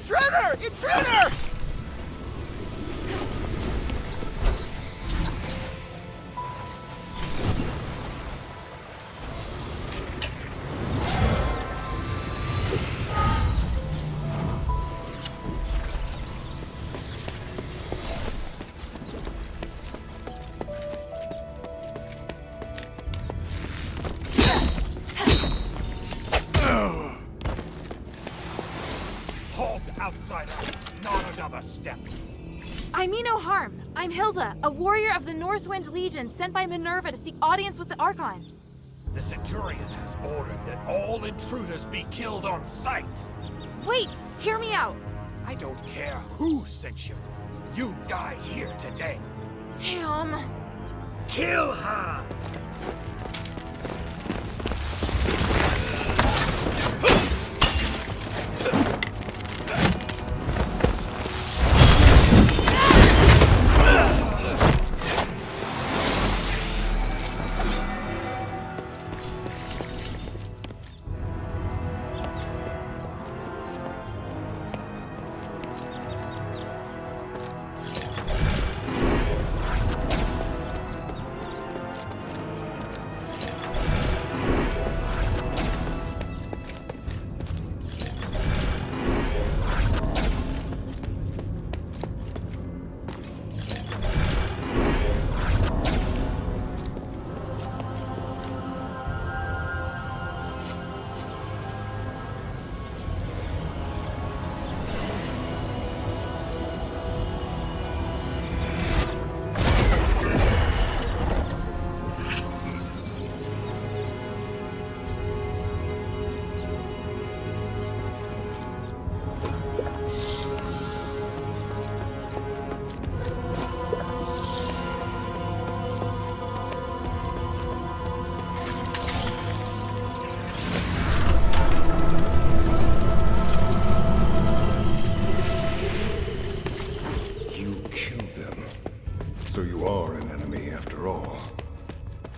Intruder! Intruder! I mean no harm. I'm Hilda, a warrior of the Northwind Legion sent by Minerva to seek audience with the Archon. The Centurion has ordered that all intruders be killed on sight. Wait! Hear me out! I don't care who sent you. You die here today. Damn. Kill her!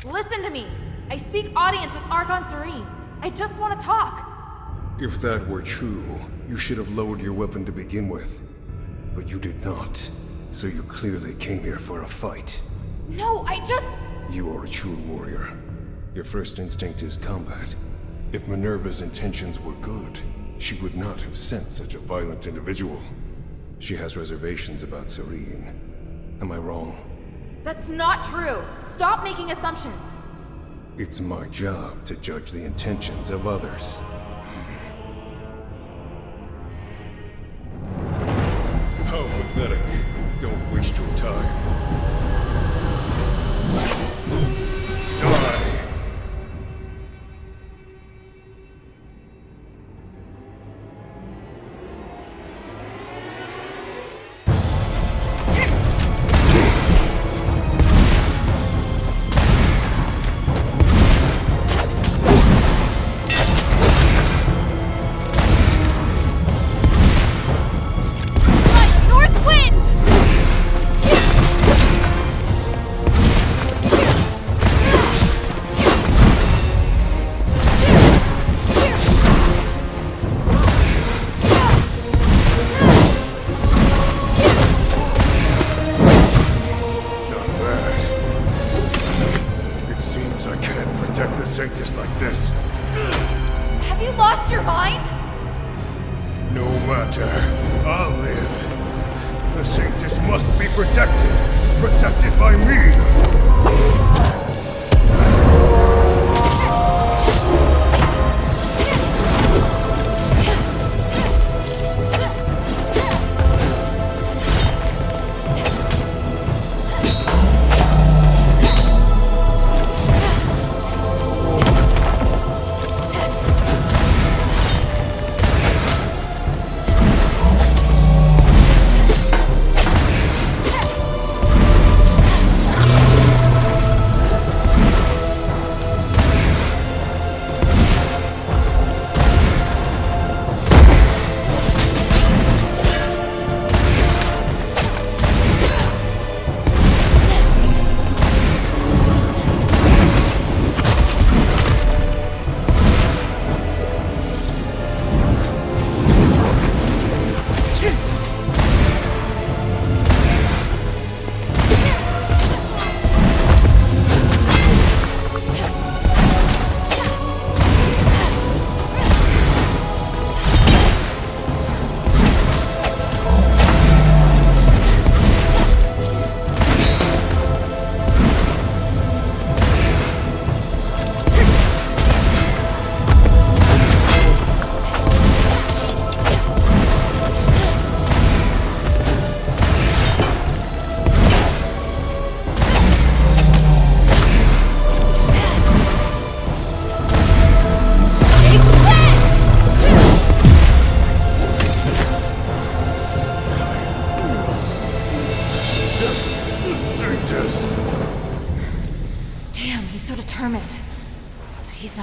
Listen to me! I seek audience with Archon Serene. I just want to talk. If that were true, you should have lowered your weapon to begin with. But you did not. So you clearly came here for a fight. No, I just... You are a true warrior. Your first instinct is combat. If Minerva's intentions were good, she would not have sent such a violent individual. She has reservations about Serene. Am I wrong? That's not true. Stop making assumptions. It's my job to judge the intentions of others. How pathetic. Don't waste your time.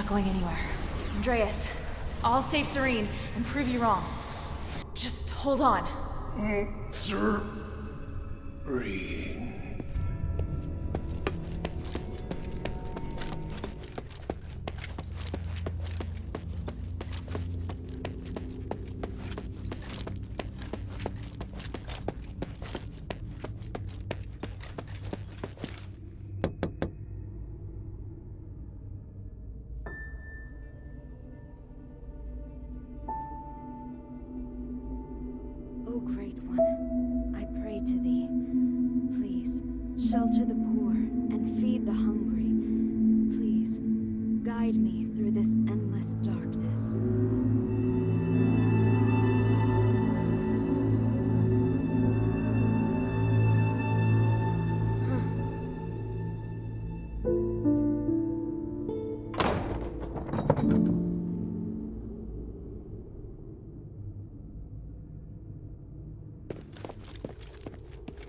not going anywhere. Andreas, I'll save Serene and prove you wrong. Just hold on. Sir. O Great One, I pray to thee. Please, shelter the poor and feed the hungry. Please, guide me through this endless darkness.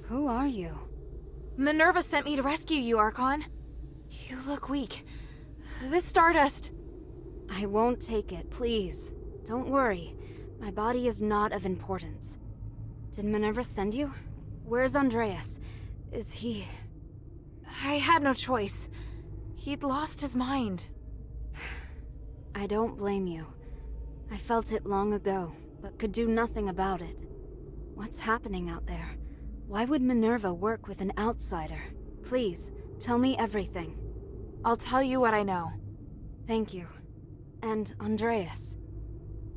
Who are you? Minerva sent me to rescue you, Archon. You look weak. This stardust... I won't take it, please. Don't worry. My body is not of importance. Did Minerva send you? Where's Andreas? Is he... I had no choice. He'd lost his mind. I don't blame you. I felt it long ago, but could do nothing about it. What's happening out there? Why would Minerva work with an outsider? Please, tell me everything. I'll tell you what I know. Thank you. And Andreas.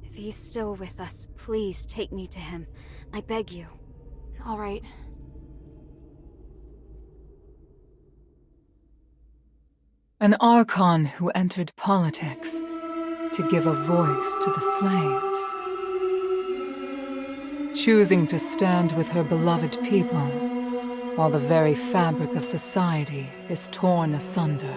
If he's still with us, please take me to him. I beg you. All right. An Archon who entered politics to give a voice to the slaves. Choosing to stand with her beloved people, while the very fabric of society is torn asunder.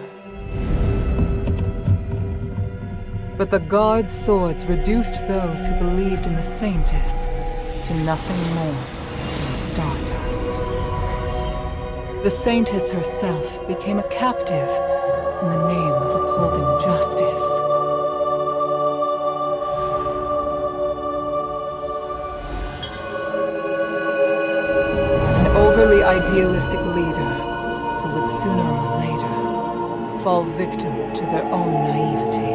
But the Guard's swords reduced those who believed in the Saintess to nothing more than stardust. The Saintess herself became a captive in the name of upholding justice. Overly idealistic leader who would sooner or later fall victim to their own naivety.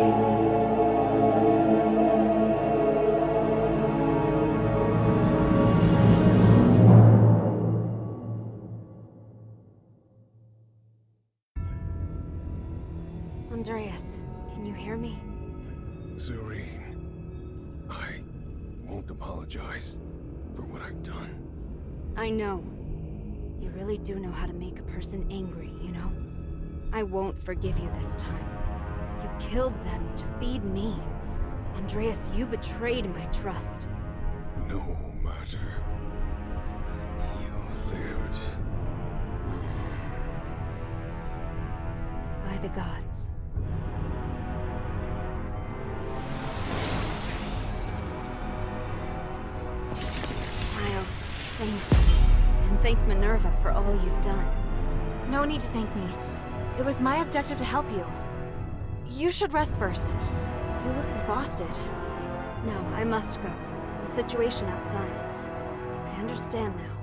Andreas, can you hear me? Serene, I won't apologize for what I've done. I know. You really do know how to make a person angry, you know? I won't forgive you this time. You killed them to feed me. Andreas, you betrayed my trust. No matter. You lived. By the gods. Child, thank you. And thank Minerva for all you've done. No need to thank me. It was my objective to help you. You should rest first. You look exhausted. No, I must go. The situation outside. I understand now.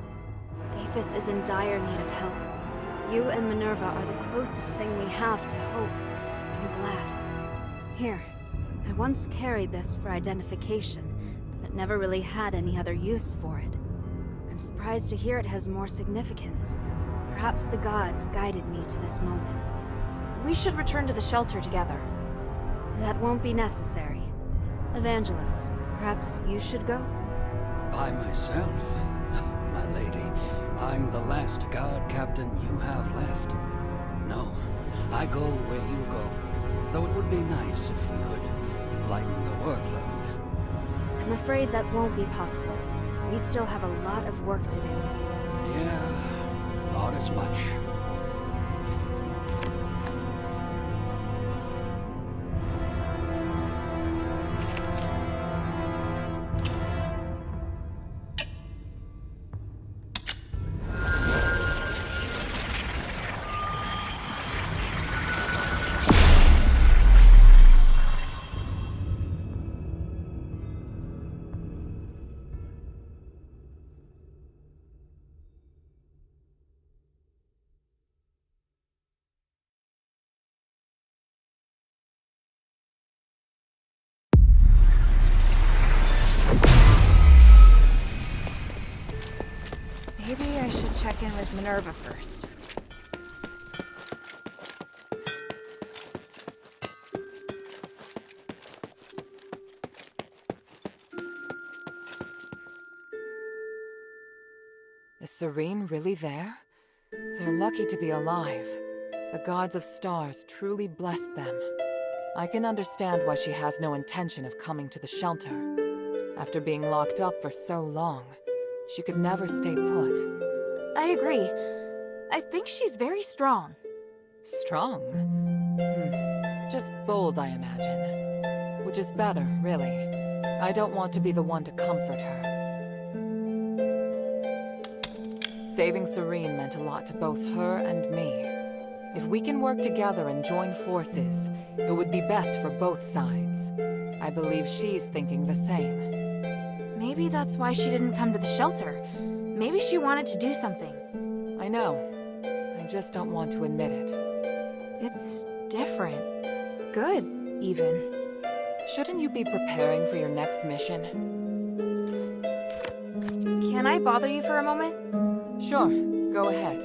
Aphis is in dire need of help. You and Minerva are the closest thing we have to hope. I'm glad. Here, I once carried this for identification, but never really had any other use for it. I'm surprised to hear it has more significance. Perhaps the gods guided me to this moment. We should return to the shelter together. That won't be necessary. Evangelos, perhaps you should go? By myself? My lady, I'm the last guard captain you have left. No, I go where you go. Though it would be nice if we could lighten the workload. I'm afraid that won't be possible. We still have a lot of work to do. Yeah, thought as much. should check in with Minerva first. Is Serene really there? They're lucky to be alive. The gods of stars truly blessed them. I can understand why she has no intention of coming to the shelter. After being locked up for so long, she could never stay put. I agree. I think she's very strong. Strong? Just bold, I imagine. Which is better, really. I don't want to be the one to comfort her. Saving Serene meant a lot to both her and me. If we can work together and join forces, it would be best for both sides. I believe she's thinking the same. Maybe that's why she didn't come to the shelter. Maybe she wanted to do something. I know. I just don't want to admit it. It's different. Good, even. Shouldn't you be preparing for your next mission? Can I bother you for a moment? Sure, go ahead.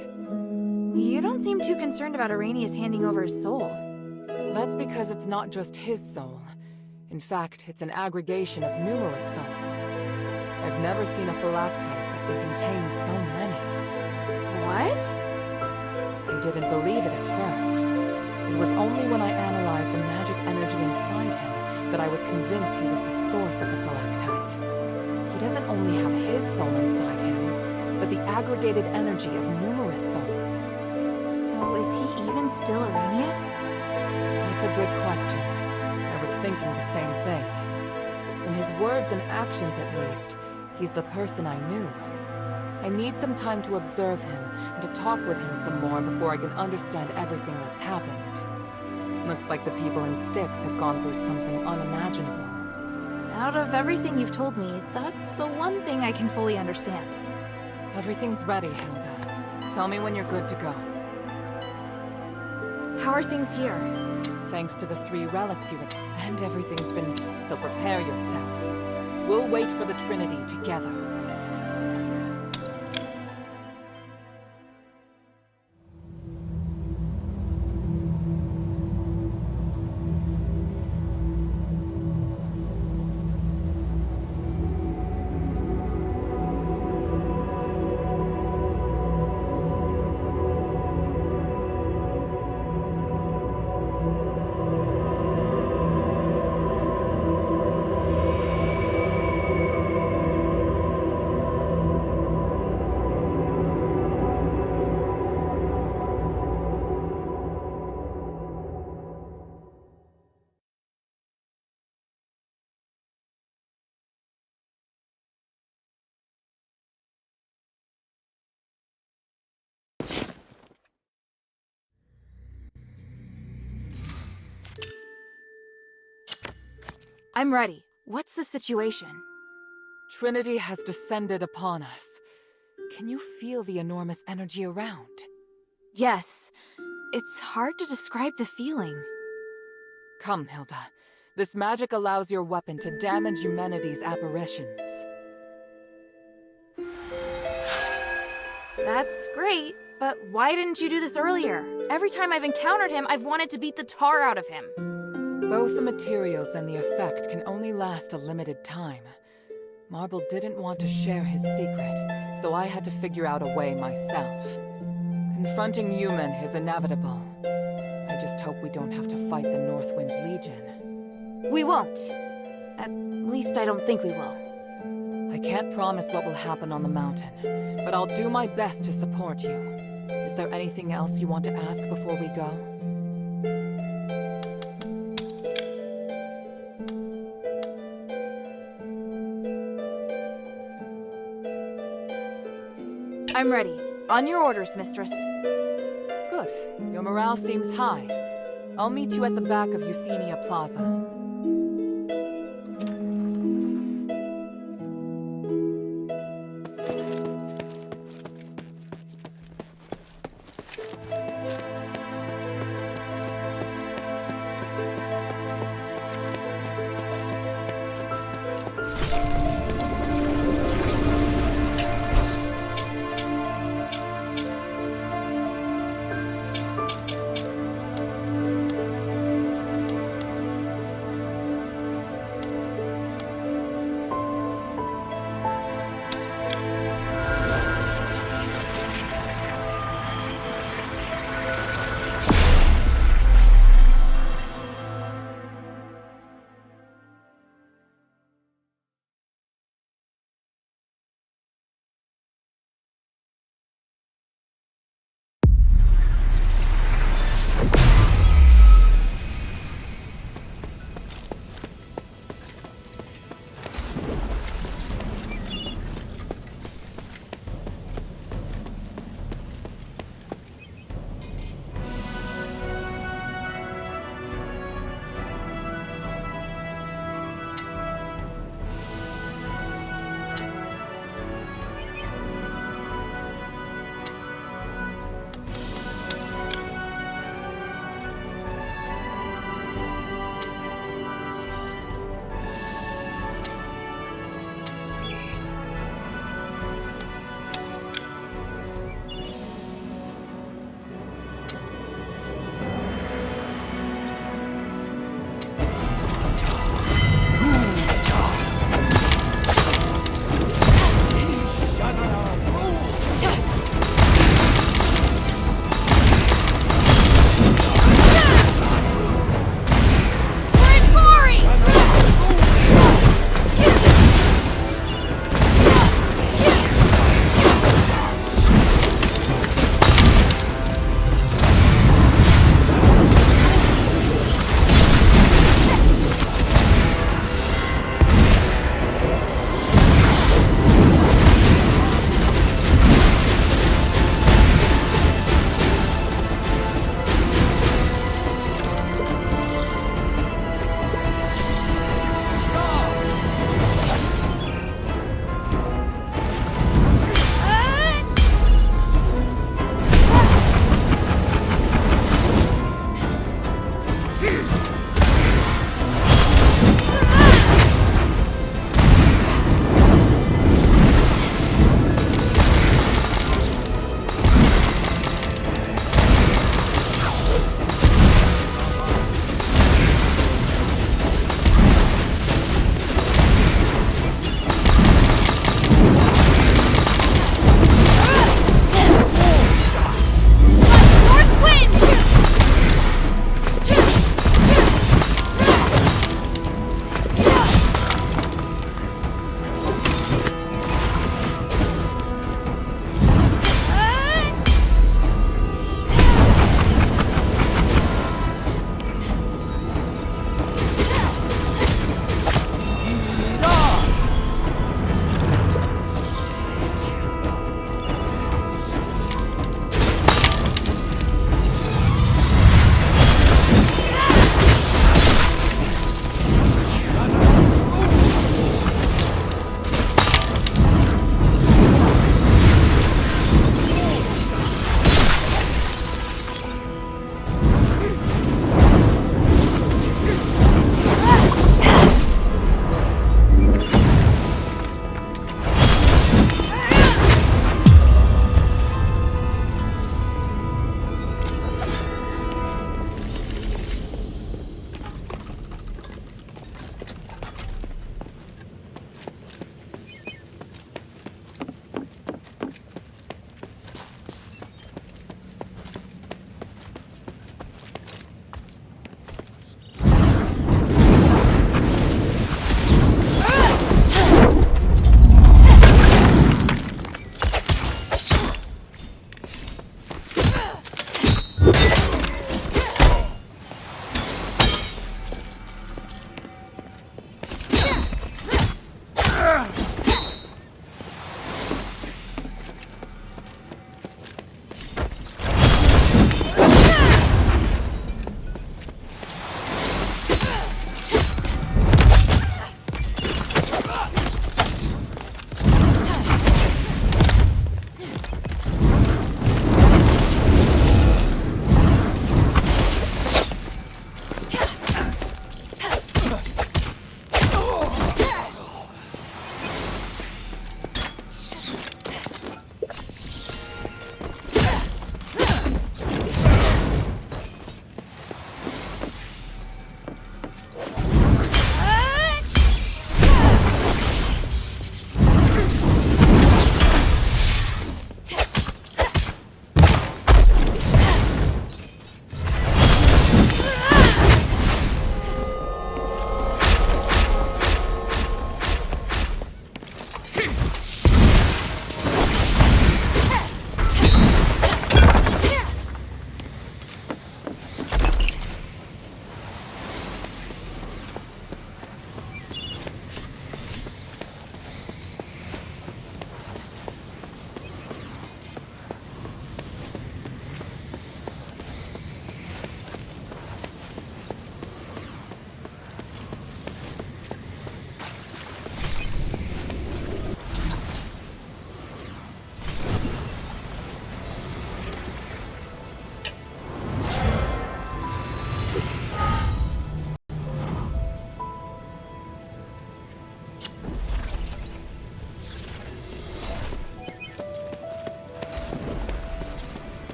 You don't seem too concerned about Arrhenius handing over his soul. That's because it's not just his soul. In fact, it's an aggregation of numerous souls. I've never seen a phylactite that can contain so many. What? I didn't believe it at first. It was only when I analyzed the magic energy inside him that I was convinced he was the source of the phylactite. He doesn't only have his soul inside him, but the aggregated energy of numerous souls. So is he even still Arrhenius? That's a good question. I was thinking the same thing. In his words and actions at least, he's the person I knew. I need some time to observe him and to talk with him some more before I can understand everything that's happened. Looks like the people in Styx have gone through something unimaginable. Out of everything you've told me, that's the one thing I can fully understand. Everything's ready, Hilda. Tell me when you're good to go. How are things here? Thanks to the 3 relics you and everything's been... So prepare yourself. We'll wait for the Trinity together. I'm ready. What's the situation? Trinity has descended upon us. Can you feel the enormous energy around? Yes. It's hard to describe the feeling. Come, Hilda. This magic allows your weapon to damage humanity's apparitions. That's great, but why didn't you do this earlier? Every time I've encountered him, I've wanted to beat the tar out of him. Both the materials and the effect can only last a limited time. Marble didn't want to share his secret, so I had to figure out a way myself. Confronting human is inevitable. I just hope we don't have to fight the Northwind Legion. We won't. At least I don't think we will. I can't promise what will happen on the mountain, but I'll do my best to support you. Is there anything else you want to ask before we go? I'm ready. On your orders, mistress. Good. Your morale seems high. I'll meet you at the back of Euthenia Plaza.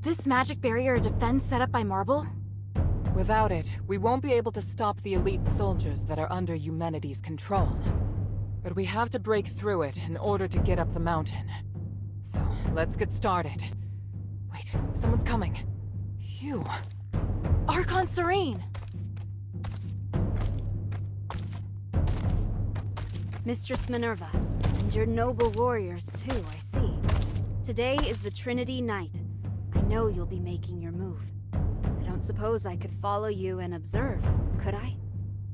this magic barrier a defense set up by Marble? Without it, we won't be able to stop the elite soldiers that are under humanity's control. But we have to break through it in order to get up the mountain. So, let's get started. Wait, someone's coming. Phew. Archon Serene! Mistress Minerva, and your noble warriors too, I see. Today is the Trinity night. I know you'll be making your move. I don't suppose I could follow you and observe, could I?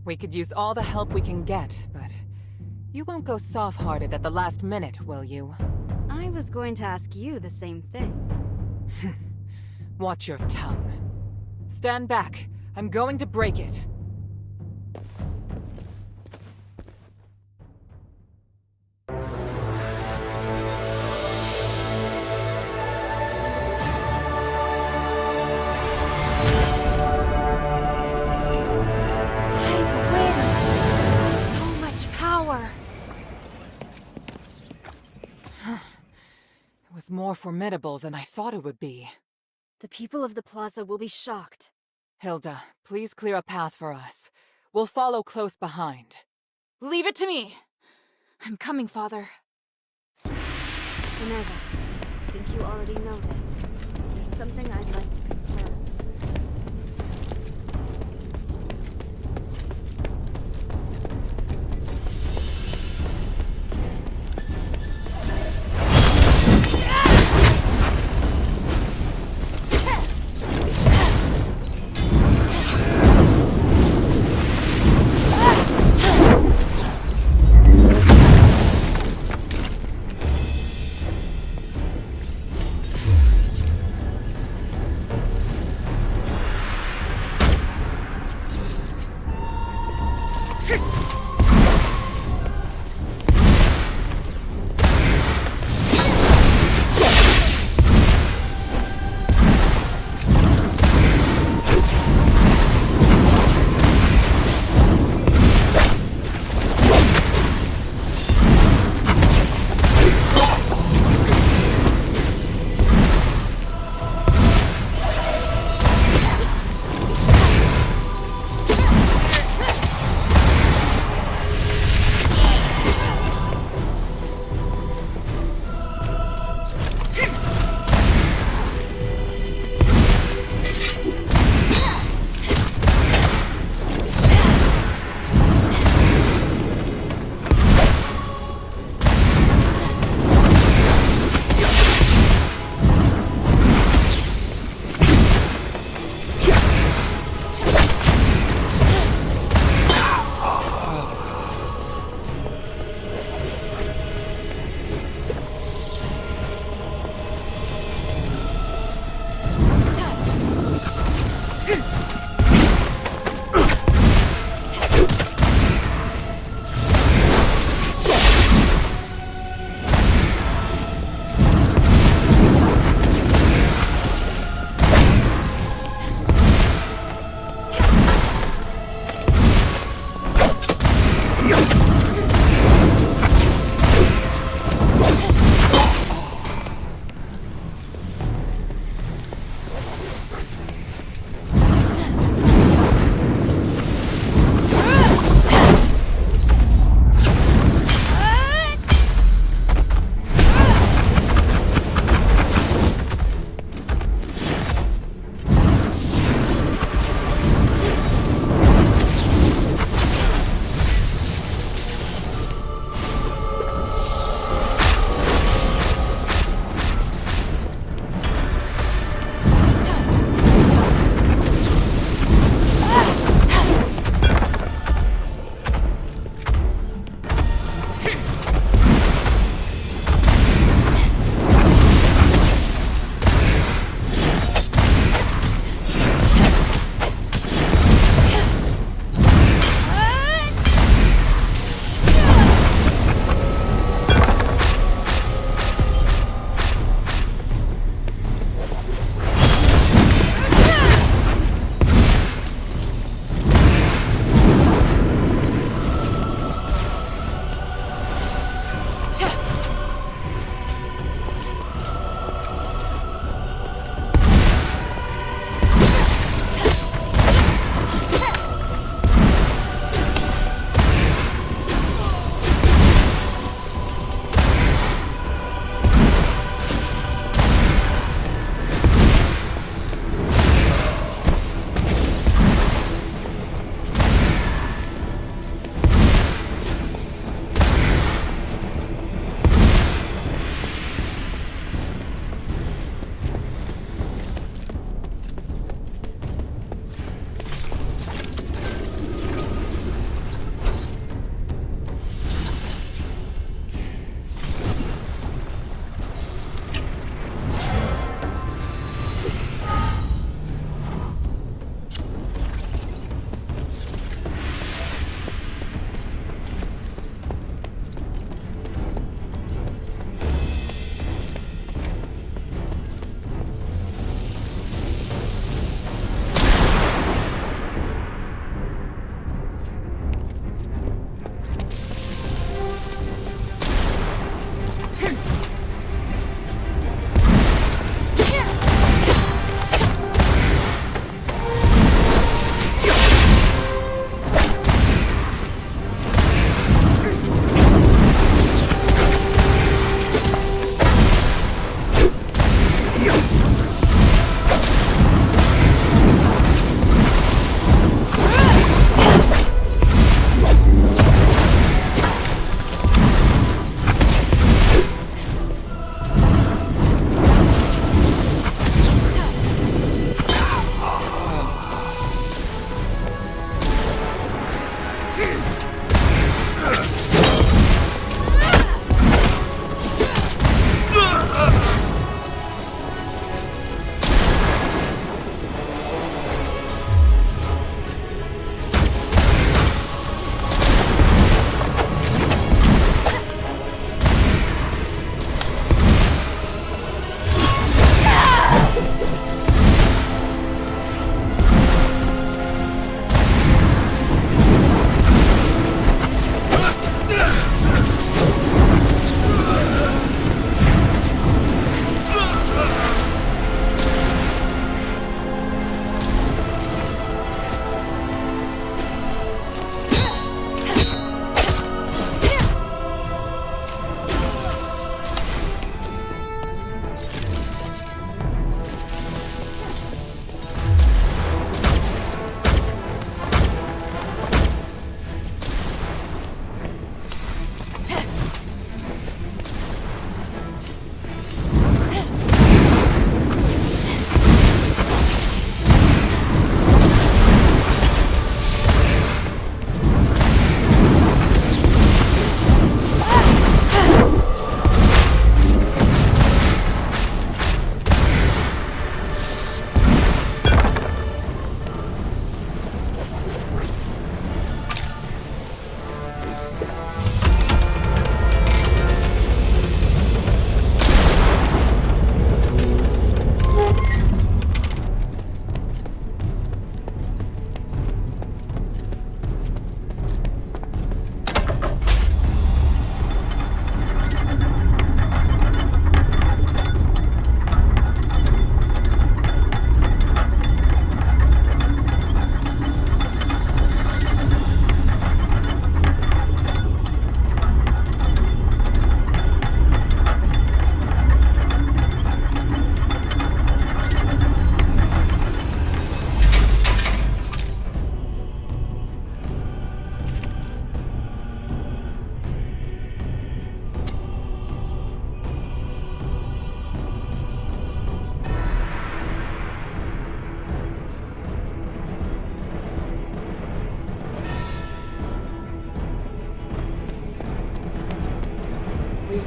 We could use all the help we can get, but you won't go soft-hearted at the last minute, will you? I was going to ask you the same thing. Watch your tongue. Stand back. I'm going to break it. More formidable than I thought it would be. The people of the plaza will be shocked. Hilda, please clear a path for us. We'll follow close behind. Leave it to me! I'm coming, Father. Minerva, I think you already know this. There's something I'd like to confirm.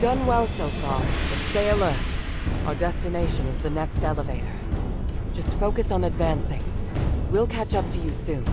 done well so far, but stay alert. Our destination is the next elevator. Just focus on advancing. We'll catch up to you soon.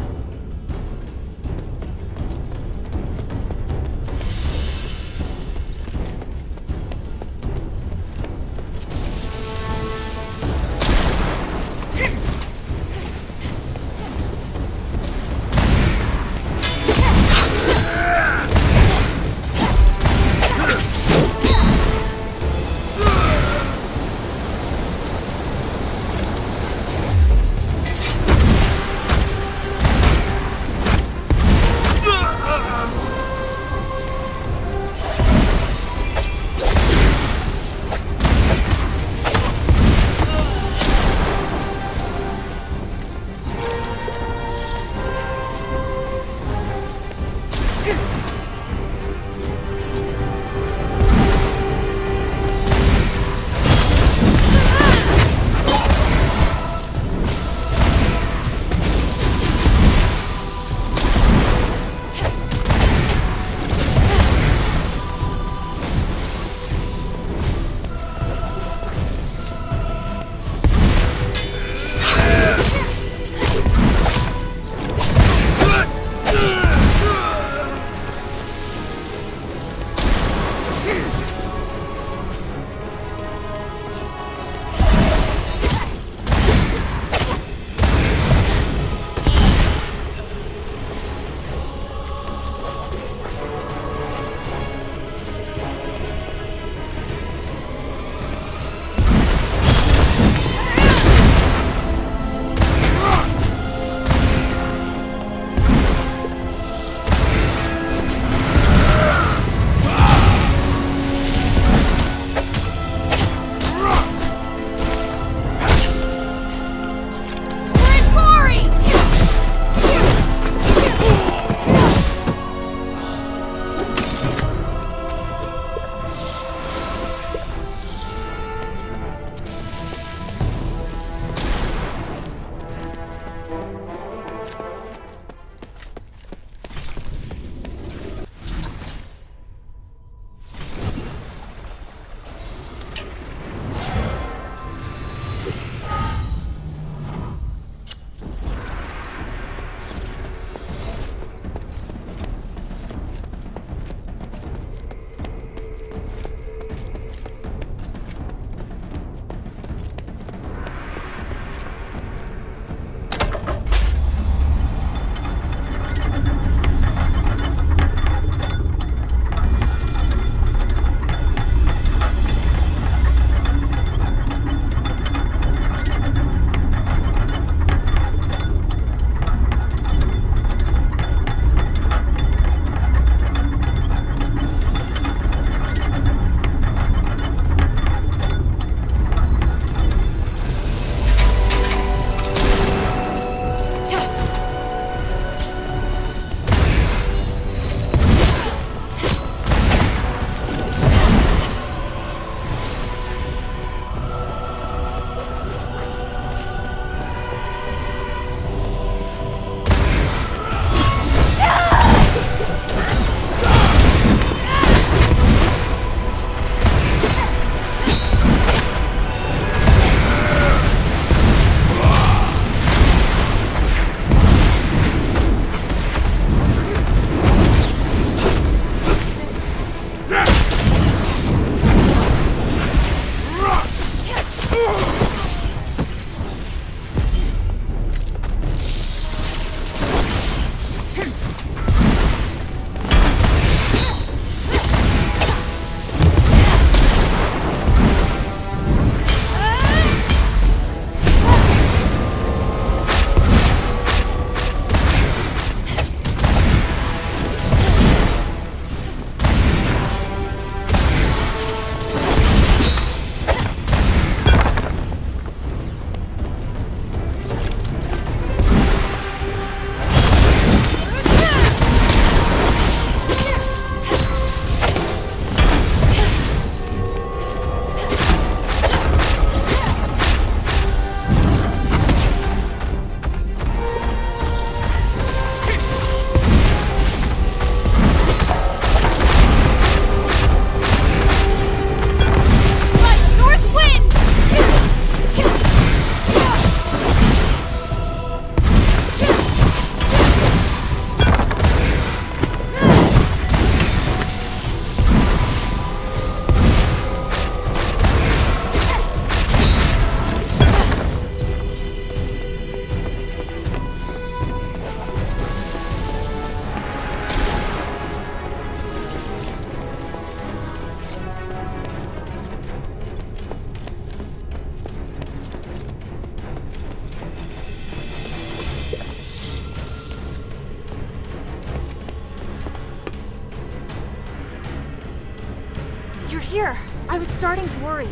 here. I was starting to worry.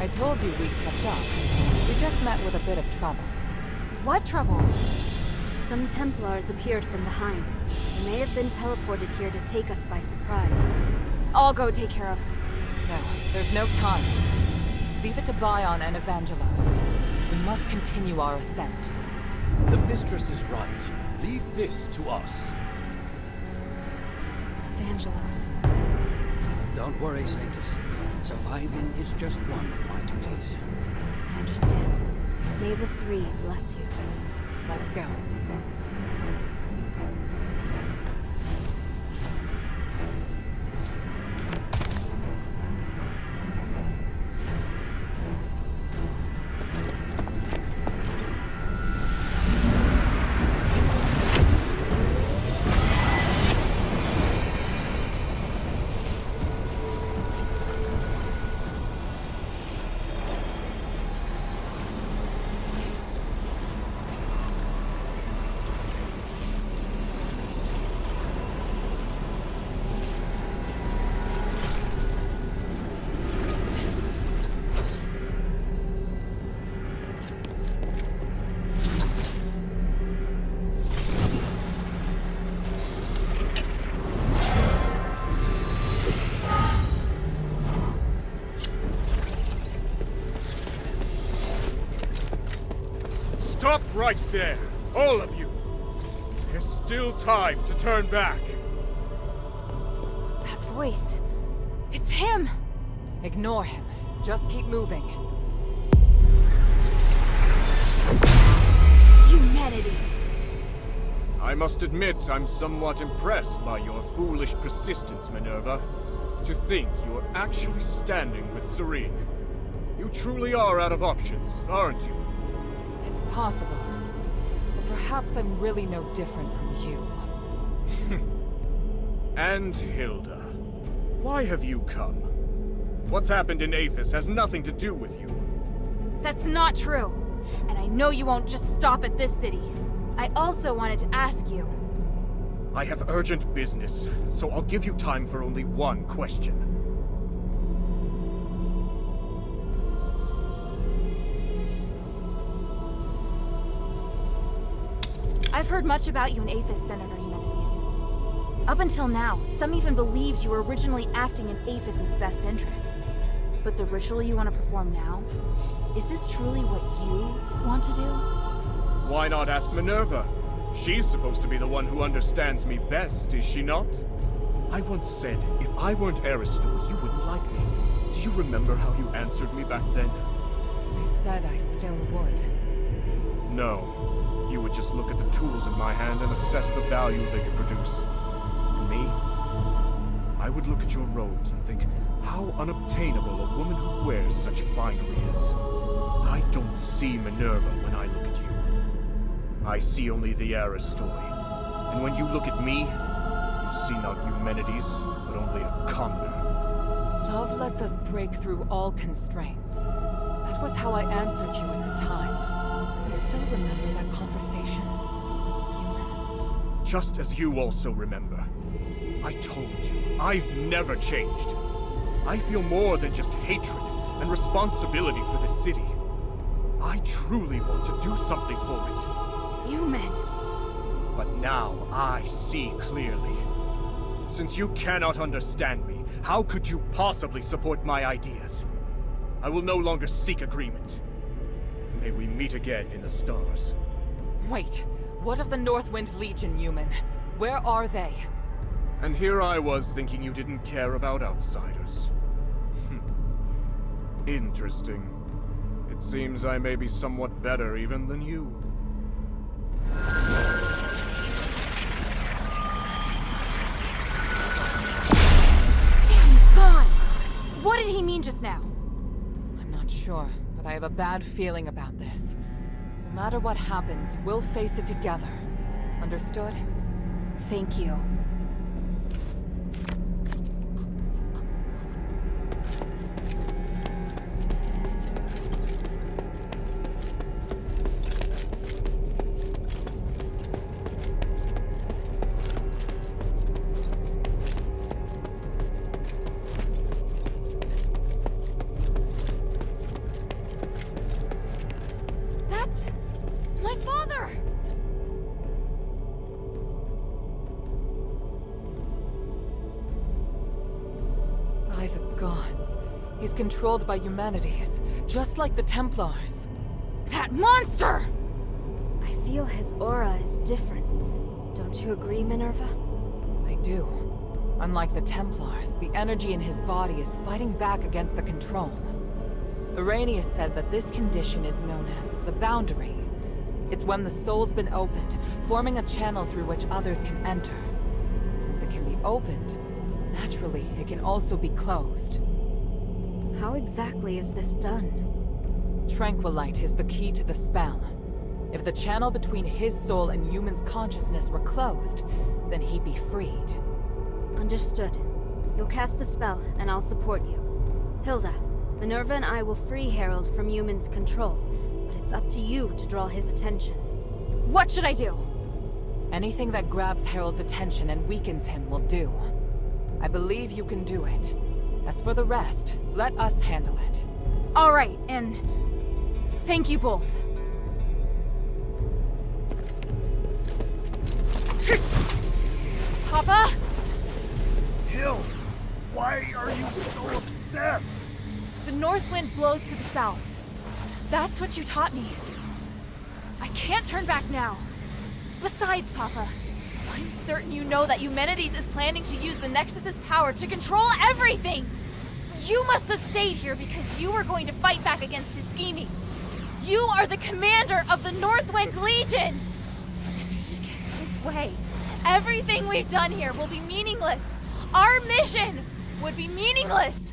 I told you we'd catch up. We just met with a bit of trouble. What trouble? Some Templars appeared from behind. They may have been teleported here to take us by surprise. I'll go take care of. No, there's no time. Leave it to Bion and Evangelos. We must continue our ascent. The mistress is right. Leave this to us. Evangelos. Don't worry, Satis. Surviving is just one of my duties. I understand. May the three bless you. Let's go. Stop right there! All of you! There's still time to turn back! That voice. It's him! Ignore him. Just keep moving. Humanities! I must admit I'm somewhat impressed by your foolish persistence, Minerva. To think you're actually standing with Serene. You truly are out of options, aren't you? It's possible. But perhaps I'm really no different from you. And Hilda. Why have you come? What's happened in Aphes has nothing to do with you. That's not true. And I know you won't just stop at this city. I also wanted to ask you. I have urgent business, so I'll give you time for only one question. I've heard much about you in Aphes, Senator Humanities. Up until now, some even believed you were originally acting in Aphes' best interests. But the ritual you want to perform now, is this truly what you want to do? Why not ask Minerva? She's supposed to be the one who understands me best, is she not? I once said, if I weren't Aristor, you wouldn't like me. Do you remember how you answered me back then? I said I still would. No. You would just look at the tools in my hand and assess the value they could produce. And me? I would look at your robes and think how unobtainable a woman who wears such finery is. I don't see Minerva when I look at you. I see only the Aristoi. And when you look at me, you see not Eumenides, but only a commoner. Love lets us break through all constraints. That was how I answered you at the time. You still remember that conversation, human? Just as you also remember. I told you, I've never changed. I feel more than just hatred and responsibility for this city. I truly want to do something for it. Human. But now I see clearly. Since you cannot understand me, how could you possibly support my ideas? I will no longer seek agreement. May we meet again in the stars. Wait, what of the Northwind Legion, human? Where are they? And here I was thinking you didn't care about outsiders. Interesting. It seems I may be somewhat better even than you. Damn, he's gone! What did he mean just now? I'm not sure, but I have a bad feeling about this. No matter what happens, we'll face it together. Understood? Thank you. He's controlled by humanities, just like the Templars. That monster! I feel his aura is different. Don't you agree, Minerva? I do. Unlike the Templars, the energy in his body is fighting back against the control. Arrhenius said that this condition is known as the boundary. It's when the soul's been opened, forming a channel through which others can enter. Since it can be opened, naturally, it can also be closed. How exactly is this done? Tranquilite is the key to the spell. If the channel between his soul and human's consciousness were closed, then he'd be freed. Understood. You'll cast the spell, and I'll support you. Hilda, Minerva and I will free Harold from human's control, but it's up to you to draw his attention. What should I do? Anything that grabs Harold's attention and weakens him will do. I believe you can do it. As for the rest, let us handle it. All right, and thank you both. Papa? Hill, why are you so obsessed? The north wind blows to the south. That's what you taught me. I can't turn back now. Besides, Papa, I'm certain you know that Eumenides is planning to use the Nexus's power to control everything! You must have stayed here because you were going to fight back against his scheming. You are the commander of the Northwind Legion! If he gets his way, everything we've done here will be meaningless. Our mission would be meaningless.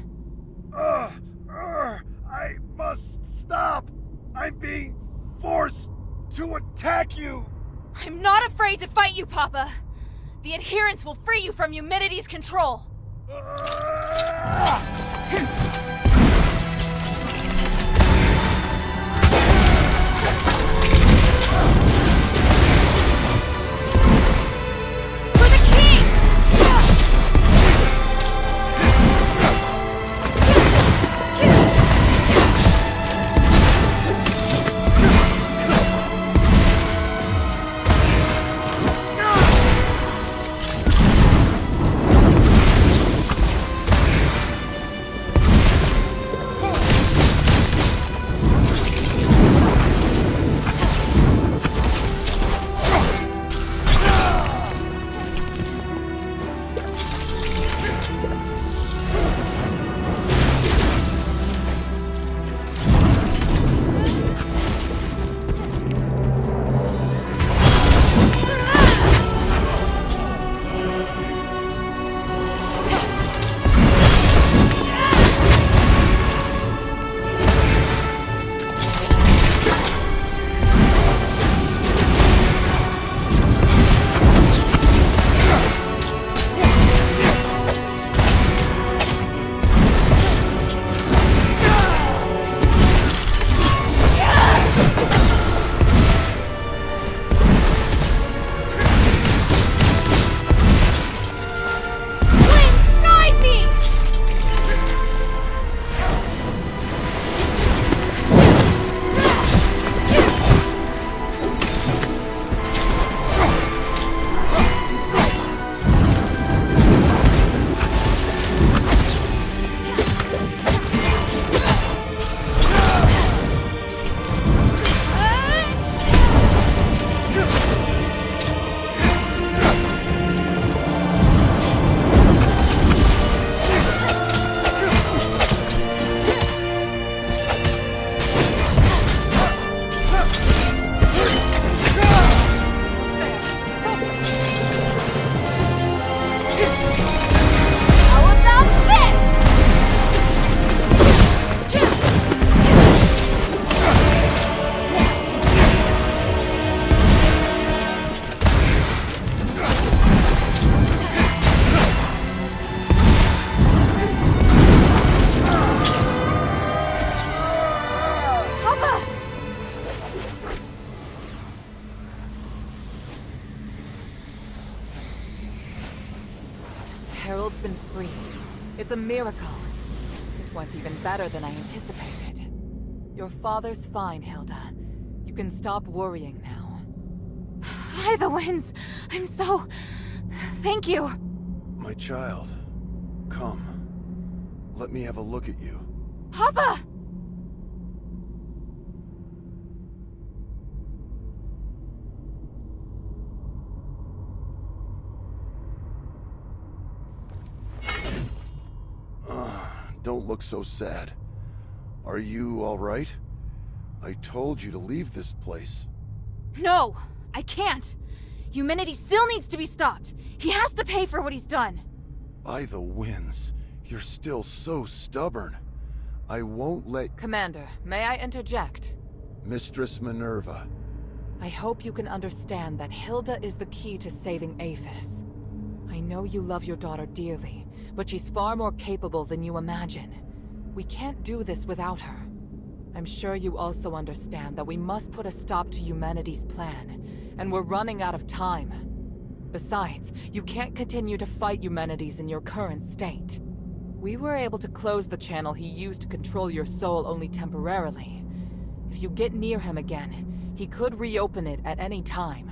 I must stop. I'm being forced to attack you. I'm not afraid to fight you, Papa. The adherents will free you from Eumenides' control. Harold's been freed. It's a miracle. It went even better than I anticipated. Your father's fine, Hilda. You can stop worrying now. By the winds! I'm so... Thank you! My child, come. Let me have a look at you. Papa! Don't look so sad. Are you all right? I told you to leave this place. No! I can't! Humanity still needs to be stopped! He has to pay for what he's done! By the winds, you're still so stubborn. I won't let— Commander, may I interject? Mistress Minerva. I hope you can understand that Hilda is the key to saving Aphes. I know you love your daughter dearly, but she's far more capable than you imagine. We can't do this without her. I'm sure you also understand that we must put a stop to humanity's plan, and we're running out of time. Besides, you can't continue to fight humanities in your current state. We were able to close the channel he used to control your soul only temporarily. If you get near him again, he could reopen it at any time.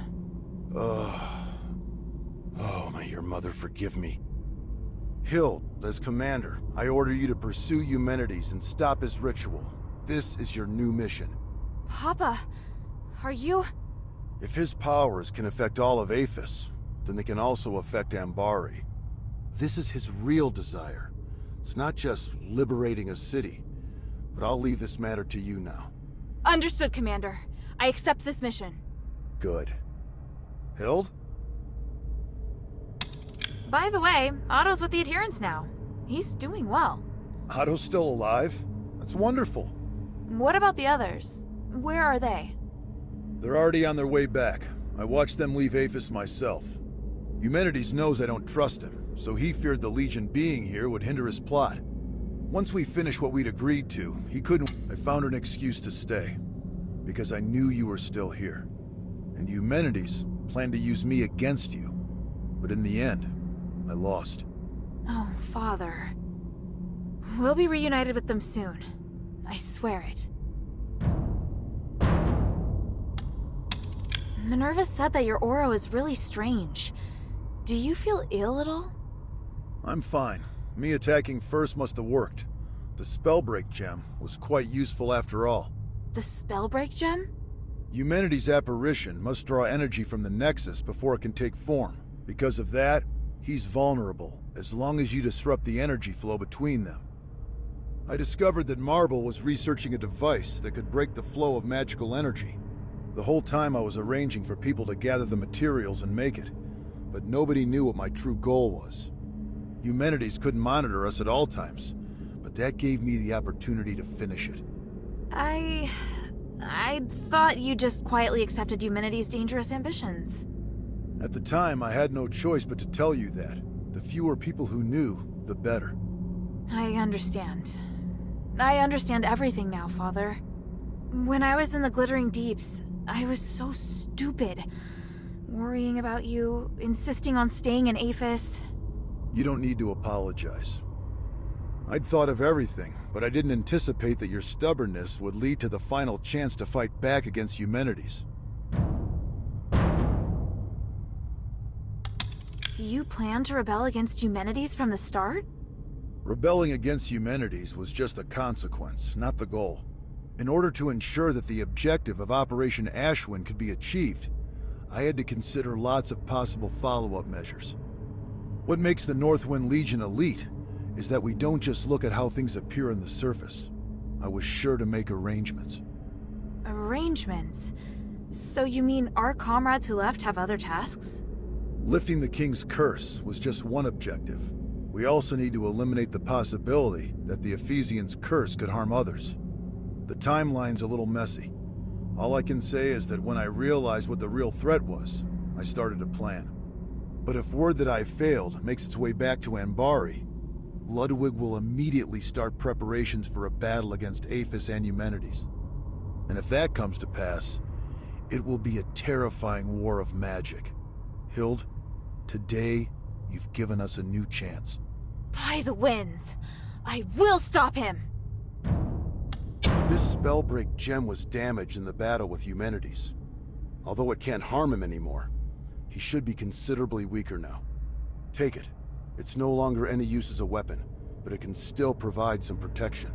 Oh, may your mother forgive me. Hild, as commander, I order you to pursue Eumenides and stop his ritual. This is your new mission. Papa, are you— If his powers can affect all of Aphes, then they can also affect Ambari. This is his real desire. It's not just liberating a city. But I'll leave this matter to you now. Understood, Commander. I accept this mission. Good. Hild? By the way, Otto's with the Adherents now. He's doing well. Otto's still alive? That's wonderful. What about the others? Where are they? They're already on their way back. I watched them leave Aphes myself. Eumenides knows I don't trust him, so he feared the Legion being here would hinder his plot. Once we finished what we'd agreed to, he couldn't— I found an excuse to stay. Because I knew you were still here. And Eumenides planned to use me against you. But in the end, I lost. Oh, Father. We'll be reunited with them soon. I swear it. Minerva said that your aura is really strange. Do you feel ill at all? I'm fine. Me attacking first must have worked. The Spellbreak gem was quite useful after all. The Spellbreak gem? Eumenides' apparition must draw energy from the nexus before it can take form. Because of that, he's vulnerable, as long as you disrupt the energy flow between them. I discovered that Marble was researching a device that could break the flow of magical energy. The whole time I was arranging for people to gather the materials and make it, but nobody knew what my true goal was. Eumenides couldn't monitor us at all times, but that gave me the opportunity to finish it. I thought you just quietly accepted Eumenides' dangerous ambitions. At the time, I had no choice but to tell you that. The fewer people who knew, the better. I understand. I understand everything now, Father. When I was in the Glittering Deeps, I was so stupid. Worrying about you, insisting on staying in Aphes. You don't need to apologize. I'd thought of everything, but I didn't anticipate that your stubbornness would lead to the final chance to fight back against Eumenides. You planned to rebel against Eumenides from the start? Rebelling against Eumenides was just a consequence, not the goal. In order to ensure that the objective of Operation Ashwin could be achieved, I had to consider lots of possible follow-up measures. What makes the Northwind Legion elite is that we don't just look at how things appear on the surface. I was sure to make arrangements. Arrangements? So you mean our comrades who left have other tasks? Lifting the King's curse was just one objective. We also need to eliminate the possibility that the Ephesians' curse could harm others. The timeline's a little messy. All I can say is that when I realized what the real threat was, I started to plan. But if word that I failed makes its way back to Ambari, Ludwig will immediately start preparations for a battle against Aphis and Eumenides. And if that comes to pass, it will be a terrifying war of magic. Hild, today, you've given us a new chance. By the winds! I will stop him! This Spellbreak gem was damaged in the battle with Eumenides. Although it can't harm him anymore, he should be considerably weaker now. Take it. It's no longer any use as a weapon, but it can still provide some protection.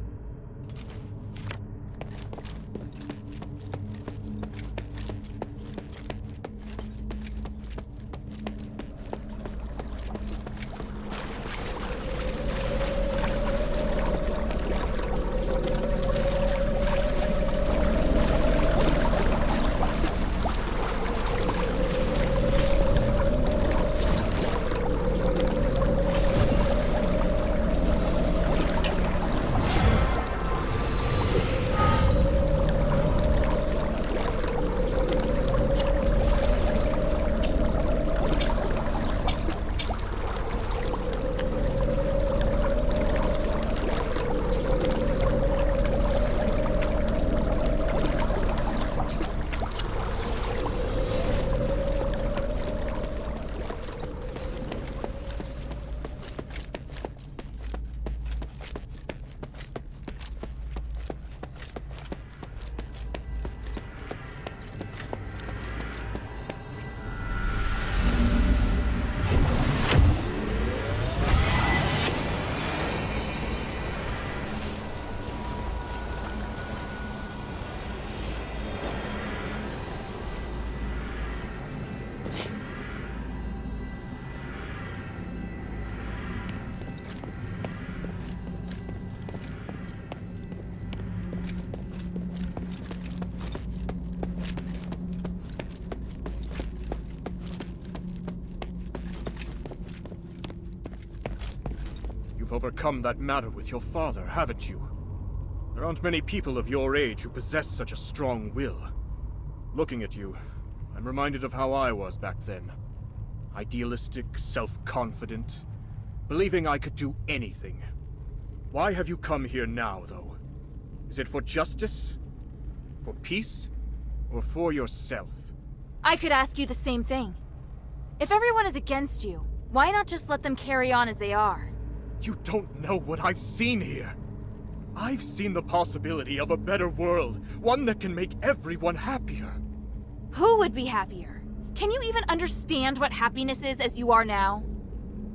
You've overcome that matter with your father, haven't you? There aren't many people of your age who possess such a strong will. Looking at you, I'm reminded of how I was back then. Idealistic, self-confident, believing I could do anything. Why have you come here now, though? Is it for justice? For peace? Or for yourself? I could ask you the same thing. If everyone is against you, why not just let them carry on as they are? You don't know what I've seen here. I've seen the possibility of a better world, one that can make everyone happier. Who would be happier? Can you even understand what happiness is as you are now?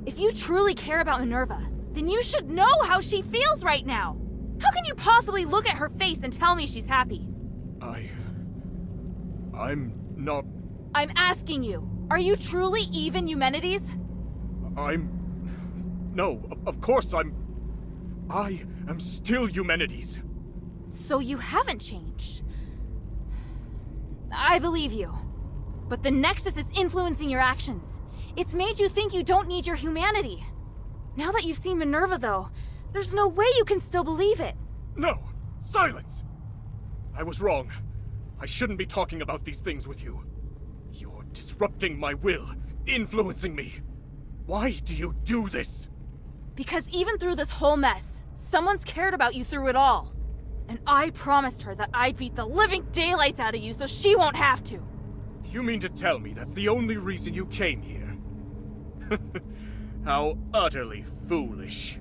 If you truly care about Minerva, then you should know how she feels right now. How can you possibly look at her face and tell me she's happy? I'm not... I'm asking you, are you truly even Eumenides? No, of course I am still Eumenides. So you haven't changed. I believe you. But the Nexus is influencing your actions. It's made you think you don't need your humanity. Now that you've seen Minerva, though, there's no way you can still believe it. No! Silence! I was wrong. I shouldn't be talking about these things with you. You're disrupting my will, influencing me. Why do you do this? Because even through this whole mess, someone's cared about you through it all. And I promised her that I'd beat the living daylights out of you so she won't have to. You mean to tell me that's the only reason you came here? How utterly foolish.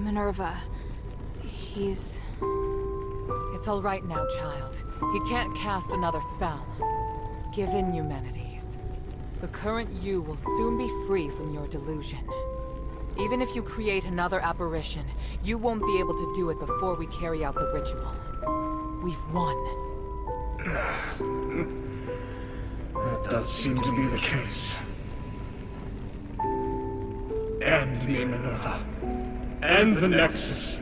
Minerva. He's... It's all right now, child. He can't cast another spell. Give in, Eumenides. The current you will soon be free from your delusion. Even if you create another apparition, you won't be able to do it before we carry out the ritual. We've won. That does seem to be the case. End me, Minerva. End the Nexus.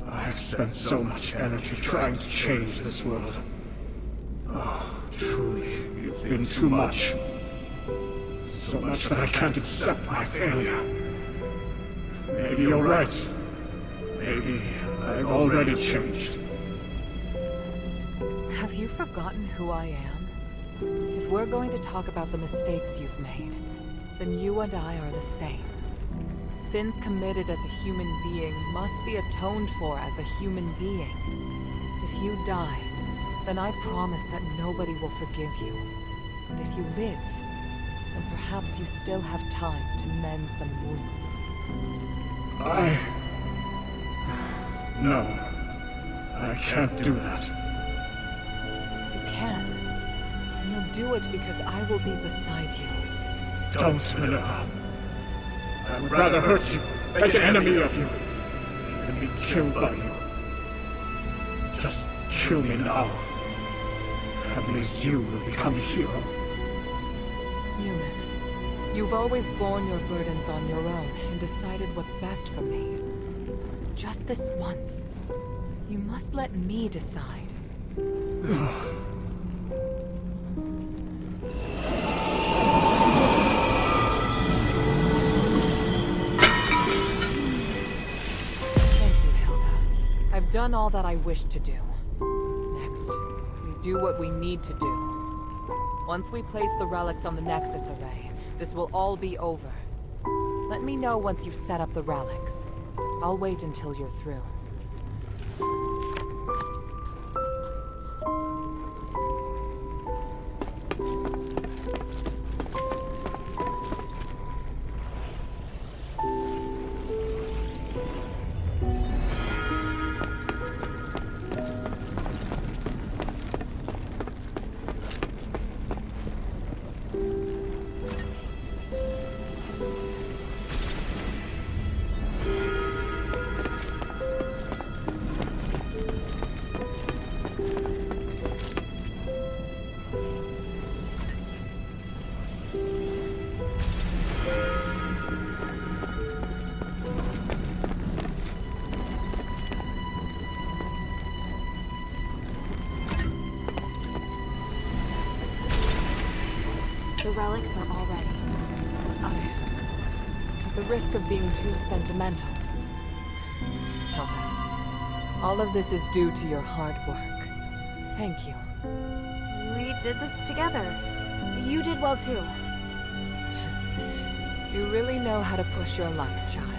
I've spent so much energy trying to change this world. Oh, truly, it's been too much. So much that I can't accept my failure. Maybe you're right. Maybe I've already changed. Have you forgotten who I am? If we're going to talk about the mistakes you've made, then you and I are the same. Sins committed as a human being must be atoned for as a human being. If you die, then I promise that nobody will forgive you. But if you live, then perhaps you still have time to mend some wounds. No. I can't do that. You can. And you'll do it because I will be beside you. Don't, Minerva. I would rather hurt you, make an enemy of you, than be killed by you. Just kill me now. At least you will become a hero. Human, you've always borne your burdens on your own and decided what's best for me. Just this once, you must let me decide. I've done all that I wished to do. Next, we do what we need to do. Once we place the relics on the Nexus array, this will all be over. Let me know once you've set up the relics. I'll wait until you're through. The relics are all ready. At the risk of being too sentimental. Hilda, all of this is due to your hard work. Thank you. We did this together. You did well too. You really know how to push your luck, child.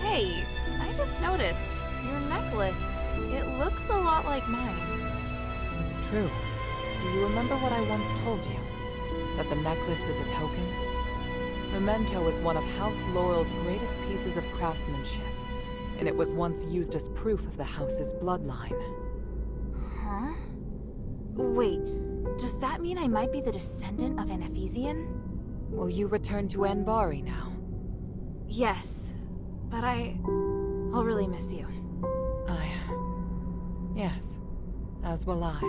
Hey, I just noticed. Your necklace, it looks a lot like mine. It's true. Do you remember what I once told you? That the necklace is a token? Memento is one of House Laurel's greatest pieces of craftsmanship, and it was once used as proof of the house's bloodline. Huh? Wait, does that mean I might be the descendant of an Ephesian? Will you return to Anbari now? Yes, but I'll really miss you. Yes, as will I.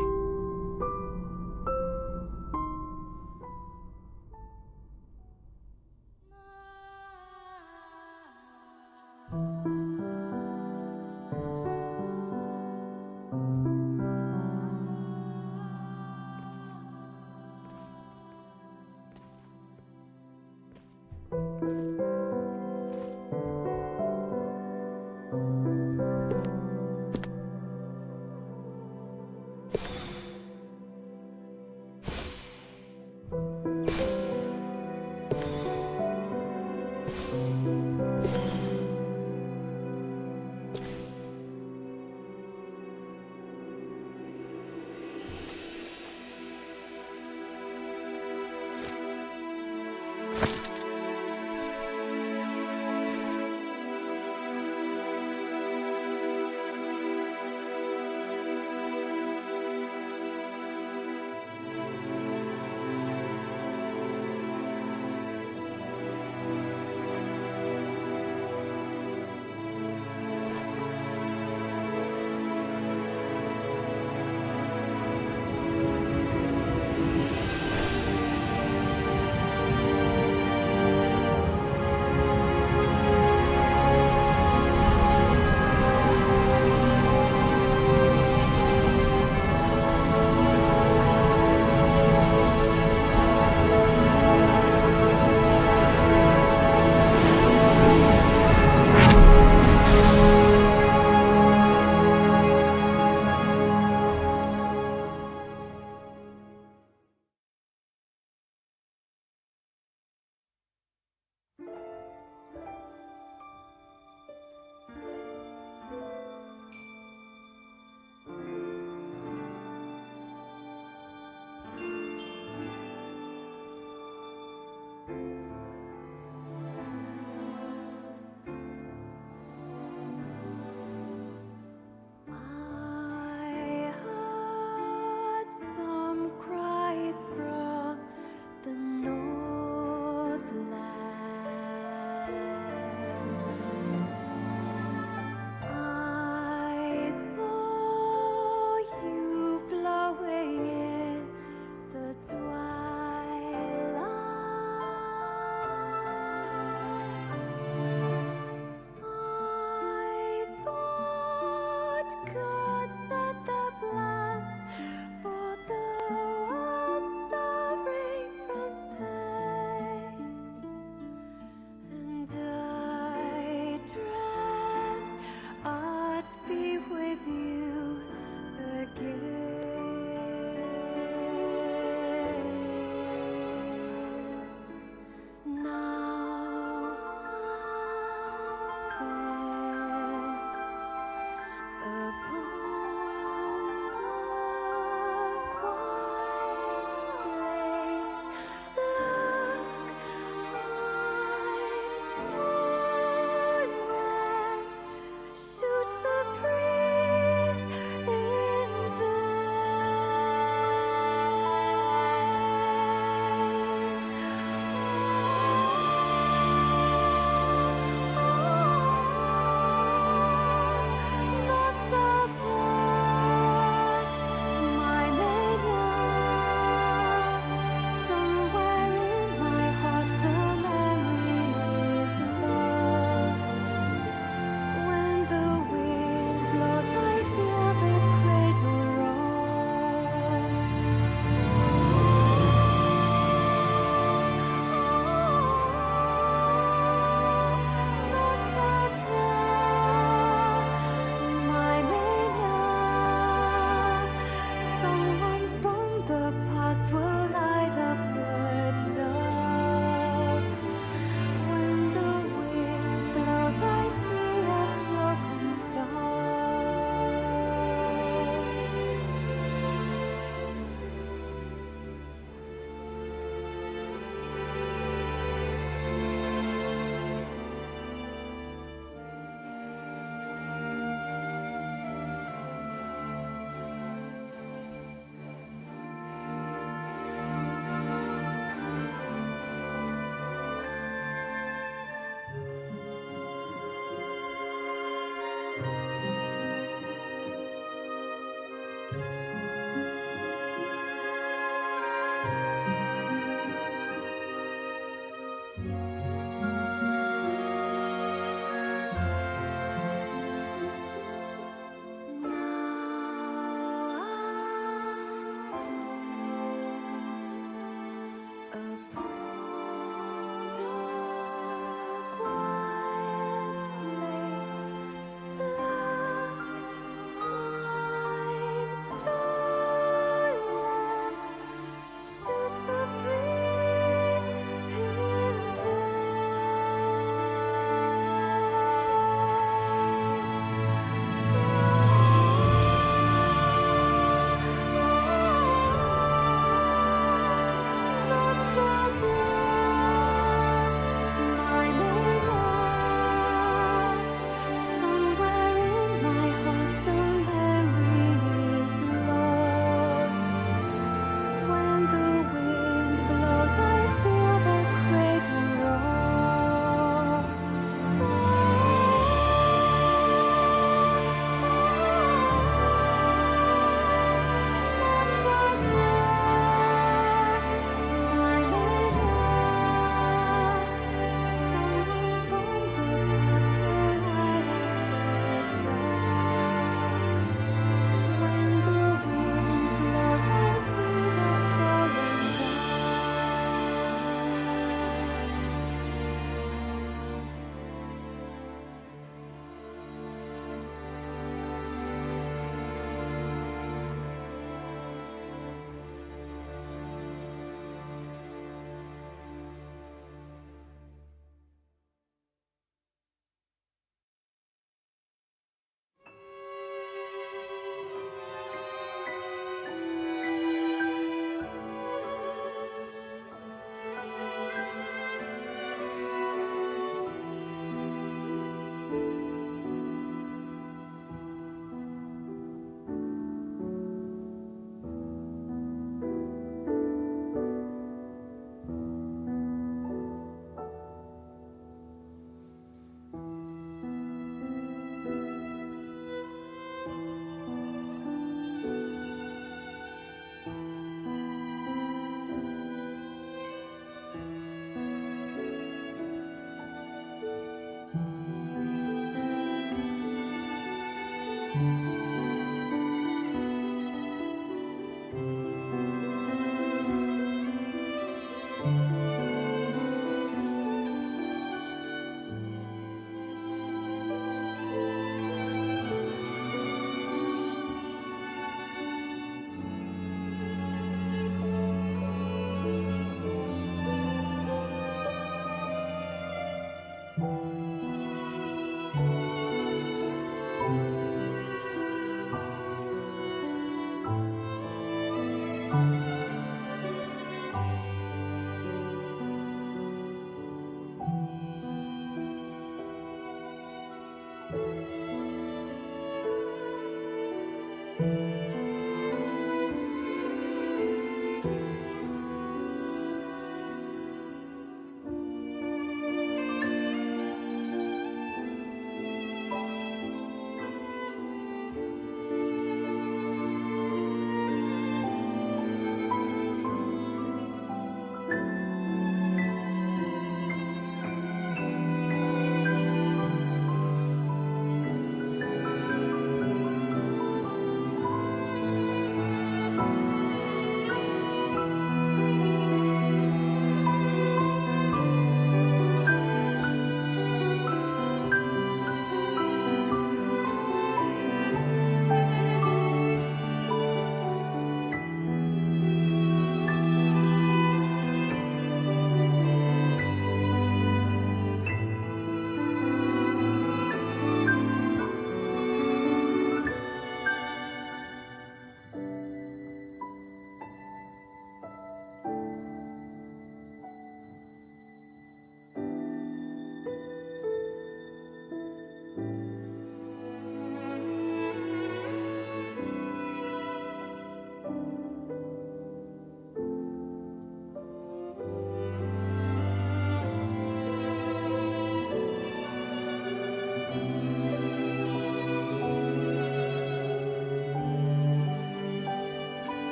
Ugh.